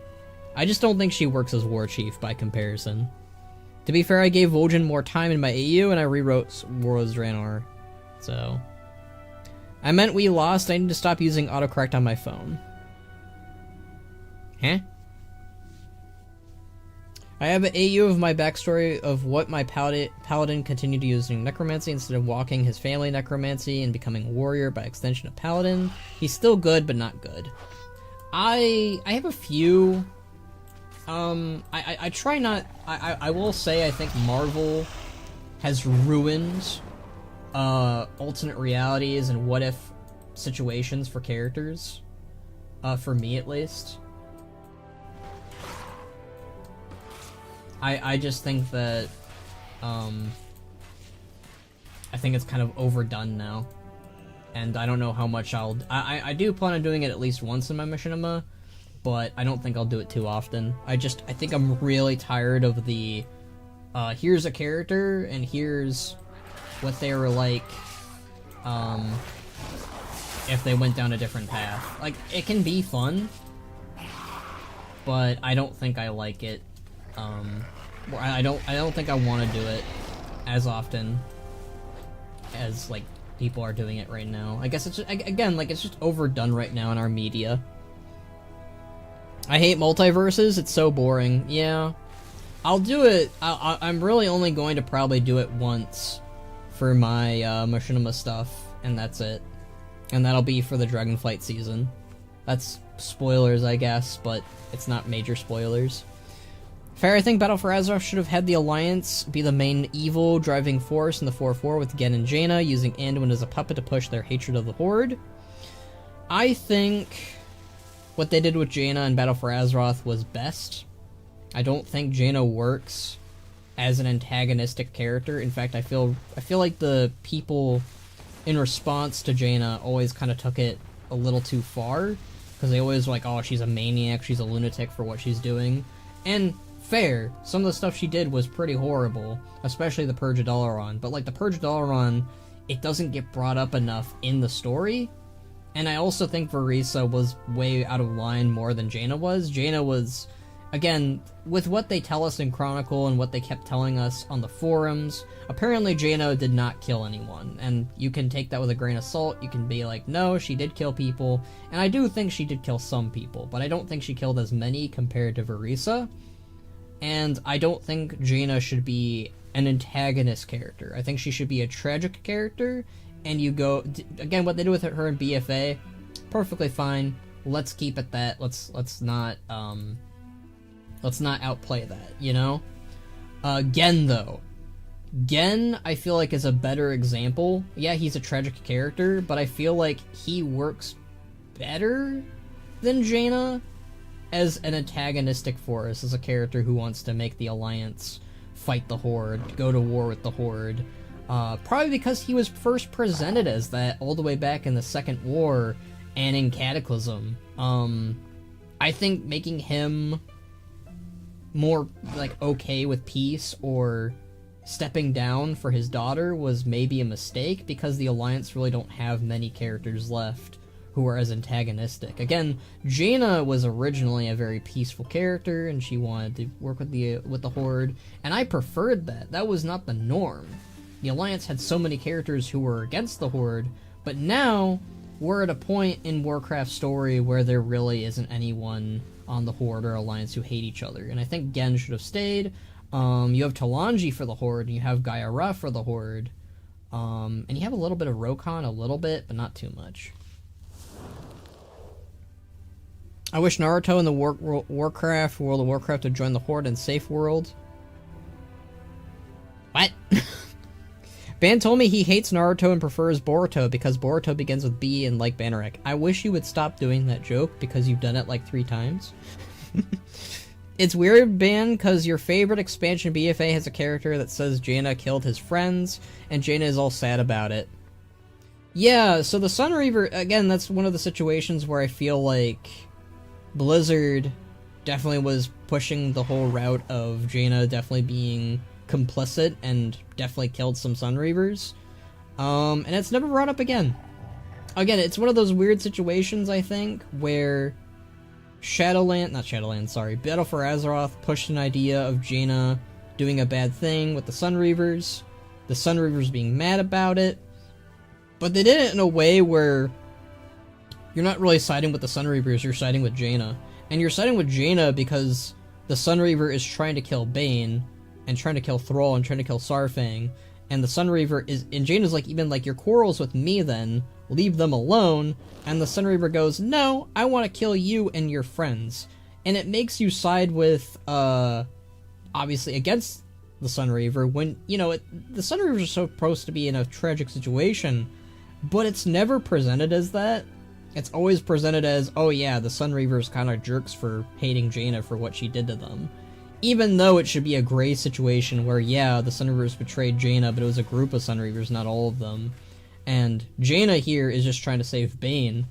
I just don't think she works as war chief by comparison. To be fair, I gave Vol'jin more time in my AU, and I rewrote Warlords Draenor. So, I meant we lost. I need to stop using autocorrect on my phone. Huh? I have an AU of my backstory of what my paladin continued to use necromancy instead of walking his family necromancy and becoming a warrior by extension of paladin. He's still good, but not good. I have a few. I try not. I will say I think Marvel has ruined alternate realities and what if situations for characters. For me at least. I just think that, I think it's kind of overdone now. And I don't know how much I do plan on doing it at least once in my machinima, but I don't think I'll do it too often. I think I'm really tired of the, here's a character, and here's what they were like, if they went down a different path. Like, it can be fun, but I don't think I like it. I don't think I want to do it as often as, like, people are doing it right now. I guess it's just, again, like, it's just overdone right now in our media. I hate multiverses, it's so boring. Yeah. I'll do it, I'm really only going to probably do it once for my, machinima stuff, and that's it. And that'll be for the Dragonflight season. That's spoilers, I guess, but it's not major spoilers. Fair, I think Battle for Azeroth should have had the Alliance be the main evil driving force in the 4-4 with Gen and Jaina, using Anduin as a puppet to push their hatred of the Horde. I think what they did with Jaina in Battle for Azeroth was best. I don't think Jaina works as an antagonistic character. In fact, I feel like the people in response to Jaina always kind of took it a little too far, because they always were like, oh, she's a maniac, she's a lunatic for what she's doing. And fair, some of the stuff she did was pretty horrible, especially the Purge of Dalaran, but like the Purge of Dalaran, it doesn't get brought up enough in the story. And I also think Varisa was way out of line more than Jaina was. Jaina was again, with what they tell us in Chronicle and what they kept telling us on the forums, apparently Jaina did not kill anyone, and you can take that with a grain of salt. You can be like, no, she did kill people, and I do think she did kill some people, but I don't think she killed as many compared to Verisa, and I don't think Jaina should be an antagonist character. I think she should be a tragic character, and you go, again, what they do with her in BFA, perfectly fine. Let's keep it that. Let's not outplay that, you know? Gen, though. Gen, I feel like, is a better example. Yeah, he's a tragic character, but I feel like he works better than Jaina as an antagonistic force, as a character who wants to make the Alliance fight the Horde, go to war with the Horde. Probably because he was first presented as that all the way back in the Second War and in Cataclysm. I think making him more, like, okay with peace or stepping down for his daughter was maybe a mistake, because the Alliance really don't have many characters left who are as antagonistic. Again, Jaina was originally a very peaceful character, and she wanted to work with the Horde, and I preferred that. That was not the norm. The Alliance had so many characters who were against the Horde, but now we're at a point in Warcraft's story where there really isn't anyone on the Horde or Alliance who hate each other, and I think Gen should have stayed. You have Talanji for the Horde, and you have Gaia for the Horde, and you have a little bit of Rokhan, a little bit, but not too much. I wish Naruto and the World of Warcraft would join the Horde in Safe World. What? Ban told me he hates Naruto and prefers Boruto because Boruto begins with B and like Banneret. I wish you would stop doing that joke because you've done it like 3 times. It's weird, Ban, because your favorite expansion BFA has a character that says Jaina killed his friends, and Jaina is all sad about it. Yeah, so the Sunreaver, again, that's one of the situations where I feel like Blizzard definitely was pushing the whole route of Jaina definitely being complicit and definitely killed some Sunreavers. And it's never brought up again. Again, it's one of those weird situations, I think, where Battle for Azeroth pushed an idea of Jaina doing a bad thing with the Sunreavers, the Sunreavers being mad about it, but they did it in a way where you're not really siding with the Sunreavers, you're siding with Jaina. And you're siding with Jaina because the Sunreaver is trying to kill Bane, and trying to kill Thrall, and trying to kill Sarfang, and the Sunreaver is, and Jaina's like, even like, your quarrels with me then, leave them alone, and the Sunreaver goes, no, I want to kill you and your friends. And it makes you side with, obviously against the Sunreaver, when, you know, the Sunreavers are supposed to be in a tragic situation, but it's never presented as that. It's always presented as, oh yeah, the Sunreaver's kind of jerks for hating Jaina for what she did to them. Even though it should be a gray situation where, yeah, the Sunreavers betrayed Jaina, but it was a group of Sunreavers, not all of them. And Jaina here is just trying to save Bane,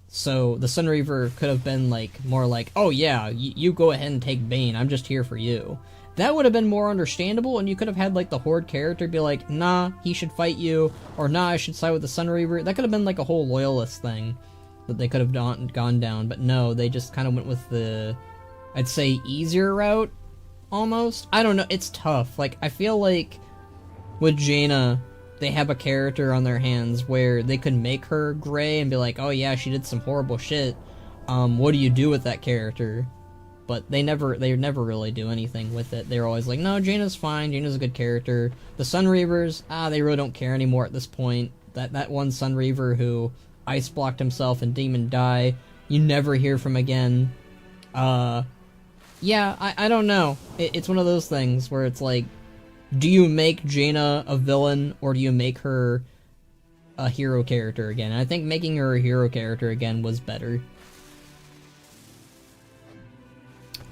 so the Sunreaver could have been like, more like, oh yeah, you go ahead and take Bane, I'm just here for you. That would have been more understandable, and you could have had like the Horde character be like, nah, he should fight you, or nah, I should side with the Sunreaver. That could have been like a whole loyalist thing that they could have gone down, but no, they just kind of went with the, I'd say, easier route, almost. I don't know, it's tough. Like, I feel like with Jaina, they have a character on their hands where they could make her gray and be like, oh yeah, she did some horrible shit. What do you do with that character? But they never really do anything with it. They're always like, no, Jaina's fine, Jaina's a good character. The Sunreavers, they really don't care anymore at this point. That one Sunreaver who ice blocked himself and Demon Die, you never hear from again. Yeah, I don't know. It's one of those things where it's like, do you make Jaina a villain, or do you make her a hero character again? And I think making her a hero character again was better.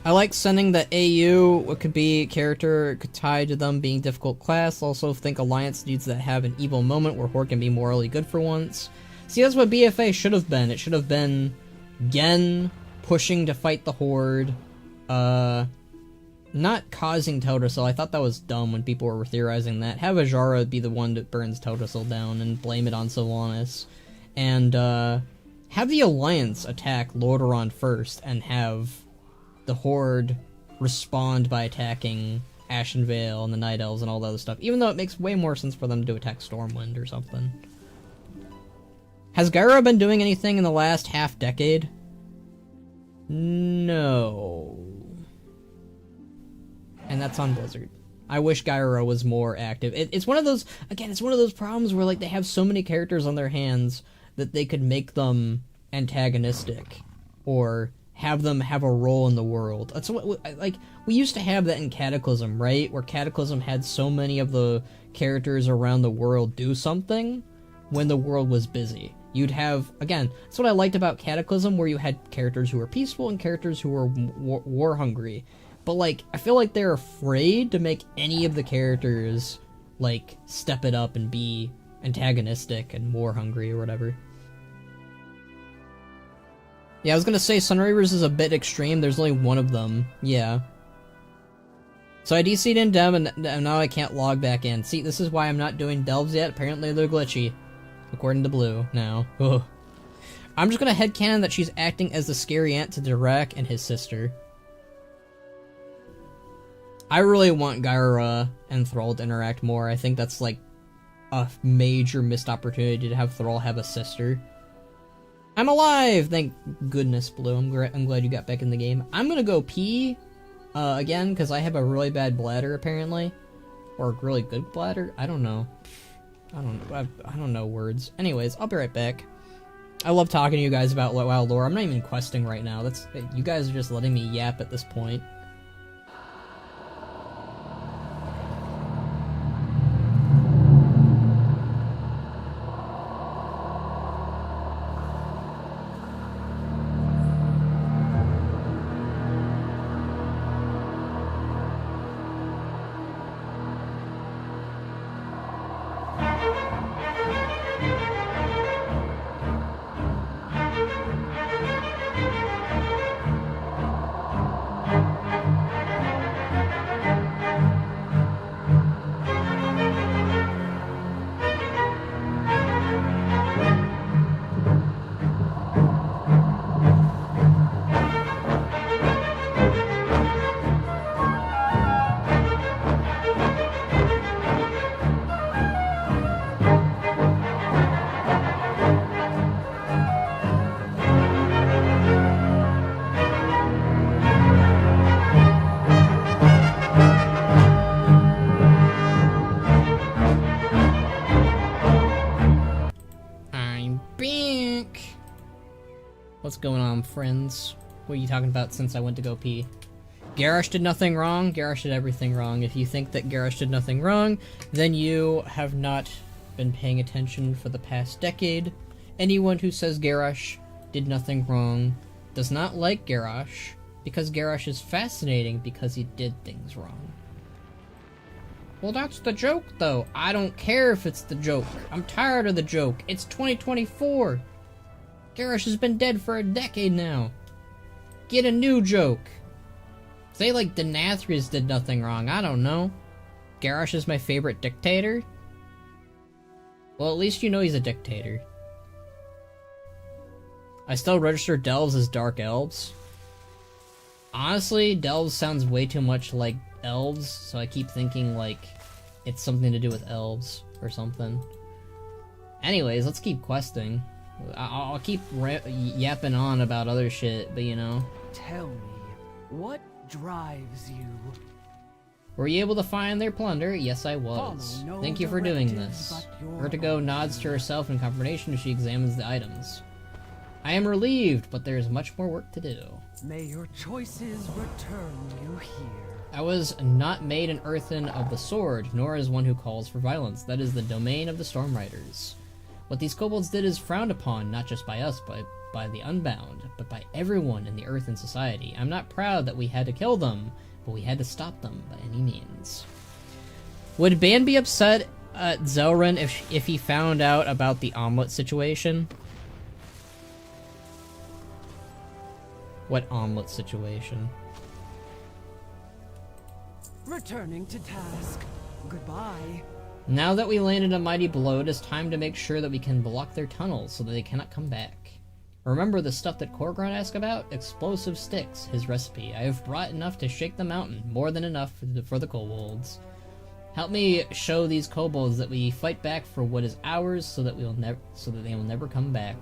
I like sending the AU, what could be a character tied to them being difficult class. Also think Alliance needs to have an evil moment where Horde can be morally good for once. See, that's what BFA should have been. It should have been Gen pushing to fight the Horde, not causing Teldrassil. I thought that was dumb when people were theorizing that. Have Ajara be the one that burns Teldrassil down and blame it on Sylvanas. And, have the Alliance attack Lordaeron first and have the Horde respond by attacking Ashenvale and the Night Elves and all the other stuff, even though it makes way more sense for them to attack Stormwind or something. Has Gyro been doing anything in the last half-decade? No. And that's on Blizzard. I wish Gyro was more active. It's one of those, again, it's one of those problems where, like, they have so many characters on their hands that they could make them antagonistic or have them have a role in the world. That's what, like, we used to have that in Cataclysm, right? Where Cataclysm had so many of the characters around the world do something when the world was busy. You'd have, again, that's what I liked about Cataclysm, where you had characters who were peaceful and characters who were war hungry. But, like, I feel like they're afraid to make any of the characters, like, step it up and be antagonistic and war hungry or whatever. Yeah, I was gonna say Sunravers is a bit extreme. There's only one of them. Yeah. So I DC'd in Dem, and now I can't log back in. See, this is why I'm not doing Delves yet. Apparently they're glitchy. According to Blue, now. Ugh. I'm just gonna headcanon that she's acting as the scary aunt to Dirac and his sister. I really want Gyra and Thrall to interact more. I think that's, like, a major missed opportunity to have Thrall have a sister. I'm alive! Thank goodness, Blue. I'm glad you got back in the game. I'm gonna go pee, again, because I have a really bad bladder, apparently. Or a really good bladder? I don't know. I don't know words. Anyways, I'll be right back. I love talking to you guys about WoW lore. I'm not even questing right now. You guys are just letting me yap at this point. What's going on, friends? What are you talking about since I went to go pee? Garrosh did nothing wrong. Garrosh did everything wrong. If you think that Garrosh did nothing wrong, then you have not been paying attention for the past decade. Anyone who says Garrosh did nothing wrong does not like Garrosh, because Garrosh is fascinating because he did things wrong. Well, that's the joke, though. I don't care if it's the joke. I'm tired of the joke. It's 2024. Garrosh has been dead for a decade now. Get a new joke. Say like Denathrius did nothing wrong. I don't know. Garrosh is my favorite dictator? Well, at least you know he's a dictator. I still register Delves as Dark Elves. Honestly, Delves sounds way too much like elves, so I keep thinking like it's something to do with elves or something. Anyways, let's keep questing. I'll keep yapping on about other shit, but you know. Tell me, what drives you? Were you able to find their plunder? Yes, I was. No Thank you for doing this. Vertigo nods to herself in confirmation as she examines the items. I am relieved, but there is much more work to do. May your choices return you here. I was not made an earthen of the sword, nor as one who calls for violence. That is the domain of the Storm Riders. What these kobolds did is frowned upon, not just by us, but by the Unbound, but by everyone in the Earthen Society. I'm not proud that we had to kill them, but we had to stop them by any means. Would Ban be upset at Zelrun if he found out about the omelet situation? What omelet situation? Returning to task. Goodbye. Now that we landed a mighty blow, it is time to make sure that we can block their tunnels so that they cannot come back. Remember the stuff that Korgron asked about? Explosive sticks, his recipe. I have brought enough to shake the mountain, more than enough for the kobolds. Help me show these kobolds that we fight back for what is ours, so that they will never come back.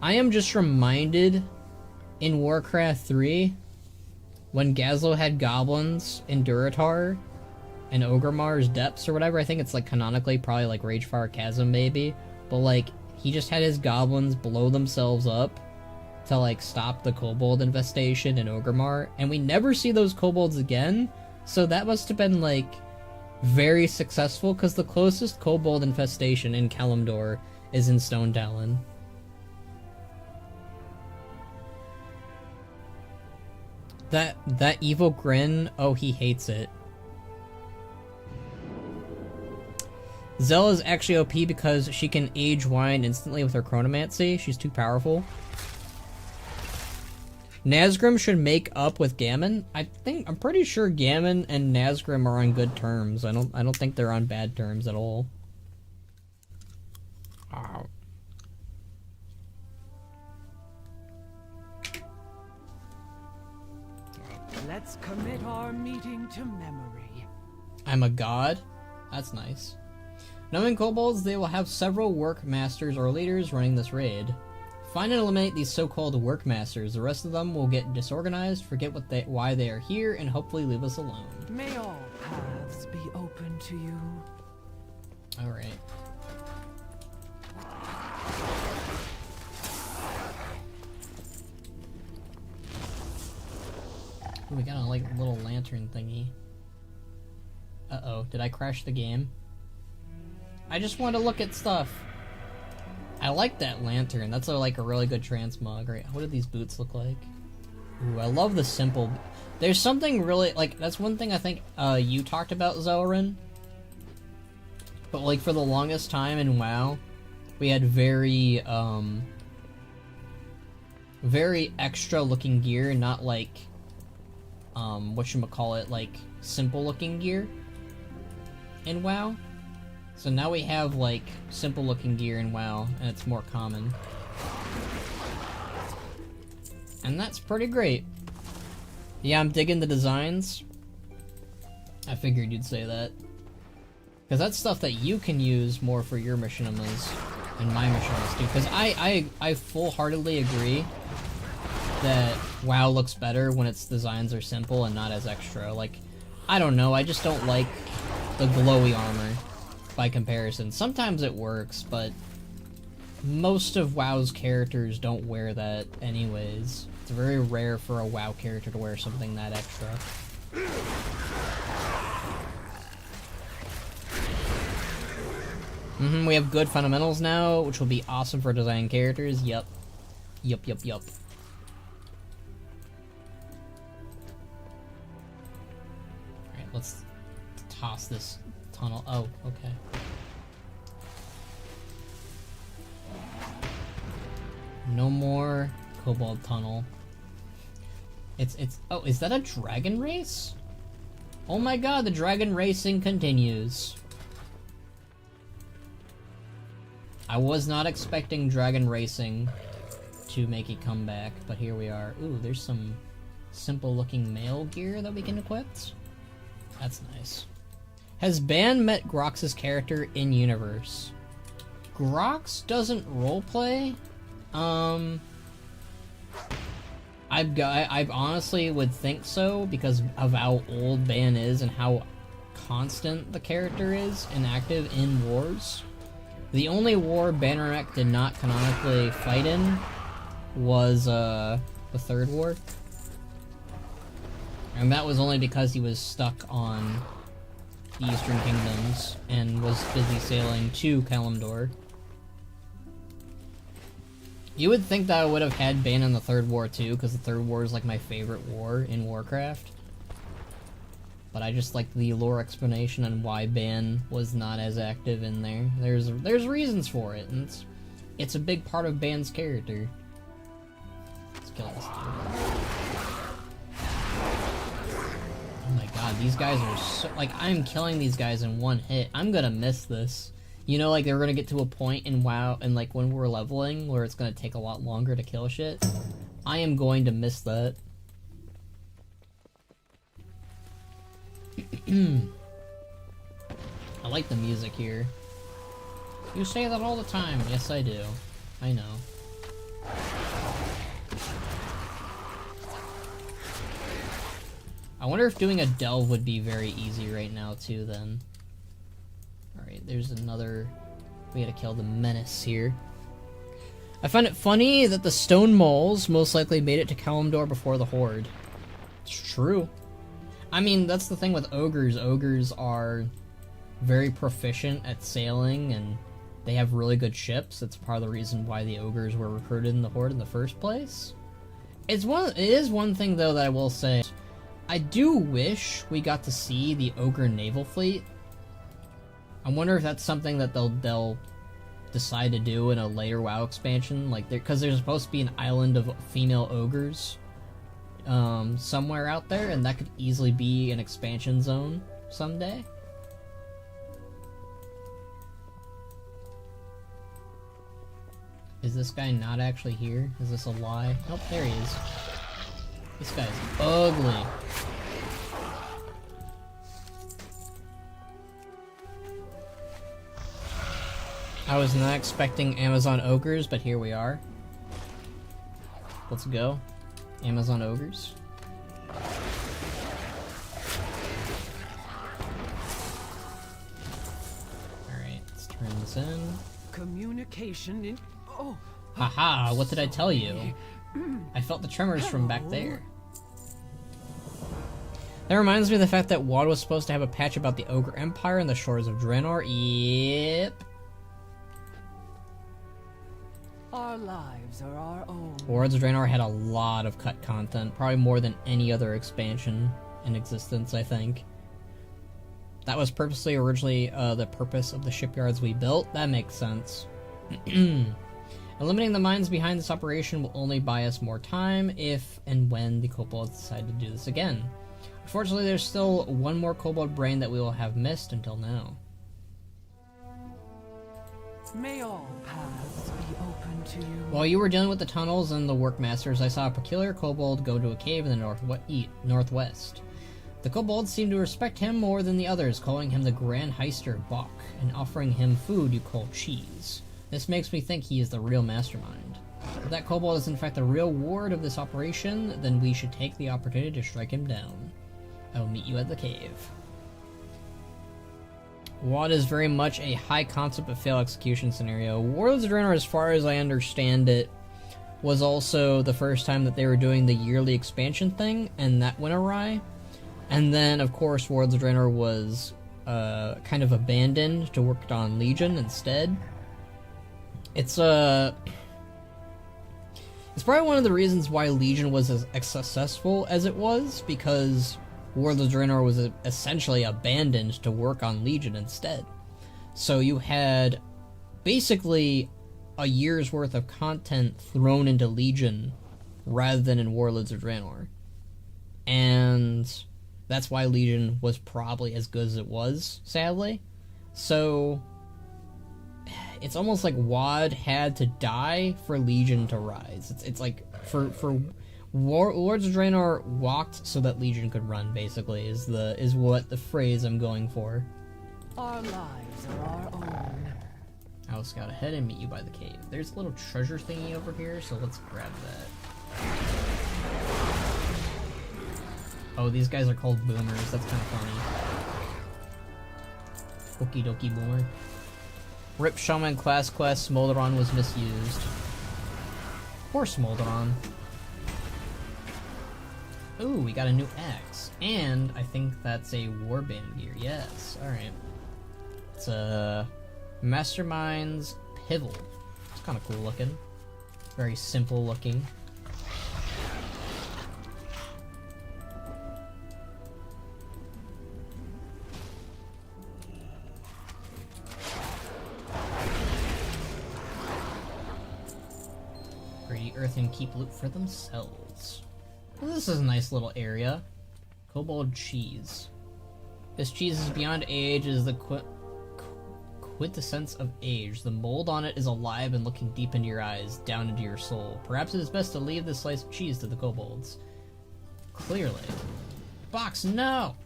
I am just reminded in Warcraft 3 when Gazlo had goblins in Durotar and Ogremar's Depths or whatever. I think it's like canonically probably like Ragefire Chasm maybe, but like he just had his goblins blow themselves up to like stop the kobold infestation in Orgrimmar, and we never see those kobolds again. So that must have been like very successful, because the closest kobold infestation in Kalimdor is in Stone Talon. That evil grin, oh, he hates it. Zell is actually OP because she can age wine instantly with her chronomancy. She's too powerful. Nazgrim should make up with Gammon. I'm pretty sure Gammon and Nazgrim are on good terms. I don't think they're on bad terms at all. Wow. Let's commit our meeting to memory. I'm a god? That's nice. Knowing kobolds, they will have several work masters or leaders running this raid. Find and eliminate these so-called work masters. The rest of them will get disorganized, forget why they are here, and hopefully leave us alone. May all paths be open to you. Alright. We got a like little lantern thingy. Uh-oh, did I crash the game? I just want to look at stuff. I like that lantern. That's like a really good transmog. Right? What do these boots look like? Ooh, I love the simple. There's something really like that's one thing I think you talked about, Zelrin. But like for the longest time in WoW, we had very extra looking gear, not like whatchamacallit, like simple looking gear in WoW. So now we have like simple looking gear in WoW, and it's more common. And that's pretty great. Yeah, I'm digging the designs. I figured you'd say that. Because that's stuff that you can use more for your machinimas and my machinimas too. Because I full-heartedly agree that WoW looks better when its designs are simple and not as extra. Like, I don't know, I just don't like the glowy armor by comparison. Sometimes it works, but most of WoW's characters don't wear that anyways. It's very rare for a WoW character to wear something that extra. We have good fundamentals now, which will be awesome for designing characters. Yup. Yup. Alright, let's toss this tunnel. Oh, okay. No more Kobold Tunnel. Oh, is that a dragon race? Oh my god, the dragon racing continues. I was not expecting dragon racing to make a comeback, but here we are. Ooh, there's some simple looking mail gear that we can equip. That's nice. Has Ban met Grox's character in universe? Grox doesn't roleplay. I honestly would think so because of how old Ban is and how constant the character is and active in wars. The only war Bannerek did not canonically fight in was the Third War. And that was only because he was stuck on the Eastern Kingdoms and was busy sailing to Kalimdor. You would think that I would have had Ban in the Third War too, because the Third War is like my favorite war in Warcraft. But I just like the lore explanation on why Ban was not as active in there. There's reasons for it, and it's a big part of Ban's character. Let's kill this dude. Oh my god, these guys are so... Like, I'm killing these guys in one hit. I'm gonna miss this You know, like, they're gonna get to a point in WoW, and like, when we're leveling, where it's gonna take a lot longer to kill shit. I am going to miss that. I like the music here. You say that all the time. Yes, I do. I know. I wonder if doing a delve would be very easy right now, too, then. Alright, there's another... We gotta kill the menace here. I find it funny that the stone moles most likely made it to Kalimdor before the Horde. It's true. I mean, that's the thing with ogres. Ogres are very proficient at sailing, and they have really good ships. That's part of the reason why the ogres were recruited in the Horde in the first place. It is one thing, though, that I will say. I do wish we got to see the ogre naval fleet. I wonder if that's something that they'll decide to do in a later WoW expansion, like because there's supposed to be an island of female ogres somewhere out there, and that could easily be an expansion zone someday. Is this guy not actually here? Is this a lie? Nope, there he is. This guy's ugly. I was not expecting Amazon ogres, but here we are. Let's go. Amazon ogres. Alright, let's turn this in. Communication in... Oh! Haha, what did I tell you? I felt the tremors from back there. That reminds me of the fact that WoD was supposed to have a patch about the Ogre Empire and the shores of Draenor. Yep. Our lives are our own. Worlds of Draenor had a lot of cut content, probably more than any other expansion in existence, I think. That was purposely originally the purpose of the shipyards we built. That makes sense. Eliminating the minds behind this operation will only buy us more time if and when the kobolds decide to do this again. Unfortunately, there's still one more kobold brain that we will have missed until now. May all paths be open to you. While you were dealing with the tunnels and the workmasters, I saw a peculiar kobold go to a cave in the northwest. The kobolds seemed to respect him more than the others, calling him the Grand Heister Bok, and offering him food you call cheese. This makes me think he is the real mastermind. If that kobold is in fact the real ward of this operation, then we should take the opportunity to strike him down. I will meet you at the cave. WoD is very much a high concept but fail execution scenario. Worlds of Draenor, as far as I understand it, was also the first time that they were doing the yearly expansion thing, and that went awry. And then, of course, Worlds of Draenor was kind of abandoned to work on Legion instead. It's probably one of the reasons why Legion was as successful as it was, because World of Draenor was essentially abandoned to work on Legion instead. So you had basically a year's worth of content thrown into Legion rather than in Warlords of Draenor. And that's why Legion was probably as good as it was, sadly. So it's almost like WoD had to die for Legion to rise. It's like for Lords of Draenor walked so that Legion could run, basically, is what the phrase I'm going for. Our lives are our own. I will scout ahead and meet you by the cave. There's a little treasure thingy over here, so let's grab that. Oh, these guys are called boomers. That's kind of funny. Okie dokie boomer. Rip Shaman class quest. Smolderon was misused. Poor Smolderon. Ooh, we got a new axe. And I think that's a warband gear. Yes, alright. It's a Mastermind's Pivel. It's kind of cool looking. Very simple looking. Greedy Earth and keep loot for themselves. Well, this is a nice little area. Kobold cheese. This cheese is beyond age, is the with the sense of age. The mold on it is alive and looking deep into your eyes, down into your soul. Perhaps it is best to leave this slice of cheese to the kobolds. Clearly. Box, no!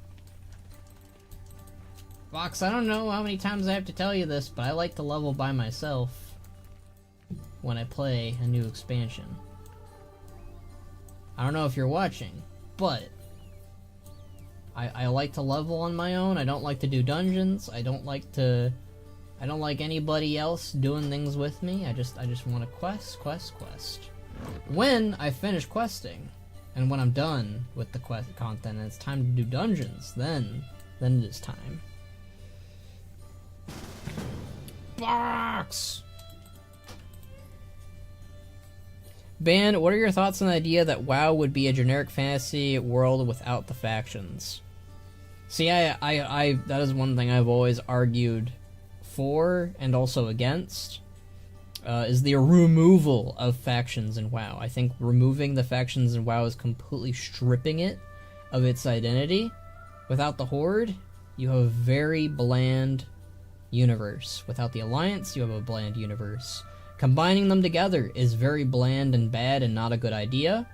Box, I don't know how many times I have to tell you this, but I like to level by myself when I play a new expansion. I don't know if you're watching, but I like to level on my own. I don't like to do dungeons. I don't like anybody else doing things with me. I just want to quest. When I finish questing, and when I'm done with the quest content and it's time to do dungeons, then it is time. Box! Ban, what are your thoughts on the idea that WoW would be a generic fantasy world without the factions? See, I that is one thing I've always argued for and also against, is the removal of factions in WoW. I think removing the factions in WoW is completely stripping it of its identity. Without the Horde, you have a very bland universe. Without the Alliance, you have a bland universe. Combining them together is very bland and bad and not a good idea.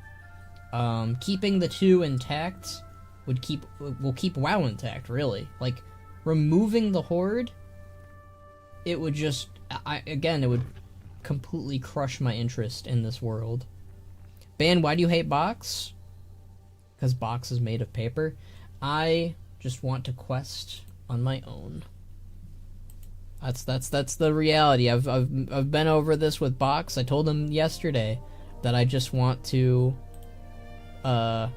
Keeping the two intact will keep WoW intact, really. Like, removing the Horde, it would just, it would completely crush my interest in this world. Ban, why do you hate Box? Because Box is made of paper. I just want to quest on my own. That's the reality. I've been over this with Box. I told him yesterday that I just want to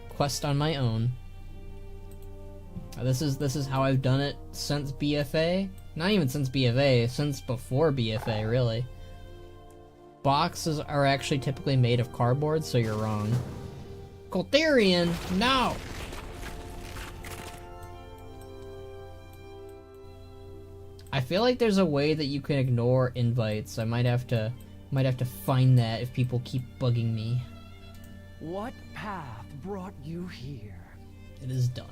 quest on my own. This is how I've done it since BFA. Not even since BFA, since before BFA, really. Boxes are actually typically made of cardboard, so you're wrong. Coltherian, no! I feel like there's a way that you can ignore invites. I might have to find that if people keep bugging me. What path brought you here? It is done.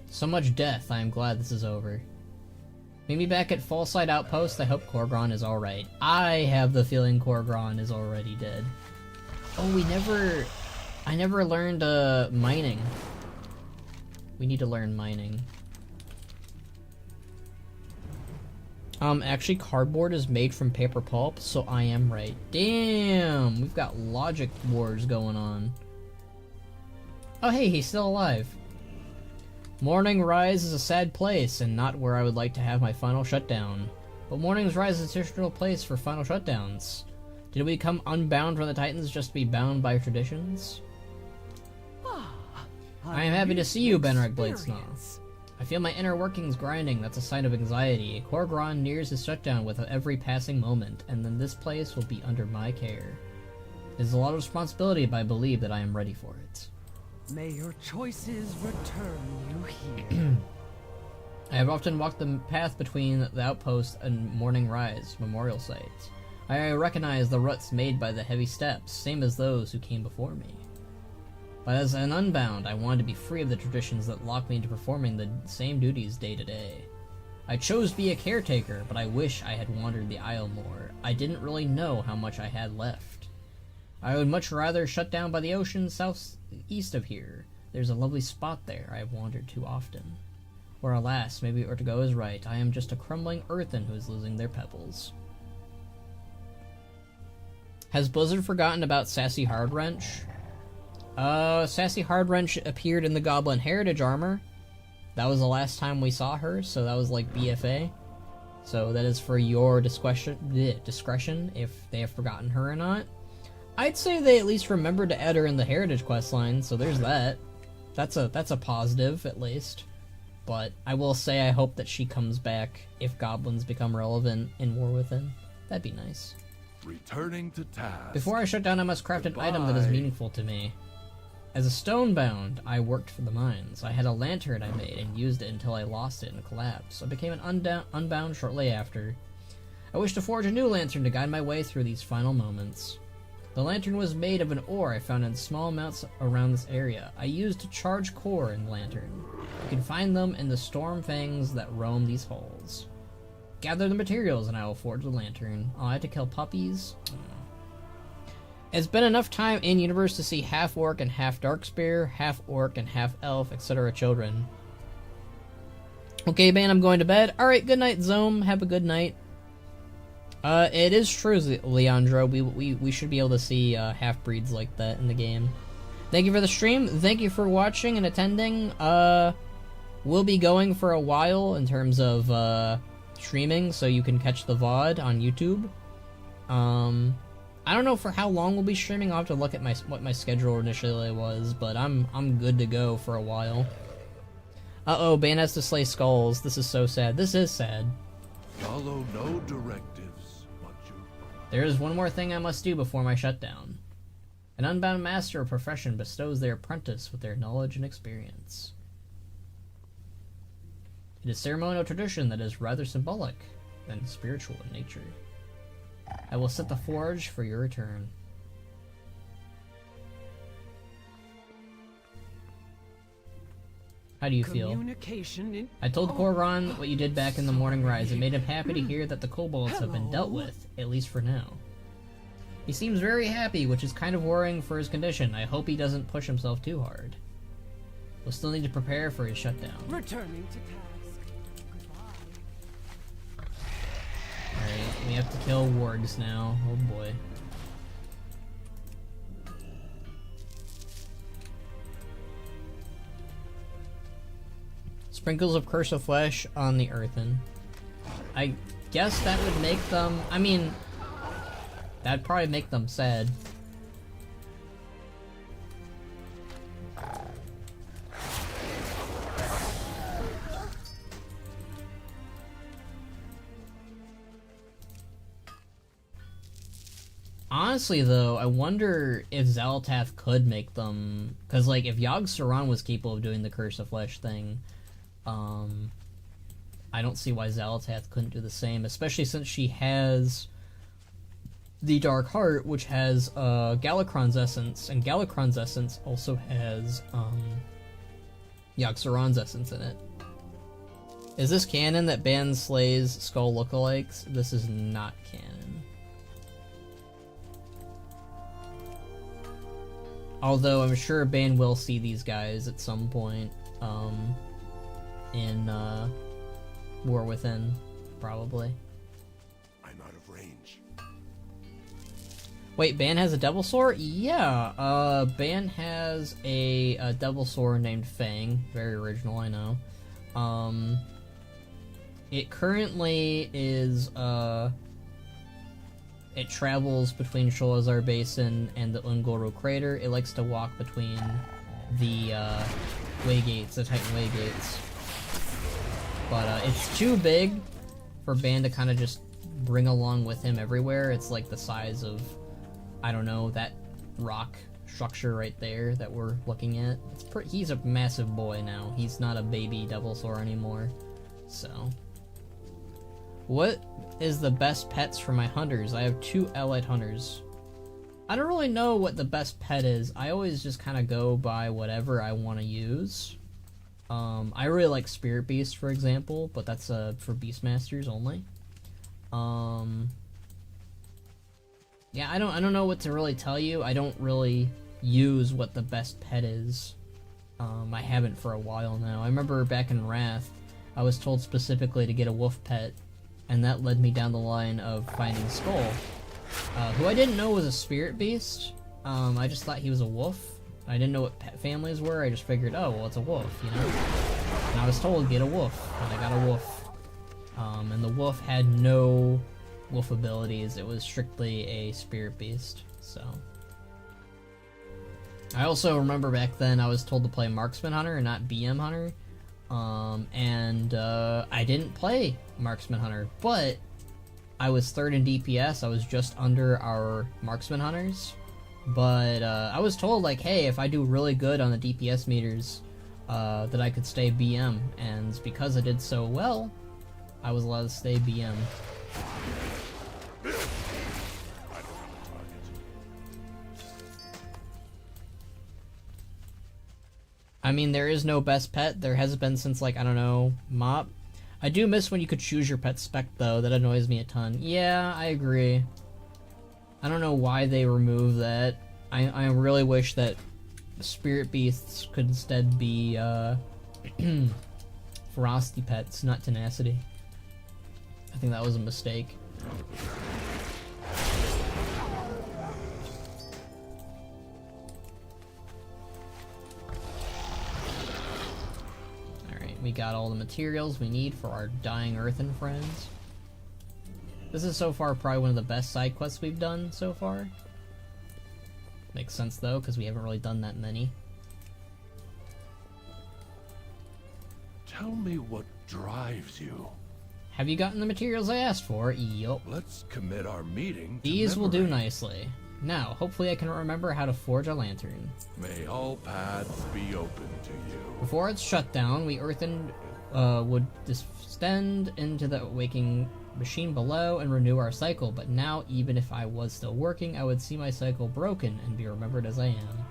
So much death, I am glad this is over. Meet me back at Fallside Outpost. I hope Korgron is alright. I have the feeling Korgron is already dead. Oh, I never learned mining. We need to learn mining. Actually, cardboard is made from paper pulp, so I am right. Damn, we've got logic wars going on. Oh hey, he's still alive. Morning Rise is a sad place, and not where I would like to have my final shutdown. But Morning's Rise is a traditional place for final shutdowns. Did we become unbound from the Titans just to be bound by traditions? I am happy to see you, Benric Bladesnaw. I feel my inner workings grinding. That's a sign of anxiety. Korgron nears his shutdown with every passing moment, and then this place will be under my care. It is a lot of responsibility, but I believe that I am ready for it. May your choices return you here. I have often walked the path between the outpost and Morning Rise memorial sites. I recognize the ruts made by the heavy steps, same as those who came before me. But as an unbound, I wanted to be free of the traditions that lock me into performing the same duties day to day. I chose to be a caretaker, but I wish I had wandered the Isle more. I didn't really know how much I had left. I would much rather shut down by the ocean southeast of here. There's a lovely spot there I have wandered too often. Or alas, maybe Urtigo is right. I am just a crumbling earthen who is losing their pebbles. Has Blizzard forgotten about Sassy Hardwrench? Sassy Hardwrench appeared in the Goblin Heritage armor. That was the last time we saw her, so that was like BFA. So that is for your discretion if they have forgotten her or not. I'd say they at least remembered to add her in the Heritage questline, so there's that. That's a positive, at least. But I will say I hope that she comes back if goblins become relevant in War Within. That'd be nice. Returning to task. Before I shut down, I must craft an item that is meaningful to me. As a stonebound, I worked for the mines. I had a lantern I made and used it until I lost it in a collapse. I became an unbound shortly after. I wish to forge a new lantern to guide my way through these final moments. The lantern was made of an ore I found in small amounts around this area. I used a charged core in the lantern. You can find them in the storm fangs that roam these halls. Gather the materials and I will forge the lantern. Oh, I have to kill puppies? It's been enough time in universe to see half orc and half darkspear, half orc and half elf, etc. children. Okay, man, I'm going to bed. Alright, good night, Zome. Have a good night. It is true, Leandro. We should be able to see half-breeds like that in the game. Thank you for the stream. Thank you for watching and attending. We'll be going for a while in terms of streaming, so you can catch the VOD on YouTube. I don't know for how long we'll be streaming. I'll have to look at what my schedule initially was, but I'm good to go for a while. Uh-oh, Ban has to slay skulls. This is so sad. This is sad. Follow no directives. There is one more thing I must do before my shutdown. An unbound master of profession bestows their apprentice with their knowledge and experience. It is ceremonial tradition that is rather symbolic than spiritual in nature. I will set the forge for your return. How do you feel? I told Korran what you did back in the Morning Rise. It made him happy to hear that the kobolds have been dealt with, at least for now. He seems very happy, which is kind of worrying for his condition. I hope he doesn't push himself too hard. We'll still need to prepare for his shutdown. Returning to task. Alright, we have to kill wargs now. Oh boy. Sprinkles of Curse of Flesh on the earthen. I guess that would make them... I mean... that'd probably make them sad. Honestly, though, I wonder if Xal'atath could make them... because, like, if Yogg-Saron was capable of doing the Curse of Flesh thing... I don't see why Xal'atath couldn't do the same, especially since she has the Dark Heart, which has Galakron's Essence, and Galakron's Essence also has Yogg-Saron's Essence in it. Is this canon that Ban slays Skull lookalikes? This is not canon. Although I'm sure Ban will see these guys at some point. In War Within, probably. I'm out of range. Wait, Ban has a Devil Sword? Yeah, Ban has a Devil Sword named Fang. Very original, I know. It currently is, it travels between Sholazar Basin and the Ungoro Crater. It likes to walk between the, Waygates, the Titan Waygates. But it's too big for Ban to kind of just bring along with him everywhere. It's like the size of, I don't know, that rock structure right there that we're looking at. He's a massive boy now. He's not a baby Devilsaur anymore. So, what is the best pets for my hunters? I have 2 allied hunters. I don't really know what the best pet is. I always just kind of go by whatever I want to use. I really like Spirit Beast, for example, but that's for Beastmasters only. Yeah, I don't know what to really tell you. I don't really use what the best pet is. I haven't for a while now. I remember back in Wrath, I was told specifically to get a wolf pet, and that led me down the line of finding Skull, who I didn't know was a Spirit Beast. I just thought he was a wolf. I didn't know what pet families were. I just figured, oh, well, it's a wolf, you know? And I was told, get a wolf, and I got a wolf. And the wolf had no wolf abilities. It was strictly a Spirit Beast, so... I also remember back then I was told to play Marksman Hunter and not BM Hunter. I didn't play Marksman Hunter, but I was 3rd in DPS. I was just under our Marksman Hunters. But I was told, like, hey, if I do really good on the DPS meters, that I could stay BM. And because I did so well, I was allowed to stay BM. I mean, there is no best pet. There hasn't been since, like, I don't know, Mop. I do miss when you could choose your pet spec, though. That annoys me a ton. Yeah, I agree. I don't know why they removed that. I really wish that spirit beasts could instead be, ferocity pets, not tenacity. I think that was a mistake. Alright, we got all the materials we need for our dying earthen friends. This is so far probably one of the best side quests we've done so far. Makes sense though, because we haven't really done that many. Tell me what drives you. Have you gotten the materials I asked for? Yup. Let's commit our meeting to These will do memory. nicely. Now, hopefully I can remember how to forge a lantern. May all paths be open to you. Before its shut down, we earthen would descend into the waking machine below and renew our cycle, but now, even if I was still working, I would see my cycle broken and be remembered as I am.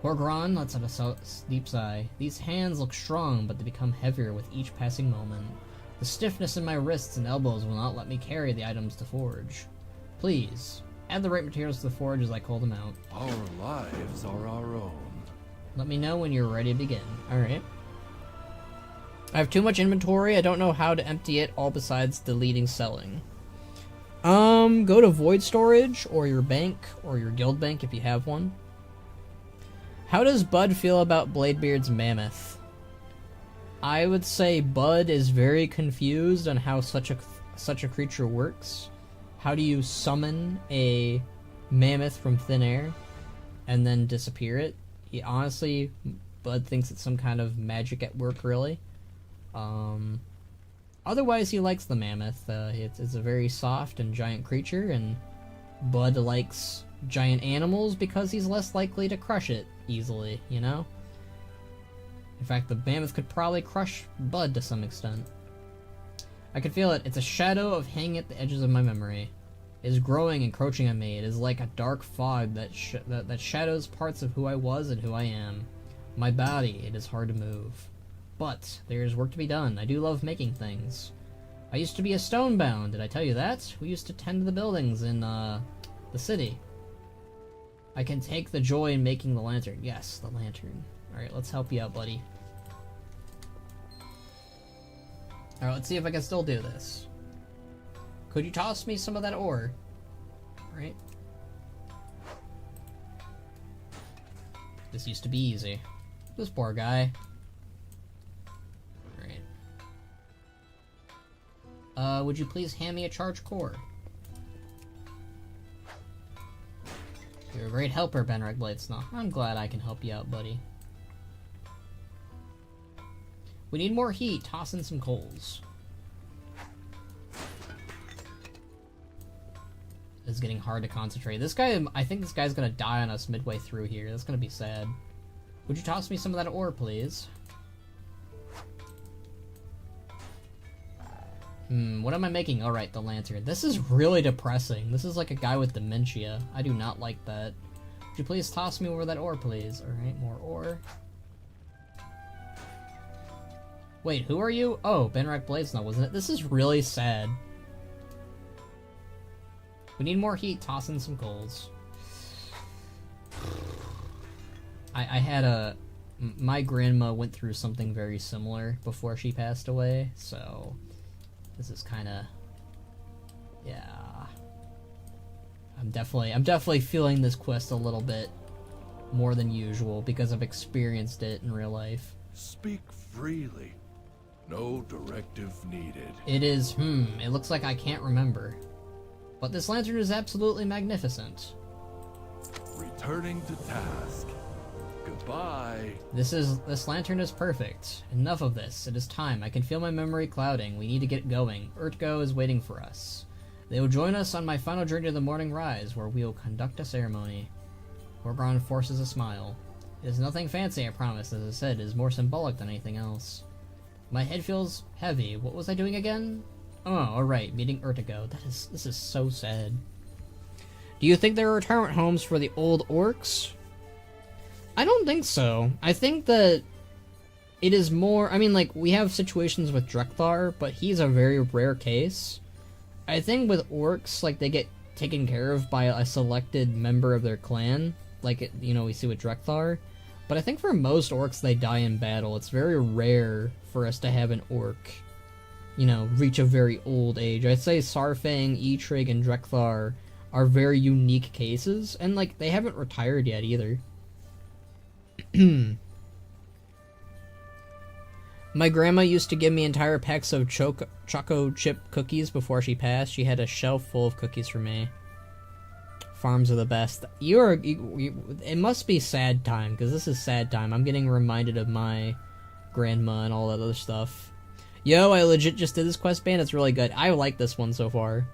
Horgron lets out a deep sigh. These hands look strong, but they become heavier with each passing moment. The stiffness in my wrists and elbows will not let me carry the items to forge. Please, add the right materials to the forge as I call them out. Our lives are our own. Let me know when you're ready to begin. Alright. I have too much inventory. I don't know how to empty it, all besides deleting selling. Go to void storage, or your bank, or your guild bank if you have one. How does Bud feel about Bladebeard's mammoth? I would say Bud is very confused on how such a creature works. How do you summon a mammoth from thin air and then disappear it? He honestly, Bud thinks it's some kind of magic at work, really. Otherwise, he likes the mammoth. It's a very soft and giant creature, and Bud likes giant animals because he's less likely to crush it easily, you know? In fact, the mammoth could probably crush Bud to some extent. I can feel it. It's a shadow of hanging at the edges of my memory. It is growing, encroaching on me. It is like a dark fog that shadows parts of who I was and who I am. My body, it is hard to move. But there is work to be done. I do love making things. I used to be a stonebound. Did I tell you that? We used to tend the buildings in the city. I can take the joy in making the lantern. Yes, the lantern. Alright, let's help you out, buddy. Alright, let's see if I can still do this. Could you toss me some of that ore? Alright. This used to be easy. This poor guy. Alright. Would you please hand me a charged core? You're a great helper, Benrek Bladesnaw. I'm glad I can help you out, buddy. We need more heat. Toss in some coals. It's getting hard to concentrate. This guy, I think this guy's gonna die on us midway through here. That's gonna be sad. Would you toss me some of that ore, please? What am I making? Alright, the lantern. This is really depressing. This is like a guy with dementia. I do not like that. Would you please toss me over that ore, please? Alright, more ore. Wait, who are you? Oh, Benrek Bladesnaw, wasn't it? This is really sad. We need more heat. Toss in some coals. I had a... My grandma went through something very similar before she passed away, so... This is kind of... Yeah... I'm definitely feeling this quest a little bit more than usual because I've experienced it in real life. Speak freely. No directive needed. It is, it looks like I can't remember. But this lantern is absolutely magnificent. Returning to task. Goodbye. This lantern is perfect. Enough of this. It is time. I can feel my memory clouding. We need to get going. Urtgo is waiting for us. They will join us on my final journey to the morning rise, where we will conduct a ceremony. Horgron forces a smile. It is nothing fancy, I promise. As I said, it is more symbolic than anything else. My head feels heavy. What was I doing again? Oh, alright, meeting Urtgo. This is so sad. Do you think there are retirement homes for the old orcs? I don't think so. I think that it is more... I mean, like, we have situations with Drekthar, but he's a very rare case. I think with orcs, like, they get taken care of by a selected member of their clan, like, you know, we see with Drekthar. But I think for most orcs, they die in battle. It's very rare for us to have an orc, you know, reach a very old age. I'd say Sarfang, Eitrig, and Drekthar are very unique cases, and, like, they haven't retired yet either. My grandma used to give me entire packs of choco chip cookies before she passed. She had a shelf full of cookies for me. Farms are the best. It must be sad time, because this is sad time. I'm getting reminded of my grandma and all that other stuff. Yo, I legit just did this quest band. It's really good. I like this one so far.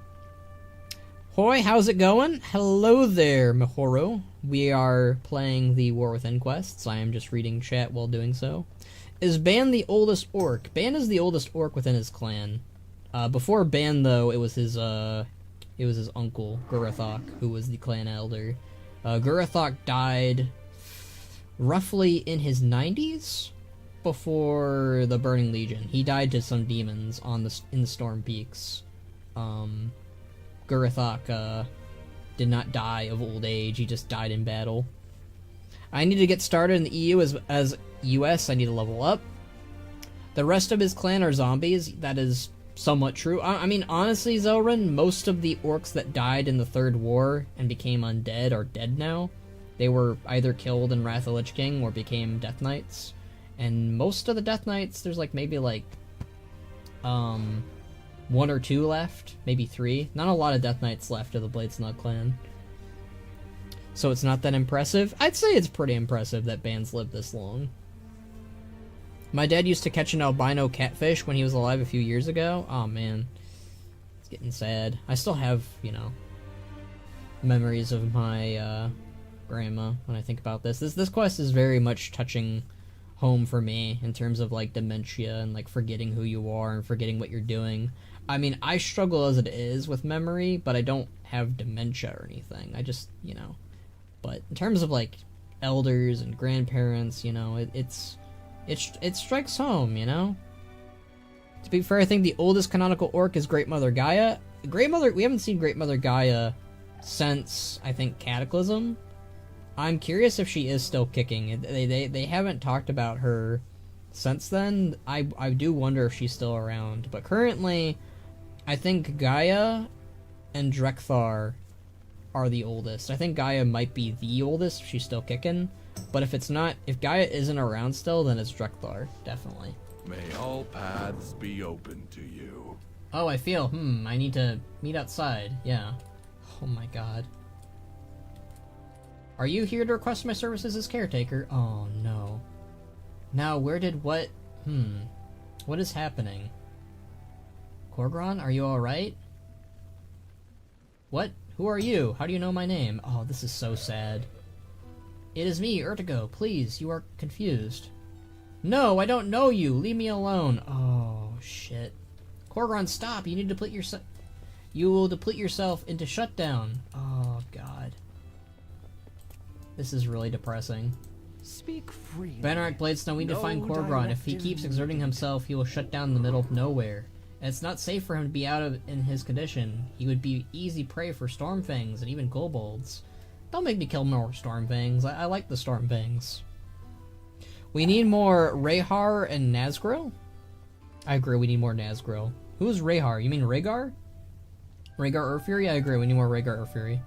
Hoi, how's it going? Hello there, Mihoro. We are playing the War Within quests. I am just reading chat while doing so. Is Ban the oldest orc? Ban is the oldest orc within his clan. Before Ban, though, it was his uncle, Gurathok, who was the clan elder. Gurathok died roughly in his 90s before the Burning Legion. He died to some demons in the Storm Peaks. Gurathok did not die of old age, he just died in battle. I need to get started in the EU as US, I need to level up. The rest of his clan are zombies, that is somewhat true. I mean, honestly, Zelrin, most of the orcs that died in the Third War and became undead are dead now. They were either killed in Wrath of Lich King or became Death Knights. And most of the Death Knights, there's like maybe like 1 or 2 left, maybe 3. Not a lot of Death Knights left of the Bladesnug clan. So it's not that impressive. I'd say it's pretty impressive that Ban's lived this long. My dad used to catch an albino catfish when he was alive a few years ago. Oh man, it's getting sad. I still have, you know, memories of my grandma when I think about this. This quest is very much touching home for me in terms of like dementia and like forgetting who you are and forgetting what you're doing. I mean, I struggle as it is with memory, but I don't have dementia or anything. I just, you know, but in terms of like elders and grandparents, you know, it strikes home, you know? To be fair, I think the oldest canonical orc is Great Mother Gaia. We haven't seen Great Mother Gaia since, I think, Cataclysm. I'm curious if she is still kicking. They haven't talked about her since then. I do wonder if she's still around. But currently, I think Gaia and Drekthar are the oldest. I think Gaia might be the oldest if she's still kicking. But if it's not, if Gaia isn't around still, then it's Drekthar, definitely. May all paths be open to you. Oh, I feel, I need to meet outside, yeah. Oh my god. Are you here to request my services as caretaker? Oh no. Now, what is happening? Korgron, are you alright? What? Who are you? How do you know my name? Oh, this is so sad. It is me, Urtigo. Please, you are confused. No, I don't know you. Leave me alone. Oh, shit. Korgron, stop. You need to deplete yourself. You will deplete yourself into shutdown. Oh, God. This is really depressing. Speak freely. Bannerak Bladestone, we need to find Korgron. If he keeps exerting himself, he will shut down in the middle of nowhere. And it's not safe for him to be in his condition. He would be easy prey for Stormfangs and even kobolds. Don't make me kill more Stormfangs. I like the Stormfangs. We need more Rehar and Nazgril? I agree, we need more Nazgril. Who is Rehar? You mean Rhaegar? Rhaegar Urfury? I agree, we need more Rhaegar Urfury.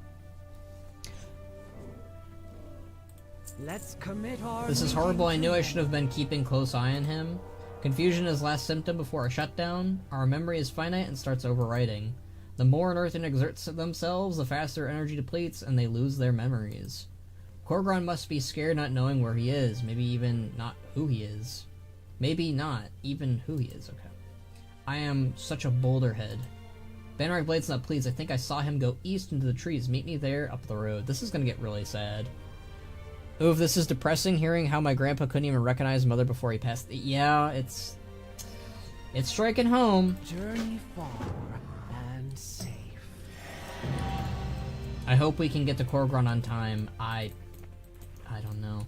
Let's commit our This is horrible. I knew I should have been keeping close eye on him. Confusion is last symptom before a shutdown. Our memory is finite and starts overwriting. The more an Earthen exerts themselves, the faster energy depletes, and they lose their memories. Korgron must be scared not knowing where he is, maybe even not who he is. Maybe not even who he is, okay. I am such a boulderhead. Bannerak Bladestone, please, I think I saw him go east into the trees. Meet me there, up the road. This is gonna get really sad. Oof, this is depressing, hearing how my grandpa couldn't even recognize mother before he passed. Yeah, it's striking home. Journey far and safe. I hope we can get to Korgron on time. I don't know.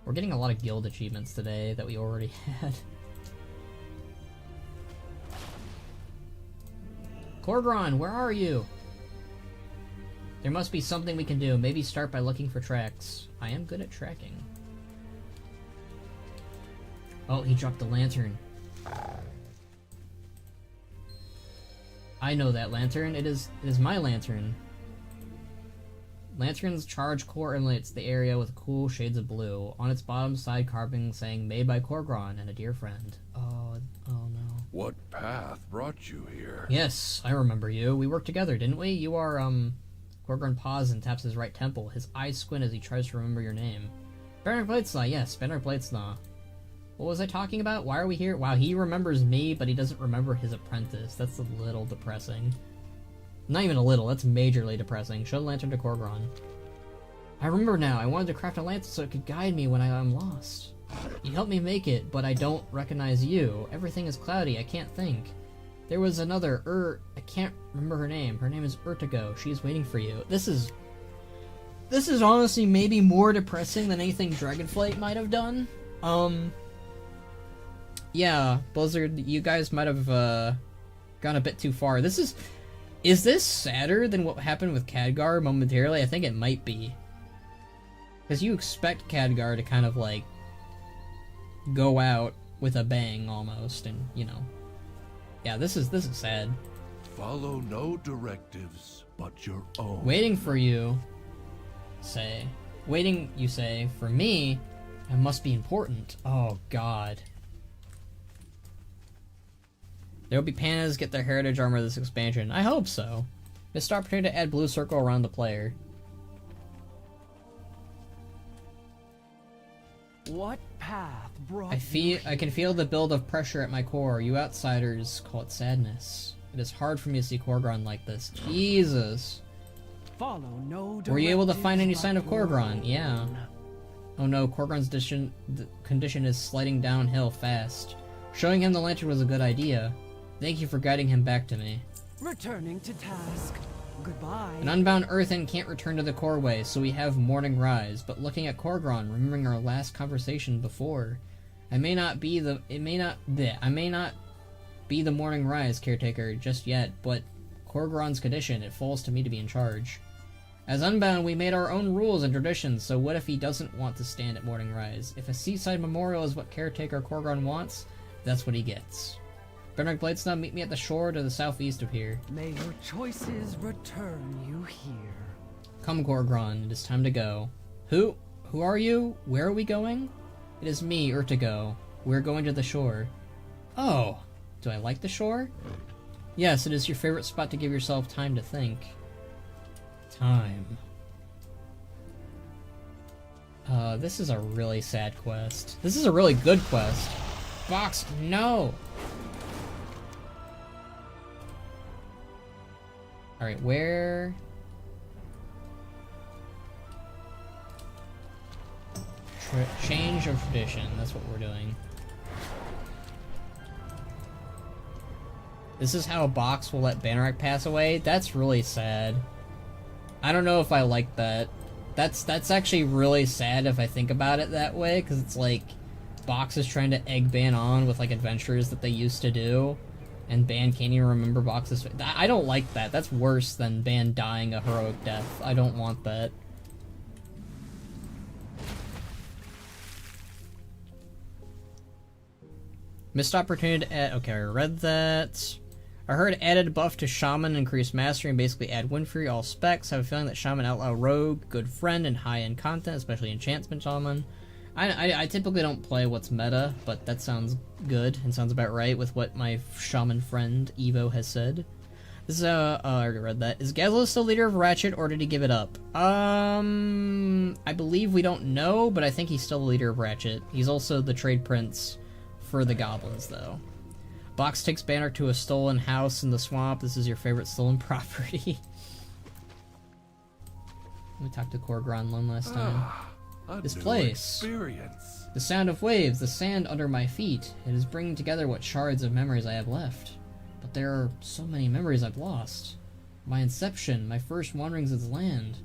We're getting a lot of guild achievements today that we already had. Korgron, where are you? There must be something we can do. Maybe start by looking for tracks. I am good at tracking. Oh, he dropped the lantern. I know that lantern. It is my lantern. Lantern's charge core emulates the area with cool shades of blue. On its bottom side carving saying made by Korgron and a dear friend. Oh no. What path brought you here? Yes, I remember you. We worked together, didn't we? You are, Korgron paused and taps his right temple. His eyes squint as he tries to remember your name. Banner Bladesnaw, yes, Banner Bladesnaw. What was I talking about? Why are we here? Wow, he remembers me, but he doesn't remember his apprentice. That's a little depressing. Not even a little, that's majorly depressing. Show the lantern to Korgron. I remember now, I wanted to craft a lantern so it could guide me when I am lost. You helped me make it, but I don't recognize you. Everything is cloudy, I can't think. There was another, I can't remember her name. Her name is Urtigo. She's waiting for you. This is honestly maybe more depressing than anything Dragonflight might have done. Yeah, Blizzard, you guys might have, gone a bit too far. Is this sadder than what happened with Khadgar momentarily? I think it might be. Because you expect Khadgar to kind of, like, go out with a bang, almost, and, you know. Yeah, this is sad. Follow no directives but your own. Waiting for you, Waiting, you say, for me, I must be important. Oh, God. There will be pandas get their heritage armor this expansion. I hope so. Missed opportunity to add blue circle around the player. What path brought I can feel the build of pressure at my core. You outsiders call it sadness. It is hard for me to see Korgron like this. Jesus. Follow no Were you able to find any sign of Korgron? Yeah. Oh no, Korgron's condition is sliding downhill fast. Showing him the lantern was a good idea. Thank you for guiding him back to me. Returning to task. Goodbye. An unbound earthen can't return to the coreway, so we have morning rise. But looking at Korgron, remembering our last conversation before, I may not be the morning rise caretaker just yet, but Korgron's condition, it falls to me to be in charge. As Unbound, we made our own rules and traditions, so what if he doesn't want to stand at morning rise? If a seaside memorial is what caretaker Korgron wants, that's what he gets. Bernard Bladesnaw, meet me at the shore to the southeast of here. May your choices return you here. Come, Korgron, it is time to go. Who are you? Where are we going? It is me, Urtigo. We're going to the shore. Oh, do I like the shore? Yes, it is your favorite spot to give yourself time to think. Time. This is a really sad quest. This is a really good quest. Box, no! Alright, where... change of tradition, that's what we're doing. This is how a box will let Banneret pass away? That's really sad. I don't know if I like that. That's actually really sad if I think about it that way, because it's like Box is trying to egg Ban on with like adventures that they used to do, and Ban can't even remember Box's. I don't like that. That's worse than Ban dying a heroic death. I don't want that. Missed opportunity to add. Okay, I read that. I heard added buff to Shaman, increased mastery, and basically add win free all specs. I have a feeling that Shaman outlaw rogue, good friend, and high-end content, especially enchantment Shaman. I typically don't play what's meta, but that sounds good and sounds about right with what my Shaman friend Evo has said. This is I already read that. Is Gazlo still leader of Ratchet, or did he give it up? I believe we don't know, but I think he's still the leader of Ratchet. He's also the trade prince for the goblins, though. Box takes Banner to a stolen house in the swamp. This is your favorite stolen property. We talked to Korgron one last time. This place. Experience. The sound of waves, the sand under my feet. It is bringing together what shards of memories I have left. But there are so many memories I've lost. My inception, my first wanderings of the land.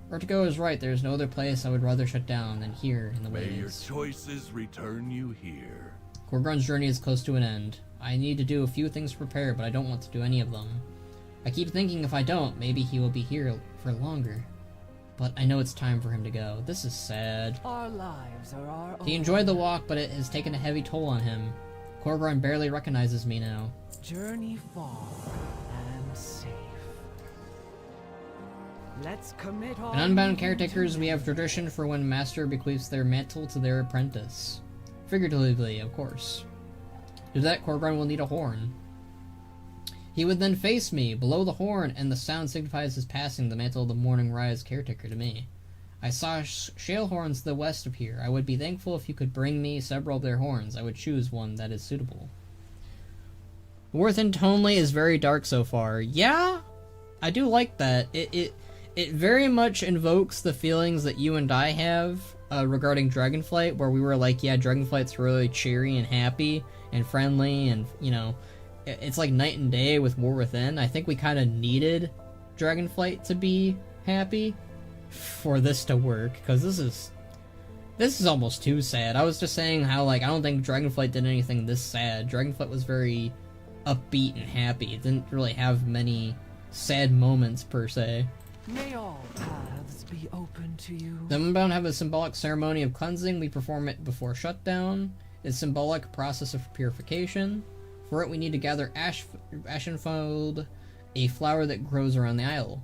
Vertigo is right. There's no other place I would rather shut down than here in the May your waves. choices return you here. Korgron's journey is close to an end. I need to do a few things to prepare, but I don't want to do any of them. I keep thinking if I don't, maybe he will be here for longer. But I know it's time for him to go. This is sad. Our lives are our own. He enjoyed the walk, but it has taken a heavy toll on him. Korgron barely recognizes me now. Journey far and safe. Let's commit all. In Unbound Caretakers, we have tradition for when Master bequeaths their mantle to their apprentice. Figuratively, of course. To that, Korgron will need a horn. He would then face me, below the horn, and the sound signifies his passing the mantle of the Morning Rise caretaker to me. I saw shale horns to the west of here. I would be thankful if you could bring me several of their horns. I would choose one that is suitable. Worth and Tonley is very dark so far. Yeah, I do like that. It very much invokes the feelings that you and I have regarding Dragonflight, where we were like, yeah, Dragonflight's really cheery and happy and friendly, and, you know, it's like night and day with War Within. I think we kind of needed Dragonflight to be happy for this to work, because this is almost too sad. I was just saying how, like, I don't think Dragonflight did anything this sad. Dragonflight was very upbeat and happy. It didn't really have many sad moments, per se. May all paths be open to you. The Unbound have a symbolic ceremony of cleansing. We perform it before shutdown. It's a symbolic process of purification. For it, we need to gather Ashenfold, a flower that grows around the isle.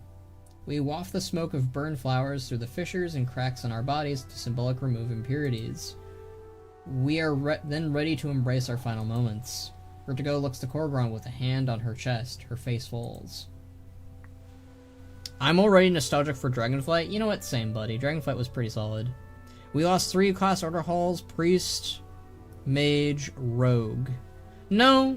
We waft the smoke of burned flowers through the fissures and cracks in our bodies to symbolic remove impurities. We are then ready to embrace our final moments. Vertigo looks to Korgron with a hand on her chest. Her face falls. I'm already nostalgic for Dragonflight. You know what? Same, buddy. Dragonflight was pretty solid. We lost 3 class order halls: Priest, Mage, Rogue. No.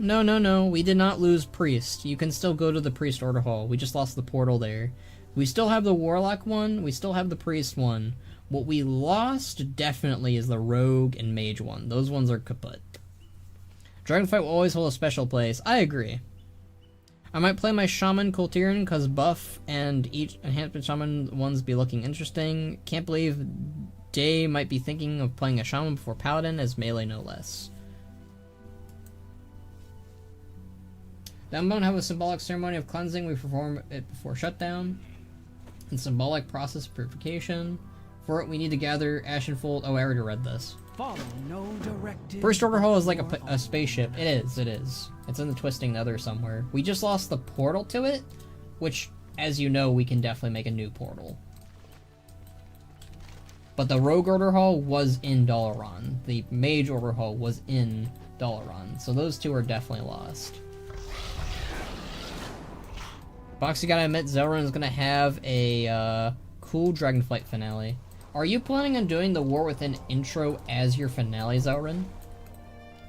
We did not lose Priest. You can still go to the Priest order hall. We just lost the portal there. We still have the Warlock one. We still have the Priest one. What we lost definitely is the Rogue and Mage one. Those ones are kaput. Dragonflight will always hold a special place. I agree. I might play my Shaman Kultiran because buff and each enhancement Shaman ones be looking interesting. Can't believe Day might be thinking of playing a Shaman before Paladin as melee no less. The Unbound have a symbolic ceremony of cleansing. We perform it before shutdown. And symbolic process of purification. For it, we need to gather Ashenfold. Oh, I already read this. Follow no directive. First Order Hall is like a spaceship. It is. It's in the Twisting Nether somewhere. We just lost the portal to it, which, as you know, we can definitely make a new portal. But the Rogue Order Hall was in Dalaran. The Mage Order Hall was in Dalaran. So those two are definitely lost. Box, you gotta admit, Zelrun is gonna have a cool Dragonflight finale. Are you planning on doing the War Within intro as your finale, Zelrun?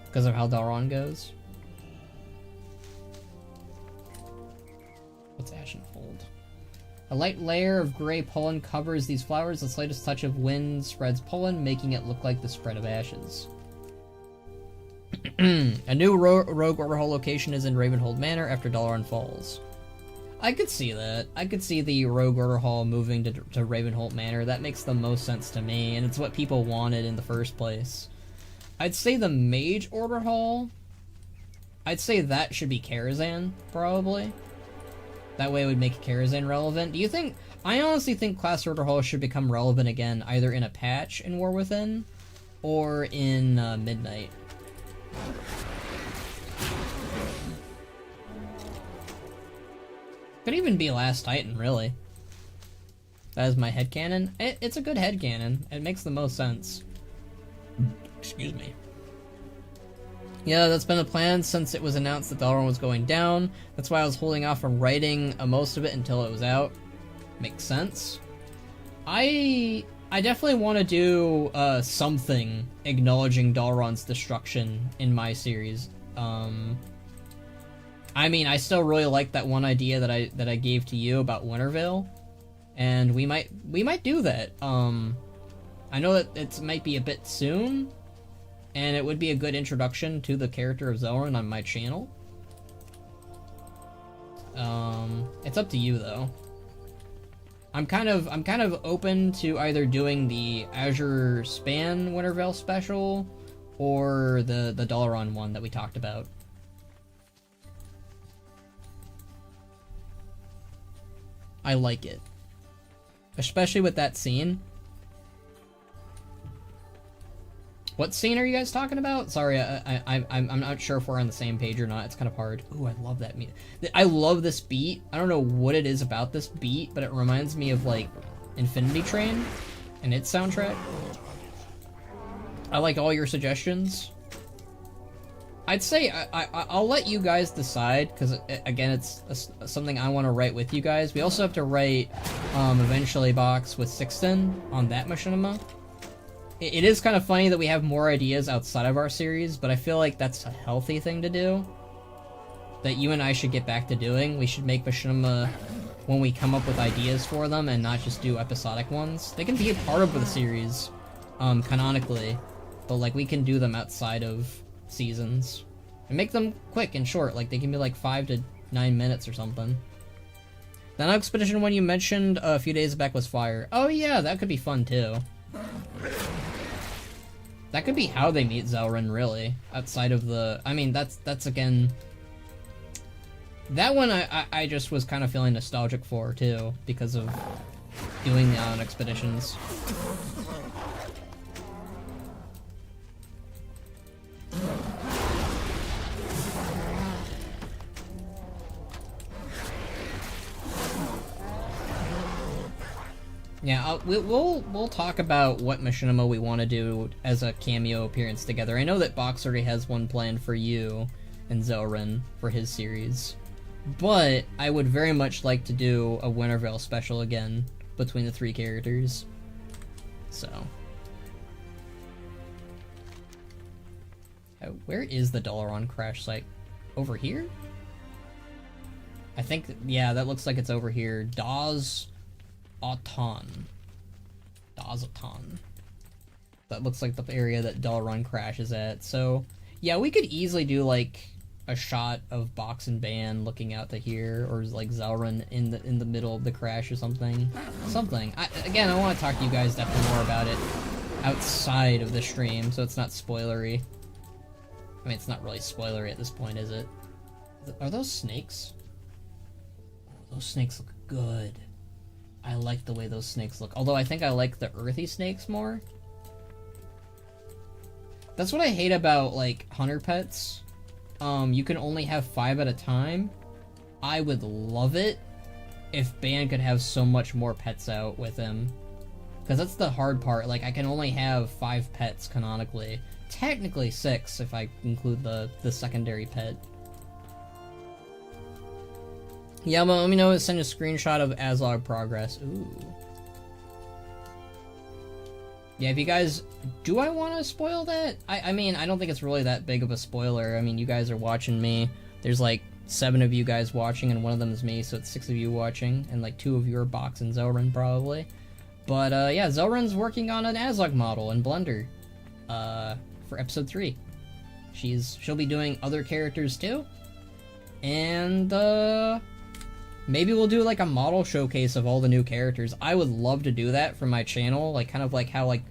Because of how Dalaran goes? What's Ashenfold? A light layer of gray pollen covers these flowers. The slightest touch of wind spreads pollen, making it look like the spread of ashes. A new Rogue Order Hall location is in Ravenhold Manor after Dalaran falls. I could see that. I could see the Rogue Order Hall moving to Ravenhold Manor. That makes the most sense to me, and it's what people wanted in the first place. I'd say the Mage Order Hall, I'd say that should be Karazhan, probably. That way it would make Karazhan relevant. Do you think... I honestly think Class Order Hall should become relevant again, either in a patch in War Within, or in Midnight. Could even be Last Titan, really. That is my headcanon. It's a good headcanon. It makes the most sense. Excuse me. Yeah, that's been the plan since it was announced that Dalaran was going down. That's why I was holding off from writing most of it until it was out. Makes sense. I definitely want to do something acknowledging Dalaran's destruction in my series. I mean, I still really like that one idea that I gave to you about Wintervale, and we might do that. I know that it might be a bit soon, and it would be a good introduction to the character of Zelrun on my channel. It's up to you though. I'm kind of open to either doing the Azure Span Wintervale special or the Dalaran one that we talked about. I like it. Especially with that scene. What scene are you guys talking about? Sorry, I'm not sure if we're on the same page or not. It's kind of hard. Ooh, I love that music. I love this beat. I don't know what it is about this beat, but it reminds me of, like, Infinity Train and its soundtrack. I like all your suggestions. I'd say I'll let you guys decide, because, again, it's something I want to write with you guys. We also have to write, eventually, Box with Sixten on that machinima. It is kind of funny that we have more ideas outside of our series, but I feel like that's a healthy thing to do. That you and I should get back to doing. We should make machinima when we come up with ideas for them and not just do episodic ones. They can be a part of the series, canonically, but like we can do them outside of seasons. And make them quick and short, like they can be like 5 to 9 minutes or something. The expedition one you mentioned a few days back was fire. Oh yeah, that could be fun too. That could be how they meet Zelrin, really. Outside of the... I mean, that's again... That one I just was kind of feeling nostalgic for, too, because of doing the on expeditions. Yeah, we'll talk about what machinima we want to do as a cameo appearance together. I know that Box already has one planned for you and Zelrin for his series, but I would very much like to do a Wintervale special again between the 3 characters. So, where is the Dalaran crash site? Over here? I think, yeah, that looks like it's over here. Xal'atath. That looks like the area that Dalaran crashes at. So, yeah, we could easily do, like, a shot of Box and Ban looking out to here, or, like, Zelrin in the middle of the crash or something. Again, I want to talk to you guys definitely more about it outside of the stream, so it's not spoilery. I mean, it's not really spoilery at this point, is it? Are those snakes? Oh, those snakes look good. I like the way those snakes look. Although I think I like the earthy snakes more. That's what I hate about, like, hunter pets. You can only have 5 at a time. I would love it if Ban could have so much more pets out with him. Because that's the hard part. Like, I can only have 5 pets canonically. Technically 6 if I include the secondary pet. Yeah, well, let me know. Send a screenshot of Aslog progress. Ooh. Yeah, if you guys... Do I want to spoil that? I mean, I don't think it's really that big of a spoiler. I mean, you guys are watching me. There's like 7 of you guys watching, and one of them is me, so it's 6 of you watching. And like 2 of you are Box and Zelrin, probably. But, yeah, Zelrin's working on an Aslog model in Blender. For episode 3. She'll be doing other characters, too. And, maybe we'll do, like, a model showcase of all the new characters. I would love to do that for my channel, like, kind of like how, like,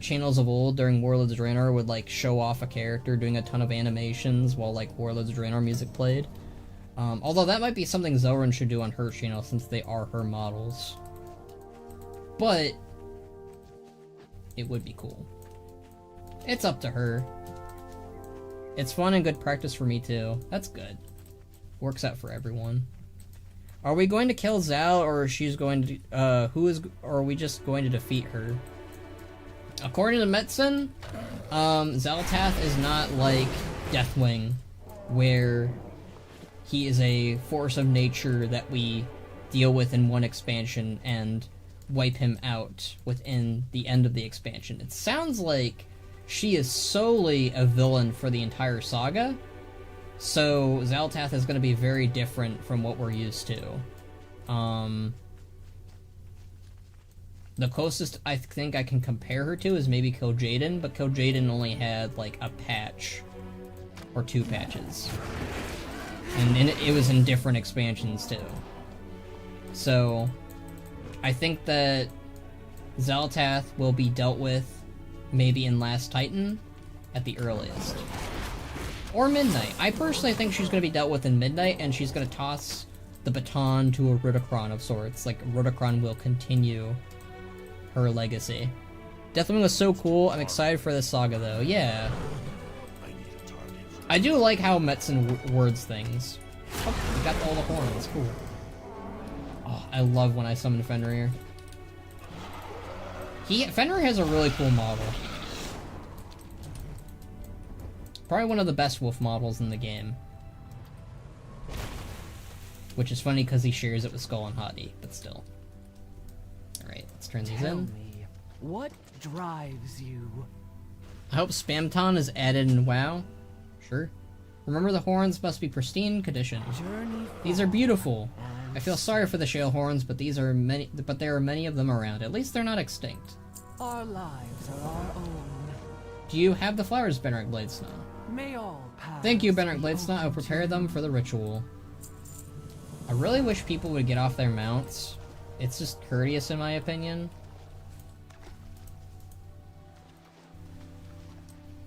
channels of old during Warlords of Draenor would, like, show off a character doing a ton of animations while, like, Warlords of Draenor music played. Although that might be something Zelrin should do on her channel, since they are her models. But it would be cool. It's up to her. It's fun and good practice for me, too. That's good. Works out for everyone. Are we going to kill Zal, or she's going to, or are we just going to defeat her? According to Metzen, Xal'atath is not like Deathwing, where he is a force of nature that we deal with in one expansion and wipe him out within the end of the expansion. It sounds like she is solely a villain for the entire saga, so Xal'atath is going to be very different from what we're used to. The closest I think I can compare her to is maybe Kil'jaeden, but Kil'jaeden only had like a patch or 2 patches, and it was in different expansions too. So I think that Xal'atath will be dealt with maybe in Last Titan at the earliest. Or Midnight. I personally think she's going to be dealt with in Midnight, and she's going to toss the baton to a Rudokron of sorts. Like, Rudokron will continue her legacy. Deathwing was so cool. I'm excited for this saga, though. Yeah. I do like how Metzen words things. Oh, we got all the horns. Cool. Oh, I love when I summon Fenrir. Fenrir has a really cool model. Probably one of the best wolf models in the game. Which is funny because he shares it with Skull and Hati, but still. Alright, let's turn these in. Me, what drives you? I hope Spamton is added in WoW. Sure. Remember, the horns must be pristine condition. These are beautiful. I feel sorry for the shale horns, but there are many of them around. At least they're not extinct. Our lives are our own. Do you have the flowers, Benric Bladesnaw? May all paths Thank you, Benric be Bladesnaw. I'll prepare them for the ritual. I really wish people would get off their mounts. It's just courteous, in my opinion.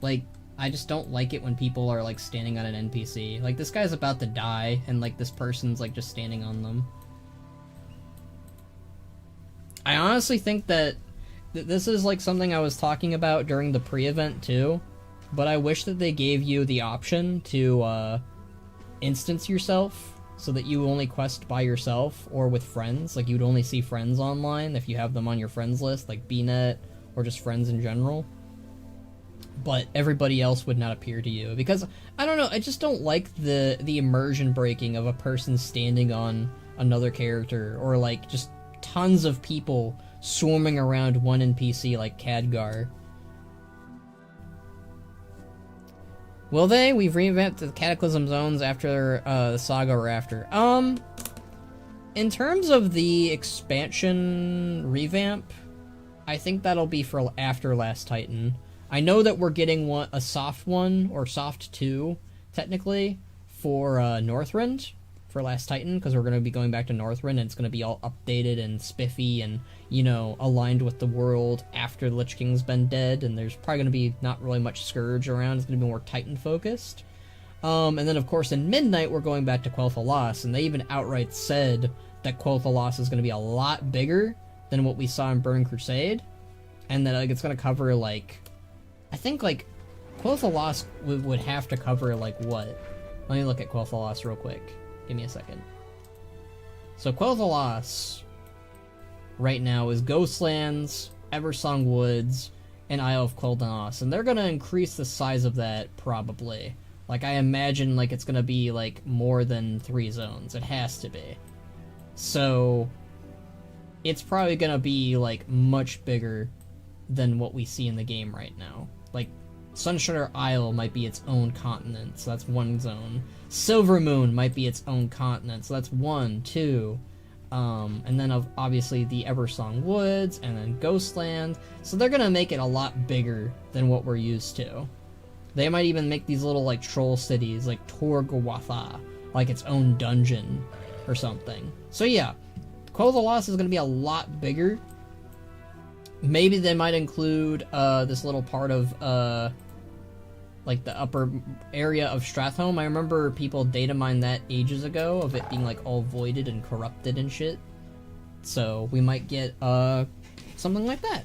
Like, I just don't like it when people are, like, standing on an NPC. Like, this guy's about to die, and, like, this person's, like, just standing on them. I honestly think that this is, like, something I was talking about during the pre-event, too. But I wish that they gave you the option to, instance yourself, so that you only quest by yourself, or with friends. Like, you'd only see friends online if you have them on your friends list, like BNet, or just friends in general. But everybody else would not appear to you, because I don't know, I just don't like the immersion breaking of a person standing on another character, or like just tons of people swarming around one NPC like Khadgar. Will they? We've revamped the Cataclysm zones after the saga or after. In terms of the expansion revamp, I think that'll be for after Last Titan. I know that we're getting a soft one, or soft 2, technically, for Northrend, for Last Titan, because we're going to be going back to Northrend, and it's going to be all updated and spiffy and, you know, aligned with the world after the Lich King's been dead, and there's probably going to be not really much Scourge around. It's going to be more Titan-focused. And then, of course, in Midnight, we're going back to Quel'Thalas, and they even outright said that Quel'Thalas is going to be a lot bigger than what we saw in Burning Crusade, and that, like, it's going to cover, like, I think, like, Quel'Thalas would have to cover, like, what? Let me look at Quel'Thalas real quick. Give me a second. So Quel'Thalas right now is Ghostlands, Eversong Woods, and Isle of Quel'Thalas, and they're gonna increase the size of that, probably. Like, I imagine, like, it's gonna be, like, more than 3 zones. It has to be. So, it's probably gonna be, like, much bigger than what we see in the game right now. Like, Sunshiner Isle might be its own continent, so that's 1 zone. Silvermoon might be its own continent, so that's 1, 2. And then obviously the Eversong Woods, and then Ghostland. So they're gonna make it a lot bigger than what we're used to. They might even make these little, like, troll cities, like Torgawatha, like its own dungeon or something. So yeah, Quel'Thalas is gonna be a lot bigger. Maybe they might include this little part of like the upper area of Stratholme. I remember people data mined that ages ago, of it being like all voided and corrupted and shit. So we might get something like that.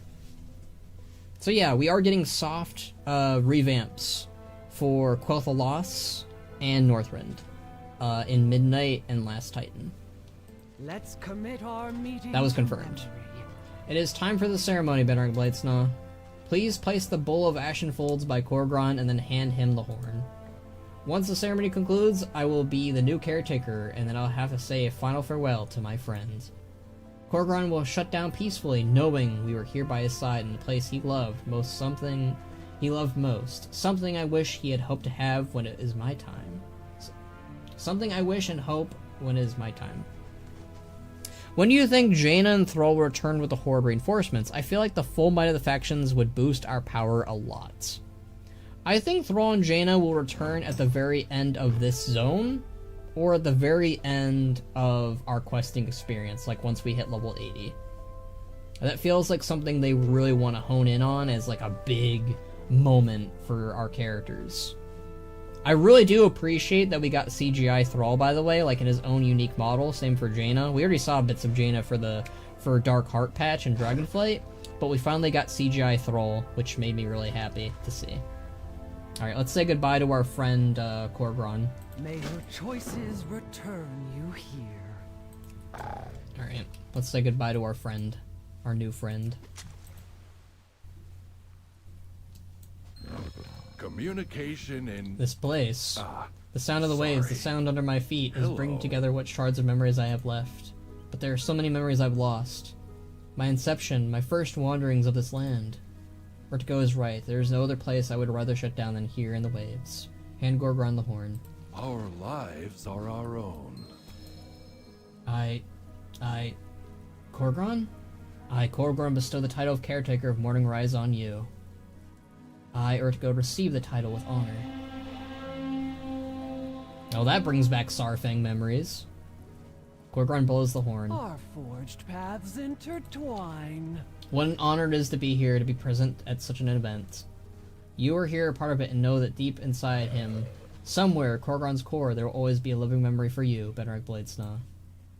So yeah, we are getting soft revamps for Quel'Thalas and Northrend in Midnight and Last Titan. Let's commit our meeting. That was confirmed. It is time for the ceremony, Benric Bladesnaw. Please place the bowl of ashen folds by Korgron and then hand him the horn. Once the ceremony concludes, I will be the new caretaker, and then I'll have to say a final farewell to my friends. Korgron will shut down peacefully, knowing we were here by his side in the place he loved most, something he loved most. Something I wish he had hoped to have when it is my time. Something I wish and hope when it is my time. When do you think Jaina and Thrall will return with the Horde reinforcements? I feel like the full might of the factions would boost our power a lot. I think Thrall and Jaina will return at the very end of this zone, or at the very end of our questing experience, like once we hit level 80. That feels like something they really want to hone in on as like a big moment for our characters. I really do appreciate that we got CGI Thrall, by the way, like in his own unique model. Same for Jaina. We already saw bits of Jaina for Dark Heart patch and Dragonflight, but we finally got CGI Thrall, which made me really happy to see. Alright, let's say goodbye to our friend Korgron. May your choices return you here. Alright, let's say goodbye to our friend. Our new friend. Communication in this place. The sound of the waves, the sound under my feet is bringing together what shards of memories I have left. But there are so many memories I've lost. My inception, my first wanderings of this land. Urtko is right. There is no other place I would rather shut down than here in the waves. Hand Gorgron the horn. Our lives are our own. Korgron? I, Korgron, bestow the title of Caretaker of Morning Rise on you. I, Urtko, receive the title with honor. Oh, that brings back Sarfang memories. Korgron blows the horn. Our forged paths intertwine. What an honor it is to be here, to be present at such an event. You are here, a part of it, and know that deep inside him, somewhere, Korgron's core, there will always be a living memory for you, Benric Bladesnaw.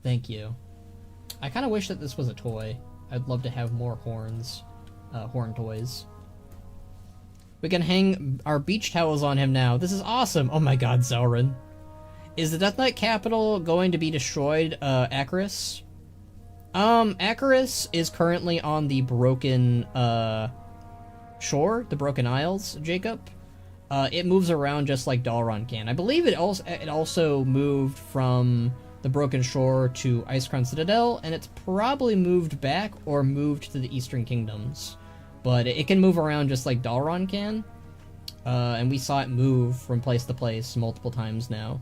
Thank you. I kind of wish that this was a toy. I'd love to have more horns. Horn toys. We can hang our beach towels on him now. This is awesome! Oh my god, Zelrin. Is the Death Knight capital going to be destroyed, Acaris? Acaris is currently on the broken, shore, the Broken Isles, Jacob. It moves around just like Dalron can. I believe it also moved from the Broken Shore to Icecrown Citadel, and it's probably moved back or moved to the Eastern Kingdoms. But it can move around just like Dalron can. And we saw it move from place to place multiple times now.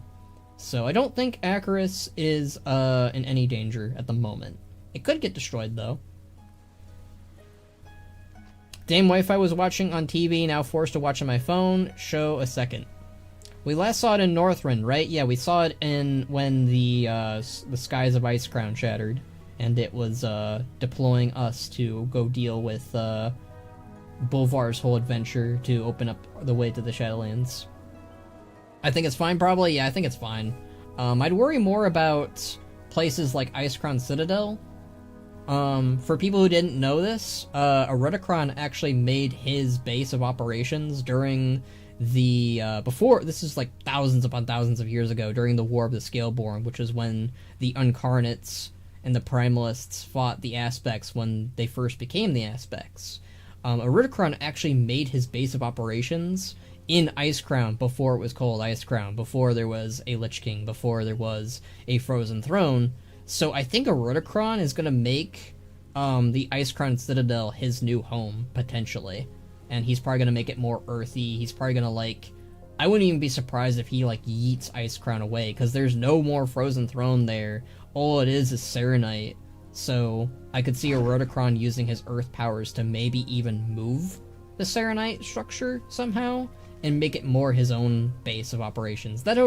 So I don't think Acaris is in any danger at the moment. It could get destroyed, though. Damn Wi-Fi was watching on TV, now forced to watch on my phone. Show a second. We last saw it in Northrend, right? Yeah, we saw it in when the skies of Icecrown shattered, and it was deploying us to go deal with Bolvar's whole adventure to open up the way to the Shadowlands. I think it's fine, probably. Yeah, I think it's fine. I'd worry more about places like Icecrown Citadel. For people who didn't know this, Eruticron actually made his base of operations during the, before, this is like thousands upon thousands of years ago, during the War of the Scaleborn, which is when the Uncarnates and the Primalists fought the Aspects when they first became the Aspects. Eruticron actually made his base of operations in Icecrown before it was called Icecrown, before there was a Lich King, before there was a Frozen Throne. So I think Eruticron is going to make the Icecrown Citadel his new home, potentially. And he's probably going to make it more earthy. He's probably going to, like... I wouldn't even be surprised if he, like, yeets Icecrown away, because there's no more Frozen Throne there. All it is Serenite. So I could see Eruticron using his Earth powers to maybe even move the Serenite structure somehow, and make it more his own base of operations. That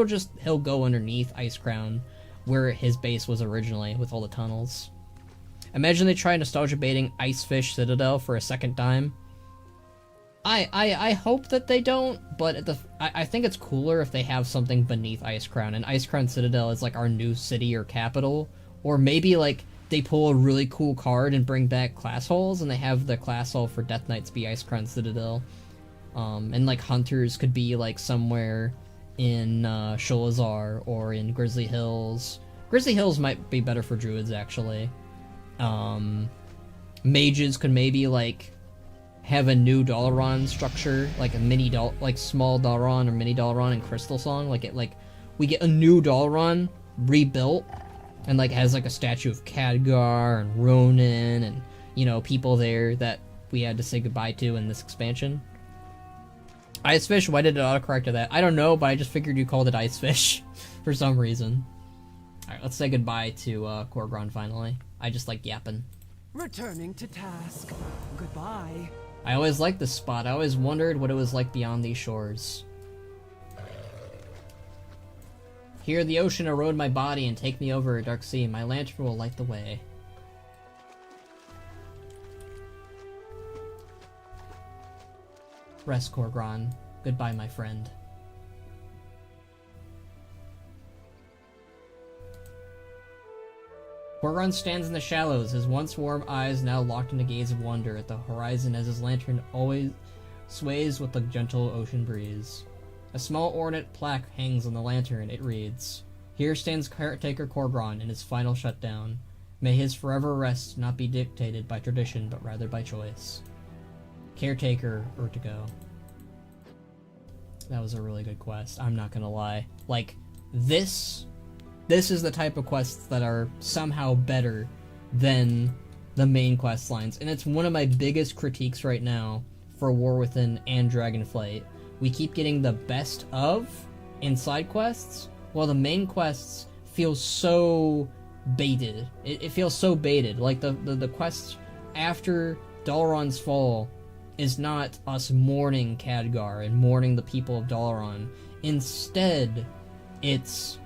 he'll go underneath Icecrown, where his base was originally, with all the tunnels. Imagine they try nostalgia baiting Icefish Citadel for a second time. I hope that they don't, but I think it's cooler if they have something beneath Icecrown, and Icecrown Citadel is like our new city or capital, or maybe like they pull a really cool card and bring back class halls, and they have the class hall for Death Knights be Icecrown Citadel. And like Hunters could be like somewhere in Sholazar or in Grizzly Hills. Grizzly Hills might be better for druids, actually. Mages could maybe like have a new Dalaran structure, like a small Dalaran or mini Dalaran in Crystal Song. We get a new Dalaran rebuilt, and like has like a statue of Khadgar and Ronin and, you know, people there that we had to say goodbye to in this expansion. Icefish, why did it autocorrect to that? I don't know, but I just figured you called it Icefish for some reason. Alright, let's say goodbye to Korgron finally. I just like yapping. Returning to task. Goodbye. I always liked this spot. I always wondered what it was like beyond these shores. Here the ocean erode my body and take me over a dark sea. My lantern will light the way. Rest, Korgron. Goodbye, my friend. Korgron stands in the shallows, his once warm eyes now locked in a gaze of wonder at the horizon as his lantern always sways with the gentle ocean breeze. A small ornate plaque hangs on the lantern. It reads, "Here stands Caretaker Korgron in his final shutdown. May his forever rest not be dictated by tradition, but rather by choice. Caretaker Urtigo." That was a really good quest, I'm not gonna lie. Like, this is the type of quests that are somehow better than the main quest lines, and it's one of my biggest critiques right now for War Within and Dragonflight. We keep getting the best of in side quests, while the main quests feel so baited. It feels so baited. Like the quest after Dalaran's fall is not us mourning Khadgar and mourning the people of Dalaran. Instead, it's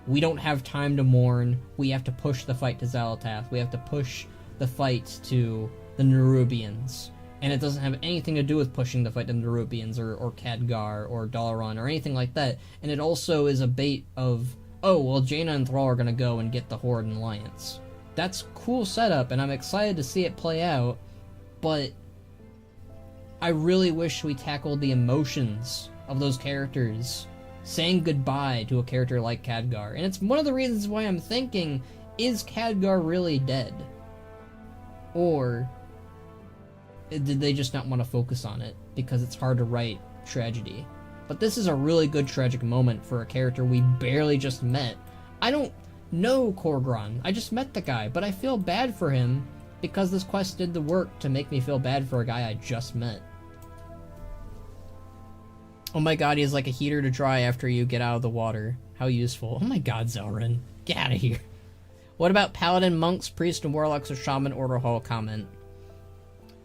we don't have time to mourn. We have to push the fight to Xal'atath. We have to push the fight to the Nerubians. And it doesn't have anything to do with pushing the fight to the Nerubians or Khadgar or Dalaran or anything like that. And it also is a bait of, oh, well, Jaina and Thrall are going to go and get the Horde and Alliance. That's cool setup, and I'm excited to see it play out, but I really wish we tackled the emotions of those characters saying goodbye to a character like Khadgar. And it's one of the reasons why I'm thinking, is Khadgar really dead? Or did they just not want to focus on it because it's hard to write tragedy? But this is a really good tragic moment for a character we barely just met. I don't know Korgron, I just met the guy, but I feel bad for him because this quest did the work to make me feel bad for a guy I just met. Oh my god, he has like a heater to dry after you get out of the water. How useful. Oh my god, Zelrin. Get out of here. What about Paladin, Monks, Priest, and Warlocks or Shaman Order Hall comment?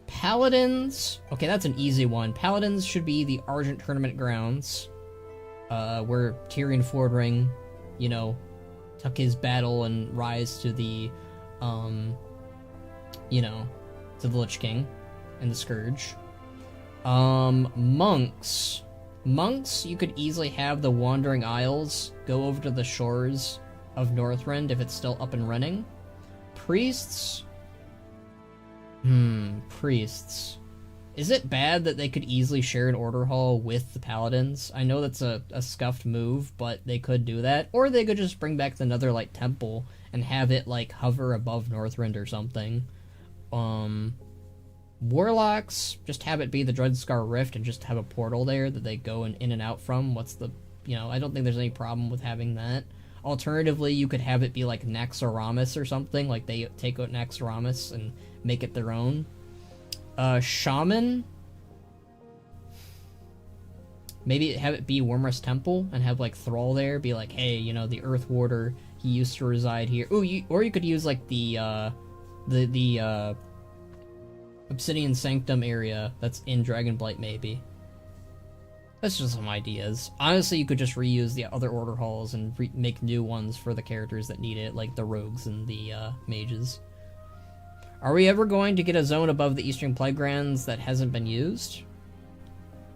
Paladins... Okay, that's an easy one. Paladins should be the Argent Tournament grounds. Where Tyrion Fordring, you know, took his battle and rise to the, you know, to the Lich King and the Scourge. Monks... Monks, you could easily have the Wandering Isles go over to the shores of Northrend if it's still up and running. Priests... Priests. Is it bad that they could easily share an order hall with the Paladins? I know that's a scuffed move, but they could do that. Or they could just bring back the Netherlight Temple and have it, like, hover above Northrend or something. Warlocks, just have it be the Dreadscar Rift and just have a portal there that they go in and out from. What's the... You know, I don't think there's any problem with having that. Alternatively, you could have it be like Naxxramas or something. Like, they take out Naxxramas and make it their own. Shaman? Maybe have it be Wyrmrest Temple and have, like, Thrall there. Be like, hey, you know, the Earth Warder, he used to reside here. Ooh, or you could use, like, the Obsidian Sanctum area that's in Dragonblight, maybe. That's just some ideas. Honestly, you could just reuse the other order halls and make new ones for the characters that need it, like the rogues and the mages. Are we ever going to get a zone above the Eastern Playgrounds that hasn't been used?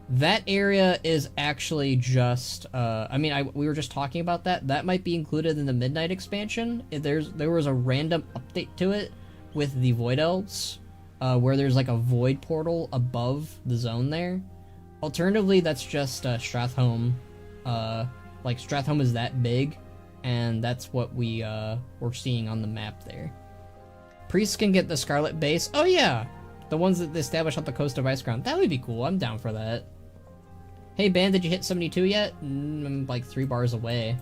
That area is actually just... I mean, we were just talking about that. That might be included in the Midnight expansion. There was a random update to it with the Void Elves. Where there's like a void portal above the zone there. Alternatively, that's just Stratholme. Like, Stratholme is that big, and that's what we're seeing on the map there. Priests can get the Scarlet Base. Oh yeah! The ones that they established on the coast of Icecrown. That would be cool, I'm down for that. Hey Ban, did you hit 72 yet? I'm like 3 bars away.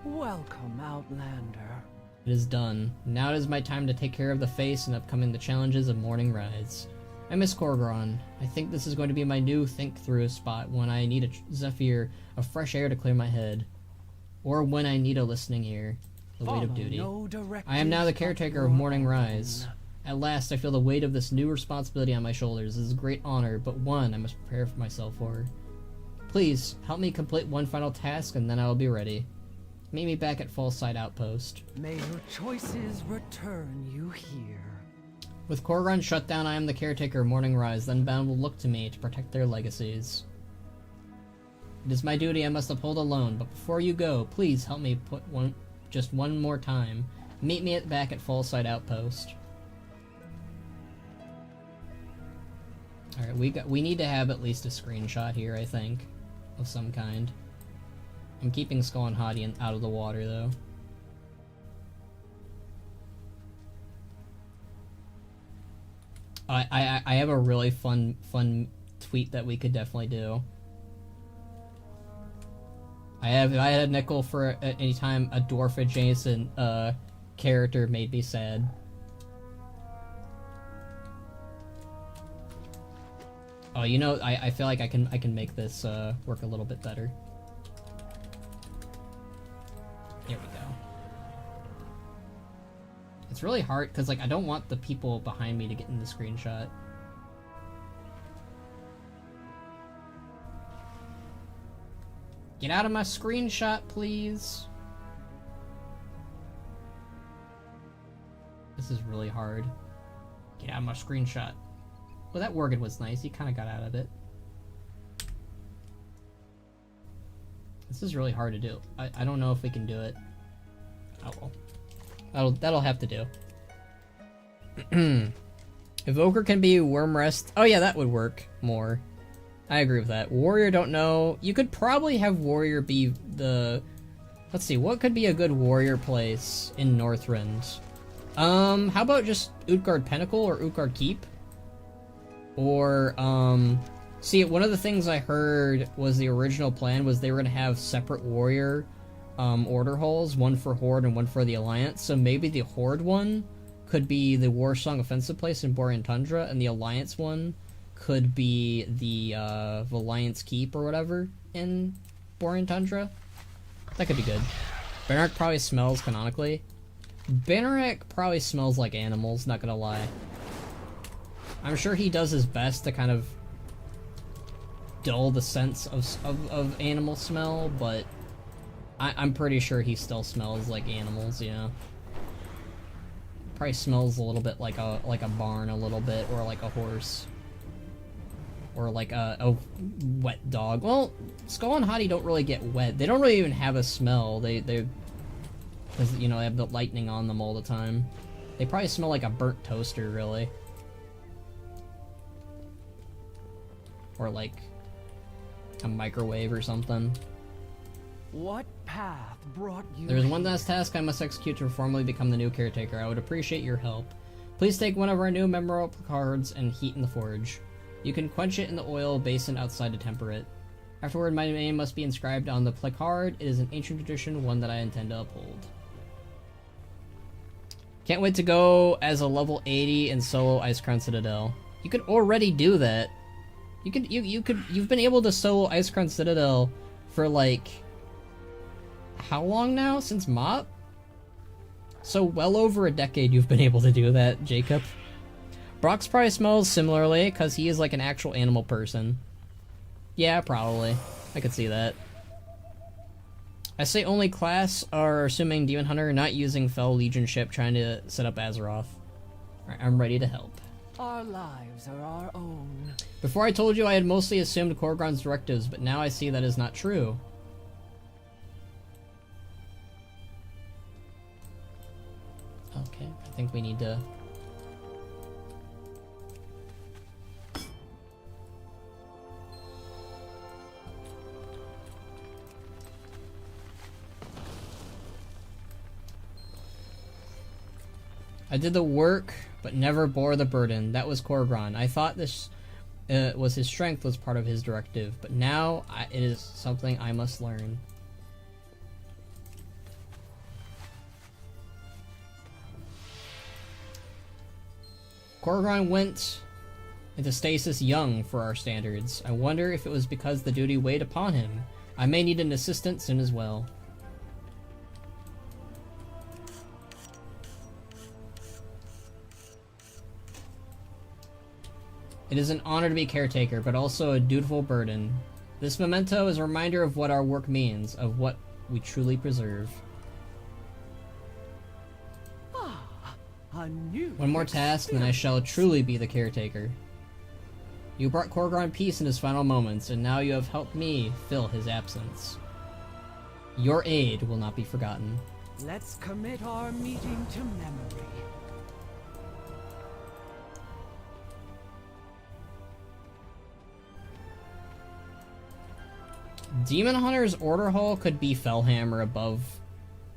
Welcome, Outlander. It is done. Now it is my time to take care of the face and upcoming the challenges of Morning Rise. I miss Korgron. I think this is going to be my new think-through spot when I need a Zephyr of fresh air to clear my head. Or when I need a listening ear. The weight of duty. I am now the caretaker of Morning Rise. At last I feel the weight of this new responsibility on my shoulders. This is a great honor, but one I must prepare for myself for. Please, help me complete one final task and then I will be ready. Meet me back at Fallside Outpost. May your choices return you here. With Korgon shut down, I am the caretaker of Morning Rise, then bound will look to me to protect their legacies. It is my duty I must uphold alone, but before you go, please help me put just one more time. Meet me back at Fallside Outpost. Alright, we need to have at least a screenshot here, I think. Of some kind. I'm keeping Skull and Hadi out of the water, though. I have a really fun tweet that we could definitely do. I had a nickel for any time a dwarf adjacent character made me sad. Oh, you know, I feel like I can make this work a little bit better. There we go. It's really hard because, like, I don't want the people behind me to get in the screenshot. Get out of my screenshot, please. This is really hard. Get out of my screenshot. Well, that Worgen was nice. He kind of got out of it. This is really hard to do. I don't know if we can do it. Oh well. That'll have to do. Evoker can be Worm Rest. Oh yeah, that would work more. I agree with that. Warrior, don't know. You could probably have Warrior be the... Let's see, what could be a good Warrior place in Northrend? How about just Utgard Pinnacle or Utgard Keep? Or, see, one of the things I heard was the original plan was they were gonna have separate Warrior, order halls, one for Horde and one for the Alliance, so maybe the Horde one could be the Warsong offensive place in Borean Tundra, and the Alliance one could be the Alliance Keep or whatever in Borean Tundra. That could be good. Benarak probably smells canonically. Benarak probably smells like animals, not gonna lie. I'm sure he does his best to kind of dull the sense of animal smell, but I'm pretty sure he still smells like animals, yeah. Probably smells a little bit like a barn a little bit, or like a horse. Or like a wet dog. Well, Skull and Hadi don't really get wet. They don't really even have a smell. They you know, they have the lightning on them all the time. They probably smell like a burnt toaster, really. Or like a microwave or something. What path brought you? There's one last task I must execute to formally become the new caretaker. I would appreciate your help. Please take one of our new memorable cards and heat in the forge. You can quench it in the oil basin outside to temper it. Afterward, my name must be inscribed on the placard. It is an ancient tradition, one that I intend to uphold. Can't wait to go as a level 80 in solo Icecrown Citadel. You could already do that. You've been able to solo Icecrown Citadel for like how long now? Since MOP? So well over a decade you've been able to do that, Jacob. Brock's probably smells similarly, because he is like an actual animal person. Yeah, probably. I could see that. I say only class are assuming Demon Hunter, not using Fel Legion ship trying to set up Azeroth. Alright, I'm ready to help. Our lives are our own. Before I told you I had mostly assumed Korgon's directives, but now I see that is not true. Okay, I think we need to... I did the work, but never bore the burden. That was Korgon. I thought this was his strength was part of his directive, but now it is something I must learn. Korgon went into stasis young for our standards. I wonder if it was because the duty weighed upon him. I may need an assistant soon as well. It is an honor to be caretaker, but also a dutiful burden. This memento is a reminder of what our work means, of what we truly preserve. Ah, a new One more task, then I shall truly be the caretaker. You brought Korgron peace in his final moments, and now you have helped me fill his absence. Your aid will not be forgotten. Let's commit our meeting to memory. Demon Hunter's Order Hall could be Fellhammer above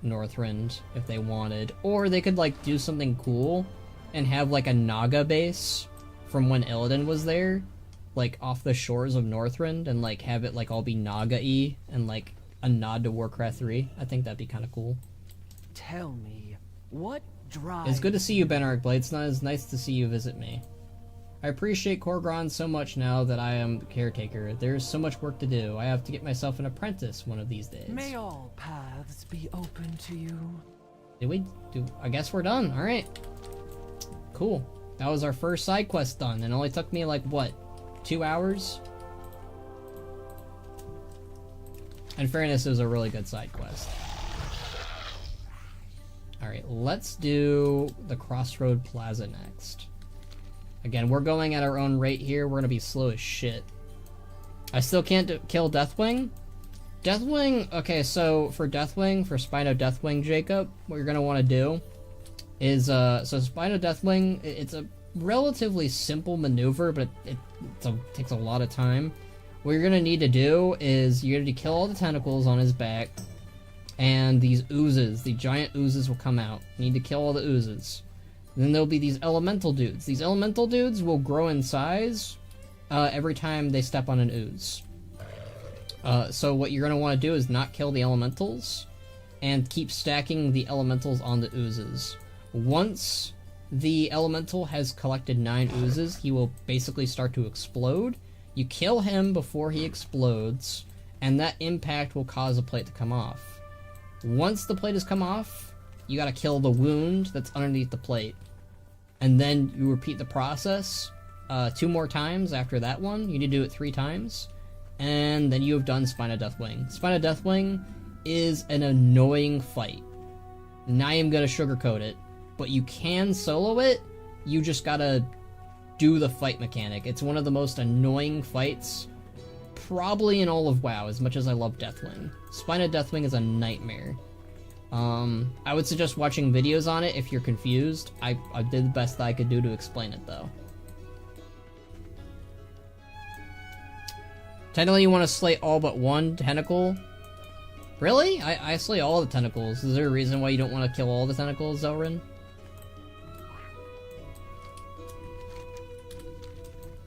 Northrend if they wanted. Or they could, like, do something cool and have, like, a Naga base from when Illidan was there, like, off the shores of Northrend, and, like, have it, like, all be Naga-y and, like, a nod to Warcraft 3. I think that'd be kind of cool. Tell me, what drives... It's good to see you, Benark Bladesnut. It's nice to see you visit me. I appreciate Korgron so much now that I am the caretaker. There's so much work to do. I have to get myself an apprentice one of these days. May all paths be open to you. I guess we're done. Alright. Cool. That was our first side quest done. It only took me, like, what, 2 hours? In fairness, it was a really good side quest. Alright, let's do the Crossroad Plaza next. Again, we're going at our own rate here. We're gonna be slow as shit. I still can't kill Deathwing. Deathwing, okay, so for Deathwing, for Spino Deathwing, Jacob, what you're gonna want to do is, so Spino Deathwing, it's a relatively simple maneuver, but it takes a lot of time. What you're gonna need to do is you're gonna kill all the tentacles on his back, and these oozes, the giant oozes will come out. You need to kill all the oozes. Then there'll be these elemental dudes. These elemental dudes will grow in size every time they step on an ooze. So what you're going to want to do is not kill the elementals and keep stacking the elementals on the oozes. Once the elemental has collected 9 oozes, he will basically start to explode. You kill him before he explodes, and that impact will cause a plate to come off. Once the plate has come off, you gotta kill the wound that's underneath the plate. And then you repeat the process 2 more times after that one. You need to do it 3 times. And then you have done Spina Deathwing. Spina Deathwing is an annoying fight. And I am gonna sugarcoat it. But you can solo it, you just gotta do the fight mechanic. It's one of the most annoying fights probably in all of WoW, as much as I love Deathwing. Spina Deathwing is a nightmare. I would suggest watching videos on it if you're confused. I did the best that I could do to explain it, though. Technically, you want to slay all but 1 tentacle. Really? I slay all the tentacles. Is there a reason why you don't want to kill all the tentacles, Zelrin?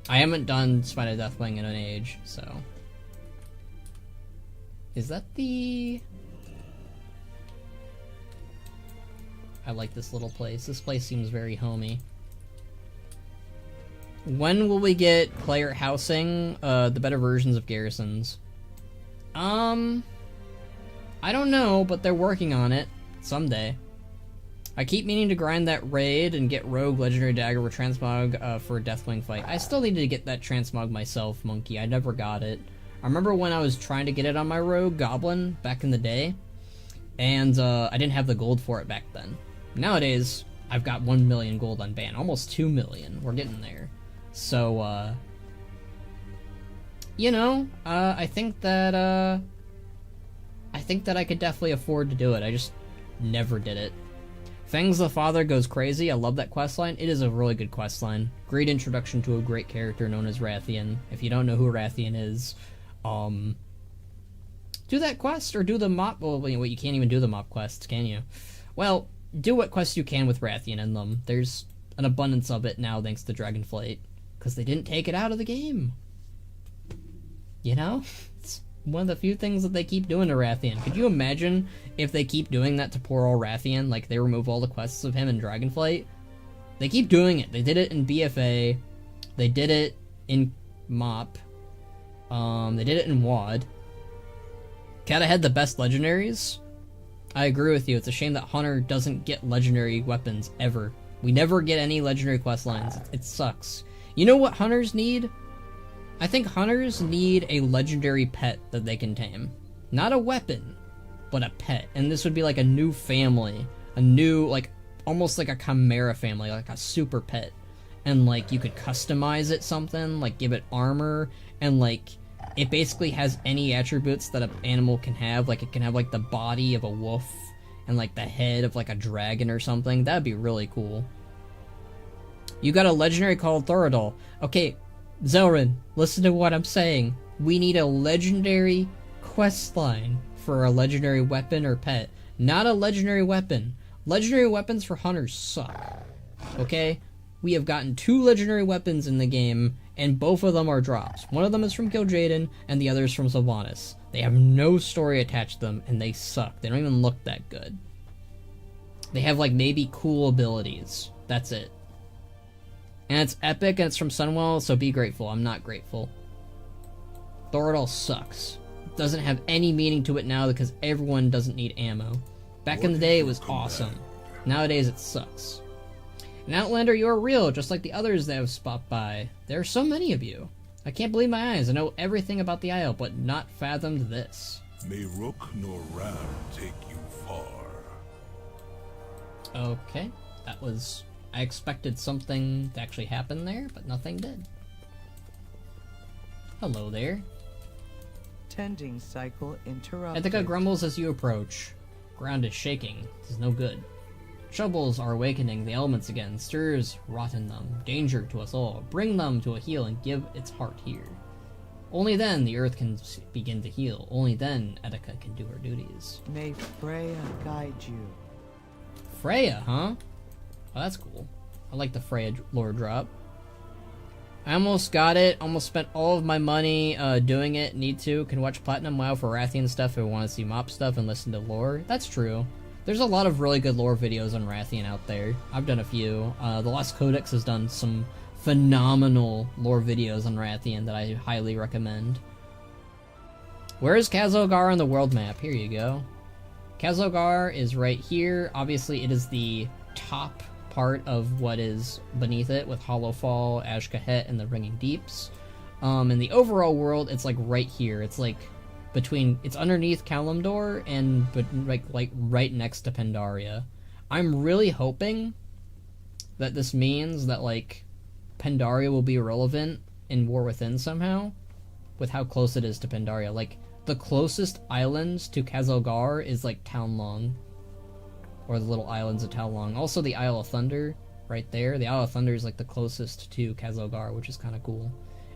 I haven't done Spina Deathwing in an age, so... Is that the... I like this little place. This place seems very homey. When will we get player housing the better versions of garrisons? I don't know, but they're working on it. Someday. I keep meaning to grind that raid and get Rogue Legendary Dagger with Transmog for a Deathwing fight. I still need to get that Transmog myself, Monkey. I never got it. I remember when I was trying to get it on my Rogue Goblin back in the day, and I didn't have the gold for it back then. Nowadays, I've got 1 million gold on ban. Almost 2 million. We're getting there. So, you know, I think that I could definitely afford to do it. I just never did it. Fangs the Father goes crazy. I love that questline. It is a really good questline. Great introduction to a great character known as Rathian. If you don't know who Rathian is, do that quest or do the mop. Well, wait, you can't even do the mop quests, can you? Well, do what quests you can with Rathian in them. There's an abundance of it now thanks to Dragonflight, because they didn't take it out of the game. You know? It's one of the few things that they keep doing to Rathian. Could you imagine if they keep doing that to poor old Rathian? Like, they remove all the quests of him in Dragonflight? They keep doing it. They did it in BFA. They did it in MOP. They did it in WoD. Kinda had the best legendaries. I agree with you. It's a shame that Hunter doesn't get legendary weapons ever. We never get any legendary quest lines. It sucks. You know what Hunters need? I think Hunters need a legendary pet that they can tame. Not a weapon, but a pet. And this would be like a new family. A new, like, almost like a chimera family, like a super pet. And, like, you could customize it something, like, give it armor, and, like, it basically has any attributes that an animal can have. Like, it can have, like, the body of a wolf, and, like, the head of, like, a dragon or something. That'd be really cool. You got a legendary called Thoradol. Okay, Zelrin, listen to what I'm saying. We need a legendary quest line for a legendary weapon or pet. Not a legendary weapon. Legendary weapons for hunters suck. Okay? We have gotten 2 legendary weapons in the game, and both of them are drops. One of them is from Gil'jaeden, and the other is from Sylvanas. They have no story attached to them, and they suck. They don't even look that good. They have, like, maybe cool abilities. That's it. And it's epic, and it's from Sunwell, so be grateful. I'm not grateful. Thoradol sucks. It doesn't have any meaning to it now because everyone doesn't need ammo. Back in the day, it was awesome. Nowadays, it sucks. And Outlander, you're real, just like the others that have stopped by. There are so many of you. I can't believe my eyes. I know everything about the Isle, but not fathomed this. May Rook nor Ram take you far. Okay, that was... I expected something to actually happen there, but nothing did. Hello there. Tending cycle interrupted. Ithaca grumbles as you approach. Ground is shaking. This is no good. Troubles are awakening the elements again. Stirs rot in them. Danger to us all. Bring them to a heal and give its heart here. Only then the earth can begin to heal. Only then Ithaca can do her duties. May Freya guide you. Freya, huh? Oh, that's cool. I like the Freya lore drop. I almost got it. Almost spent all of my money doing it. Need to. Can watch Platinum WoW for Rathian stuff if I want to see mop stuff and listen to lore. That's true. There's a lot of really good lore videos on Rathian out there. I've done a few. The Lost Codex has done some phenomenal lore videos on Rathian that I highly recommend. Where is Khazalgar on the world map? Here you go. Khazalgar is right here. Obviously, it is the top part of what is beneath it with Hollowfall, Ashkahet, and the Ringing Deeps. In the overall world, it's like right here. It's like between, it's underneath Kalimdor and like right next to Pandaria. I'm really hoping that this means that like Pandaria will be relevant in War Within somehow, with how close it is to Pandaria. Like the closest islands to Khazalgar is like Townlong, or the little islands of Townlong. Also the Isle of Thunder, right there. The Isle of Thunder is like the closest to Khazalgar, which is kind of cool.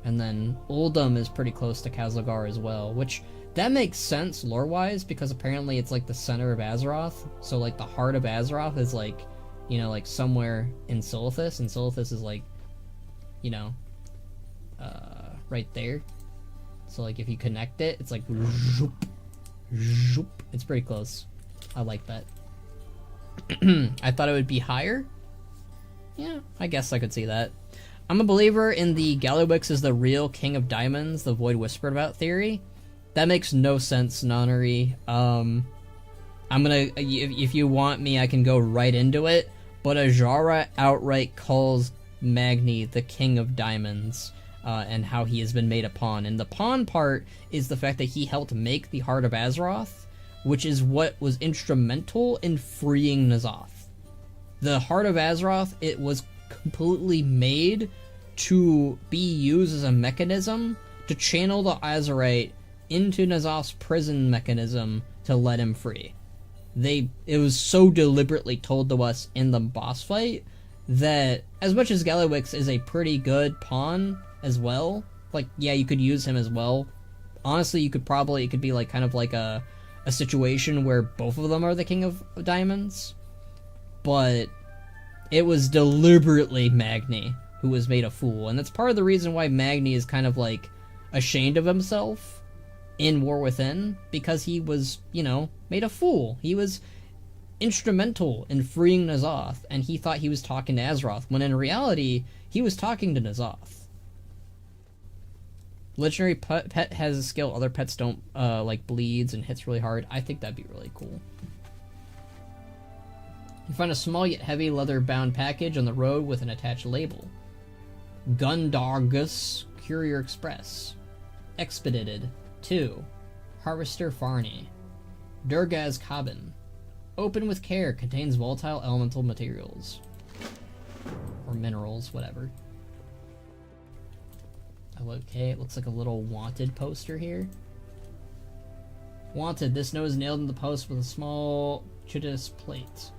And then Uldum is pretty close to Khazalgar as well, which that makes sense lore-wise because apparently it's like the center of Azeroth. So like the heart of Azeroth is like, you know, like somewhere in Silithus, and Silithus is like, you know, right there. So like if you connect it, it's like zoop, zoop. It's pretty close. I like that. I thought it would be higher. Yeah, I guess I could see that. I'm a believer in the Gallywix is the real king of diamonds, the Void whispered about theory. That makes no sense, Nonary. I'm gonna, if you want me, I can go right into it, but Ajara outright calls Magni the king of diamonds, and how he has been made a pawn. And the pawn part is the fact that he helped make the Heart of Azeroth, which is what was instrumental in freeing N'Zoth. The Heart of Azeroth, it was completely made to be used as a mechanism to channel the Azerite into N'Zoth's prison mechanism to let him free. It was so deliberately told to us in the boss fight that as much as Gallywix is a pretty good pawn as well, like, yeah, you could use him as well. Honestly, it could be like kind of like a situation where both of them are the king of diamonds, but it was deliberately Magni who was made a fool, and that's part of the reason why Magni is kind of like ashamed of himself in War Within, because he was, you know, made a fool. He was instrumental in freeing N'Zoth, and he thought he was talking to Azeroth, when in reality, he was talking to N'Zoth. Legendary pet has a skill other pets don't, like bleeds and hits really hard. I think that'd be really cool. You find a small yet heavy leather-bound package on the road with an attached label. Gundargus Courier Express. Expedited. 2. Harvester Farney. Durgaz Cabin. Open with care. Contains volatile elemental materials. Or minerals, whatever. Okay, it looks like a little wanted poster here. Wanted. This note is nailed in the post with a small chittis plate.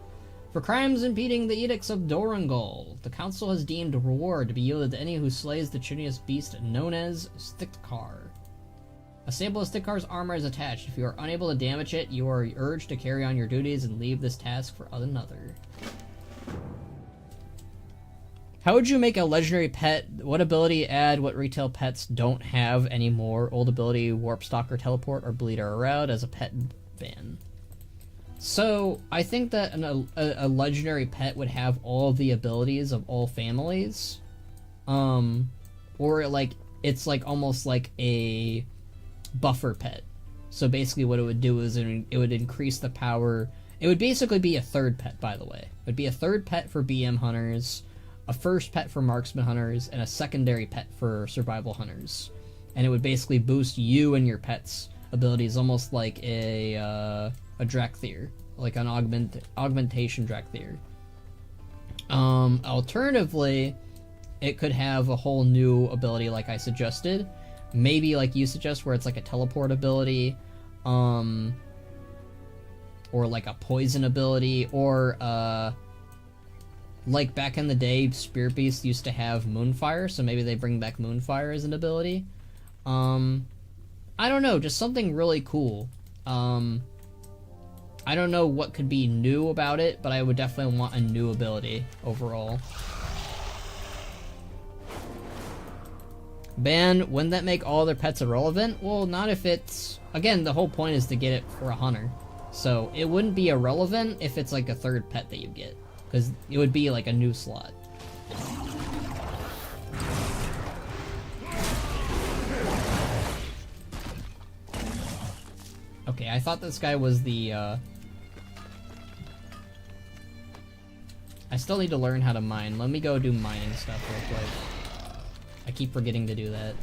For crimes impeding the edicts of Dorangol, the council has deemed a reward to be yielded to any who slays the chittiest beast known as Stikar. A stable of Stikar's armor is attached. If you are unable to damage it, you are urged to carry on your duties and leave this task for another. How would you make a legendary pet? What ability add what retail pets don't have anymore? Old ability, Warp Stalker, Teleport, or Bleed are around as a pet ban. So, I think that a legendary pet would have all the abilities of all families. Or like, it's like almost like a buffer pet. So basically what it would do is it would increase the power. It would basically be a third pet, by the way. It would be a third pet for BM hunters, a first pet for marksman hunters, and a secondary pet for survival hunters. And it would basically boost you and your pet's abilities, almost like a Drakthir, like an augmentation Drakthir. Alternatively, it could have a whole new ability like I suggested. Maybe like you suggest, where it's like a teleport ability, or like a poison ability, or like back in the day, Spirit Beast used to have Moonfire, so maybe they bring back Moonfire as an ability. I don't know, just something really cool. I don't know what could be new about it, but I would definitely want a new ability overall. Ban, wouldn't that make all their pets irrelevant? Well, not if it's... Again, the whole point is to get it for a hunter. So, it wouldn't be irrelevant if it's like a third pet that you get. Because it would be like a new slot. Okay, I thought this guy was the, I still need to learn how to mine. Let me go do mining stuff real quick. I keep forgetting to do that.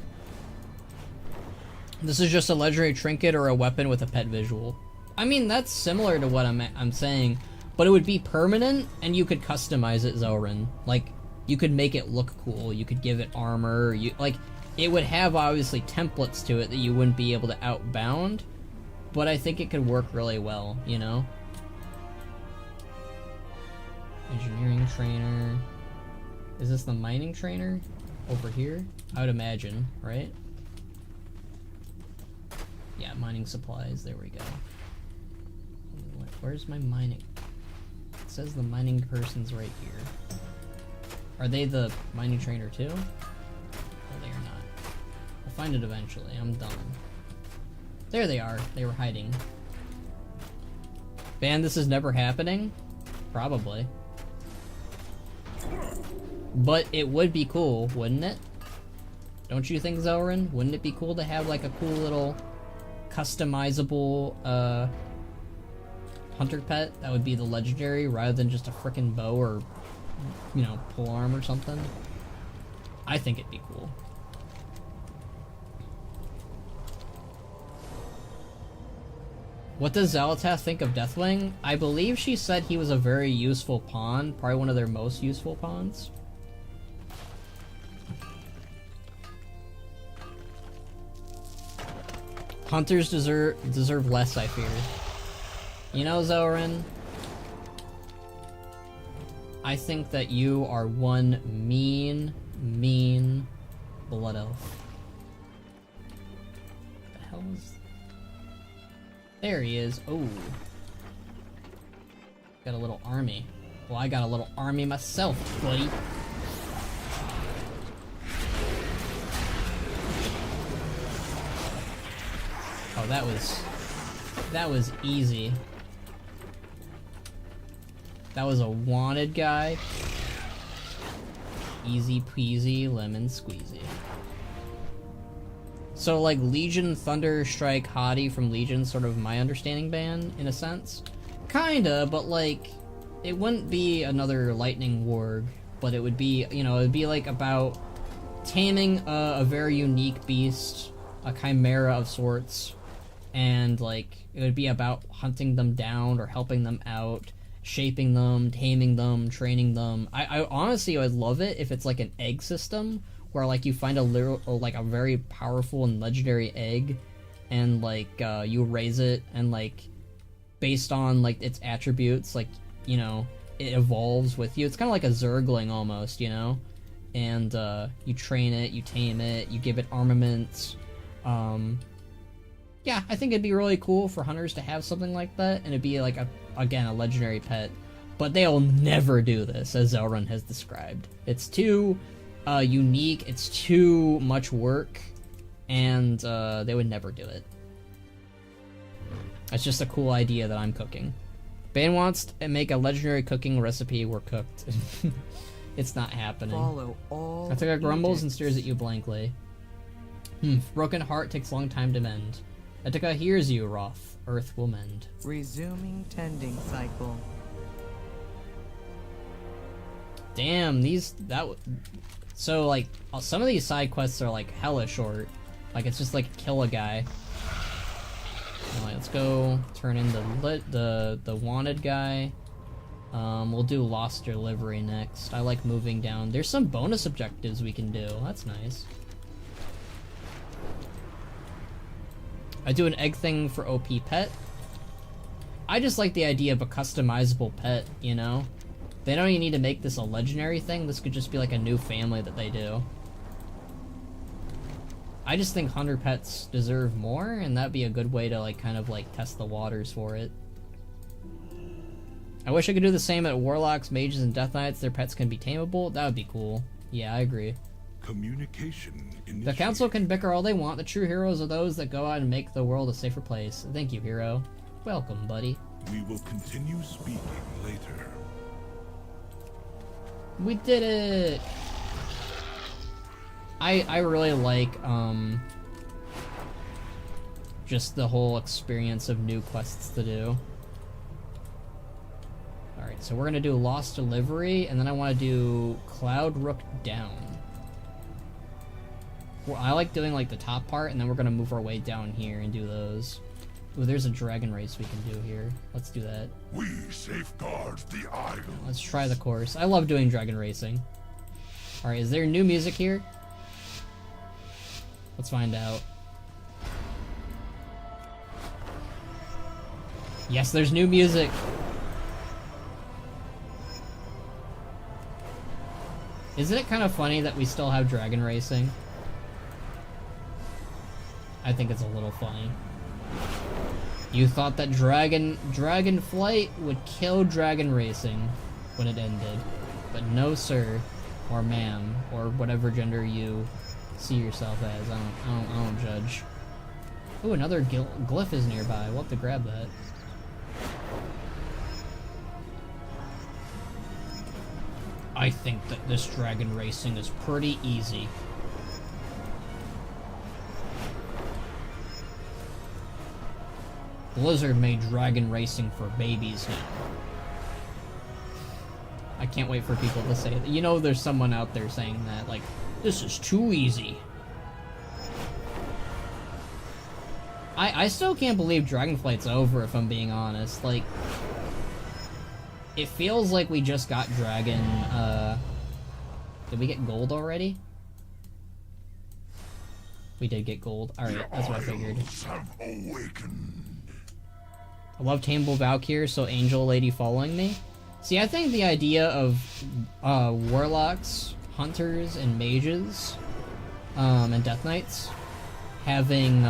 This is just a legendary trinket or a weapon with a pet visual. I mean, that's similar to what I'm saying, but it would be permanent, and you could customize it, Zoran. Like, you could make it look cool, you could give it armor, like, it would have, obviously, templates to it that you wouldn't be able to outbound, but I think it could work really well, you know? Engineering trainer. Is this the mining trainer? Over here? I would imagine, right? Yeah, mining supplies, there we go. Where's my mining? It says the mining person's right here. Are they the mining trainer too? No, they are not. I'll find it eventually, I'm done. There they are, they were hiding. Ban, this is never happening? Probably. But it would be cool, wouldn't it? Don't you think, Zoran? Wouldn't it be cool to have like a cool little customizable hunter pet that would be the legendary rather than just a frickin' bow or, you know, polearm or something? I think it'd be cool. What does Xal'atath think of Deathwing? I believe she said he was a very useful pawn, probably one of their most useful pawns. Hunters deserve less, I fear. You know, Zoran, I think that you are one mean blood elf. What the hell is... There he is. Oh. Got a little army. Well, I got a little army myself, buddy. Oh, that was easy. That was a wanted guy. Easy peasy lemon squeezy. So, like, Legion Thunder Strike Hottie from Legion, sort of my understanding ban, in a sense? Kinda, but, like, it wouldn't be another Lightning Warg, but it would be, you know, it would be, like, about taming a very unique beast, a chimera of sorts, and like it would be about hunting them down or helping them out, shaping them, taming them, training them. I honestly would love it if it's like an egg system where like you find a very powerful and legendary egg, and like you raise it, and like based on like its attributes, like, you know, it evolves with you. It's kind of like a Zergling almost, you know, and you train it, you tame it, you give it armaments. Yeah, I think it'd be really cool for hunters to have something like that, and it'd be like a legendary pet. But they'll never do this, as Zelrun has described. It's too unique, it's too much work, and they would never do it. It's just a cool idea that I'm cooking. Bane wants to make a legendary cooking recipe. We're cooked. It's not happening. Follow all Attica grumbles and edicts. stares at you blankly. Broken heart takes a long time to mend. Attica hears you, Roth. Earth will mend. Resuming tending cycle. Damn, so like some of these side quests are like hella short. Like it's just like kill a guy. Alright, let's go turn in the wanted guy. We'll do lost delivery next. I like moving down. There's some bonus objectives we can do. That's nice. I do an egg thing for OP pet. I just like the idea of a customizable pet, you know? They don't even need to make this a legendary thing. This could just be like a new family that they do. I just think hunter pets deserve more, and that'd be a good way to like kind of like test the waters for it. I wish I could do the same at warlocks, mages, and death knights. Their pets can be tameable. That would be cool. Yeah, I agree. Communication The council can bicker all they want. The true heroes are those that go out and make the world a safer place. Thank you, hero. Welcome, buddy. We will continue speaking later. We did it! I really like, just the whole experience of new quests to do. Alright, so we're gonna do Lost Delivery, and then I want to do Cloud Rook Down. Well, I like doing like the top part, and then we're gonna move our way down here and do those. Ooh, there's a dragon race we can do here. Let's do that. We safeguard the island. Let's try the course. I love doing dragon racing. Alright, is there new music here? Let's find out. Yes, there's new music! Isn't it kind of funny that we still have dragon racing? I think it's a little funny. You thought that dragon flight would kill dragon racing when it ended, but no sir, or ma'am, or whatever gender you see yourself as. I don't judge. Ooh, another glyph is nearby. We'll have to grab that. I think that this dragon racing is pretty easy. Blizzard made dragon racing for babies now. I can't wait for people to say that. You know, there's someone out there saying that, like, this is too easy. I still can't believe Dragonflight's over, if I'm being honest. Like, it feels like we just got Dragon, did we get gold already? We did get gold. Alright, that's what I figured. I love Tameable Valkyr, so Angel Lady following me. See, I think the idea of warlocks, hunters, and mages, and death knights having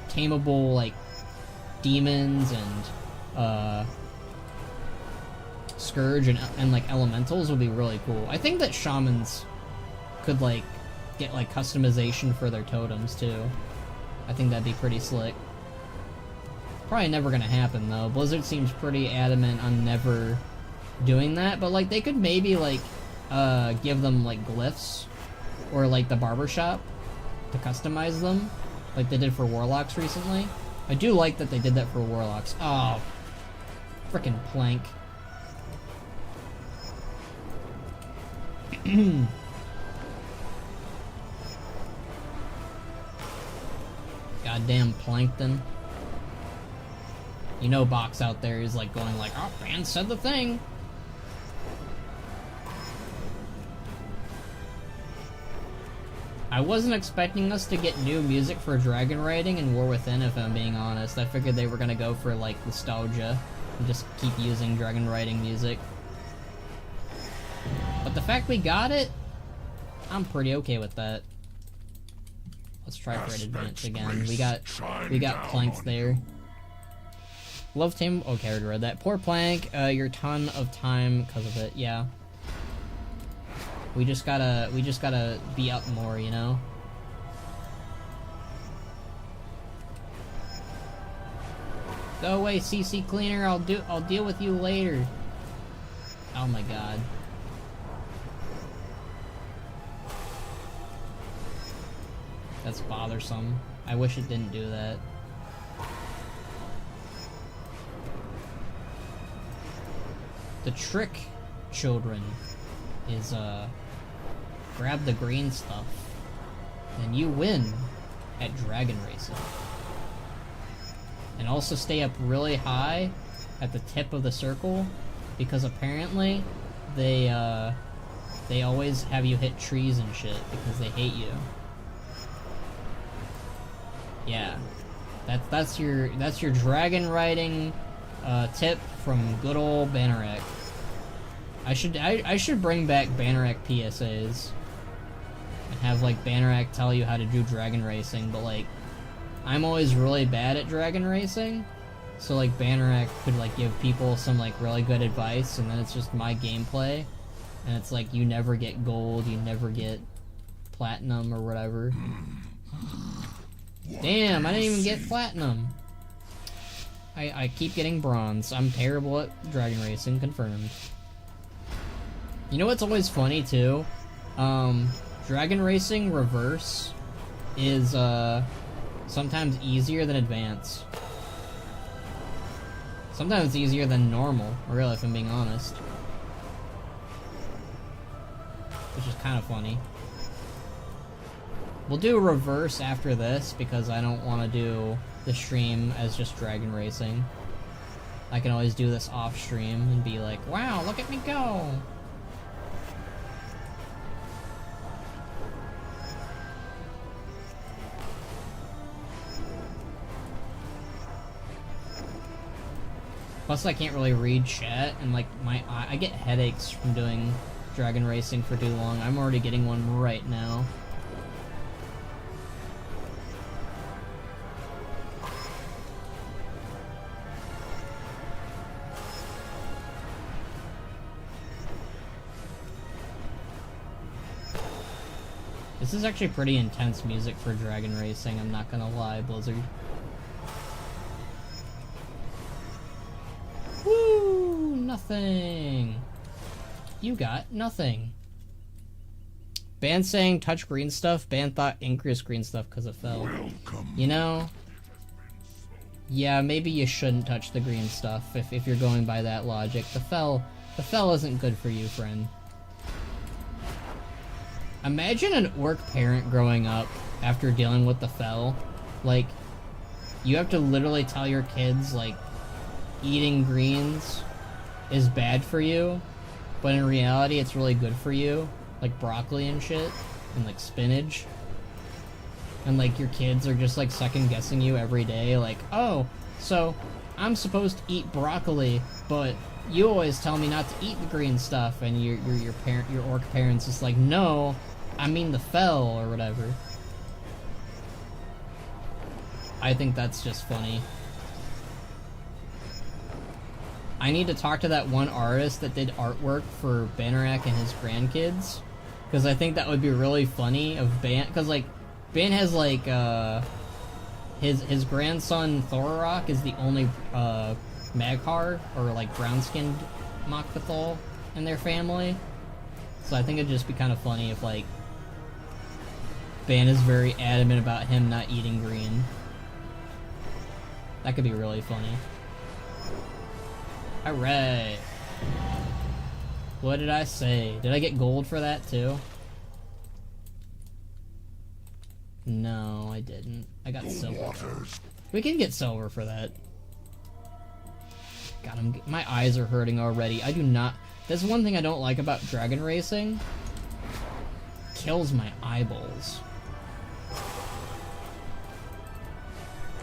tameable like demons and scourge and like elementals would be really cool. I think that shamans could like get like customization for their totems too. I think that'd be pretty slick. Probably never gonna happen though. Blizzard seems pretty adamant on never doing that, but like they could maybe like give them like glyphs or like the barbershop to customize them like they did for warlocks recently. I do like that they did that for warlocks. Oh, frickin' plank. Goddamn plankton. You know Box out there is like going like, oh, Ban said the thing. I wasn't expecting us to get new music for Dragon Riding and War Within, if I'm being honest. I figured they were gonna go for like nostalgia and just keep using Dragon Riding music. But the fact we got it, I'm pretty okay with that. Let's try for an advance again. We got Planks there. Love Team. Okay, I already read that. Poor Plank. Your ton of time because of it. Yeah. We just gotta be up more, you know. Go away, CC Cleaner. I'll deal with you later. Oh my god. That's bothersome. I wish it didn't do that. The trick, children, is grab the green stuff and you win at Dragon Racing. And also stay up really high at the tip of the circle, because apparently they always have you hit trees and shit because they hate you. Yeah, that's your dragon riding tip from good old Banneret. I should bring back Banneret PSAs and have like Banneret tell you how to do dragon racing, but like I'm always really bad at dragon racing, so like Banneret could like give people some like really good advice, and then it's just my gameplay, and it's like you never get gold, you never get platinum or whatever. Damn, I didn't even get platinum. I keep getting bronze. I'm terrible at dragon racing, confirmed. You know what's always funny too? Dragon racing reverse is sometimes easier than advance. Sometimes it's easier than normal, really, if I'm being honest. Which is kind of funny. We'll do reverse after this, because I don't want to do the stream as just dragon racing. I can always do this off stream and be like, wow, look at me go! Plus I can't really read chat, and like I get headaches from doing dragon racing for too long. I'm already getting one right now. This is actually pretty intense music for dragon racing, I'm not gonna lie, Blizzard. Woo! Nothing! You got nothing. Ban saying touch green stuff, Ban thought increase green stuff because it fell. You know? Yeah, maybe you shouldn't touch the green stuff if you're going by that logic. The fell isn't good for you, friend. Imagine an orc parent growing up after dealing with the fell. Like, you have to literally tell your kids, like, eating greens is bad for you, but in reality it's really good for you. Like broccoli and shit, and like spinach. And like your kids are just like second guessing you every day, like, oh, so I'm supposed to eat broccoli, but you always tell me not to eat the green stuff, and your orc parents is like, no, I mean the fell, or whatever. I think that's just funny. I need to talk to that one artist that did artwork for Banneret and his grandkids, because I think that would be really funny of Ban, because like Ban has like his grandson Thorarok is the only Maghar, or like brown-skinned Mok'Thal in their family. So I think it'd just be kind of funny if like Ban is very adamant about him not eating green. That could be really funny. Alright. What did I say? Did I get gold for that too? No, I didn't. I got silver. We can get silver for that. God, my eyes are hurting already. I do not... That's one thing I don't like about dragon racing. Kills my eyeballs.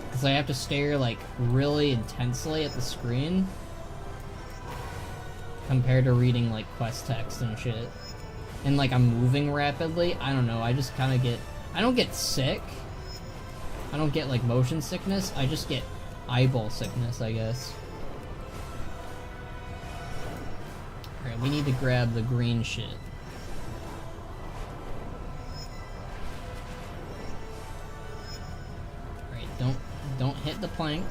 Because I have to stare, like, really intensely at the screen. Compared to reading, like, quest text and shit. And, like, I'm moving rapidly. I don't know, I just kind of get... I don't get sick. I don't get, like, motion sickness. I just get eyeball sickness, I guess. Alright, we need to grab the green shit. Alright, don't hit the plank.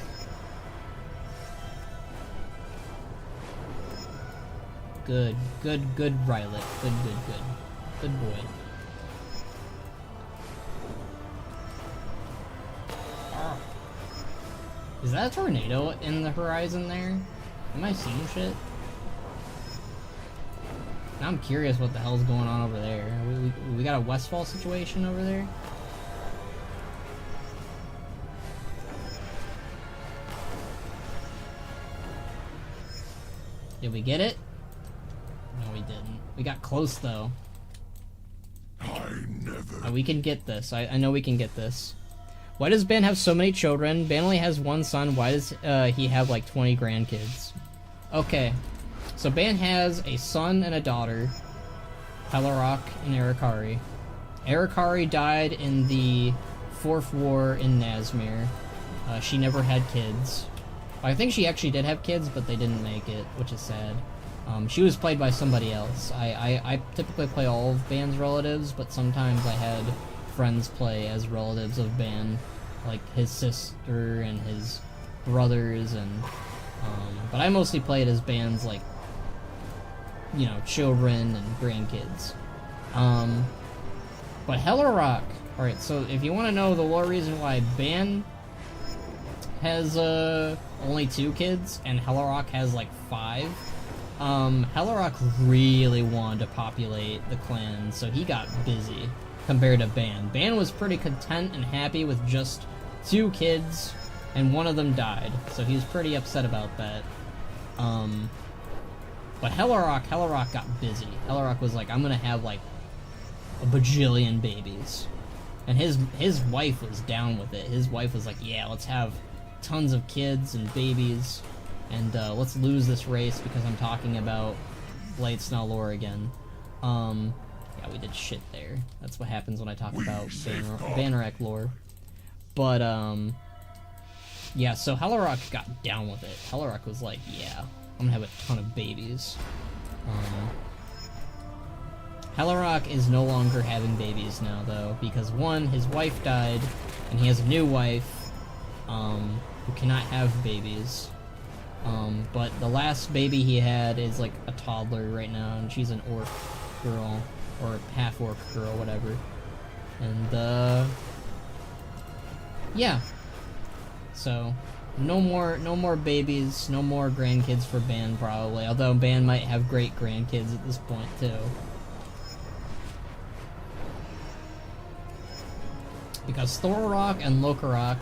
Good, good, good, Rylet. Good, good, good. Good boy. Oh. Is that a tornado in the horizon there? Am I seeing shit? Now I'm curious what the hell's going on over there. We got a Westfall situation over there? Did we get it? No, we didn't. We got close, though. We can get this. I know we can get this. Why does Ban have so many children? Ban only has one son. Why does he have, like, 20 grandkids? Okay. So Ban has a son and a daughter. Hellarok and Erikari. Erikari died in the 4th war in Nazmir. She never had kids. I think she actually did have kids, but they didn't make it, which is sad. She was played by somebody else. I typically play all of Ban's relatives, but sometimes I had friends play as relatives of Ban, like his sister and his brothers, and but I mostly played as Ban's, like, you know, children and grandkids. But Hellarok. Alright, so if you want to know the lore reason why Ban has only 2 kids and Hellarok has like 5. Hellarok really wanted to populate the clan, so he got busy compared to Ban. Ban was pretty content and happy with just 2 kids, and one of them died, so he was pretty upset about that. But Hellarok got busy. Hellarok was like, I'm gonna have like a bajillion babies. And his wife was down with it. His wife was like, yeah, let's have tons of kids and babies, and let's lose this race because I'm talking about Blightsnell lore again. Yeah, we did shit there. That's what happens when I talk about Bannerek lore. But, yeah, so Hellarok got down with it. Hellarok was like, yeah, I'm gonna have a ton of babies. Hellarok is no longer having babies now, though, because one, his wife died, and he has a new wife, who cannot have babies. But the last baby he had is like a toddler right now, and she's an orc girl, or half-orc girl, whatever. And, yeah. So, no more babies, no more grandkids for Ban, probably, although Ban might have great-grandkids at this point, too. Because Thorrock and Lokarok...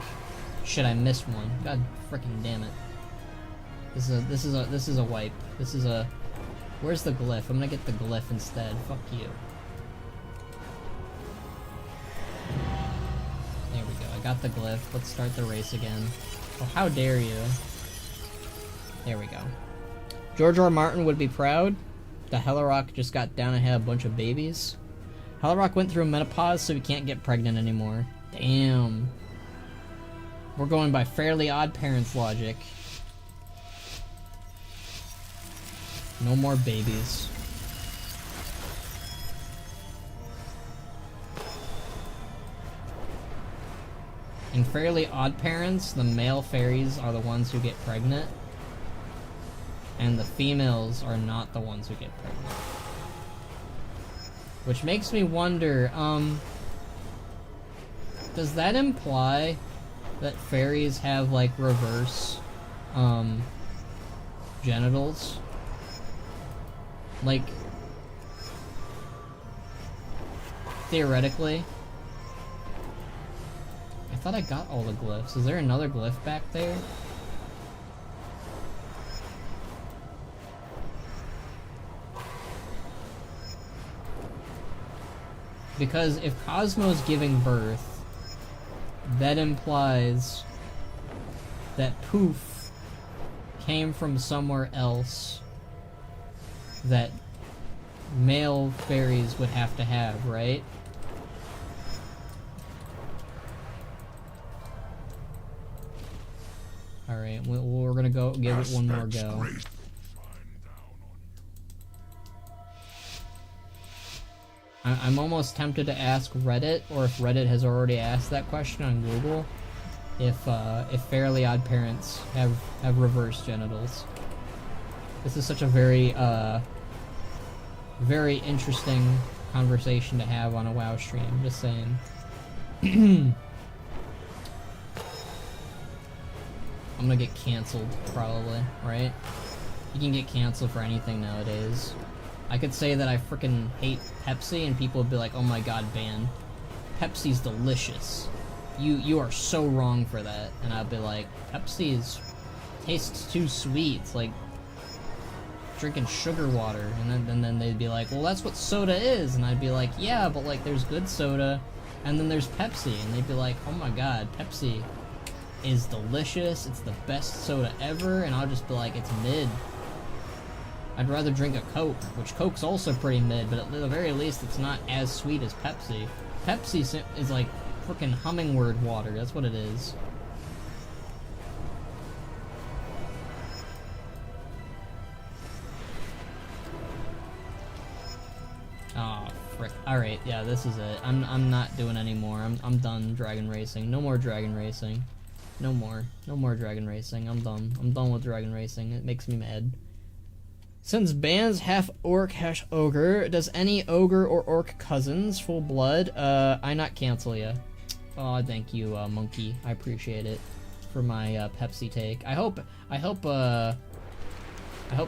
Shit, I missed one. God freaking damn it. This is a wipe. This is a... Where's the glyph? I'm gonna get the glyph instead. Fuck you. There we go. I got the glyph. Let's start the race again. Oh, how dare you. There we go. George R. Martin would be proud. The Hellarok just got down and had a bunch of babies. Hellarok went through menopause, so he can't get pregnant anymore. Damn. We're going by Fairly Odd Parents logic. No more babies. In Fairly Odd Parents, the male fairies are the ones who get pregnant, and the females are not the ones who get pregnant. Which makes me wonder, does that imply that fairies have, like, reverse, genitals? Like, theoretically. I thought I got all the glyphs. Is there another glyph back there? Because if Cosmo's giving birth, that implies that Poof came from somewhere else that male fairies would have to have, right? Alright, we're gonna go give it one more go. I'm almost tempted to ask Reddit, or if Reddit has already asked that question on Google, if Fairly Odd Parents have reverse genitals. This is such a very very interesting conversation to have on a WoW stream, just saying. I'm gonna get canceled, probably, right? You can get canceled for anything nowadays. I could say that I frickin' hate Pepsi and people would be like, oh my god, ban. Pepsi's delicious. You are so wrong for that. And I'd be like, Pepsi tastes too sweet. It's like drinking sugar water. And then they'd be like, well, that's what soda is. And I'd be like, yeah, but like there's good soda and then there's Pepsi. And they'd be like, oh my god, Pepsi is delicious. It's the best soda ever. And I'll just be like, it's mid. I'd rather drink a Coke, which Coke's also pretty mid, but at the very least it's not as sweet as Pepsi. Pepsi is like frickin' hummingbird water, that's what it is. Oh, frick. Alright, yeah, this is it. I'm not doing any more. I'm done dragon racing. No more dragon racing. No more. No more dragon racing. I'm done. I'm done with dragon racing. It makes me mad. Since bans half orc, half ogre, does any ogre or orc cousins full blood? I not cancel ya. Oh, thank you, monkey. I appreciate it for my Pepsi take. I hope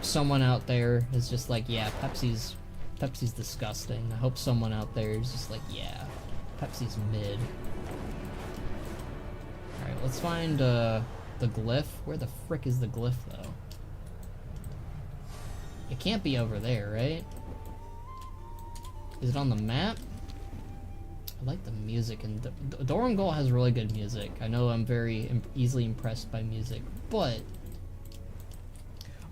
someone out there is just like, yeah, Pepsi's disgusting. I hope someone out there is just like, yeah, Pepsi's mid. All right, let's find the glyph. Where the frick is the glyph though? It can't be over there, right? Is it on the map? I like the music, and Dorangol has really good music. I know I'm very easily impressed by music, but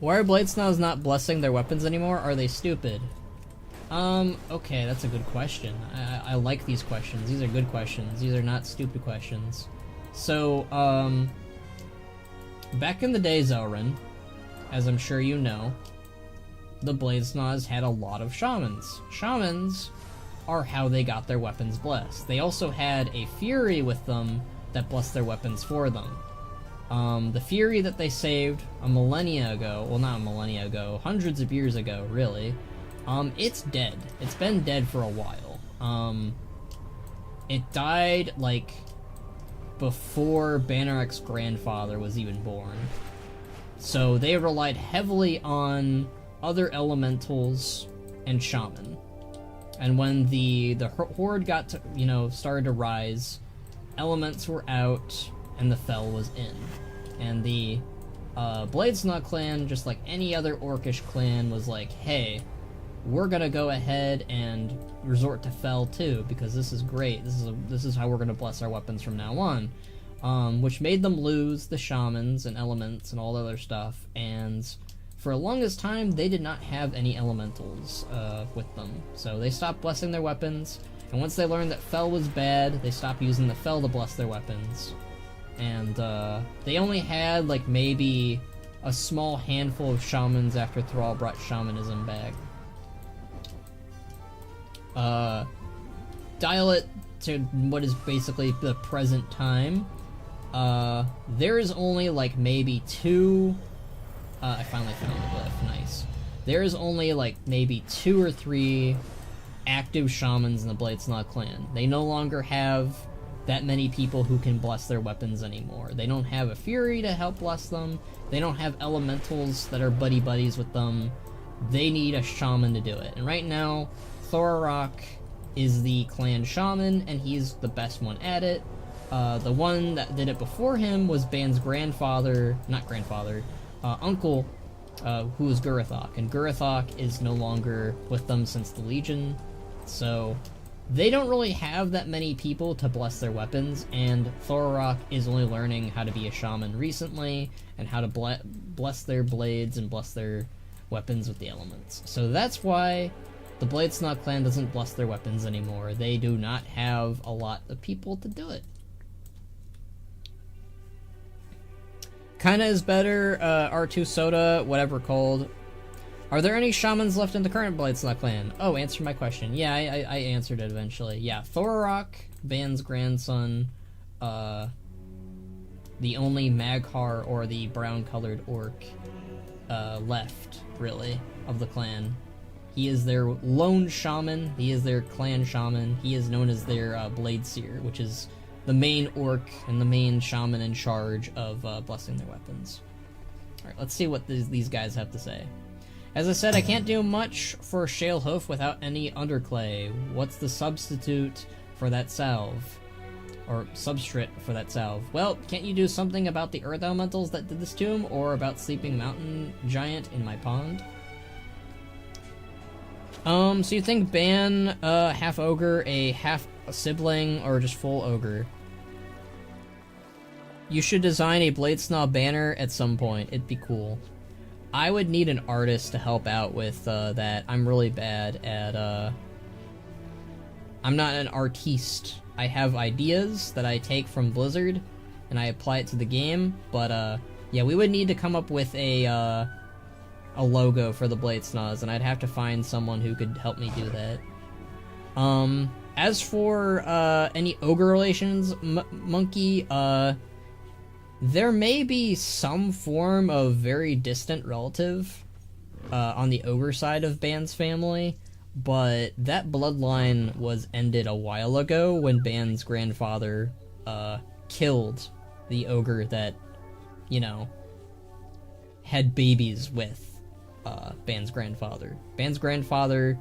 why are Bladesnaws not blessing their weapons anymore? Are they stupid? Okay, that's a good question. I like these questions. These are good questions. These are not stupid questions. So, back in the day, Zelrin, as I'm sure you know, the Bladesnaws had a lot of shamans. Shamans are how they got their weapons blessed. They also had a Fury with them that blessed their weapons for them. The Fury that they saved a millennia ago, well, not a millennia ago, hundreds of years ago, really, it's dead. It's been dead for a while. It died, like, before Banarek's grandfather was even born. So they relied heavily on other elementals and shaman. And when the horde got to, started to rise, elements were out and the Fel was in. And the Bladesnaw clan, just like any other orcish clan, was like, hey, we're gonna go ahead and resort to Fel too, because this is great. This is how we're gonna bless our weapons from now on. Which made them lose the shamans and elements and all the other stuff, and for the longest time, they did not have any elementals with them. So they stopped blessing their weapons, and once they learned that Fel was bad, they stopped using the Fel to bless their weapons. And they only had, like, maybe a small handful of shamans after Thrall brought shamanism back. Dial it to what is basically the present time. There is only, like, maybe two... I finally found the glyph, nice. There is only, like, maybe 2 or 3 active shamans in the Bladesnaw clan. They no longer have that many people who can bless their weapons anymore. They don't have a Fury to help bless them. They don't have elementals that are buddies with them. They need a shaman to do it. And right now, Thorarok is the clan shaman, and he's the best one at it. The one that did it before him was Ban's uncle, who was Gurathok, and Gurathok is no longer with them since the Legion, so they don't really have that many people to bless their weapons, and Thorok is only learning how to be a shaman recently, and how to bless their blades and bless their weapons with the elements. So that's why the Bladesnaw clan doesn't bless their weapons anymore. They do not have a lot of people to do it. Kinda is better, R2 Soda, whatever called. Are there any shamans left in the current Bladesnaw clan? Oh, answer my question. Yeah, I answered it eventually. Yeah, Thorok, Ban's grandson, the only Maghar or the brown-colored orc left, really, of the clan. He is their lone shaman, he is their clan shaman, he is known as their Blade Seer, which is the main orc and the main shaman in charge of blessing their weapons. Alright, let's see what these guys have to say. As I said, I can't do much for Xal'atath without any underclay. What's the substitute for that salve? Or substrate for that salve? Well, can't you do something about the earth elementals that did this to him? Or about sleeping mountain giant in my pond? So you think Ban, half ogre, a half sibling, or just full ogre? You should design a Bladesnaw banner at some point. It'd be cool. I would need an artist to help out with that. I'm really bad at, I'm not an artiste. I have ideas that I take from Blizzard, and I apply it to the game, but, yeah, we would need to come up with a logo for the Bladesnaws, and I'd have to find someone who could help me do that. As for, any ogre relations, Monkey, there may be some form of very distant relative on the ogre side of Ban's family, but that bloodline was ended a while ago when Ban's grandfather killed the ogre that, you know, had babies with Ban's grandfather. Ban's grandfather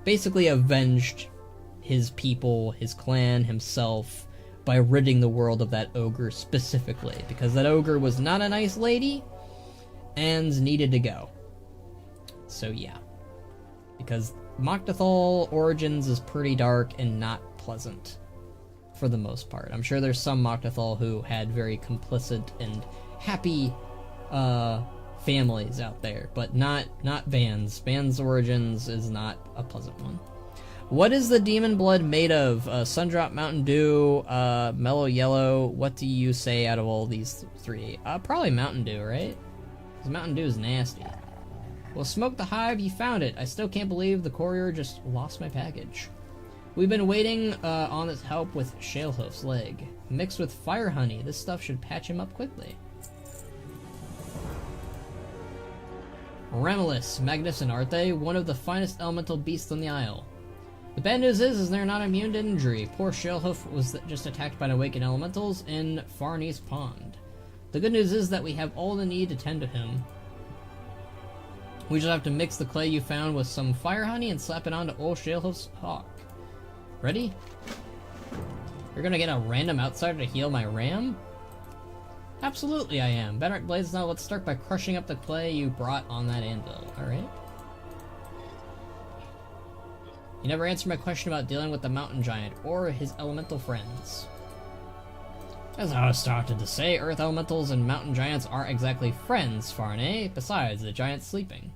basically avenged his people, his clan, himself, by ridding the world of that ogre specifically, because that ogre was not a nice lady and needed to go. So yeah, because Mok'Tathal Origins is pretty dark and not pleasant for the most part. I'm sure there's some Mok'Tathal who had very complicit and happy families out there, but not Ban's. Ban's Origins is not a pleasant one. What is the demon blood made of? Sundrop, Mountain Dew, Mellow Yellow. What do you say out of all these three? Probably Mountain Dew, right? Because Mountain Dew is nasty. Well, smoke the hive, you found it. I still can't believe the courier just lost my package. We've been waiting on his help with Xal'atath's leg. Mixed with fire honey, this stuff should patch him up quickly. Remulus, magnificent, aren't they? One of the finest elemental beasts on the Isle. The bad news is they're not immune to injury. Poor Xal'atath was just attacked by an awakened elementals in Farnese Pond. The good news is that we have all the need to tend to him. We just have to mix the clay you found with some fire honey and slap it onto old Xal'atath's hawk. Ready? You're gonna get a random outsider to heal my ram? Absolutely I am. Better at Blades now, let's start by crushing up the clay you brought on that anvil, alright? You never answered my question about dealing with the mountain giant, or his elemental friends. As I started to say, earth elementals and mountain giants aren't exactly friends, Farne. Besides, the giant's sleeping.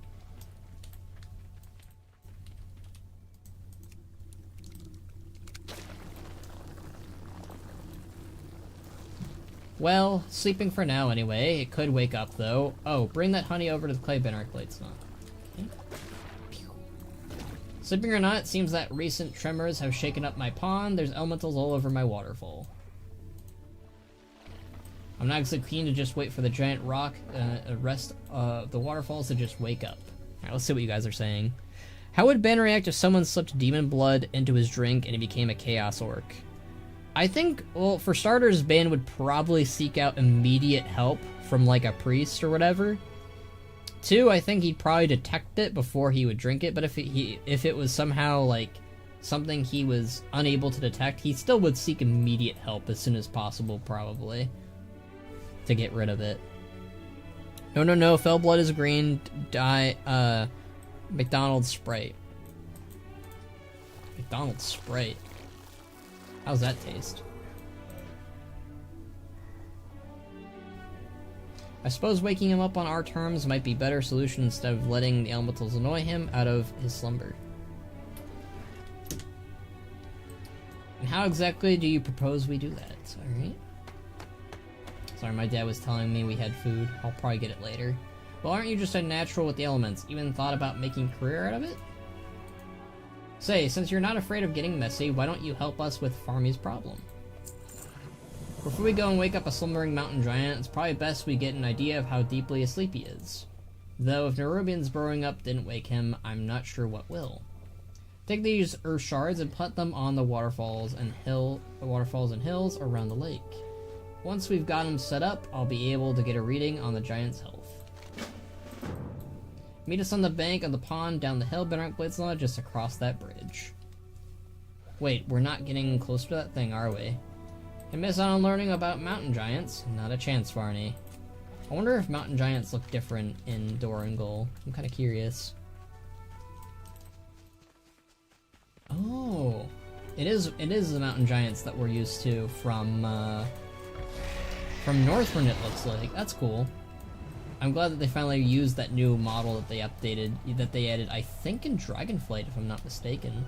Well, sleeping for now anyway. It could wake up though. Oh, bring that honey over to the clay bin Bladesnaw. Okay. Sleeping or not, it seems that recent tremors have shaken up my pond. There's elementals all over my waterfall. I'm not so keen to just wait for the giant rock rest of the waterfalls to just wake up. Alright, let's see what you guys are saying. How would Ben react if someone slipped demon blood into his drink and he became a chaos orc? I think, well, for starters, Ben would probably seek out immediate help from, like, a priest or whatever. Two, I think he'd probably detect it before he would drink it, but if it was somehow, like, something he was unable to detect, he still would seek immediate help as soon as possible, probably, to get rid of it. No, fell blood is green, McDonald's Sprite. McDonald's Sprite. How's that taste? I suppose waking him up on our terms might be a better solution instead of letting the elementals annoy him out of his slumber. And how exactly do you propose we do that? Alright. Sorry, my dad was telling me we had food. I'll probably get it later. Well, aren't you just a natural with the elements? Even thought about making a career out of it? Say, since you're not afraid of getting messy, why don't you help us with Farmy's problem? Before we go and wake up a slumbering mountain giant, it's probably best we get an idea of how deeply asleep he is. Though if Nerubians burrowing up didn't wake him, I'm not sure what will. Take these earth shards and put them on the waterfalls and hills around the lake. Once we've got them set up, I'll be able to get a reading on the giant's health. Meet us on the bank of the pond down the hill, Benark Bladesnaw, just across that bridge. Wait, we're not getting close to that thing, are we? And miss out on learning about mountain giants? Not a chance, Varney. I wonder if mountain giants look different in Dorangol. I'm kind of curious. Oh, it is the mountain giants that we're used to from Northrend, it looks like. That's cool. I'm glad that they finally used that new model that they added, I think, in Dragonflight, if I'm not mistaken.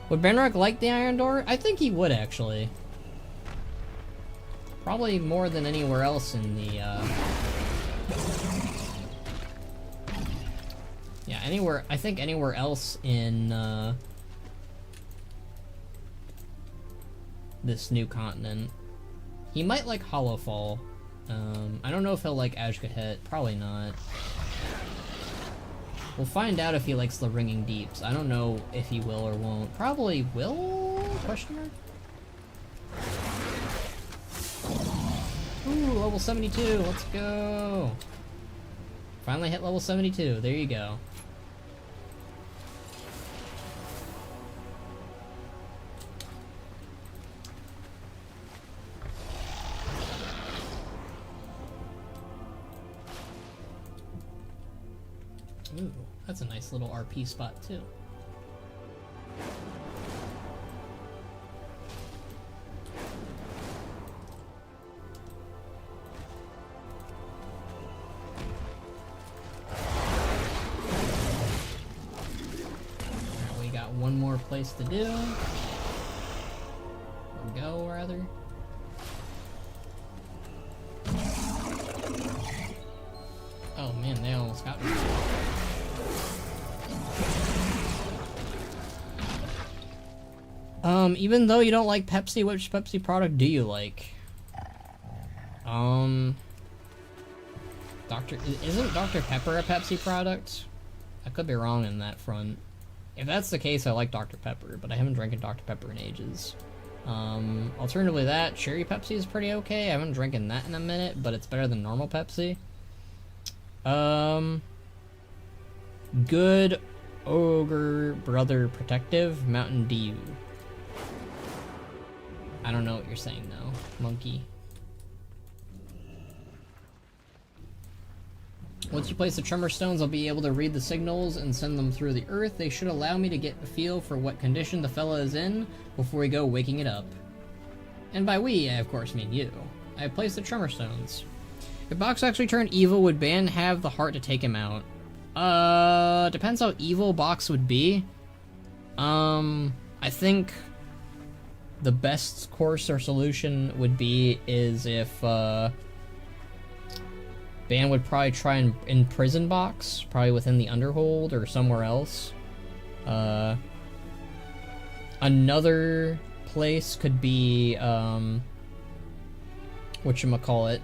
Would Benark like the Iron Door? I think he would, actually. Probably more than anywhere else in the, yeah, I think anywhere else in, this new continent. He might like Hollowfall. I don't know if he'll like Azkahet. Probably not. We'll find out if he likes the Ringing Deeps. I don't know if he will or won't. Probably will? Question mark? Ooh, level 72. Let's go. Finally hit level 72. There you go. Ooh, that's a nice little RP spot too. We got one more place to do. Or go, rather. Oh man, they almost got me. Even though you don't like Pepsi, which Pepsi product do you like? Isn't Dr. Pepper a Pepsi product? I could be wrong in that front. If that's the case, I like Dr. Pepper, but I haven't drank Dr. Pepper in ages. Alternatively that, Cherry Pepsi is pretty okay. I haven't drinking that in a minute, but it's better than normal Pepsi. Good Ogre Brother Protective Mountain Dew. I don't know what you're saying though, monkey. Once you place the tremor stones, I'll be able to read the signals and send them through the earth. They should allow me to get a feel for what condition the fella is in before we go waking it up. And by we, I of course mean you. I have placed the tremor stones. If Box actually turned evil, would Ban have the heart to take him out? Depends how evil Box would be. I think the best course or solution would be is if, Ban would probably try and imprison Box, probably within the Underhold or somewhere else. Another place could be, whatchamacallit,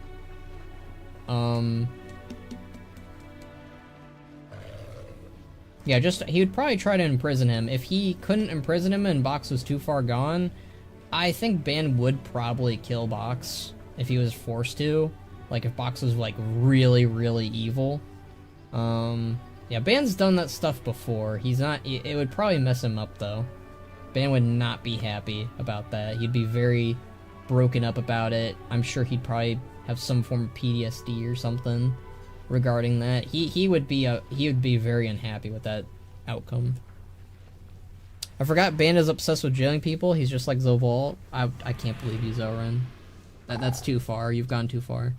yeah, he would probably try to imprison him. If he couldn't imprison him and Box was too far gone, I think Ban would probably kill Box if he was forced to. Like, if Box was, like, really, really evil. Yeah, Ban's done that stuff before. It would probably mess him up, though. Ban would not be happy about that. He'd be very broken up about it. I'm sure he'd probably have some form of PTSD or something regarding that. He would be very unhappy with that outcome. I forgot Ban is obsessed with jailing people. He's just like Zovault. I can't believe you, Zoran. That's too far. You've gone too far.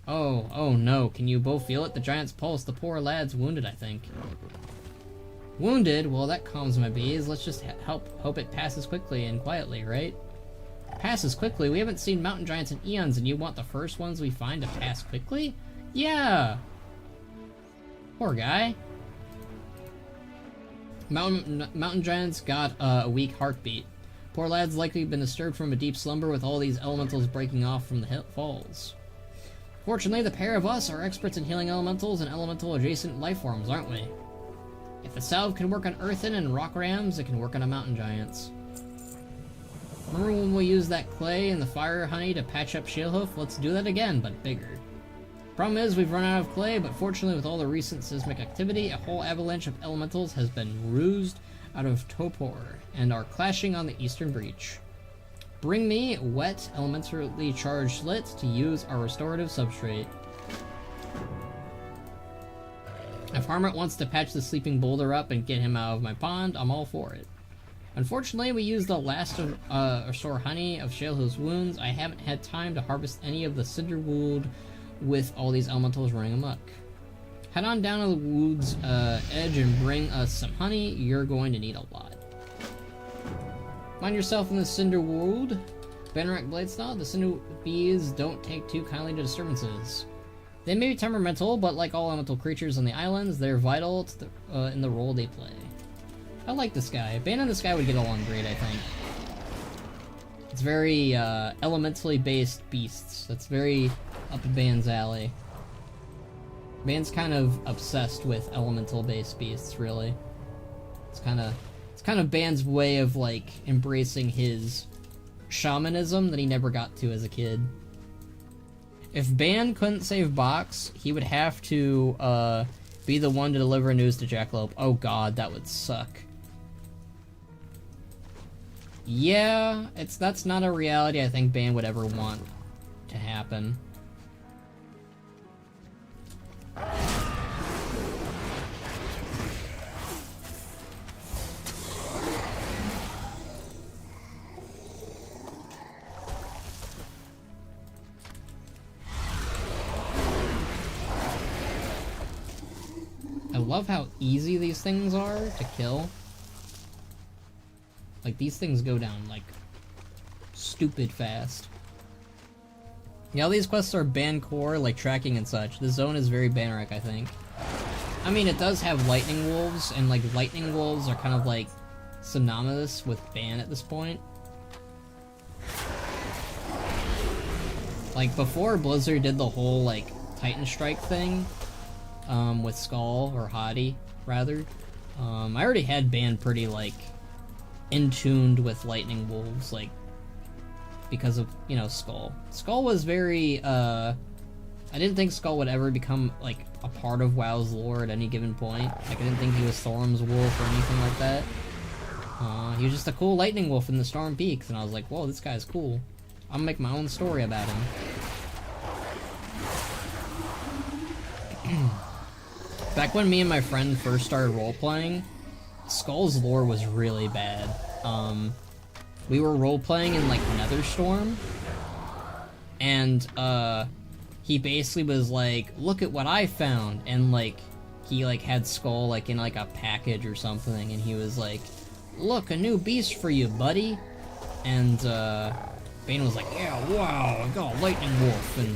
Oh no. Can you both feel it? The giant's pulse. The poor lad's wounded, I think. Wounded? Well, that calms my bees. Let's just hope it passes quickly and quietly, right? Passes quickly? We haven't seen mountain giants in eons, and you want the first ones we find to pass quickly? Yeah! Poor guy. Mountain giants got a weak heartbeat. Poor lad's likely been disturbed from a deep slumber with all these elementals breaking off from the falls. Fortunately, the pair of us are experts in healing elementals and elemental-adjacent life forms, aren't we? If the salve can work on earthen and rock rams, it can work on a mountain giants. Remember when we used that clay and the fire honey to patch up Shealhoof? Let's do that again, but bigger. Problem is, we've run out of clay, but fortunately with all the recent seismic activity, a whole avalanche of elementals has been roosed out of Topor, and are clashing on the eastern breach. Bring me wet, elementally charged slits to use our restorative substrate. If Harmut wants to patch the sleeping boulder up and get him out of my pond, I'm all for it. Unfortunately, we used the last of restore honey of Shealhoof's wounds. I haven't had time to harvest any of the cinder wood with all these elementals running amok. Head on down to the wood's edge and bring us some honey. You're going to need a lot. Mind yourself in the cinder wood. Bannerak Bladestone, the cinder bees don't take too kindly to disturbances. They may be temperamental, but like all elemental creatures on the islands, they're vital to in the role they play. I like this guy. Ban and this guy would get along great, I think. It's very elementally based beasts. That's very up Ban's alley. Ban's kind of obsessed with elemental based beasts, really. It's kind of Ban's way of like embracing his shamanism that he never got to as a kid. If Ban couldn't save Box, he would have to be the one to deliver news to Jackalope. Oh god, that would suck. Yeah, that's not a reality I think Ban would ever want to happen. I love how easy these things are to kill. Like, these things go down, like, stupid fast. Yeah, all these quests are Ban core, like tracking and such. The zone is very Bannerak, I think. I mean, it does have lightning wolves, and, like, lightning wolves are kind of, like, synonymous with Ban at this point. Like, before Blizzard did the whole, like, Titan Strike thing, with Skull, or Hadi, rather, I already had Ban pretty, like, in-tuned with lightning wolves, like, because of, you know, Skull. Skull was very, I didn't think Skull would ever become, like, a part of WoW's lore at any given point. Like, I didn't think he was Thorm's wolf or anything like that. He was just a cool lightning wolf in the Storm Peaks, and I was like, whoa, this guy's cool. I'm gonna make my own story about him. Back when me and my friend first started role-playing, Skull's lore was really bad. We were role-playing in, like, Netherstorm, and, he basically was like, look at what I found, and, like, he, like, had Skull, like, in, like, a package or something, and he was like, look, a new beast for you, buddy, and, Bane was like, yeah, wow, I got a lightning wolf, and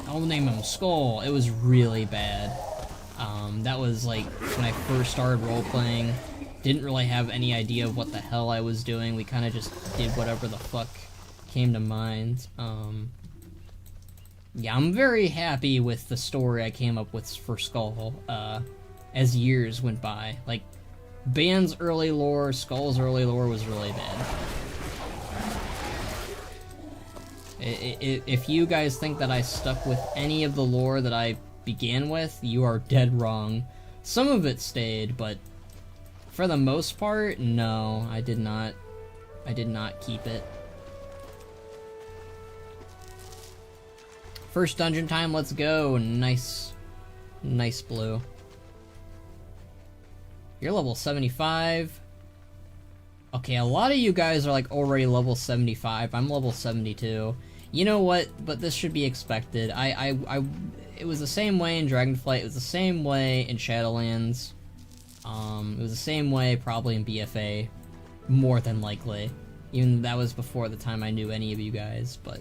I'll name him Skull. It was really bad. That was, like, when I first started role-playing. Didn't really have any idea of what the hell I was doing. We kind of just did whatever the fuck came to mind. Yeah, I'm very happy with the story I came up with for Skull, as years went by. Like, Ban's early lore, Skull's early lore was really bad. If you guys think that I stuck with any of the lore that I began with, you are dead wrong. Some of it stayed, but for the most part, no, I did not keep it. First dungeon time, let's go. Nice blue. You're level 75. Okay, a lot of you guys are like already level 75. I'm level 72. You know what? But this should be expected. It was the same way in Dragonflight. It was the same way in Shadowlands. It was the same way probably in BFA. More than likely. Even that was before the time I knew any of you guys, but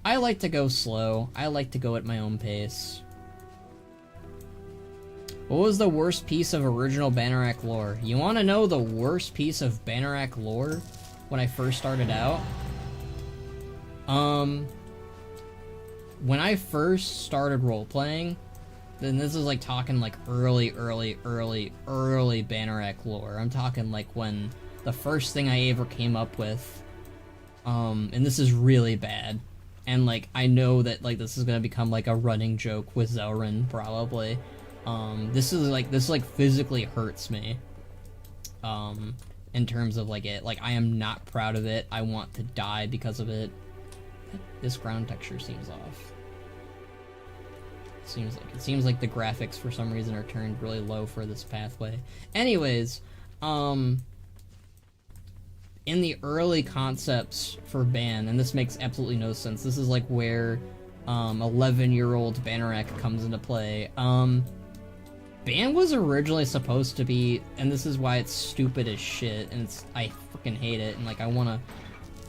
I like to go slow. I like to go at my own pace. What was the worst piece of original Bannerak lore? You want to know the worst piece of Bannerak lore when I first started out? When I first started role-playing, then this is like talking like early Bannerak lore. I'm talking like when the first thing I ever came up with, and this is really bad. And like, I know that like this is gonna become like a running joke with Zelrin, probably. This physically hurts me. In terms of like it, like I am not proud of it. I want to die because of it. This ground texture seems off. It seems like the graphics for some reason are turned really low for this pathway. Anyways, in the early concepts for Ban, and this makes absolutely no sense. This is like where 11-year-old Bannerak comes into play. Ban was originally supposed to be, and this is why it's stupid as shit, and I freaking hate it, and like I wanna...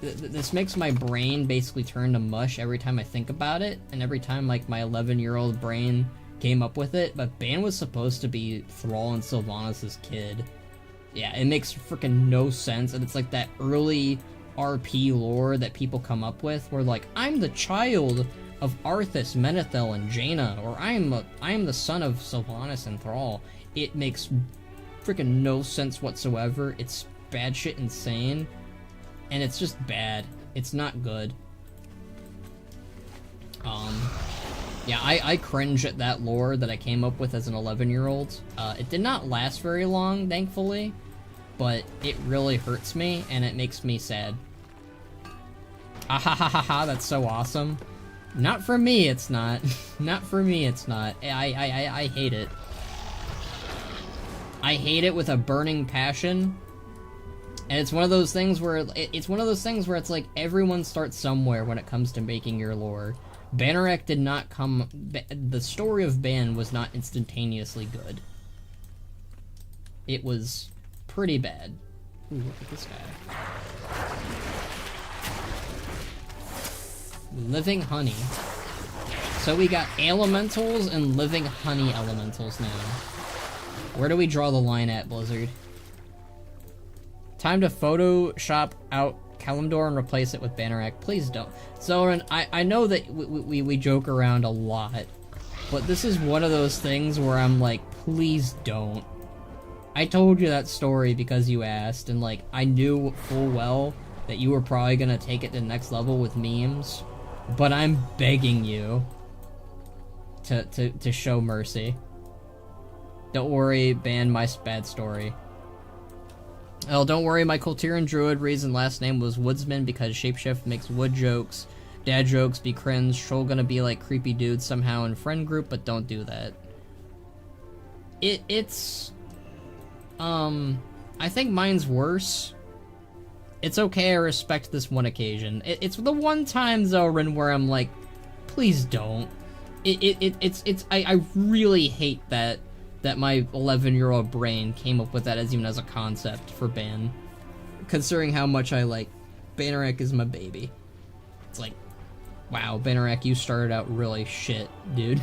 This makes my brain basically turn to mush every time I think about it, and every time like my 11-year-old brain came up with it, but Ban was supposed to be Thrall and Sylvanas' kid. Yeah, it makes freaking no sense, and it's like that early RP lore that people come up with, where like, I'm the child of Arthas, Menethil, and Jaina, or I am the son of Sylvanas and Thrall. It makes freaking no sense whatsoever. It's bad shit insane. And it's just bad. It's not good. Yeah, I cringe at that lore that I came up with as an 11-year-old. It did not last very long, thankfully, but it really hurts me, and it makes me sad. Ah ha ha ha ha, that's so awesome. Not for me, it's not. Not for me, it's not. I hate it. I hate it with a burning passion. And it's one of those things where it's like everyone starts somewhere when it comes to making your lore. Bannerak did not come... The story of Ban was not instantaneously good. It was pretty bad. Ooh, look at this guy. Living honey. So we got elementals and living honey elementals now. Where do we draw the line at, Blizzard? Time to Photoshop out Kalimdor and replace it with Bannerak. Please don't. Zelrin, I know that we joke around a lot, but this is one of those things where I'm like, please don't. I told you that story because you asked, and like, I knew full well that you were probably gonna take it to the next level with memes, but I'm begging you to show mercy. Don't worry, ban my bad story. Oh, don't worry, my Kultiran druid reason last name was Woodsman because Shapeshift makes wood jokes, dad jokes, be cringe, troll gonna be like creepy dudes somehow in friend group, but don't do that. It's... I think mine's worse. It's okay, I respect this one occasion. It's the one time, Zelrin, where I'm like, please don't. I really hate that my 11-year-old brain came up with that even as a concept for Ban. Considering how much I like, Bannerak is my baby. It's like, wow, Bannerak, you started out really shit, dude.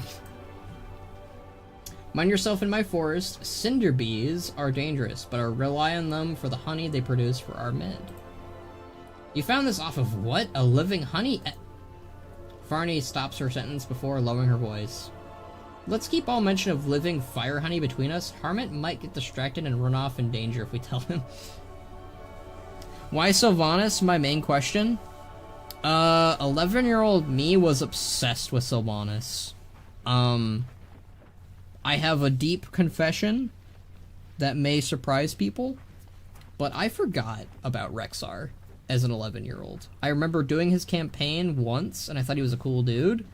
Mind yourself in my forest, cinder bees are dangerous, but I rely on them for the honey they produce for our mid. You found this off of what? A living honey? Farney stops her sentence before lowering her voice. Let's keep all mention of living fire honey between us. Harmit might get distracted and run off in danger if we tell him. Why Sylvanas? My main question. 11-year-old me was obsessed with Sylvanas. I have a deep confession that may surprise people, but I forgot about Rexxar as an 11-year-old. I remember doing his campaign once, and I thought he was a cool dude.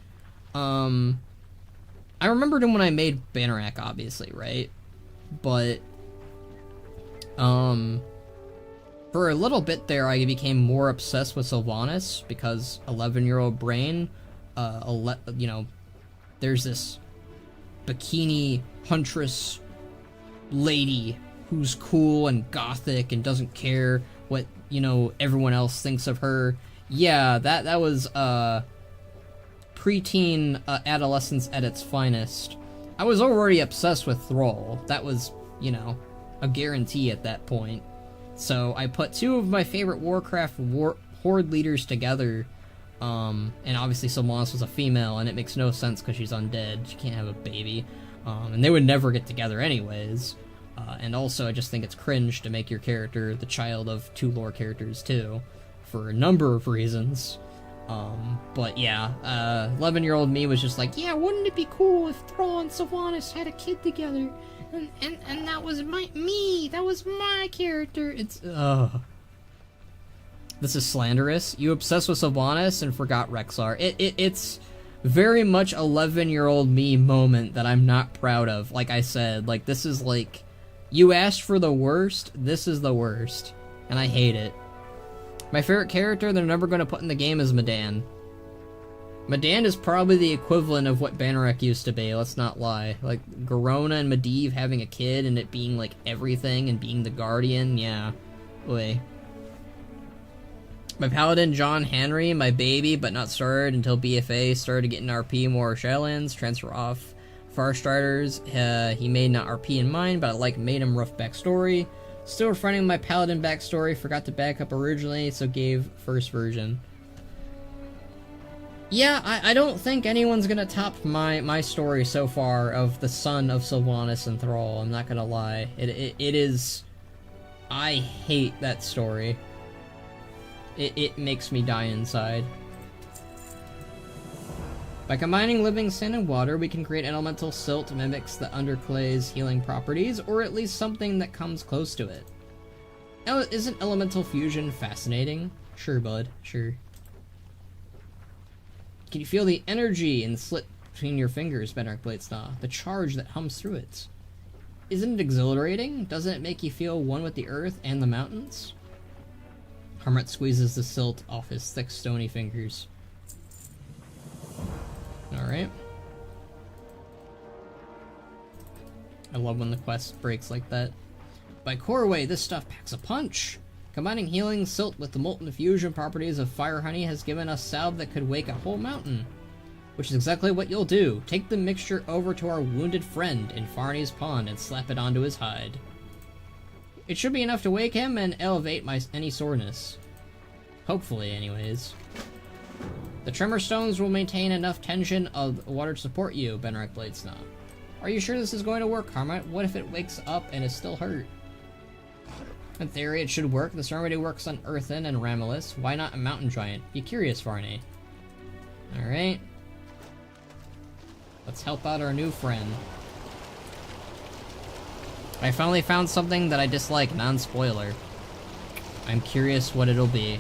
I remembered him when I made Bannerak, obviously, right? But For a little bit there, I became more obsessed with Sylvanas because 11-year-old brain, you know, there's this bikini huntress lady who's cool and gothic and doesn't care what, you know, everyone else thinks of her. Yeah, that was preteen adolescence at its finest. I was already obsessed with Thrall. That was, you know, a guarantee at that point. So I put two of my favorite Warcraft horde leaders together, and obviously Sylvanas was a female, and it makes no sense because she's undead. She can't have a baby, and they would never get together anyways. And also, I just think it's cringe to make your character the child of two lore characters too, for a number of reasons. But yeah, 11-year-old me was just like, yeah, wouldn't it be cool if Thrall and Sylvanas had a kid together? And that was me. That was my character. It's This is slanderous. You obsessed with Sylvanas and forgot Rexxar. It's very much 11-year-old me moment that I'm not proud of. Like I said, like this is like, you asked for the worst. This is the worst, and I hate it. My favorite character they're never going to put in the game is Medan. Medan is probably the equivalent of what Banneret used to be, let's not lie. Like, Garona and Medivh having a kid and it being, like, everything and being the Guardian, yeah. Oy. My Paladin, John Henry, my baby, but not started until BFA, started getting RP more Shadowlands, transfer off Farstriders. He made not RP in mind, but I like made him rough backstory. Still refining my Paladin backstory, forgot to back up originally, so gave first version. Yeah, I don't think anyone's gonna top my story so far of the son of Sylvanas and Thrall, I'm not gonna lie. It is... I hate that story. It makes me die inside. By combining living sand and water, we can create an elemental silt that mimics the underclay's healing properties, or at least something that comes close to it. Isn't elemental fusion fascinating? Sure, bud, sure. Can you feel the energy in the slit between your fingers, Benric Bladesnaw? The charge that hums through it. Isn't it exhilarating? Doesn't it make you feel one with the earth and the mountains? Hermit squeezes the silt off his thick, stony fingers. Alright. I love when the quest breaks like that. By Corway, this stuff packs a punch! Combining healing silt with the molten fusion properties of fire honey has given us salve that could wake a whole mountain. Which is exactly what you'll do. Take the mixture over to our wounded friend in Farney's pond and slap it onto his hide. It should be enough to wake him and elevate any soreness. Hopefully, anyways. The tremor stones will maintain enough tension of water to support you, Benric Bladesnaw. Are you sure this is going to work, Hermit? What if it wakes up and is still hurt? In theory, it should work. This remedy works on Earthen and Ramillis. Why not a mountain giant? Be curious, Farney. Alright. Let's help out our new friend. I finally found something that I dislike, non-spoiler. I'm curious what it'll be.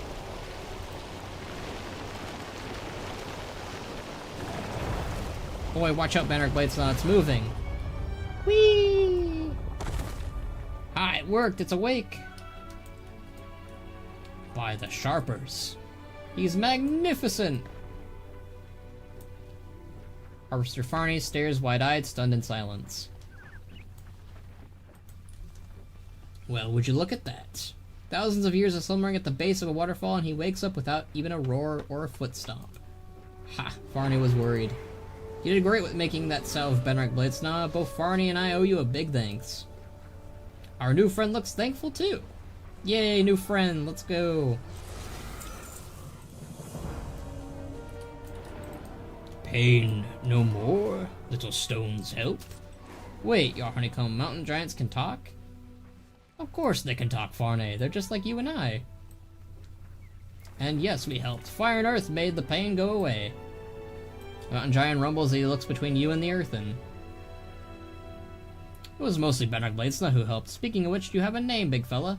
Boy, watch out, Benric Bladesnaw, it's moving. Whee! Ah, it worked, it's awake! By the Sharpers. He's magnificent! Harvester Farney stares wide-eyed, stunned in silence. Well, would you look at that? Thousands of years of slumbering at the base of a waterfall, and he wakes up without even a roar or a foot stomp. Ha! Farney was worried. You did great with making that salve, Benric Bladesnaw. Both Farney and I owe you a big thanks. Our new friend looks thankful, too. Yay, new friend, let's go. Pain no more, little stones help. Wait, your honeycomb mountain giants can talk? Of course they can talk, Farney. They're just like you and I. And yes, we helped. Fire and earth made the pain go away. The mountain giant rumbles as he looks between you and the earthen. It was mostly Benric Bladesnaw who helped. Speaking of which, do you have a name, big fella?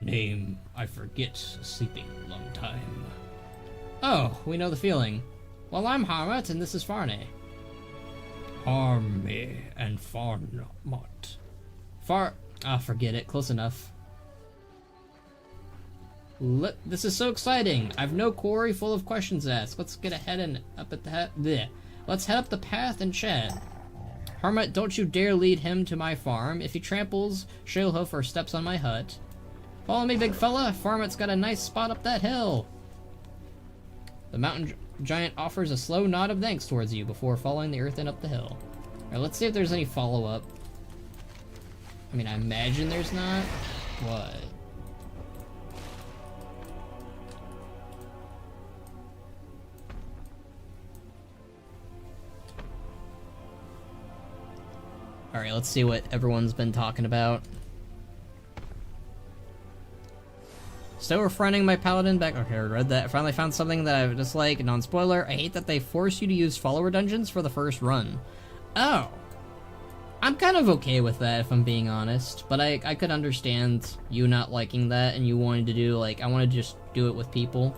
Name, I forget, sleeping long time. Oh, we know the feeling. Well, I'm Harmot, and this is Farney. Harm me and Farnmot. Ah, forget it. Close enough. This is so exciting. I've no quarry full of questions asked. Let's get ahead and up at the Let's head up the path and chat. Hermit, don't you dare lead him to my farm. If he tramples, Shalehoof, or steps on my hut. Follow me, big fella. Farmit's got a nice spot up that hill. The mountain giant offers a slow nod of thanks towards you before following the earth and up the hill. Alright, let's see if there's any follow-up. I mean, I imagine there's not. What? Alright, let's see what everyone's been talking about. Still refraining my paladin back. Okay, I read that. I finally found something that I dislike. Non-spoiler. I hate that they force you to use follower dungeons for the first run. Oh. I'm kind of okay with that, if I'm being honest. But I could understand you not liking that and you wanting to do, like, I want to just do it with people.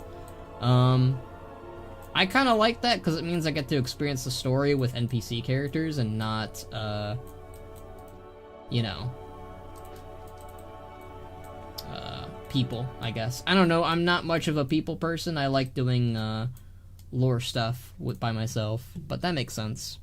I kind of like that because it means I get to experience the story with NPC characters and not, you know, people, I guess. I don't know, I'm not much of a people person. I like doing lore stuff by myself, but that makes sense.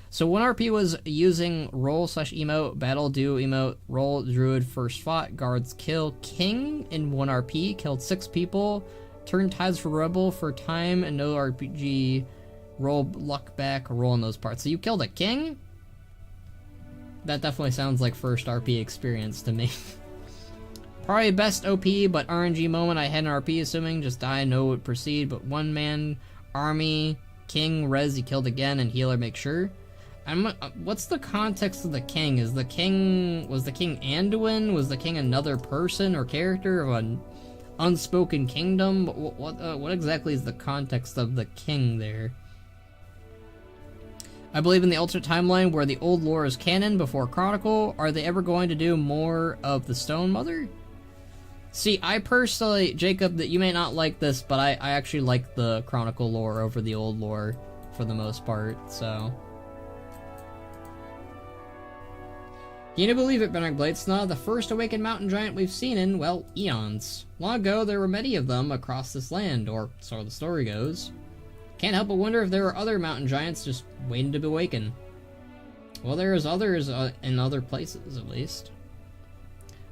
So 1RP was using roll/emote, battle, duo emote, roll, druid, first fought, guards, kill, king in 1RP, killed 6 people, turn tides for rebel for time, and no RPG, roll luck back, roll in those parts. So you killed a king? That definitely sounds like first RP experience to me. Probably best OP, but RNG moment I had in RP, assuming just die, no would proceed, but one man, army, king, res, he killed again, and healer, make sure. What's the context of the king? Was the king Anduin? Was the king another person or character of an unspoken kingdom? What exactly is the context of the king there? I believe in the alternate timeline where the old lore is canon before Chronicle. Are they ever going to do more of the Stone Mother? See, I personally, Jacob, that you may not like this, but I actually like the Chronicle lore over the old lore for the most part, so. Can you believe it, Bernard Bladesnaw? The first awakened mountain giant we've seen in, well, eons. Long ago, there were many of them across this land, or so the story goes. Can't help but wonder if there are other mountain giants just waiting to be awakened. Well, there's others in other places, at least.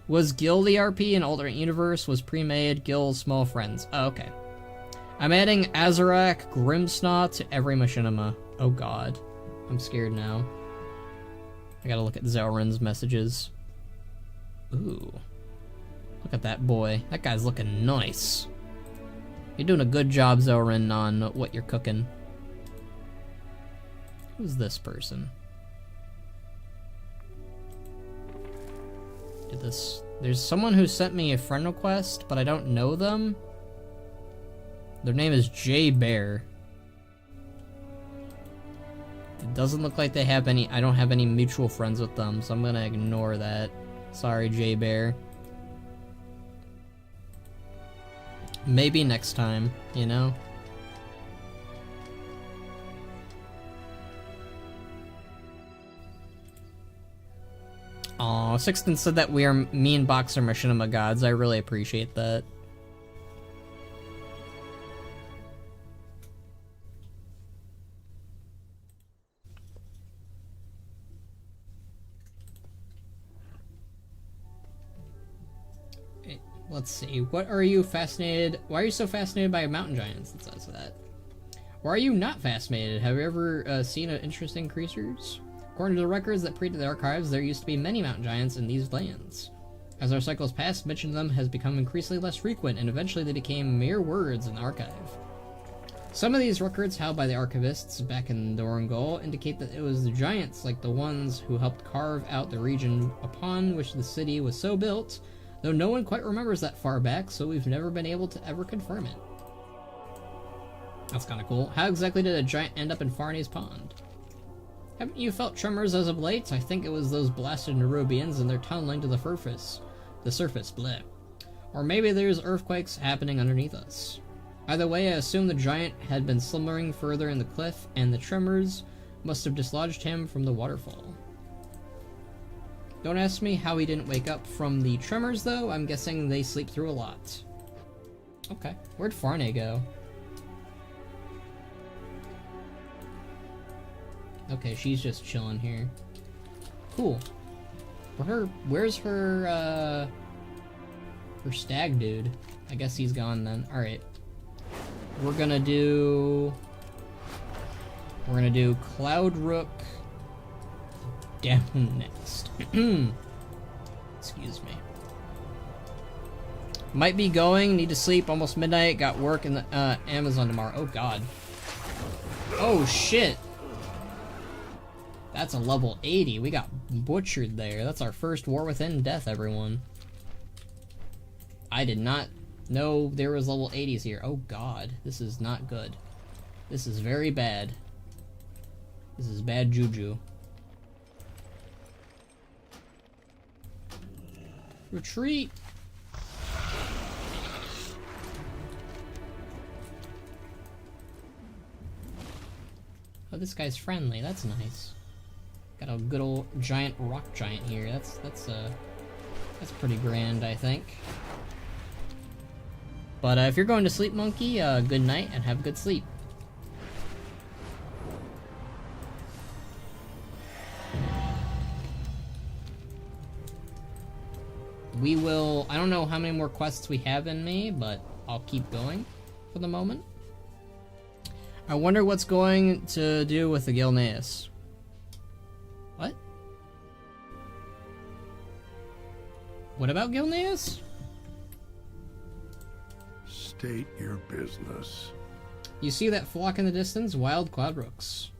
Was Gil the RP in alternate universe? Was pre-made Gil's small friends? Oh, okay. I'm adding Azarak Grimsnaw to every machinima. Oh god. I'm scared now. I gotta look at Zelrin's messages. Ooh. Look at that boy. That guy's looking nice. You're doing a good job, Zelrin, on what you're cooking. Who's this person? There's someone who sent me a friend request, but I don't know them. Their name is J Bear. It doesn't look like they have any. I don't have any mutual friends with them, so I'm gonna ignore that. Sorry, J Bear. Maybe next time, you know? Aw, Sixten said that we are mean boxer machinima gods. I really appreciate that. Let's see. What are you fascinated? Why are you so fascinated by mountain giants? It says that. Why are you not fascinated? Have you ever seen an interesting creatures? According to the records that predate the archives, there used to be many mountain giants in these lands. As our cycles passed, mention of them has become increasingly less frequent, and eventually they became mere words in the archive. Some of these records, held by the archivists back in Dorangol, indicate that it was the giants like the ones who helped carve out the region upon which the city was so built, though no one quite remembers that far back, so we've never been able to ever confirm it. That's kinda cool. How exactly did a giant end up in Farney's Pond? Haven't you felt tremors as of late? I think it was those blasted Nerubians and their tunneling to the surface. Bleh. Or maybe there's earthquakes happening underneath us. Either way, I assume the giant had been slumbering further in the cliff, and the tremors must have dislodged him from the waterfall. Don't ask me how he didn't wake up from the tremors, though. I'm guessing they sleep through a lot. Okay. Where'd Farne go? Okay, she's just chilling here. Cool. Where's her stag dude? I guess he's gone then. Alright. We're gonna do Cloud Rook down next. Excuse me. Might be going, need to sleep, almost midnight, got work in the Amazon tomorrow. Oh god. Oh shit. That's a level 80. We got butchered there. That's our first War Within death, everyone. I did not know there was level 80s here. Oh god, this is not good. This is very bad. This is bad juju. Retreat! Oh, this guy's friendly. That's nice. Got a good old giant rock giant here. That's pretty grand, I think. But if you're going to sleep, monkey, good night and have good sleep. We will... I don't know how many more quests we have in me, but I'll keep going for the moment. I wonder what's going to do with the Gilneas. What? What about Gilneas? State your business. You see that flock in the distance? Wild cloudrooks.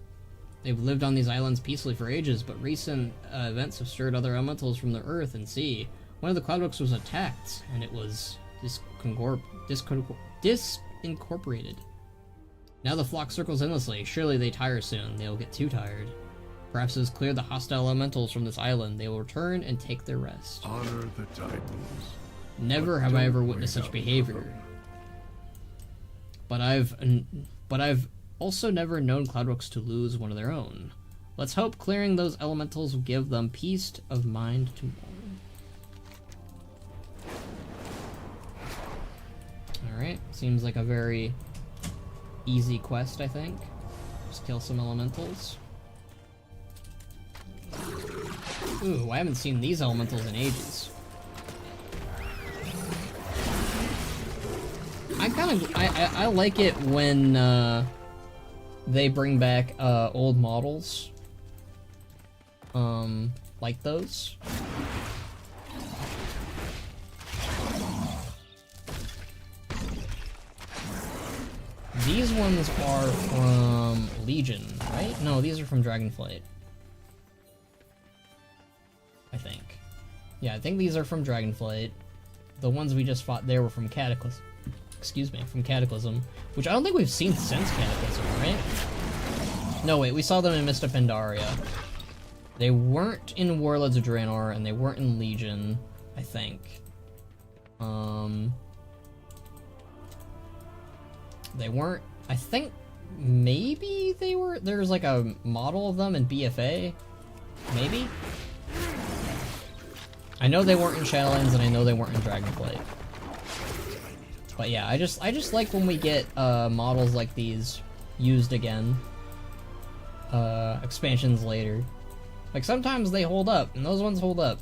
They've lived on these islands peacefully for ages, but recent events have stirred other elementals from the earth and sea. One of the cloudrooks was attacked, and it was disincorporated. Now the flock circles endlessly. Surely they tire soon. They'll get too tired. Perhaps it has cleared the hostile elementals from this island. They will return and take their rest. Honor the Titans. Never have I ever witnessed such behavior. But I've also never known cloudrooks to lose one of their own. Let's hope clearing those elementals will give them peace of mind tomorrow. Alright, seems like a very easy quest, I think. Just kill some elementals. Ooh, I haven't seen these elementals in ages. I like it when they bring back old models. Like those. These ones are from Legion, right? No, these are from Dragonflight. I think. Yeah, I think these are from Dragonflight. The ones we just fought there were from Cataclysm. Excuse me, from Cataclysm. Which I don't think we've seen since Cataclysm, right? No, wait, we saw them in Mist of Pandaria. They weren't in Warlords of Draenor, and they weren't in Legion, I think. They weren't... I think maybe they were... There's like a model of them in BFA? Maybe? I know they weren't in Shadowlands, and I know they weren't in Dragonflight. But yeah, I just like when we get models like these used again. Expansions later. Like, sometimes they hold up, and those ones hold up.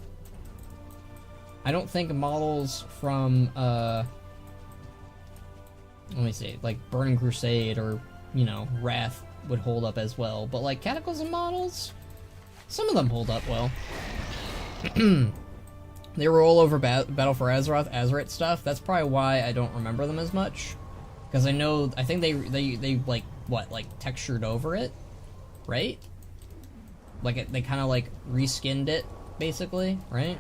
I don't think models from, let me see, like Burning Crusade or, you know, Wrath would hold up as well. But, like, Cataclysm models, some of them hold up well. They were all over Battle for Azeroth stuff. That's probably why I don't remember them as much. Because I think they like, what, like, textured over it? Right? Like, they kind of, like, reskinned it, basically, right?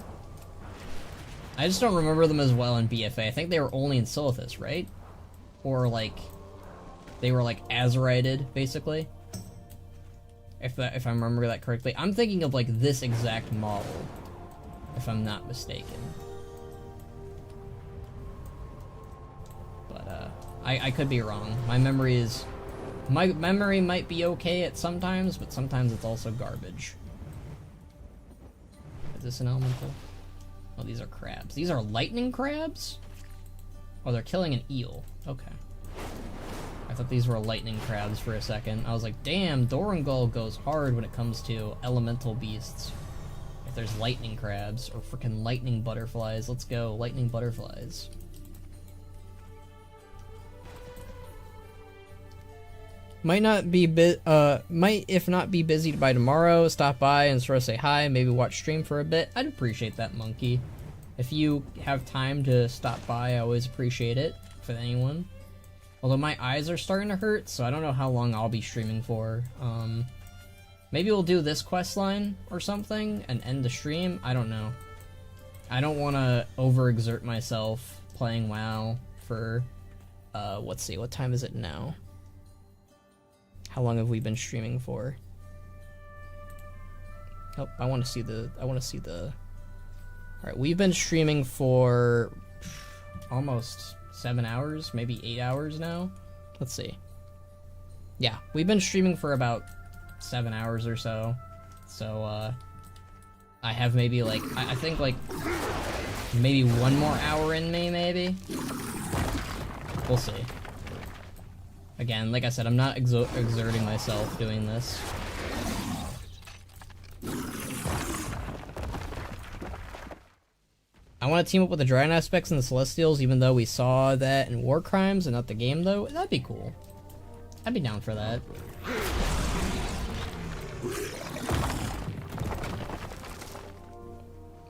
I just don't remember them as well in BFA. I think they were only in Xal'atath, right? Or, like, they were, like, Azerited, basically. If I remember that correctly. I'm thinking of, like, this exact model, if I'm not mistaken. But, I could be wrong. My memory might be okay at sometimes, but sometimes it's also garbage. Is this an elemental? Oh, these are crabs. These are lightning crabs? Oh, they're killing an eel. Okay. I thought these were lightning crabs for a second. I was like, damn, Dorangal goes hard when it comes to elemental beasts. If there's lightning crabs or freaking lightning butterflies, let's go, lightning butterflies. Might if not be busy by tomorrow, stop by and sort of say hi, maybe watch stream for a bit. I'd appreciate that, Monkey. If you have time to stop by, I always appreciate it, for anyone. Although my eyes are starting to hurt, so I don't know how long I'll be streaming for. Maybe we'll do this quest line or something and end the stream. I don't know. I don't want to overexert myself playing WoW for, let's see, what time is it now? How long have we been streaming for? Oh, I want to see the, Alright, we've been streaming for almost 7 hours, maybe 8 hours now. Let's see. Yeah, we've been streaming for about 7 hours or so. So, I have maybe like, I think like, maybe 1 more hour in me, maybe? We'll see. Again, like I said, I'm not exerting myself doing this. I want to team up with the Dragon Aspects and the Celestials, even though we saw that in War Crimes and not the game, though. That'd be cool. I'd be down for that.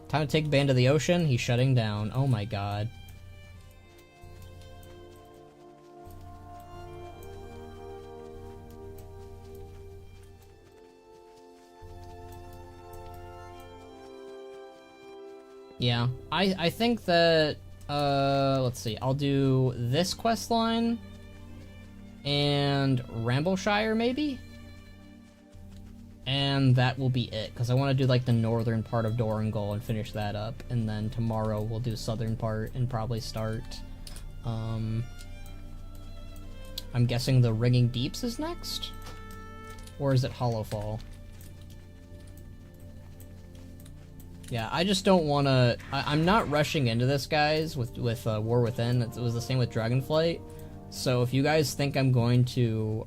Time to take Band to the Ocean. He's shutting down. Oh my god. Yeah, I think that, let's see, I'll do this quest line and Rambleshire, maybe? And that will be it, because I want to do, like, the northern part of Dorangal and finish that up, and then tomorrow we'll do southern part and probably start, I'm guessing the Ringing Deeps is next? Or is it Hollowfall? Yeah, I just don't want to... I'm not rushing into this, guys, with War Within. It was the same with Dragonflight. So if you guys think I'm going to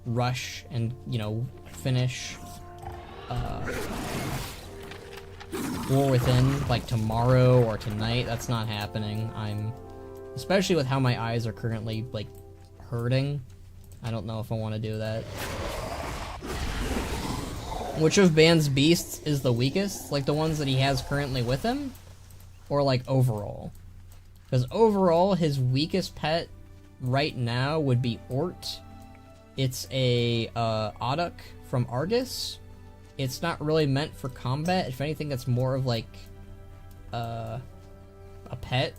rush and, you know, finish War Within, like, tomorrow or tonight, that's not happening. Especially with how my eyes are currently, like, hurting. I don't know if I want to do that. Which of Ban's beasts is the weakest? Like the ones that he has currently with him? Or like overall? Because overall, his weakest pet right now would be Ort. It's a Auduk from Argus. It's not really meant for combat. If anything, it's more of like a pet,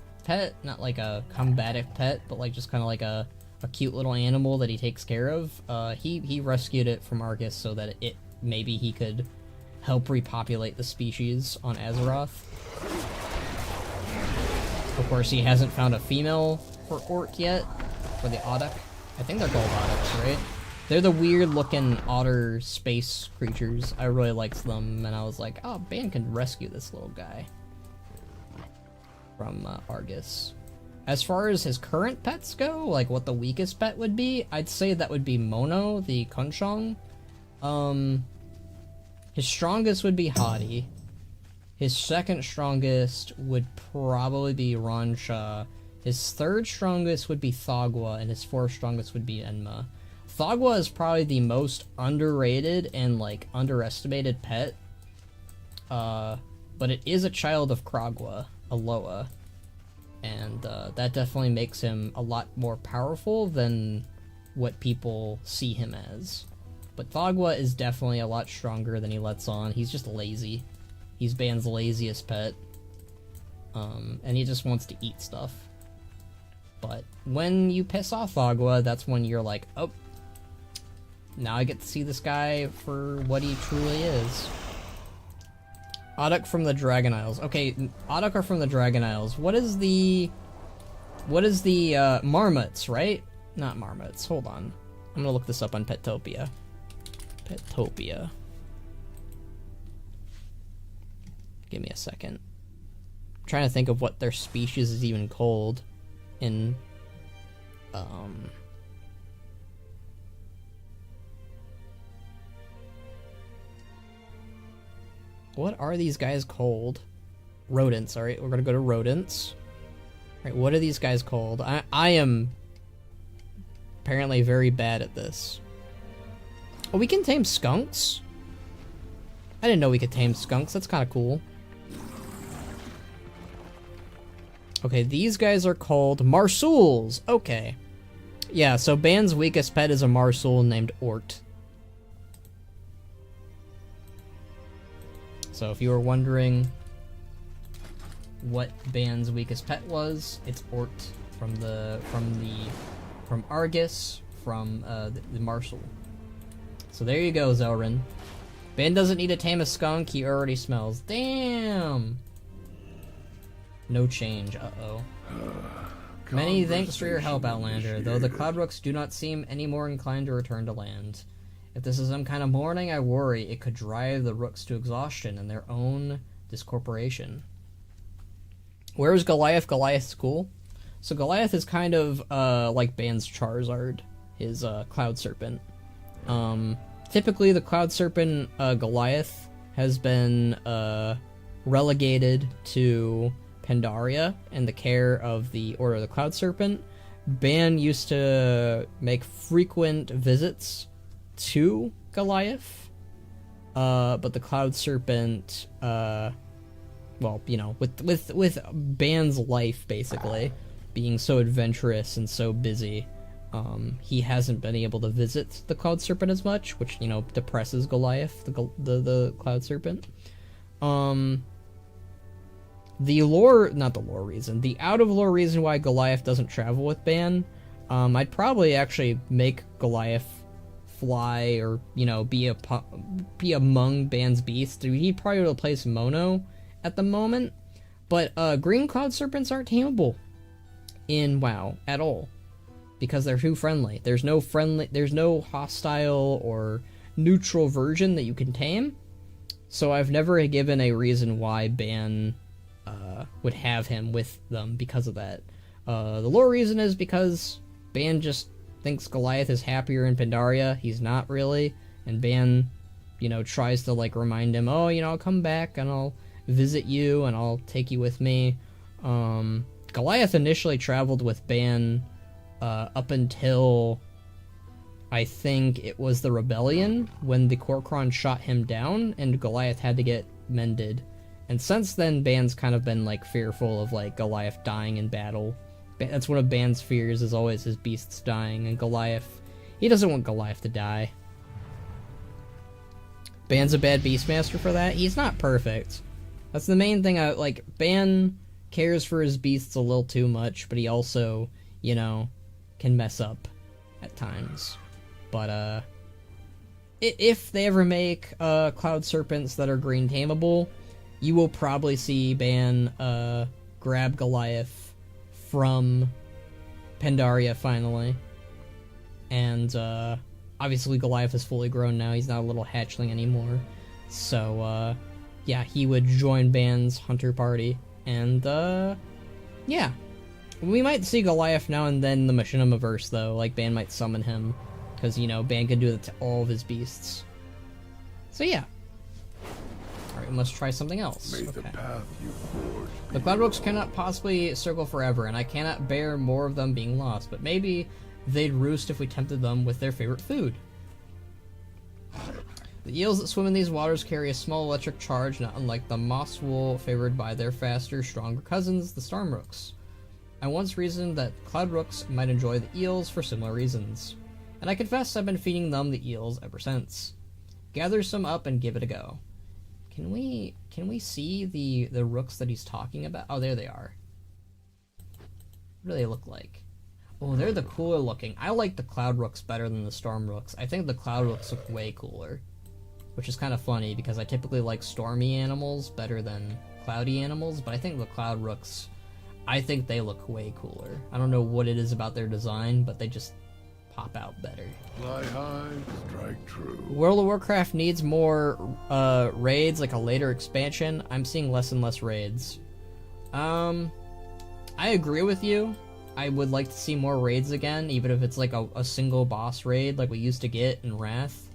not like a combative pet, but like just kind of like a cute little animal that he takes care of. He rescued it from Argus so that maybe he could help repopulate the species on Azeroth. Of course, he hasn't found a female for Ort yet, for the Auduk. I think they're called Auduks, right? They're the weird-looking otter space creatures. I really liked them, and I was like, oh, Ban can rescue this little guy from Argus. As far as his current pets go, like what the weakest pet would be, I'd say that would be Mono, the Kunshong. His strongest would be Hadi. His second strongest would probably be Ransha. His third strongest would be Thagwa, and his fourth strongest would be Enma. Thagwa is probably the most underrated and, like, underestimated pet. But it is a child of Kragwa, Aloa. And, that definitely makes him a lot more powerful than what people see him as. But Thagwa is definitely a lot stronger than he lets on. He's just lazy. He's Ban's laziest pet. And he just wants to eat stuff. But when you piss off Thagwa, that's when you're like, oh, now I get to see this guy for what he truly is. Auduk from the Dragon Isles. Okay, Auduk are from the Dragon Isles. What is the Marmots, right? Not Marmots, hold on. I'm gonna look this up on Petopia. Petopia. Give me a second. I'm trying to think of what their species is even called in what are these guys called? Rodents, alright, we're gonna go to rodents. Alright, what are these guys called? I am apparently very bad at this. Oh, we can tame skunks? I didn't know we could tame skunks, that's kinda cool. Okay, these guys are called Marsouls. Okay. Yeah, so Ban's weakest pet is a Marsoul named Ort. So if you were wondering what Ban's weakest pet was, it's Ort from Argus, from the Marsoul. So there you go, Zelrin. Ban doesn't need to tame a skunk, he already smells. Damn! No change, uh-oh. Many thanks for your help, Outlander, though the Cloudrooks do not seem any more inclined to return to land. If this is some kind of mourning, I worry it could drive the Rooks to exhaustion and their own discorporation. Where is Goliath? Goliath's cool. So Goliath is kind of like Ban's Charizard, his Cloud Serpent. Typically the Cloud Serpent Goliath has been relegated to Pandaria and the care of the Order of the Cloud Serpent. Ban used to make frequent visits to Goliath, but the Cloud Serpent, well, you know, with Ban's life basically being so adventurous and so busy, he hasn't been able to visit the Cloud Serpent as much, which, you know, depresses Goliath, the Cloud Serpent. The out of lore reason why Goliath doesn't travel with Ban, I'd probably actually make Goliath fly or, you know, be among Ban's beasts. He'd probably replace Mono at the moment, but green Cloud Serpents aren't tameable in WoW at all because they're too friendly. There's no hostile or neutral version that you can tame, so I've never given a reason why Ban would have him with them because of that. The lore reason is because Ban just thinks Goliath is happier in Pandaria. He's not really, and Ban, you know, tries to like remind him, oh, you know, I'll come back and I'll visit you and I'll take you with me. Goliath initially traveled with Ban up until I think it was the Rebellion when the Kor'kron shot him down and Goliath had to get mended. And since then, Ban's kind of been, like, fearful of, like, Goliath dying in battle. That's one of Ban's fears, is always his beasts dying, and Goliath... He doesn't want Goliath to die. Ban's a bad Beastmaster for that? He's not perfect. That's the main thing Ban cares for his beasts a little too much, but he also, you know, can mess up at times. But, if they ever make, Cloud Serpents that are green tameable, you will probably see Ban grab Goliath from Pandaria finally. And obviously Goliath is fully grown now, he's not a little hatchling anymore. So yeah, he would join Ban's hunter party. And yeah. We might see Goliath now and then in the Machinimaverse though, like Ban might summon him. Because, you know, Ban can do that to all of his beasts. So yeah. Alright, we must try something else. May the path you forge the Cloudrooks cannot possibly circle forever, and I cannot bear more of them being lost, but maybe they'd roost if we tempted them with their favorite food. The eels that swim in these waters carry a small electric charge, not unlike the moss wool favored by their faster, stronger cousins, the Stormrooks. I once reasoned that Cloudrooks might enjoy the eels for similar reasons, and I confess I've been feeding them the eels ever since. Gather some up and give it a go. Can we see the rooks that he's talking about? Oh, there they are. What do they look like? Oh, they're the cooler looking. I like the Cloud Rooks better than the Storm Rooks. I think the Cloud Rooks look way cooler. Which is kind of funny, because I typically like stormy animals better than cloudy animals, but I think the Cloud Rooks, I think they look way cooler. I don't know what it is about their design, but they just pop out better. Fly high, strike true. World of Warcraft needs more raids, like a later expansion. I'm seeing less and less raids. I agree with you. I would like to see more raids again, even if it's like a single boss raid like we used to get in Wrath.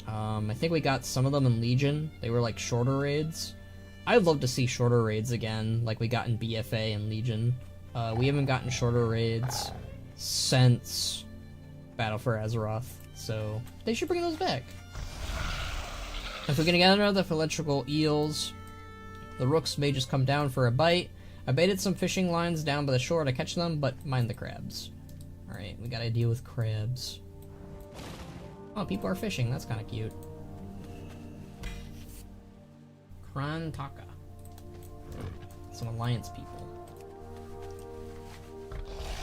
I think we got some of them in Legion. They were like shorter raids. I'd love to see shorter raids again, like we got in BFA and Legion. We haven't gotten shorter raids since Battle for Azeroth, so they should bring those back. If we're gonna get another electrical eels, the rooks may just come down for a bite. I baited some fishing lines down by the shore to catch them, but mind the crabs. Alright, we gotta deal with crabs. Oh, people are fishing, that's kinda cute. Krantaka. Some Alliance people.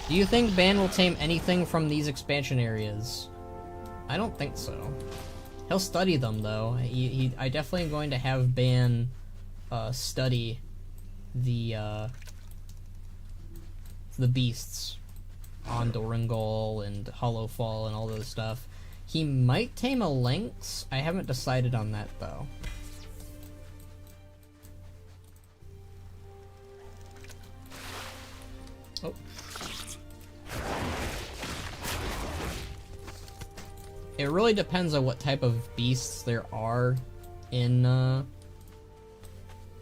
Do you think Ban will tame anything from these expansion areas? I don't think so. He'll study them though. I definitely am going to have Ban study the beasts on Doringal and Hollowfall and all those stuff. He might tame a lynx. I haven't decided on that though. Oh. It really depends on what type of beasts there are in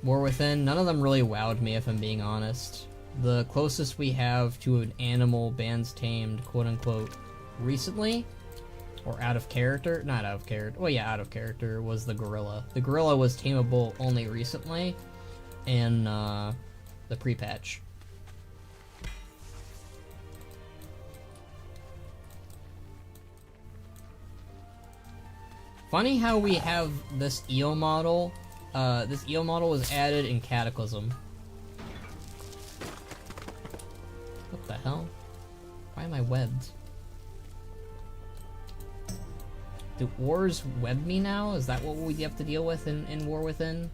War Within. None of them really wowed me, if I'm being honest. The closest we have to an animal Ban's tamed, quote-unquote, recently, or out of character, not out of character, well yeah, out of character, was the gorilla. The gorilla was tameable only recently in the pre-patch. Funny how we have this eel model. This eel model was added in Cataclysm. What the hell? Why am I webbed? Do ores web me now? Is that what we have to deal with in War Within?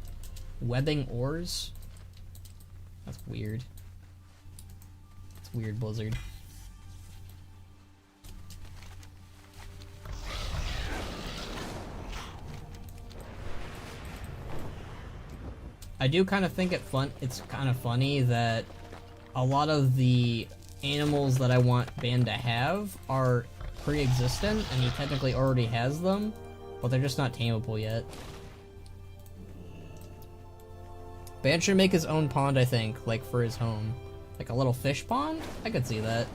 Webbing ores? That's weird. It's weird, Blizzard. I do kind of think it's kind of funny that a lot of the animals that I want Ban to have are pre-existent, and he technically already has them, but they're just not tameable yet. Ban should make his own pond, I think, like for his home. Like a little fish pond? I could see that.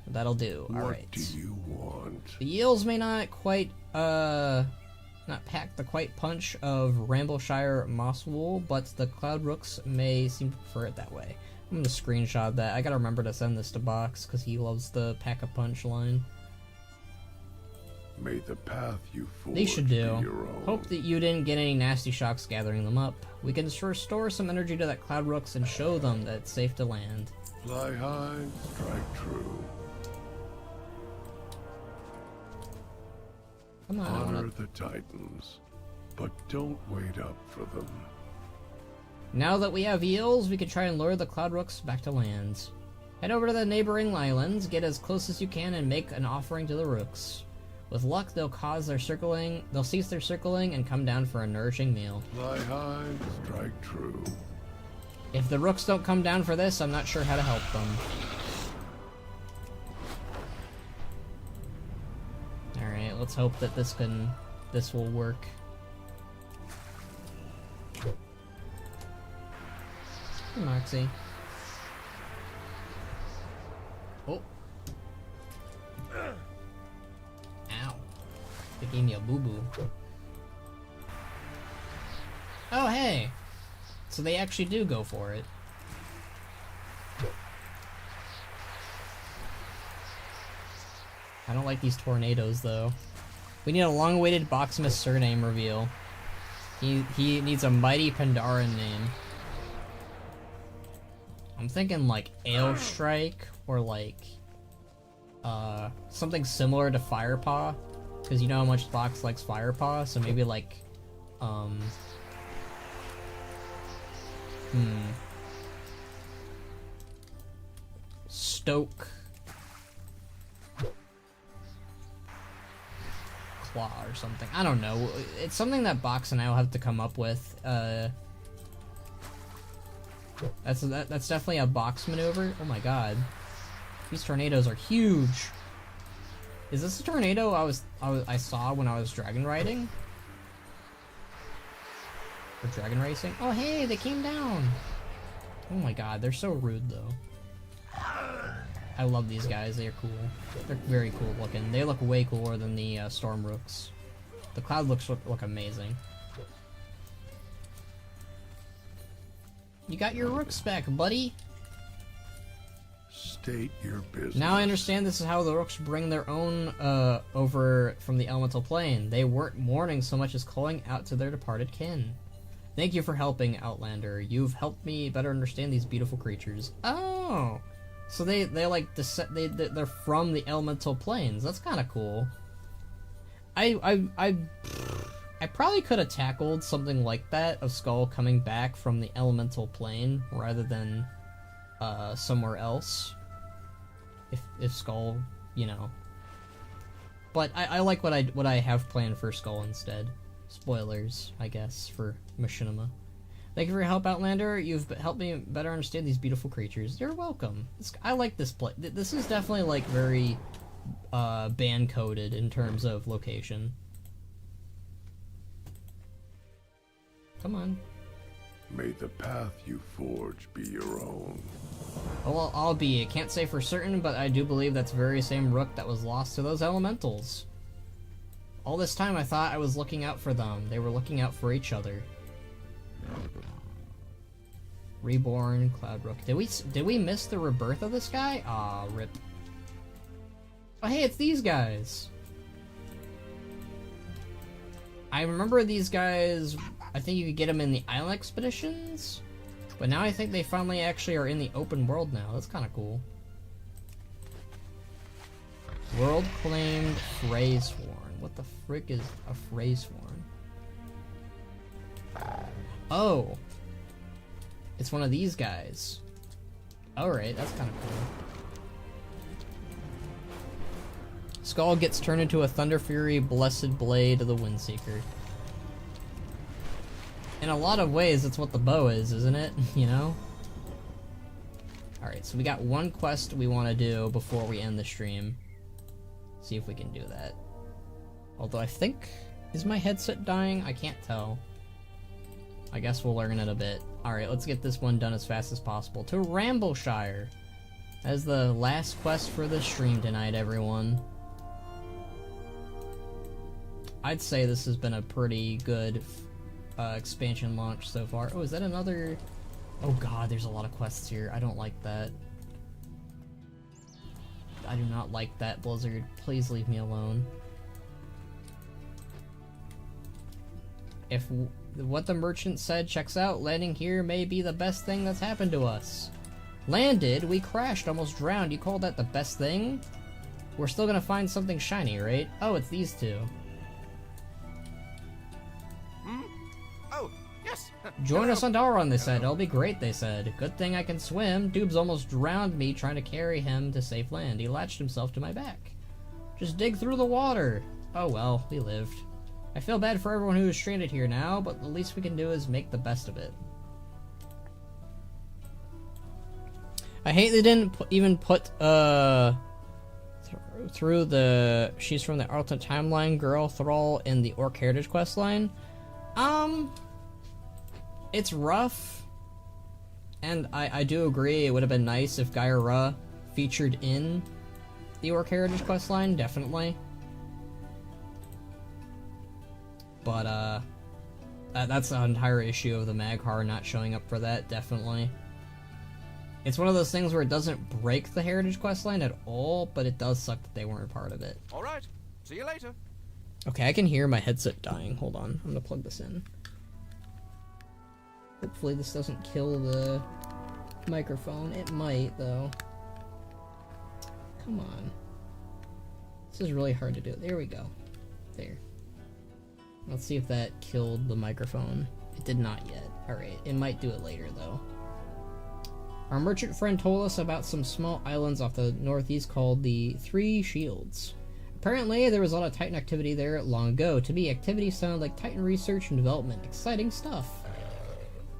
That'll do. Alright. What do you want? The eels may not quite, not pack the quite punch of Rambleshire Mosswool, but the Cloud Rooks may seem to prefer it that way. I'm gonna screenshot that. I gotta remember to send this to Box, because he loves the pack a punch line. May the path you forge They should be do. your own. Hope that you didn't get any nasty shocks gathering them up. We can restore some energy to that Cloud Rooks and show them that it's safe to land. Fly high, strike true. Come on, Honor the Titans, but don't wait up for them. Now that we have eels, we can try and lure the Cloud Rooks back to land. Head over to the neighboring islands, get as close as you can, and make an offering to the Rooks. With luck, they'll cease their circling, and come down for a nourishing meal. Fly high, strike true. If the Rooks don't come down for this, I'm not sure how to help them. Alright, let's hope that this will work. Hey, Moxie. Oh. Ow. They gave me a boo-boo. Oh, hey! So they actually do go for it. I don't like these tornadoes, though. We need a long-awaited Boxmas surname reveal. He needs a mighty Pandaren name. I'm thinking like Ailstrike or like something similar to Firepaw, because you know how much Box likes Firepaw, so maybe like Stoke. claw or something. I don't know. It's something that Box and I will have to come up with. That's definitely a Box maneuver. Oh my god. These tornadoes are huge. Is this a tornado I saw when I was dragon riding? Or dragon racing? Oh hey, they came down! Oh my god, they're so rude though. I love these guys, they're cool. They're very cool looking. They look way cooler than the Storm Rooks. The Cloud looks look amazing. You got your Rooks back, buddy! State your business. Now I understand this is how the Rooks bring their own over from the elemental plane. They weren't mourning so much as calling out to their departed kin. Thank you for helping, Outlander. You've helped me better understand these beautiful creatures. Oh, so they're from the elemental planes. That's kind of cool. I probably could have tackled something like that of Skull coming back from the elemental plane rather than somewhere else. If Skull, you know. But I like what I have planned for Skull instead. Spoilers, I guess, for Machinima. Thank you for your help, Outlander. You've helped me better understand these beautiful creatures. You're welcome. I like this play. This is definitely like very band coded in terms of location. Come on. May the path you forge be your own. Well, I'll be. I can't say for certain, but I do believe that's the very same Rook that was lost to those elementals. All this time I thought I was looking out for them. They were looking out for each other. Reborn, Cloud Rook. Did we miss the rebirth of this guy? Aw, rip. Oh hey, it's these guys! I remember these guys, I think you could get them in the island expeditions? But now I think they finally actually are in the open world now. That's kind of cool. World claimed Freysworn. What the frick is a Freysworn? Oh! It's one of these guys. Alright, that's kind of cool. Skull gets turned into a Thunder Fury Blessed Blade of the Windseeker. In a lot of ways, it's what the bow is, isn't it? You know? Alright, so we got one quest we want to do before we end the stream. See if we can do that. Although I think... Is my headset dying? I can't tell. I guess we'll learn in a bit. Alright, let's get this one done as fast as possible. To Rambleshire! That is the last quest for the stream tonight, everyone. I'd say this has been a pretty good expansion launch so far. Oh, is that another... Oh god, there's a lot of quests here. I don't like that. I do not like that, Blizzard. Please leave me alone. If what the merchant said checks out, landing here may be the best thing that's happened to us. Landed? We crashed, almost drowned. You call that the best thing? We're still gonna find something shiny, right? Oh, it's these two. Oh, yes! Join us on Dauron, they said. It'll be great, they said. Good thing I can swim. Doobs almost drowned me trying to carry him to safe land. He latched himself to my back. Just dig through the water. Oh well, we lived. I feel bad for everyone who is stranded here now, but the least we can do is make the best of it. I hate they didn't even put, through the She's from the alternate timeline girl Thrall in the Orc Heritage questline. It's rough, and I do agree it would have been nice if Gaia featured in the Orc Heritage questline, definitely. But, that's an entire issue of the Maghar not showing up for that, definitely. It's one of those things where it doesn't break the Heritage questline at all, but it does suck that they weren't a part of it. Alright, see you later. Okay, I can hear my headset dying. Hold on, I'm gonna plug this in. Hopefully this doesn't kill the microphone. It might, though. Come on. This is really hard to do. There we go. There. Let's see if that killed the microphone. It did not yet. Alright, it might do it later, though. Our merchant friend told us about some small islands off the northeast called the Three Shields. Apparently, there was a lot of Titan activity there long ago. To me, activity sounded like Titan research and development. Exciting stuff.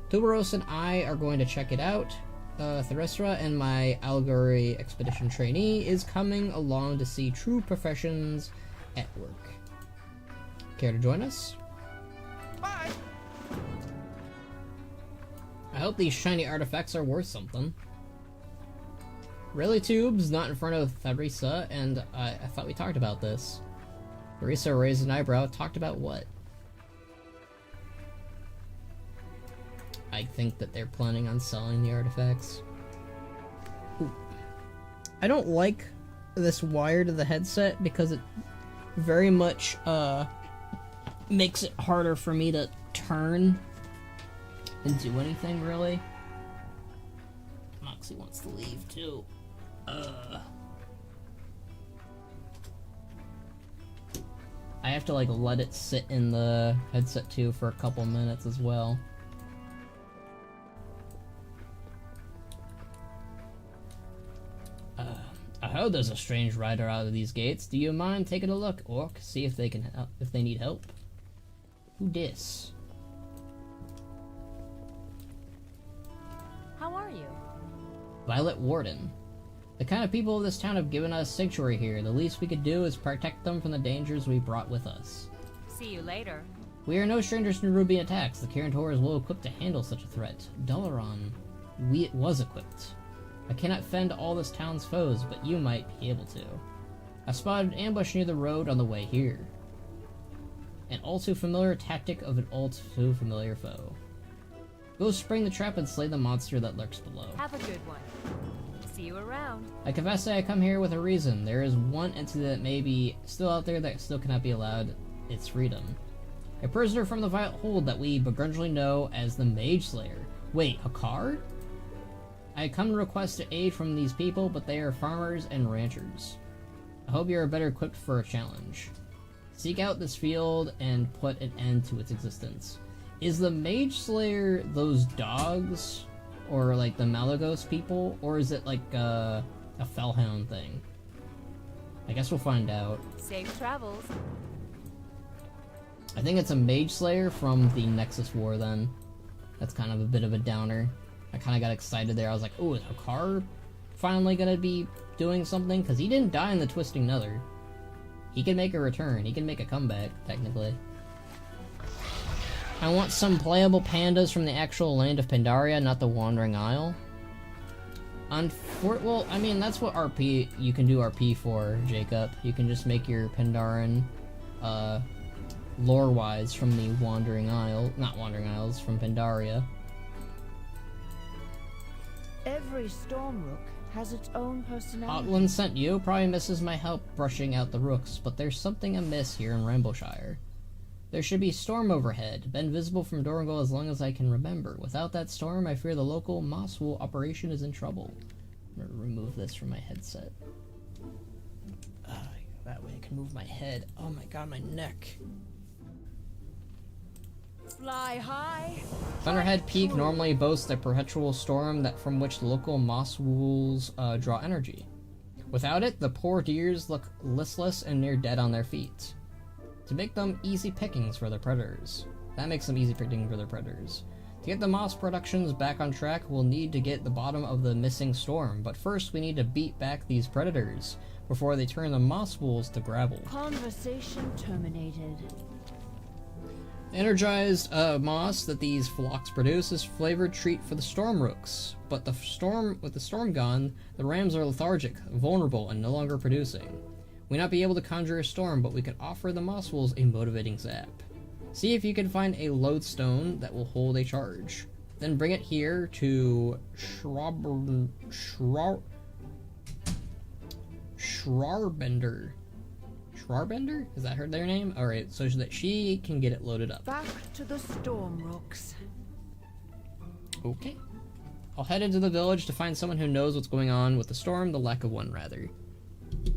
Tuberos and I are going to check it out. Therestra and my Allegory Expedition trainee is coming along to see true professions at work. Care to join us? Bye! I hope these shiny artifacts are worth something. Really, Tubes? Not in front of Theresa, and I thought we talked about this. Theresa raised an eyebrow. Talked about what? I think that they're planning on selling the artifacts. Ooh. I don't like this wire to the headset because it very much makes it harder for me to turn and do anything, really. Moxie wants to leave, too. I have to, like, let it sit in the headset, too, for a couple minutes as well. I heard there's a strange rider out of these gates. Do you mind taking a look, Orc? See if they can help, if they need help. Who dis? How are you? Violet Warden. The kind of people of this town have given us sanctuary here. The least we could do is protect them from the dangers we brought with us. See you later. We are no strangers to Nerubian attacks. The Kirin is well equipped to handle such a threat. Dalaran was equipped. I cannot fend all this town's foes, but you might be able to. I spotted an ambush near the road on the way here. An all too familiar tactic of an all too familiar foe. Go spring the trap and slay the monster that lurks below. Have a good one. See you around. I confess that I come here with a reason. There is one entity that may be still out there that still cannot be allowed its freedom. A prisoner from the Violet Hold that we begrudgingly know as the Mage Slayer. Wait, Hakar? I come to request aid from these people, but they are farmers and ranchers. I hope you are better equipped for a challenge. Seek out this field and put an end to its existence. Is the Mage Slayer those dogs? Or like the Malagos people? Or is it like a Fellhound thing? I guess we'll find out. Safe travels. I think it's a Mage Slayer from the Nexus War then. That's kind of a bit of a downer. I kind of got excited there. I was like, oh, is Hakar finally gonna be doing something? Because he didn't die in the Twisting Nether. He can make a return. He can make a comeback, technically. I want some playable pandas from the actual land of Pandaria, not the Wandering Isle. Well, I mean, that's what RP, you can do RP for, Jacob. You can just make your Pandaren, lore-wise from the Wandering Isle, not Wandering Isles, from Pandaria. Every Stormrook has its own personality. Otland sent you, probably misses my help brushing out the rooks, but there's something amiss here in Rambleshire. There should be storm overhead, been visible from Dorangal as long as I can remember. Without that storm, I fear the local Mosswool operation is in trouble. I'm gonna remove this from my headset. That way I can move my head. Oh my god, my neck. Fly high. Thunderhead Peak normally boasts a perpetual storm that from which the local Mosswools draw energy. Without it, the poor deers look listless and near dead on their feet. To make them easy pickings for their predators. That makes them easy picking for their predators. To get the moss productions back on track, we'll need to get the bottom of the missing storm, but first we need to beat back these predators before they turn the Mosswools to gravel. Conversation terminated. Energized moss that these flocks produce is flavored treat for the Stormrooks, but with the storm gone, the rams are lethargic, vulnerable, and no longer producing. We may not be able to conjure a storm, but we can offer the Mosswools a motivating zap. See if you can find a lodestone that will hold a charge. Then bring it here to Schwarbender. Schwarbender? Is that their name? Alright, so that she can get it loaded up. Back to the Stormrooks. Okay. I'll head into the village to find someone who knows what's going on with the storm, the lack of one, rather.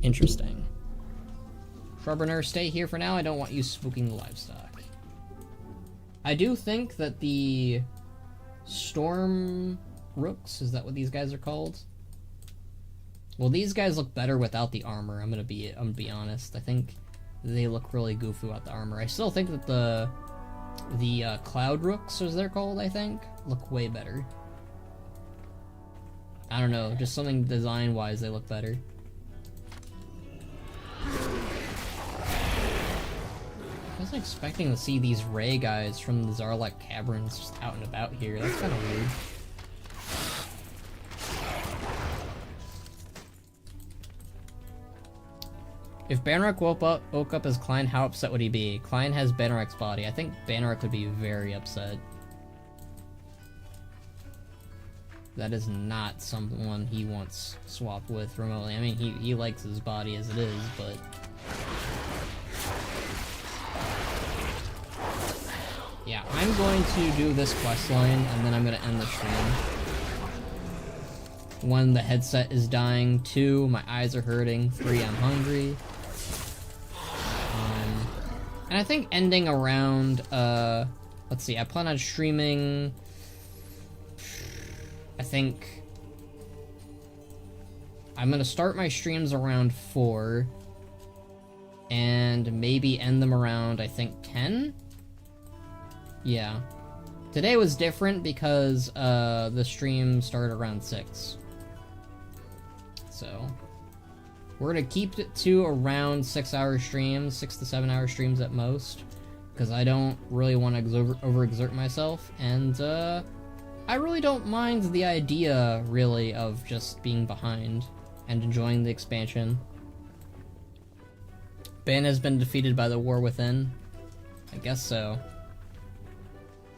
Interesting. Shrubberner, stay here for now. I don't want you spooking the livestock. I do think that the Storm Rooks, is that what these guys are called? Well, these guys look better without the armor. I'm gonna be honest. I think they look really goofy without the armor. I still think that the Cloud Rooks, as they're called, I think, look way better. I don't know, just something design-wise, they look better. I was expecting to see these Ray guys from the Xal'atath caverns just out and about here. That's kind of weird. If Banrock woke up as Klein, how upset would he be? Klein has Banrock's body. I think Banrock would be very upset. That is not someone he wants swapped with remotely. I mean, he likes his body as it is, but... Yeah, I'm going to do this questline, and then I'm going to end the stream. 1, the headset is dying. 2, my eyes are hurting. 3, I'm hungry. And I think ending around, let's see, I plan on streaming, I think, I'm gonna start my streams around 4, and maybe end them around, I think, 10? Yeah. Today was different because, the stream started around 6. So... we're gonna keep it to around 6-hour streams, 6 to 7-hour streams at most, because I don't really want to overexert myself, and I really don't mind the idea, really, of just being behind and enjoying the expansion. Ban has been defeated by the War Within. I guess so.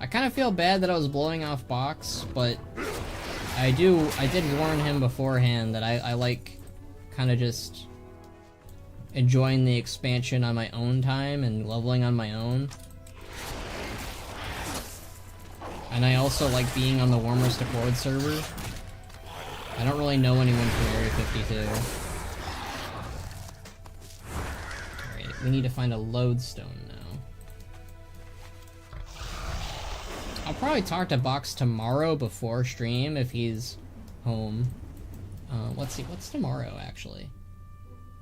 I kind of feel bad that I was blowing off Box, but I did warn him beforehand that I like kind of just enjoying the expansion on my own time and leveling on my own. And I also like being on the Warmers to Chord server. I don't really know anyone from Area 52. Alright, we need to find a lodestone now. I'll probably talk to Box tomorrow before stream if he's home. Let's see, what's tomorrow, actually?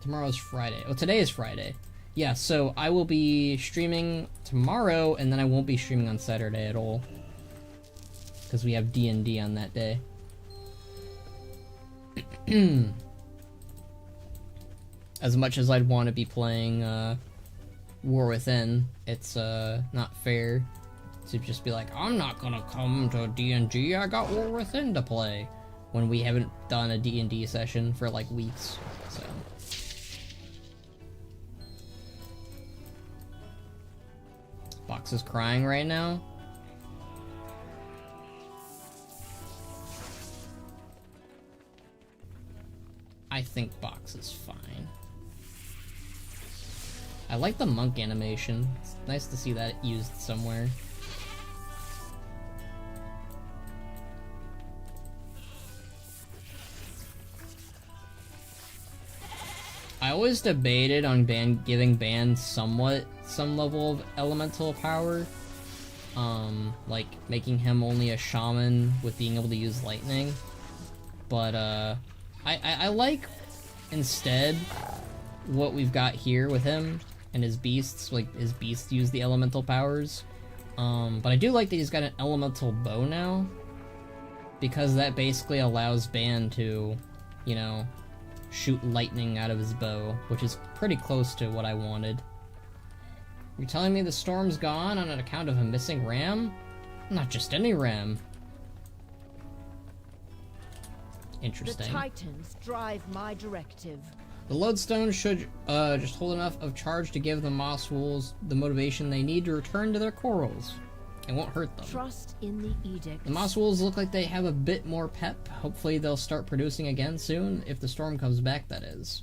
Tomorrow's Friday. Oh, today is Friday. Yeah, so I will be streaming tomorrow, and then I won't be streaming on Saturday at all. Because we have D&D on that day. As much as I'd want to be playing, War Within, it's, not fair to just be like, I'm not gonna come to D&D, I got War Within to play. When we haven't done a D&D session for like weeks, so. Box is crying right now. I think Box is fine. I like the monk animation. It's nice to see that used somewhere. I always debated on giving Ban some level of elemental power. Like making him only a shaman with being able to use lightning. But I like instead what we've got here with him and his beasts. Like his beasts use the elemental powers. But I do like that he's got an elemental bow now, because that basically allows Ban to, you know, shoot lightning out of his bow, which is pretty close to what I wanted. You're telling me the storm's gone on account of a missing ram? Not just any ram. Interesting. The Titans drive my directive. The lodestone should just hold enough of charge to give the moss wolves the motivation they need to return to their corals. It won't hurt them. Trust in the edict. The moss wolves look like they have a bit more pep. Hopefully they'll start producing again soon, if the storm comes back, that is.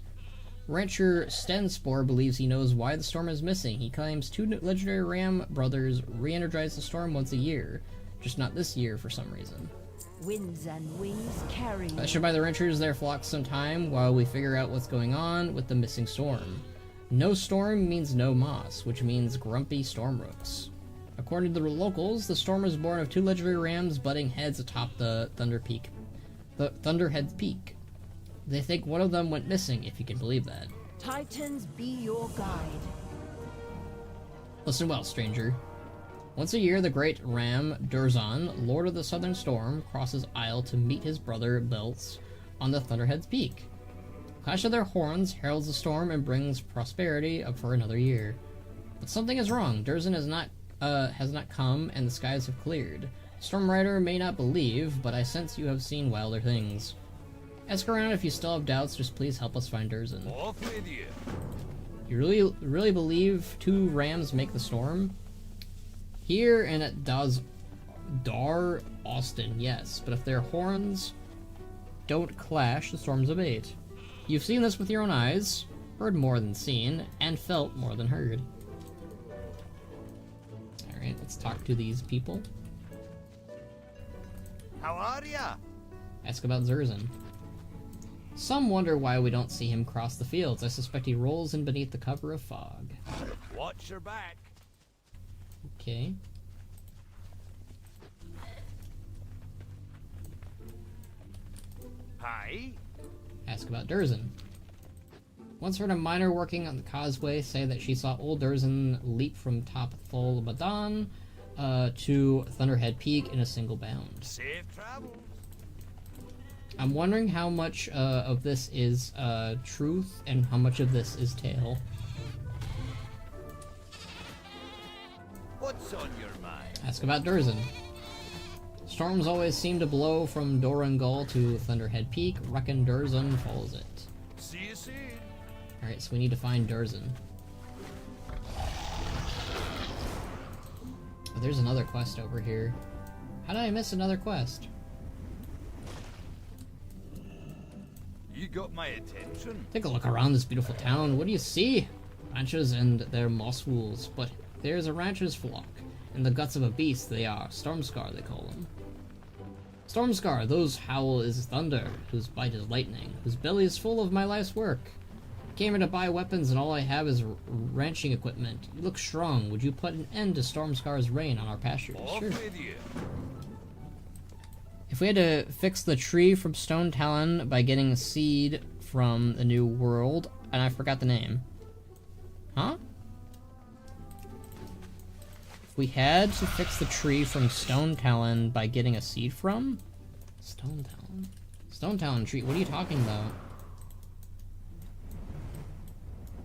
Rancher Stenspore believes he knows why the storm is missing. He claims 2 legendary ram brothers re-energize the storm once a year, just not this year for some reason. Winds and wings carry. That should buy the ranchers their flocks some time while we figure out what's going on with the missing storm. No storm means no moss, which means grumpy storm rooks. According to the locals, the storm was born of 2 legendary rams butting heads atop the Thunderhead's Peak. They think one of them went missing, if you can believe that. Titans be your guide. Listen well, stranger. Once a year, the great Ram Durzan, Lord of the Southern Storm, crosses Isle to meet his brother Belts on the Thunderhead's Peak. The clash of their horns heralds the storm and brings prosperity up for another year. But something is wrong. Durzan has not come, and the skies have cleared. Stormrider may not believe, but I sense you have seen wilder things. Ask around if you still have doubts. Just please help us find Durzan. Off with you. You really believe 2 rams make the storm? Here and at Dar Austin, yes, but if their horns don't clash, the storms abate. You've seen this with your own eyes, heard more than seen, and felt more than heard. Alright, let's talk to these people. How are ya? Ask about Durzan. Some wonder why we don't see him cross the fields. I suspect he rolls in beneath the cover of fog. Watch your back. Okay. Hi. Ask about Durzan. Once heard a miner working on the causeway say that she saw old Durzan leap from top Thol Badan to Thunderhead Peak in a single bound. Safe travels. I'm wondering how much of this is truth and how much of this is tale. What's on your mind? Ask about Durzan. Storms always seem to blow from Dorangal to Thunderhead Peak. Reckon Durzan follows it. See you soon. Alright, so we need to find Durzan. Oh, there's another quest over here. How did I miss another quest? You got my attention. Take a look around this beautiful town. What do you see? Ranchers and their moss wolves, but there's a rancher's flock. In the guts of a beast they are. Stormscar, they call them. Stormscar, those howl is thunder, whose bite is lightning, whose belly is full of my life's work. Came here to buy weapons and all I have is ranching equipment. You look strong. Would you put an end to Stormscar's reign on our pastures? Sure. If we had to fix the tree from Stone Talon by getting a seed from the New World, and I forgot the name. Huh? If we had to fix the tree from Stone Talon by getting a seed from? Stone Talon? Stone Talon tree, what are you talking about?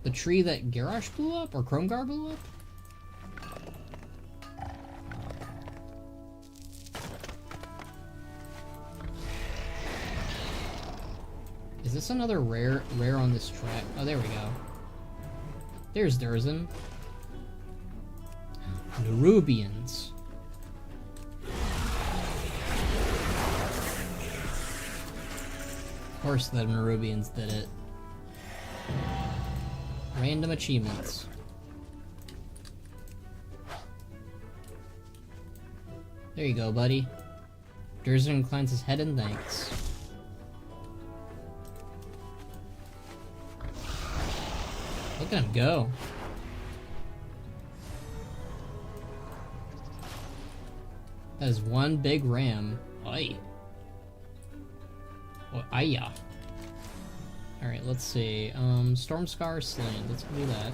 The tree that Garrosh blew up? Or Chromgar blew up? Is this another rare on this track? Oh, there we go. There's Durzan. Nerubians. Of course the Nerubians did it. Random achievements. There you go, buddy. Durzan inclines his head in thanks. Look at him go. That is one big ram. Oi. Oh, ayah. Alright, let's see. Stormscar slain. Let's do that.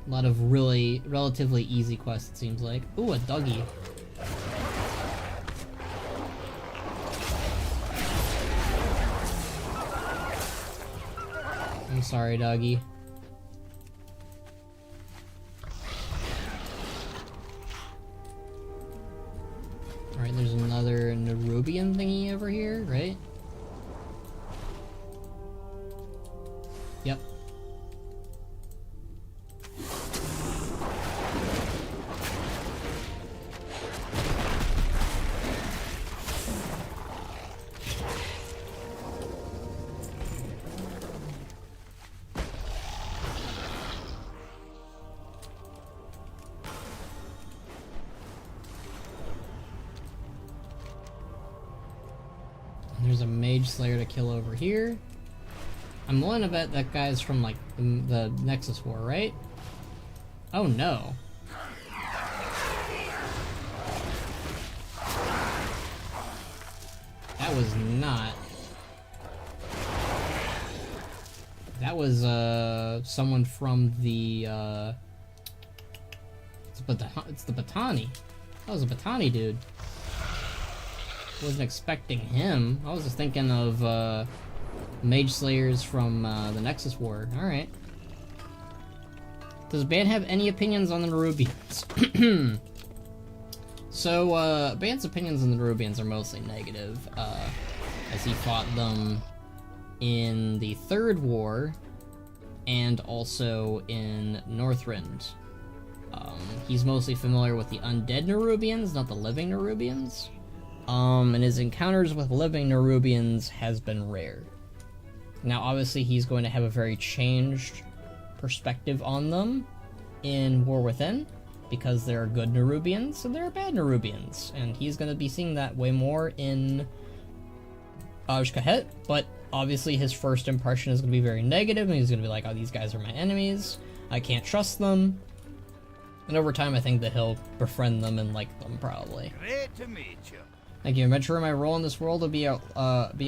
A lot of relatively easy quests, it seems like. Ooh, a doggy. I'm sorry, doggy. Alright, there's another Nerubian thingy over here, right? Yep. There's a Mage Slayer to kill over here. I'm willing to bet that guy's from, like, the Nexus War, right? Oh, no. That was not That was someone from the it's the Batani. That was a Batani dude. Wasn't expecting him. I was just thinking of Mage Slayers from the Nexus War. Alright. Does Ban have any opinions on the Nerubians? So, Ban's opinions on the Nerubians are mostly negative, as he fought them in the Third War, and also in Northrend. He's mostly familiar with the undead Nerubians, not the living Nerubians. And his encounters with living Nerubians has been rare. Now, obviously, he's going to have a very changed perspective on them in War Within, because there are good Nerubians and there are bad Nerubians, and he's going to be seeing that way more in Kahet, but obviously his first impression is going to be very negative, and he's going to be like, oh, these guys are my enemies, I can't trust them. And over time, I think that he'll befriend them and like them, probably. Great to meet you. Thank you, adventurer. My role in this world will be a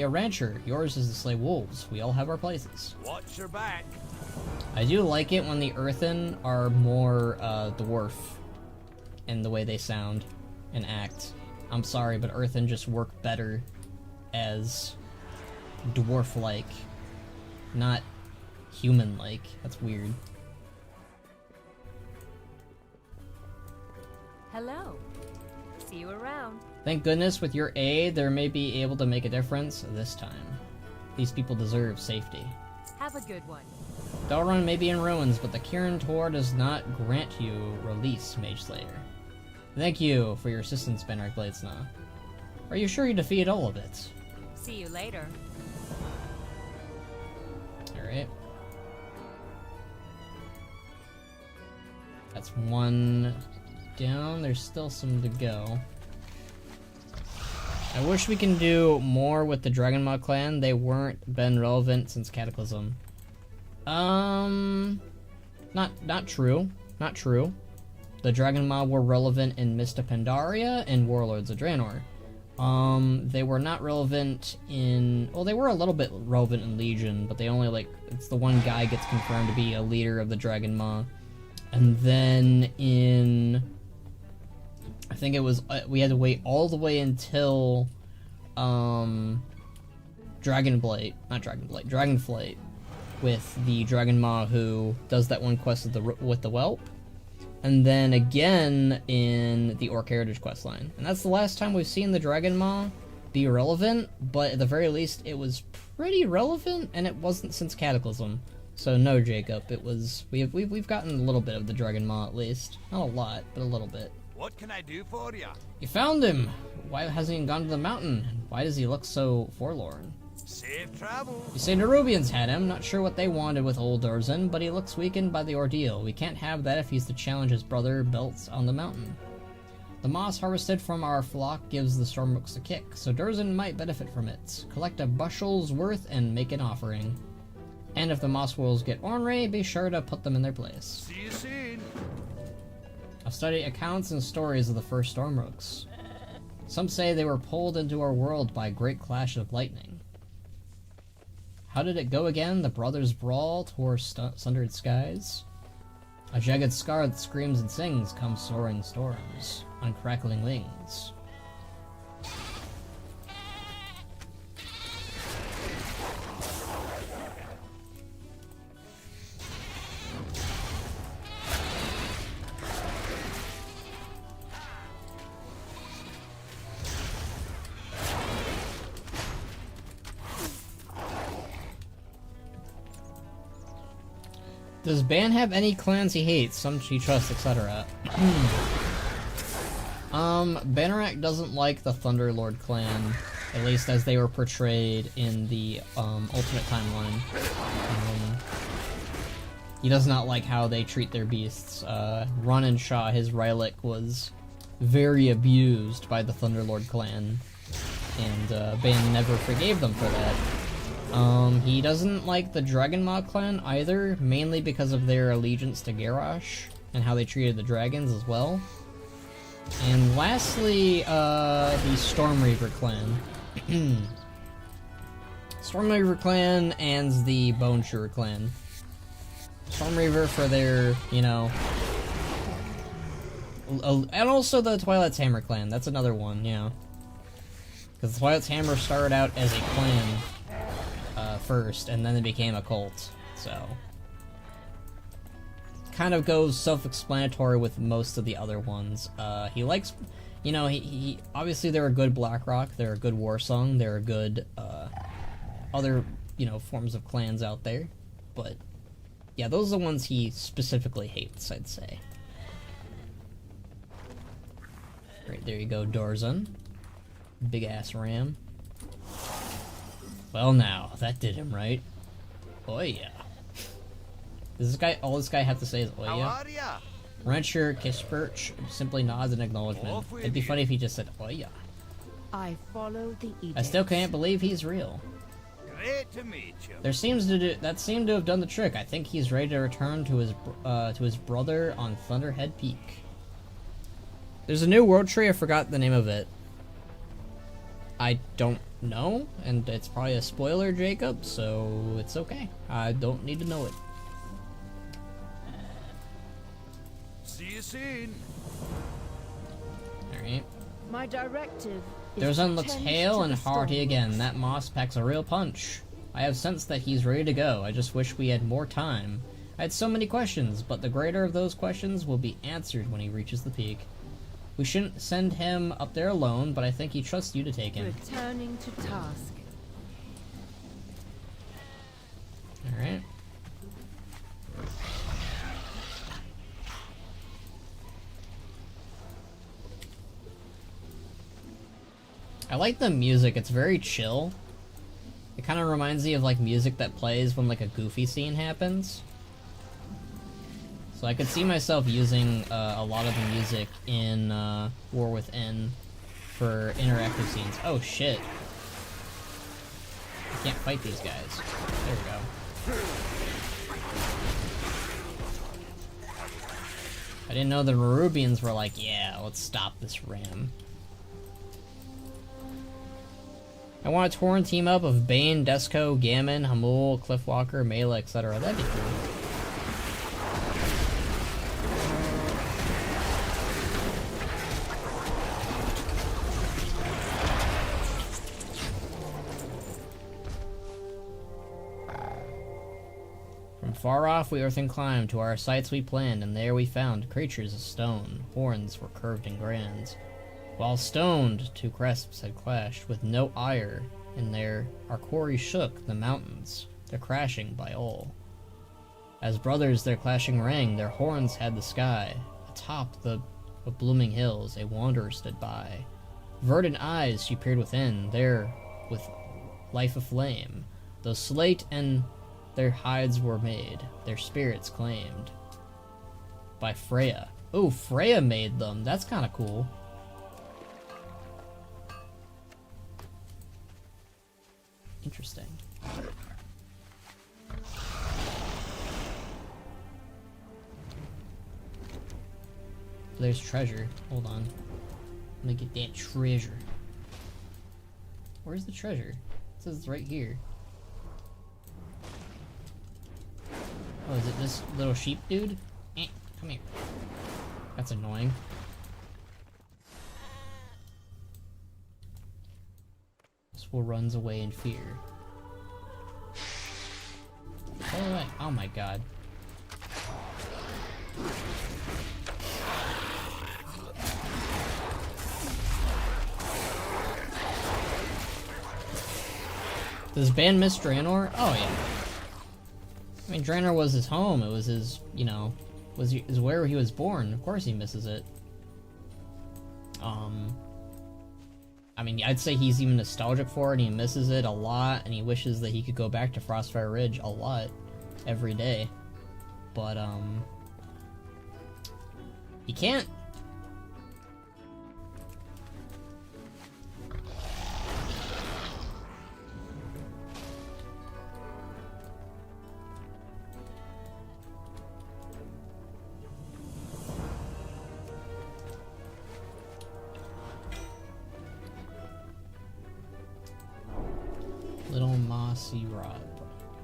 rancher. Yours is to slay wolves. We all have our places. Watch your back. I do like it when the Earthen are more dwarf in the way they sound and act. I'm sorry, but Earthen just work better as dwarf-like, not human-like. That's weird. Hello. See you around. Thank goodness with your aid, there may be able to make a difference this time. These people deserve safety. Have a good one. Delrun may be in ruins, but the Kirin Tor does not grant you release, Mage Slayer. Thank you for your assistance, Benric Bladesnaw. Are you sure you defeated all of it? See you later. Alright. That's one down. There's still some to go. I wish we can do more with the Dragon Maw clan. They weren't been relevant since Cataclysm. Not true. Not true. The Dragon Maw were relevant in Mista Pandaria and Warlords of Draenor. They were not relevant in... Well, they were a little bit relevant in Legion, but they only, like... It's the one guy gets confirmed to be a leader of the Dragon Maw. And then in... I think it was... we had to wait all the way until... Dragonflight with the Dragon Maw who does that one quest with the Whelp. And then again in the Orc Heritage questline. And that's the last time we've seen the Dragon Maw be relevant, but at the very least it was pretty relevant, and it wasn't since Cataclysm. So no, Jacob, it was... We've gotten a little bit of the Dragon Maw at least. Not a lot, but a little bit. What can I do for you? You found him! Why hasn't he gone to the mountain? Why does he look so forlorn? Safe travel. You say Nerubians had him, not sure what they wanted with old Durzin, but he looks weakened by the ordeal. We can't have that if he's to challenge his brother Belts on the mountain. The moss harvested from our flock gives the Stormrooks a kick, so Durzin might benefit from it. Collect a bushel's worth and make an offering. And if the moss wolves get ornery, be sure to put them in their place. See you soon. I've studied accounts and stories of the first Stormrooks. Some say they were pulled into our world by a great clash of lightning. How did it go again? The brothers brawl toward sundered skies? A jagged scar that screams and sings comes soaring storms on crackling wings. Does Ban have any clans he hates, some he trusts, etc.? Bannerac doesn't like the Thunderlord clan, at least as they were portrayed in the Ultimate Timeline. He does not like how they treat their beasts. Ronan Shaw, his Rylak, was very abused by the Thunderlord clan, and Ban never forgave them for that. He doesn't like the Dragon Maw clan either, mainly because of their allegiance to Garrosh, and how they treated the dragons as well. And lastly, the Stormreaver clan. Stormreaver clan and the Bone Shearer clan. Stormreaver for their, you know... And also the Twilight's Hammer clan, that's another one, yeah. Because the Twilight's Hammer started out as a clan first, and then it became a cult, so... Kind of goes self-explanatory with most of the other ones. He likes... You know, he obviously they're a good Blackrock, they're a good Warsong, they're a good, other, you know, forms of clans out there. But, yeah, those are the ones he specifically hates, I'd say. Right, there you go, Dorzan. Big-ass ram. Well now, that did him right. Oh yeah. Does this guy, all this guy have to say is oh yeah? How are ya? Rancher Kispurch simply nods in acknowledgement. It'd be funny if he just said, oh yeah. I follow the edict. I still can't believe he's real. Great to meet you. That seemed to have done the trick. I think he's ready to return to his brother on Thunderhead Peak. There's a new world tree, I forgot the name of it. I don't know, and it's probably a spoiler, Jacob, so it's okay. I don't need to know it. See you soon. Alright. My directive is Dorzan to looks tend hale to and the hearty storm. again. That moss packs a real punch. I have sensed that he's ready to go. I just wish we had more time. I had so many questions, but the greater of those questions will be answered when he reaches the peak. We shouldn't send him up there alone, but I think he trusts you to take him. Returning to task. Alright. I like the music, it's very chill. It kind of reminds me of like music that plays when like a goofy scene happens. So I could see myself using a lot of the music in War Within for interactive scenes. Oh shit. I can't fight these guys. There we go. I didn't know the Nerubians were like, yeah, let's stop this ram. I want a Tauren team up of Bane, Desco, Gammon, Hamul, Cliffwalker, Mela, etc. That'd be cool. From far off we earthen climbed to our sites we planned, and there we found creatures of stone. Horns were curved and grand. While stoned, two crests had clashed, with no ire in there. Our quarry shook the mountains, their crashing by all. As brothers their clashing rang, their horns had the sky. Atop the blooming hills a wanderer stood by. Verdant eyes she peered within, there with life aflame. Though slate and their hides were made, their spirits claimed. By Freya. Ooh, Freya made them, that's kinda cool. Interesting. There's treasure. Hold on. Let me get that treasure. Where's the treasure? It says it's right here. Oh, is it this little sheep dude? Come here. That's annoying. Will runs away in fear. Oh my god. Does Ban miss Draenor? Oh yeah. I mean, Draenor was his home. It was his, you know, is where he was born. Of course he misses it. I mean, I'd say he's even nostalgic for it, and he misses it a lot, and he wishes that he could go back to Frostfire Ridge a lot, every day. But, he can't. Little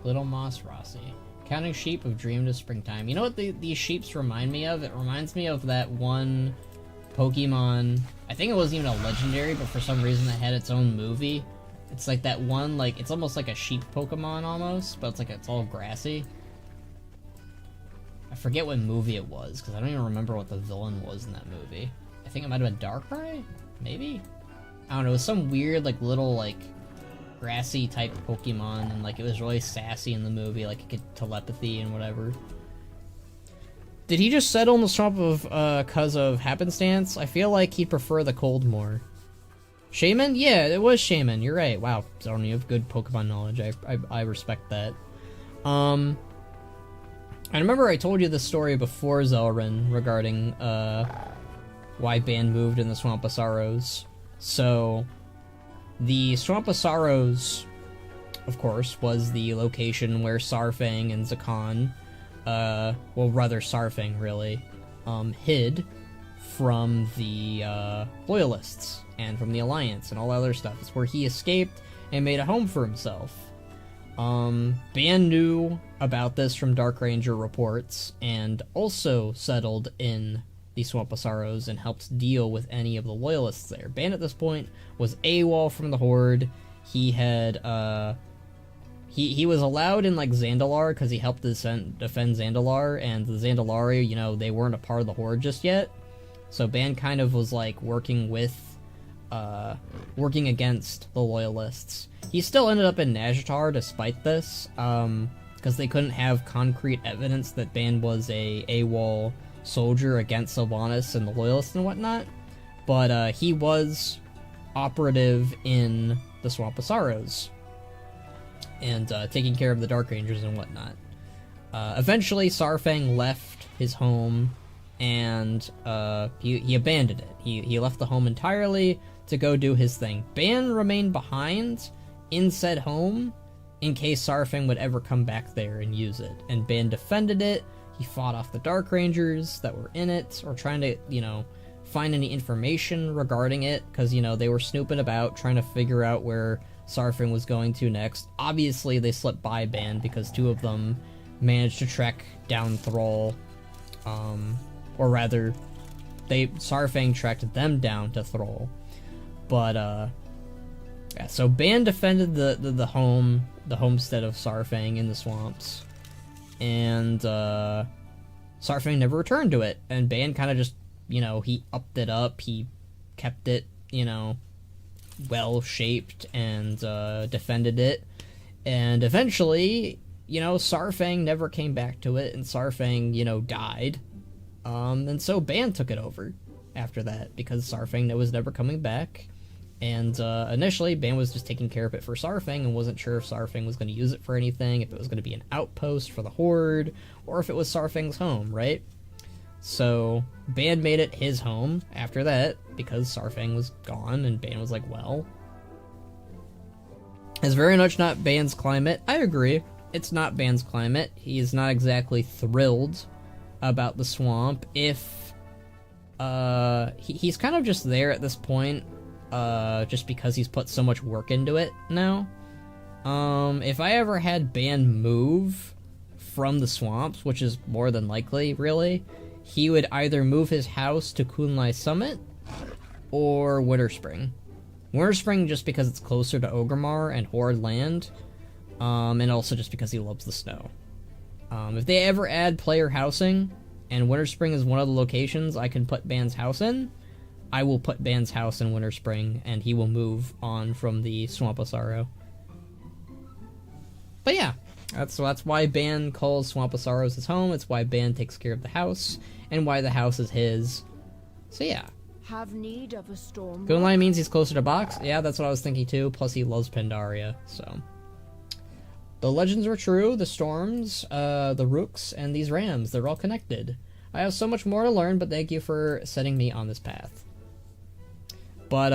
Little Moss Rossi. Counting sheep have dreamed of springtime. You know what these sheeps remind me of? It reminds me of that one Pokemon. I think it wasn't even a legendary, but for some reason it had its own movie. It's like that one, like, it's almost like a sheep Pokemon almost, but it's like, it's all grassy. I forget what movie it was, because I don't even remember what the villain was in that movie. I think it might have been Darkrai? Maybe? I don't know, it was some weird, like, little, like, grassy type Pokemon, and, like, it was really sassy in the movie, like, it could telepathy and whatever. Did he just settle in the swamp of, cause of happenstance? I feel like he'd prefer the cold more. Shaman? Yeah, it was Shaman. You're right. Wow, Zorn, you have good Pokemon knowledge. I respect that. I remember I told you the story before Zelrin regarding why Ban moved in the Swamp of Sorrows. So, the Swamp of Sorrows, of course, was the location where Sarfang and Zakan, well, rather Sarfang, really, hid from the Loyalists and from the Alliance and all other stuff. It's where he escaped and made a home for himself. Ban knew about this from Dark Ranger reports and also settled in the Swamp of Sorrows and helped deal with any of the Loyalists there. Ban at this point was AWOL from the Horde. He had he was allowed in, like, Zandalar because he helped defend Zandalar, and the Zandalari, you know, they weren't a part of the Horde just yet. So Ban kind of was, like, working against the Loyalists. He still ended up in Nazjatar despite this, because they couldn't have concrete evidence that Ban was a AWOL soldier against Sylvanas and the Loyalists and whatnot. But he was operative in the Swamp of Sorrows and taking care of the Dark Rangers and whatnot. Eventually, Sarfang left his home and he abandoned it. He left the home entirely to go do his thing. Ban remained behind in said home in case Sarfang would ever come back there and use it. And Ban defended it. He fought off the Dark Rangers that were in it, or trying to, you know, find any information regarding it, because, you know, they were snooping about, trying to figure out where Sarfang was going to next. Obviously, they slipped by Ban, because two of them managed to track down Thrall, or rather, Sarfang tracked them down to Thrall. But, yeah, so Ban defended the homestead of Sarfang in the swamps, and Sarfang never returned to it, and Ban kind of just, you know, he upped it up, he kept it, you know, well-shaped, and defended it, and eventually, you know, Sarfang never came back to it, and Sarfang, you know, died, and so Ban took it over after that, because Sarfang was never coming back. And initially, Ban was just taking care of it for Sarfang and wasn't sure if Sarfang was going to use it for anything, if it was going to be an outpost for the Horde, or if it was Sarfang's home, right? So, Ban made it his home after that, because Sarfang was gone, and Ban was like, well, it's very much not Ban's climate. I agree, it's not Ban's climate. He is not exactly thrilled about the swamp. If, he's kind of just there at this point, just because he's put so much work into it now. If I ever had Ban move from the swamps, which is more than likely, really, he would either move his house to Kunlai Summit or Winterspring. Winterspring just because it's closer to Orgrimmar and Horde land, and also just because he loves the snow. If they ever add player housing, and Winterspring is one of the locations I can put Ban's house in, I will put Ban's house in Winterspring, and he will move on from the Swamp of Sorrow. But yeah, that's why Ban calls Swamp of Sorrows his home. It's why Ban takes care of the house, and why the house is his. So yeah. Have need of a storm. Gunlai means he's closer to Box. Yeah, that's what I was thinking too. Plus he loves Pandaria, so. The legends were true. The storms, the rooks, and these rams, they're all connected. I have so much more to learn, but thank you for setting me on this path. But,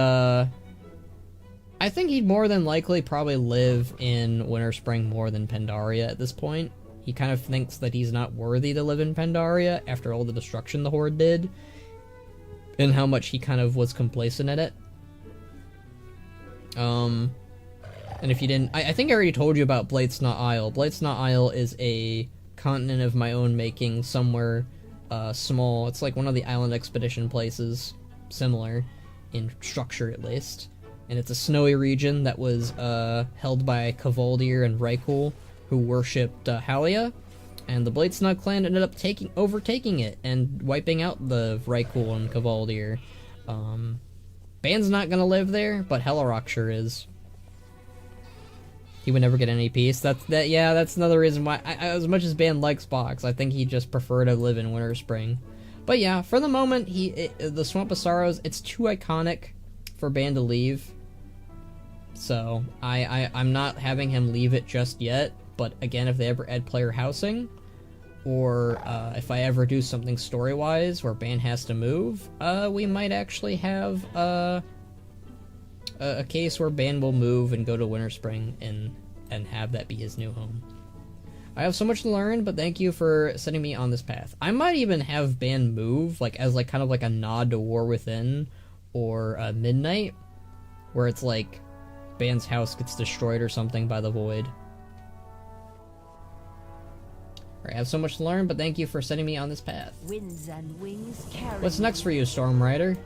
I think he'd more than likely probably live in Winterspring more than Pandaria at this point. He kind of thinks that he's not worthy to live in Pandaria after all the destruction the Horde did, and how much he kind of was complacent in it. And if you didn't, I think I already told you about Bladesnot Isle. Bladesnot Isle is a continent of my own making, somewhere small. It's like one of the island expedition places, similar in structure at least. And it's a snowy region that was held by Kavaldir and Rykul, who worshipped Halia. And the Bladesnot clan ended up overtaking it and wiping out the Rykul and Kavaldir. Ban's not gonna live there, but Hellarok sure is. He would never get any peace. That's another reason why, as much as Ban likes Box, I think he'd just prefer to live in Winter Spring. But yeah, for the moment, the Swamp of Sorrows, it's too iconic for Ban to leave. So, I'm not having him leave it just yet, but again, if they ever add player housing, or if I ever do something story-wise where Ban has to move, we might actually have a case where Ban will move and go to Winter Spring and have that be his new home. I have so much to learn, but thank you for setting me on this path. I might even have Ban move, like as like kind of like a nod to War Within or Midnight, where it's like Ban's house gets destroyed or something by the Void. Alright, I have so much to learn, but thank you for setting me on this path. Winds and wings carry. What's next for you, Storm Rider?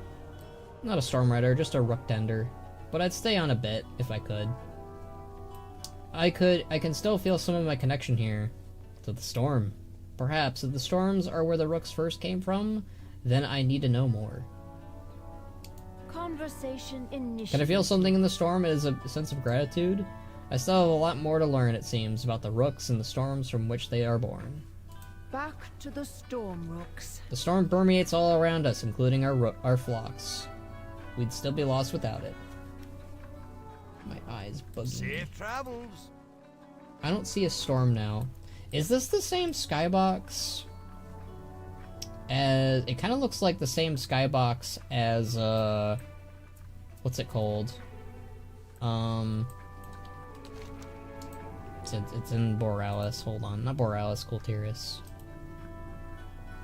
Not a Storm Rider, just a Rook Tender. But I'd stay on a bit, if I could. I can still feel some of my connection here to the storm. Perhaps if the storms are where the rooks first came from, then I need to know more. Conversation initiated. Can I feel something in the storm as a sense of gratitude? I still have a lot more to learn, it seems, about the rooks and the storms from which they are born. Back to the storm rooks. The storm permeates all around us, including our flocks. We'd still be lost without it. My eyes bugging. Safe travels. I don't see a storm now. Is this the same skybox? As it kind of looks like the same skybox as what's it called? It's in Borealis. Hold on, not Borealis, Kultiris.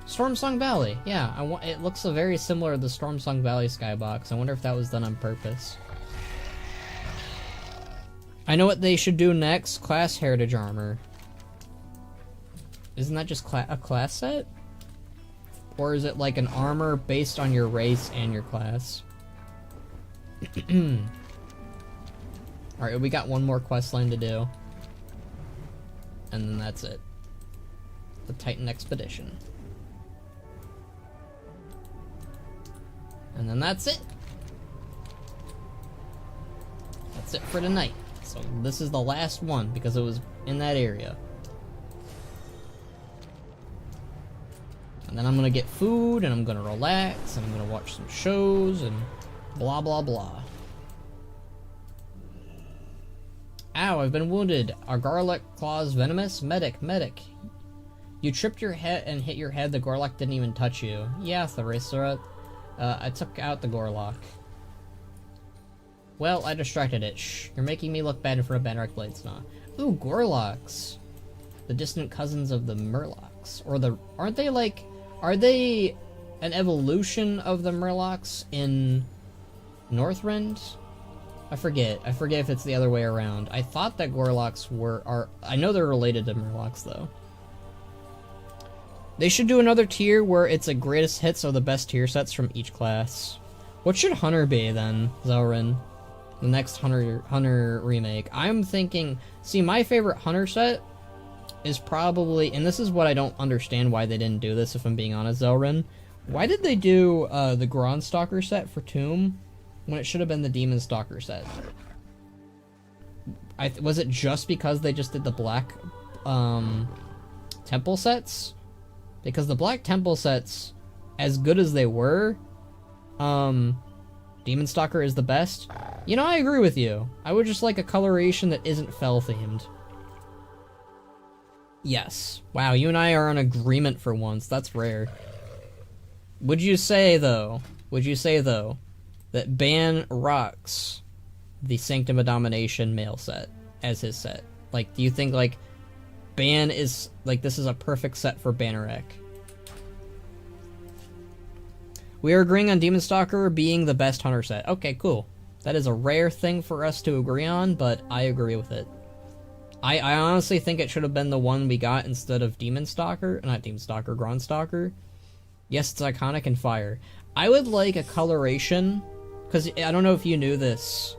Stormsong Valley. Yeah, it looks very similar to the Stormsong Valley skybox. I wonder if that was done on purpose. I know what they should do next. Class Heritage Armor. Isn't that just a class set? Or is it like an armor based on your race and your class? Alright, we got one more quest line to do. And then that's it. The Titan Expedition. And then that's it. That's it for tonight. So this is the last one because it was in that area. And then I'm gonna get food and I'm gonna relax and I'm gonna watch some shows and blah blah blah. Ow, I've been wounded. Are garlic claws venomous? Medic. You tripped your head and hit your head. The Gorlock didn't even touch you. Yeah, Theresa. I took out the Gorlock. Well, I distracted it. Shh, you're making me look bad for a Bannerek Bladesnot. Ooh, Gorlocks. The distant cousins of the Murlocs. Or aren't they like... Are they an evolution of the Murlocs in Northrend? I forget if it's the other way around. I thought that Gorlocks are... I know they're related to Murlocs, though. They should do another tier where it's a greatest hits of the best tier sets from each class. What should Hunter be, then, Zelrin? The next Hunter remake. I'm thinking... See, my favorite Hunter set is probably... And this is what I don't understand why they didn't do this, if I'm being honest, Zelrin. Why did they do the Gronstalker set for Tomb when it should have been the Demon Stalker set? Was it just because they just did the black temple sets? Because the black temple sets, as good as they were, Demon Stalker is the best. You know, I agree with you. I would just like a coloration that isn't Fel themed. Yes. Wow, you and I are in agreement for once. That's rare. Would you say though, that Ban rocks the Sanctum of Domination male set as his set? Like, do you think, like, Ban is, like, this is a perfect set for Bannerek? We are agreeing on Demon Stalker being the best Hunter set. Okay, cool. That is a rare thing for us to agree on, but I agree with it. I honestly think it should have been the one we got instead of Demon Stalker. Not Demon Stalker, Grand Stalker. Yes, it's iconic and fire. I would like a coloration, because I don't know if you knew this.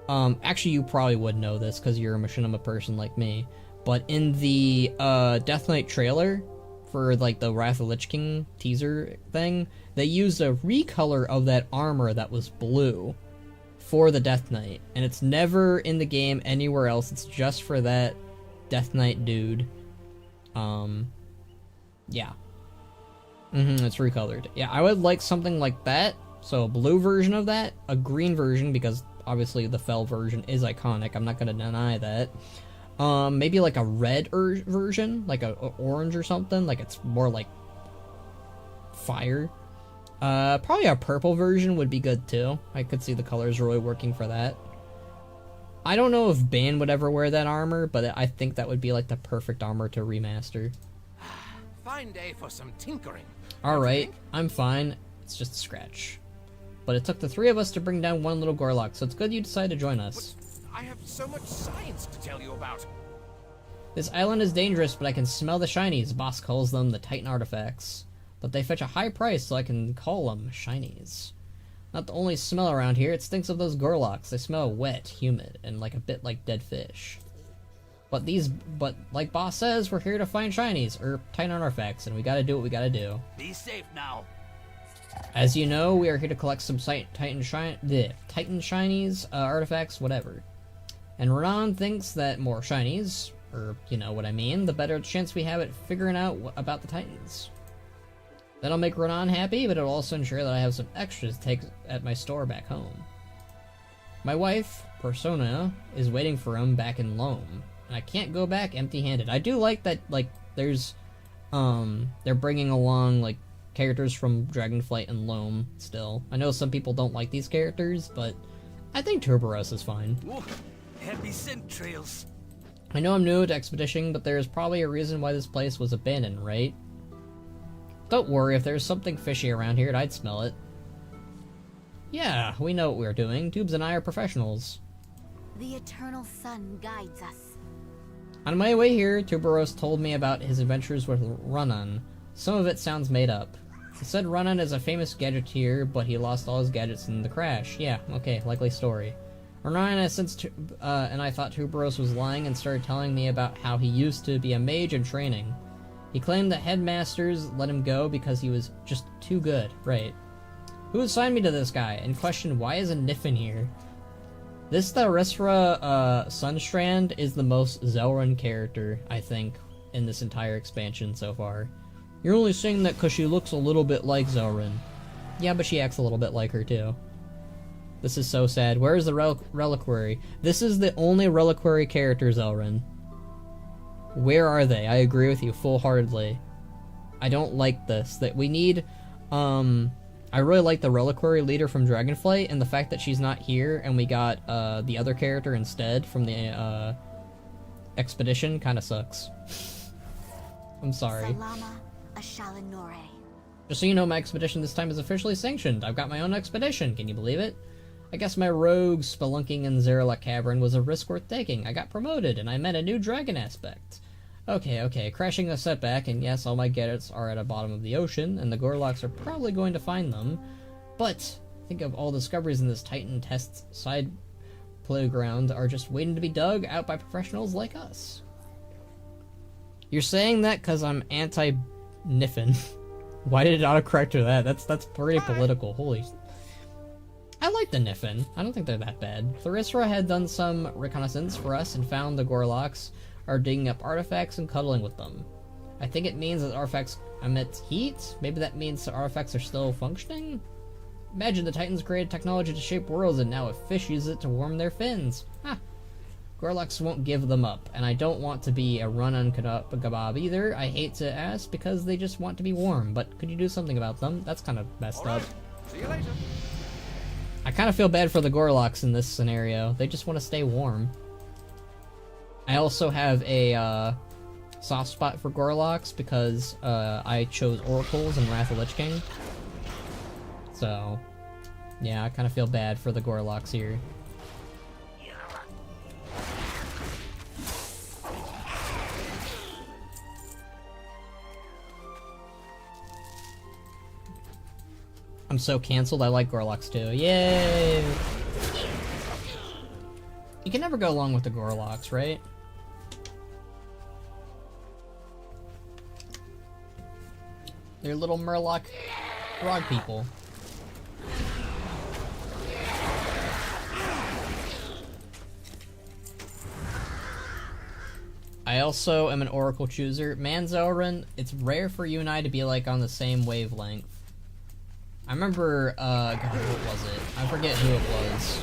Actually, you probably would know this, because you're a machinima person like me. But in the Death Knight trailer, for like the Wrath of Lich King teaser thing, they used a recolor of that armor that was blue for the Death Knight, and it's never in the game anywhere else. It's just for that Death Knight dude. Yeah. It's recolored. Yeah, I would like something like that. So a blue version of that, a green version, because obviously the Fell version is iconic. I'm not gonna deny that. Maybe like a red version, like a orange or something, like it's more like fire. Probably a purple version would be good too. I could see the colors really working for that. I don't know if Ban would ever wear that armor, but I think that would be like the perfect armor to remaster. Fine day for some tinkering. Alright, I'm fine. It's just a scratch. But it took the three of us to bring down one little Gorlock, so it's good you decided to join us. I have so much science to tell you about. This island is dangerous, but I can smell the shinies. Boss calls them the Titan artifacts. But they fetch a high price, so I can call them shinies. Not the only smell around here, it stinks of those Gorlocks. They smell wet, humid, and like a bit like dead fish. But like Boss says, we're here to find shinies, or Titan artifacts, and we gotta do what we gotta do. Be safe now. As you know, we are here to collect some Titan shinies, artifacts, whatever. And Renan thinks that more shinies, or you know what I mean, the better chance we have at figuring out about the Titans. That'll make Renan happy, but it'll also ensure that I have some extras to take at my store back home. My wife, Persona, is waiting for him back in Loam, and I can't go back empty-handed. I do like that, like, there's, they're bringing along, like, characters from Dragonflight and Loam still. I know some people don't like these characters, but I think Tuberos is fine. Whoa, heavy scent trails. I know I'm new to Expedition, but there's probably a reason why this place was abandoned, right? Don't worry, if there's something fishy around here, I'd smell it. Yeah, we know what we're doing. Tubes and I are professionals. The eternal sun guides us. On my way here, Tuberos told me about his adventures with Renan. Some of it sounds made up. He said Renan is a famous gadgeteer, but he lost all his gadgets in the crash. Yeah, okay, likely story. Renan and I thought Tuberos was lying and started telling me about how he used to be a mage in training. He claimed that headmasters let him go because he was just too good, right? Who assigned me to this guy? And questioned why is a Niffin here? This Tharisra Sunstrand is the most Zelrun character, I think, in this entire expansion so far. You're only saying that because she looks a little bit like Zelrun. Yeah, but she acts a little bit like her too. This is so sad. Where is the reliquary? This is the only reliquary character, Zelrun. Where are they? I agree with you full-heartedly. I don't like this. That we need, I really like the reliquary leader from Dragonflight, and the fact that she's not here and we got, the other character instead from the, Expedition kinda sucks. I'm sorry. Salama Ashalanore. Just so you know, my expedition this time is officially sanctioned. I've got my own expedition, can you believe it? I guess my rogue spelunking in Xal'atath Cavern was a risk worth taking. I got promoted, and I met a new dragon aspect. Okay, crashing a setback, and yes, all my gadgets are at the bottom of the ocean, and the Gorlocks are probably going to find them. But, think of all discoveries in this Titan test side playground are just waiting to be dug out by professionals like us. You're saying that because I'm anti-Niffin. Why did it autocorrect to that? That's pretty political. Holy... I like the Niffin. I don't think they're that bad. Tharisra had done some reconnaissance for us and found the Gorlocks are digging up artifacts and cuddling with them. I think it means that artifacts emit heat? Maybe that means the artifacts are still functioning? Imagine the Titans created technology to shape worlds and now a fish uses it to warm their fins. Ha! Gorlocks won't give them up, and I don't want to be a run-on kebab either. I hate to ask because they just want to be warm, but could you do something about them? That's kind of messed up. See you later. I kind of feel bad for the Gorlocks in this scenario. They just want to stay warm. I also have a soft spot for Gorlocks because I chose Oracles in Wrath of Lich King. So, Yeah, I kind of feel bad for the Gorloks here. I'm so cancelled, I like Gorloks too. Yay! You can never go along with the Gorloks, right? They're little Murloc frog people. I also am an Oracle chooser. Man, Zelrin, it's rare for you and I to be like on the same wavelength. I remember, God, what was it? I forget who it was.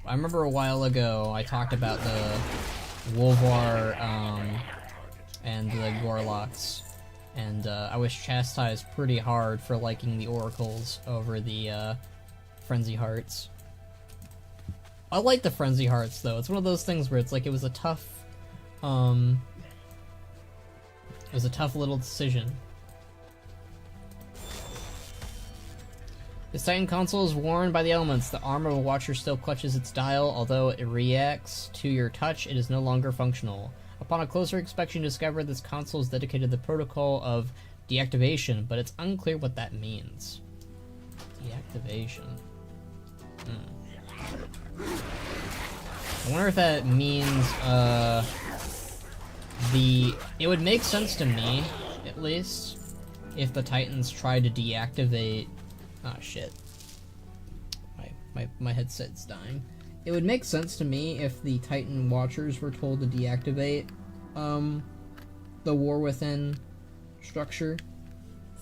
I remember a while ago I talked about the Wolvar, and the Gorloks. And, I was chastised pretty hard for liking the Oracles over the, Frenzy Hearts. I like the Frenzy Hearts, though. It's one of those things where it's like, it was a tough little decision. This Titan console is worn by the elements. The arm of a watcher still clutches its dial, although it reacts to your touch, it is no longer functional. Upon a closer inspection, you discover this console is dedicated to the protocol of deactivation, but it's unclear what that means. Deactivation. I wonder if that means, it would make sense to me, at least, if the Titans tried to deactivate... Ah, shit. My headset's dying. It would make sense to me if the Titan Watchers were told to deactivate, the War Within structure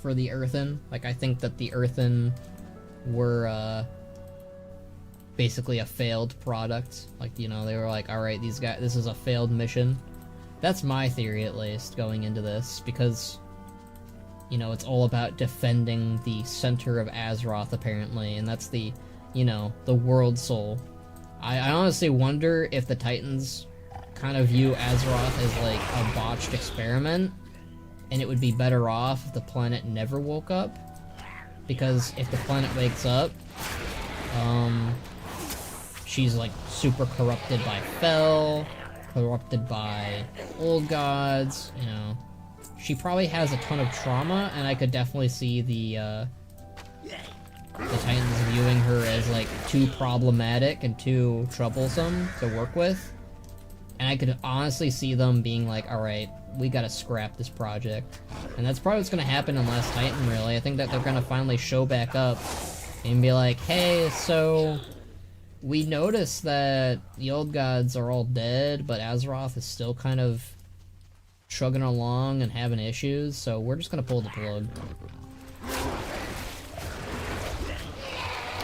for the Earthen. Like, I think that the Earthen were, basically a failed product. Like, you know, they were like, alright, these guys, this is a failed mission. That's my theory, at least, going into this, because, you know, it's all about defending the center of Azeroth, apparently, and that's the, you know, the world soul. I honestly wonder if the Titans kind of view Azeroth as, like, a botched experiment, and it would be better off if the planet never woke up, because if the planet wakes up, she's, like, super corrupted by Fel, corrupted by old gods, you know. She probably has a ton of trauma, and I could definitely see the Titans viewing her as, like, too problematic and too troublesome to work with. And I could honestly see them being like, alright, we gotta scrap this project. And that's probably what's gonna happen in Last Titan, really. I think that they're gonna finally show back up and be like, hey, so... we noticed that the old gods are all dead, but Azeroth is still kind of chugging along and having issues, so we're just gonna pull the plug.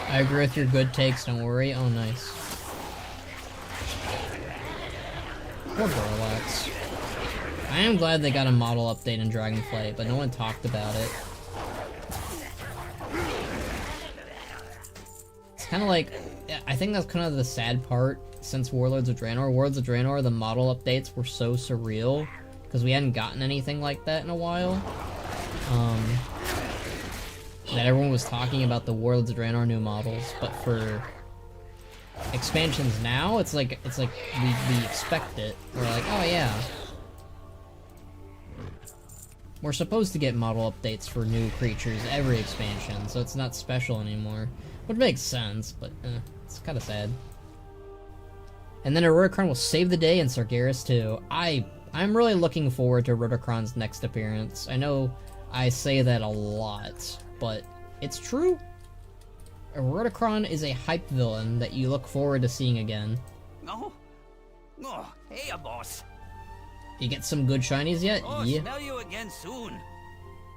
I agree with your good takes, don't worry. Oh, nice. Poor Gorloks. I am glad they got a model update in Dragonflight, but no one talked about it. It's kind of like... I think that's kind of the sad part since Warlords of Draenor. Warlords of Draenor, the model updates were so surreal, because we hadn't gotten anything like that in a while. That everyone was talking about the Warlords of Draenor new models, but for expansions now, it's like we expect it. We're like, oh yeah. We're supposed to get model updates for new creatures every expansion, so it's not special anymore. Which makes sense, but it's kind of sad. And then Rudokron will save the day in Sargeras too. I'm really looking forward to Rudokron's next appearance. I know I say that a lot, but it's true. Rudokron is a hype villain that you look forward to seeing again. No? Oh, hey, boss. You get some good shinies yet? Oh, Yeah. smell you again soon.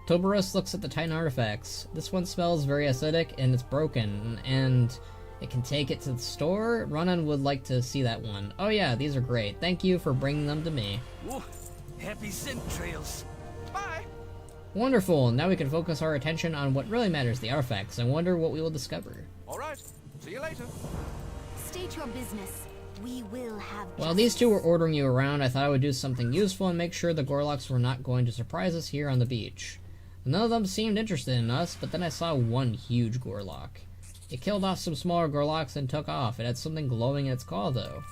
Toberus looks at the Titan artifacts. This one smells very acidic and it's broken, and it can take it to the store. Ronan would like to see that one. Oh yeah, these are great. Thank you for bringing them to me. Whoa, happy scent trails. Bye. Wonderful, now we can focus our attention on what really matters, the artifacts. I wonder what we will discover. All right, see you later. State your business. We will have While these two were ordering you around, I thought I would do something useful and make sure the Gorloks were not going to surprise us here on the beach. None of them seemed interested in us, but then I saw one huge Gorlock. It killed off some smaller Gorlocks and took off. It had something glowing in its claw, though.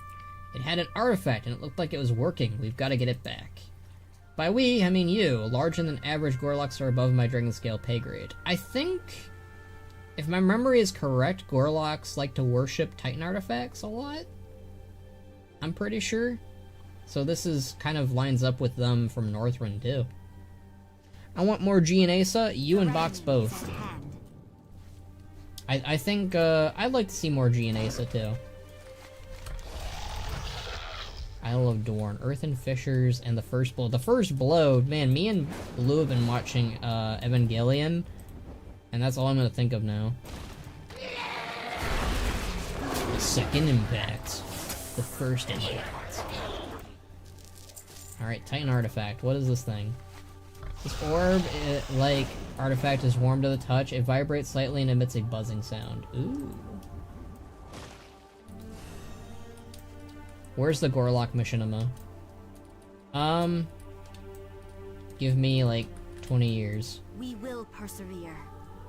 It had an artifact, and it looked like it was working. We've got to get it back. By we, I mean you. Larger than average Gorlocks are above my Dragon Scale pay grade. I think, if my memory is correct, Gorlocks like to worship Titan artifacts a lot. I'm pretty sure. So this is kind of lines up with them from Northrend, too. I want more G and Asa. You and Box both. I think, I'd like to see more G and Asa, too. Isle of Dorn, Earthen Fissures, and the First Blow. The First Blow, man, me and Blue have been watching, Evangelion, and that's all I'm gonna think of now. The second impact. The first impact. Alright, Titan Artifact. What is this thing? This orb, like, artifact is warm to the touch. It vibrates slightly and emits a buzzing sound. Ooh. Where's the Gorlock machinima? Give me, like, 20 years. We will persevere.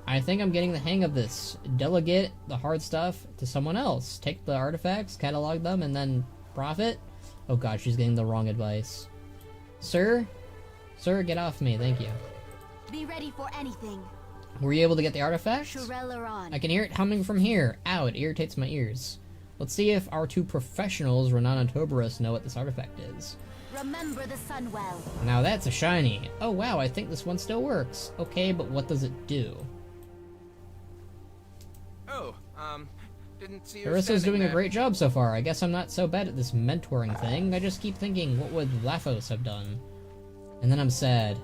I think I'm getting the hang of this. Delegate the hard stuff to someone else. Take the artifacts, catalog them, and then profit? Oh god, she's getting the wrong advice. Sir? Sir, get off me, thank you. Be ready for anything. Were you able to get the artifacts? On. I can hear it humming from here. Ow, it irritates my ears. Let's see if our two professionals, Renan and Toberus, know what this artifact is. Remember the sun well. Now that's a shiny. Oh wow, I think this one still works. Okay, but what does it do? Oh, didn't see you. Carissa's doing a great job so far. I guess I'm not so bad at this mentoring thing. I just keep thinking, what would Lathos have done? And then I'm sad.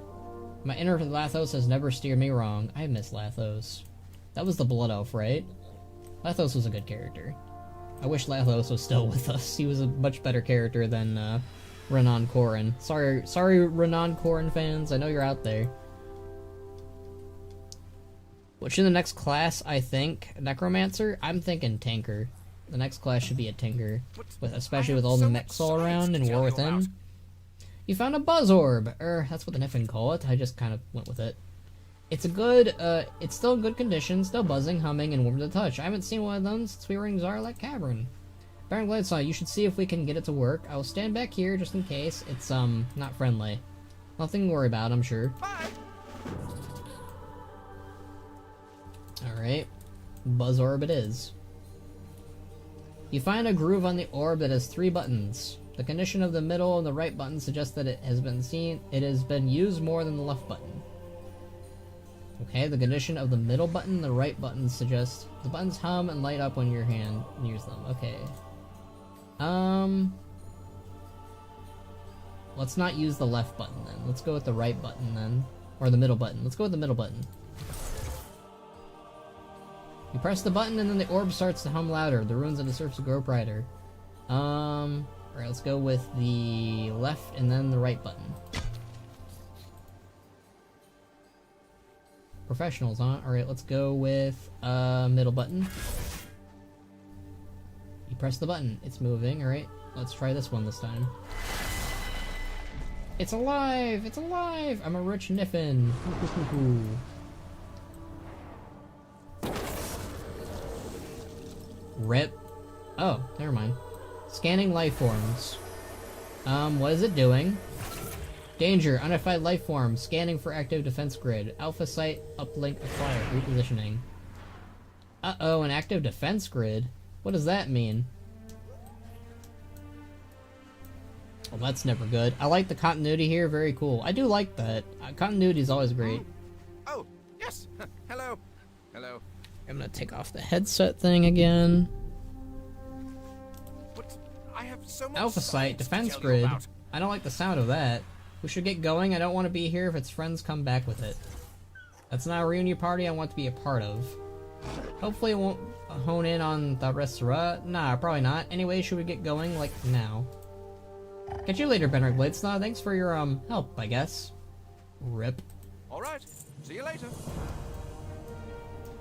My inner Lathos has never steered me wrong. I miss Lathos. That was the Blood Elf, right? Lathos was a good character. I wish Lathos was still with us. He was a much better character than Renan Korin. Sorry, Renan Korin fans. I know you're out there. What should the next class, I think? Necromancer? I'm thinking Tanker. The next class should be a Tinker. Especially with all the mechs all around and War Within. You found a Buzz Orb! That's what the Niffin call it. I just kind of went with it. It's a good, it's still in good condition, still buzzing, humming, and warm to the touch. I haven't seen one of them since we were in Xal'atath Cavern. Baron Gladesaw, you should see if we can get it to work. I will stand back here just in case. It's, not friendly. Nothing to worry about, I'm sure. Alright. Buzz Orb it is. You find a groove on the orb that has 3 buttons. The condition of the middle and the right button suggests that it has been used more than the left button. Okay, the condition of the middle button and the right button suggests the buttons hum and light up when your hand nears them. Okay. Let's not use the left button then. Let's go with the right button then. Or the middle button. Let's go with the middle button. You press the button and then the orb starts to hum louder. The runes on the surface grow brighter. Alright, let's go with the left and then the right button. Professionals, huh? Alright, let's go with, middle button. You press the button. It's moving, alright. Let's try this one this time. It's alive! It's alive! I'm a rich Niffin. Rip. Oh, never mind. Scanning life forms. What is it doing? Danger, unidentified life form. Scanning for active defense grid. Alpha site, uplink, acquire, repositioning. Uh-oh, an active defense grid? What does that mean? Well, that's never good. I like the continuity here, very cool. I do like that. Continuity is always great. Oh, yes. Hello. Hello. I'm gonna take off the headset thing again. But I have so much Alpha site, defense grid. I don't like the sound of that. We should get going. I don't want to be here if its friends come back with it. That's not a reunion party I want to be a part of. Hopefully it won't hone in on the restaurant. Nah, probably not. Anyway, should we get going, like, now? Catch you later, Benrick Bladesnaw. Thanks for your, help, I guess. Rip. Alright, see you later.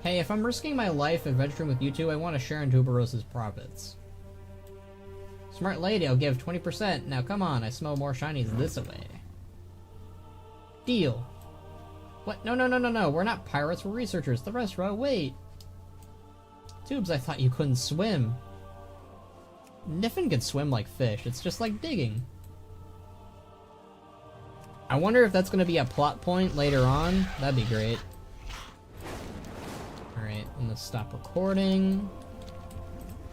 Hey, if I'm risking my life adventuring with you two, I want to share in Tuberos's profits. Smart lady, I'll give 20%. Now come on, I smell more shinies this way. Deal. What? No, no, no, no, no. We're not pirates, we're researchers. The restaurant, wait. Tubes, I thought you couldn't swim. Niffin can swim like fish. It's just like digging. I wonder if that's going to be a plot point later on. That'd be great. Alright, I'm going to stop recording.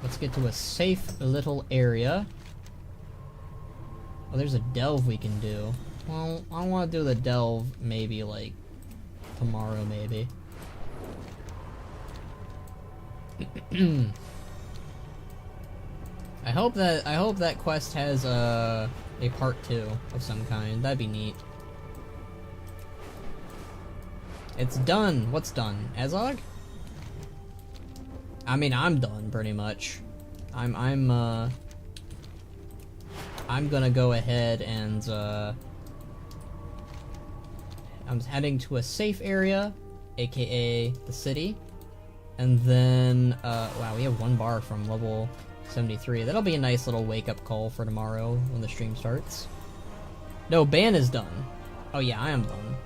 Let's get to a safe little area. Oh, there's a delve we can do. Well, I want to do the delve maybe like tomorrow, maybe. I hope that quest has a part 2 of some kind. That'd be neat. It's done. What's done? Azog? I mean, I'm done pretty much. I'm gonna go ahead and I'm heading to a safe area, aka the city. And then wow, we have 1 bar from level 73. That'll be a nice little wake-up call for tomorrow when the stream starts. No, ban is done. Oh yeah, I am done.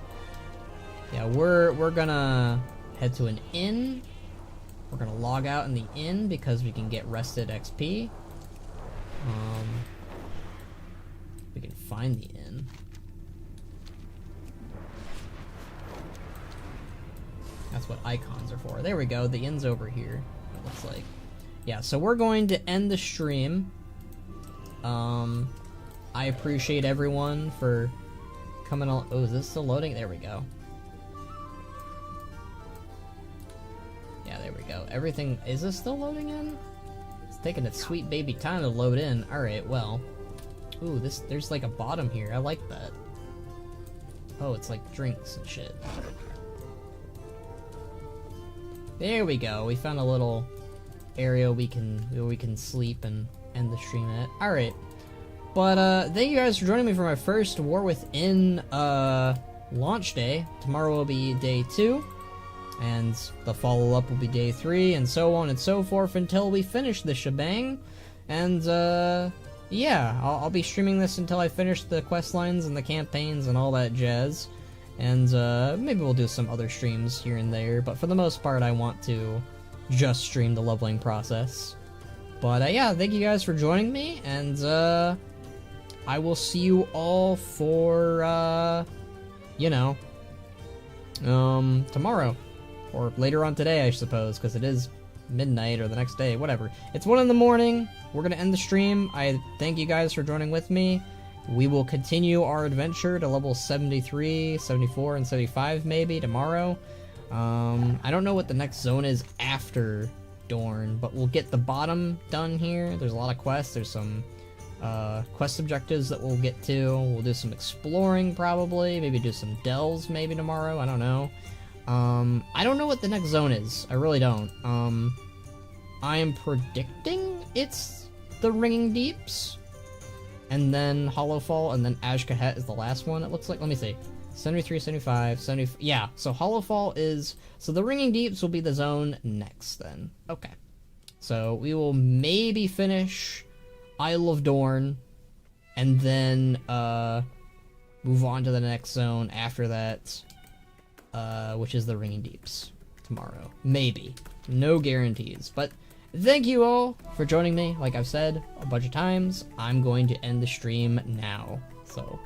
Yeah, we're gonna head to an inn. We're gonna log out in the inn because we can get rested XP. We can find the inn. That's what icons are for. There we go, the inn's over here, it looks like. Yeah, so we're going to end the stream. I appreciate everyone for coming on. Oh, is this still loading? There we go. Yeah, there we go. Everything, is this still loading in? It's taking its sweet baby time to load in. Alright, well. Ooh, there's like a bottom here. I like that. Oh, it's like drinks and shit. There we go. We found a little area where we can sleep and end the stream at. Alright. But thank you guys for joining me for my first War Within launch day. Tomorrow will be day 2. And the follow-up will be day 3, and so on and so forth until we finish the shebang. And yeah, I'll be streaming this until I finish the quest lines and the campaigns and all that jazz. And maybe we'll do some other streams here and there, but for the most part I want to just stream the leveling process. But yeah, thank you guys for joining me, and I will see you all for, you know, tomorrow. Or later on today, I suppose, because it is midnight or the next day, whatever. It's 1 in the morning. We're going to end the stream. I thank you guys for joining with me. We will continue our adventure to level 73, 74, and 75 maybe tomorrow. I don't know what the next zone is after Dorn, but we'll get the bottom done here. There's a lot of quests. There's some quest objectives that we'll get to. We'll do some exploring probably. Maybe do some delves maybe tomorrow. I don't know. I don't know what the next zone is. I really don't. I am predicting it's the Ringing Deeps, and then Hollowfall, and then Azkahet is the last one, it looks like. Let me see. 73, 75, 70... Yeah, so Hollowfall is... So the Ringing Deeps will be the zone next, then. Okay. So we will maybe finish Isle of Dorn, and then, move on to the next zone after that, which is the Ringing Deeps tomorrow. Maybe. No guarantees. But thank you all for joining me. Like I've said a bunch of times, I'm going to end the stream now. So,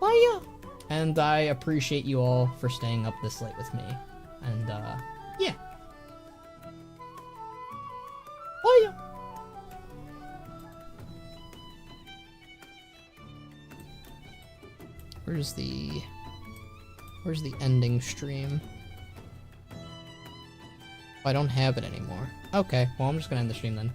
bye! And I appreciate you all for staying up this late with me. And, yeah. Bye! Where's the ending stream? I don't have it anymore. Okay, well I'm just gonna end the stream then.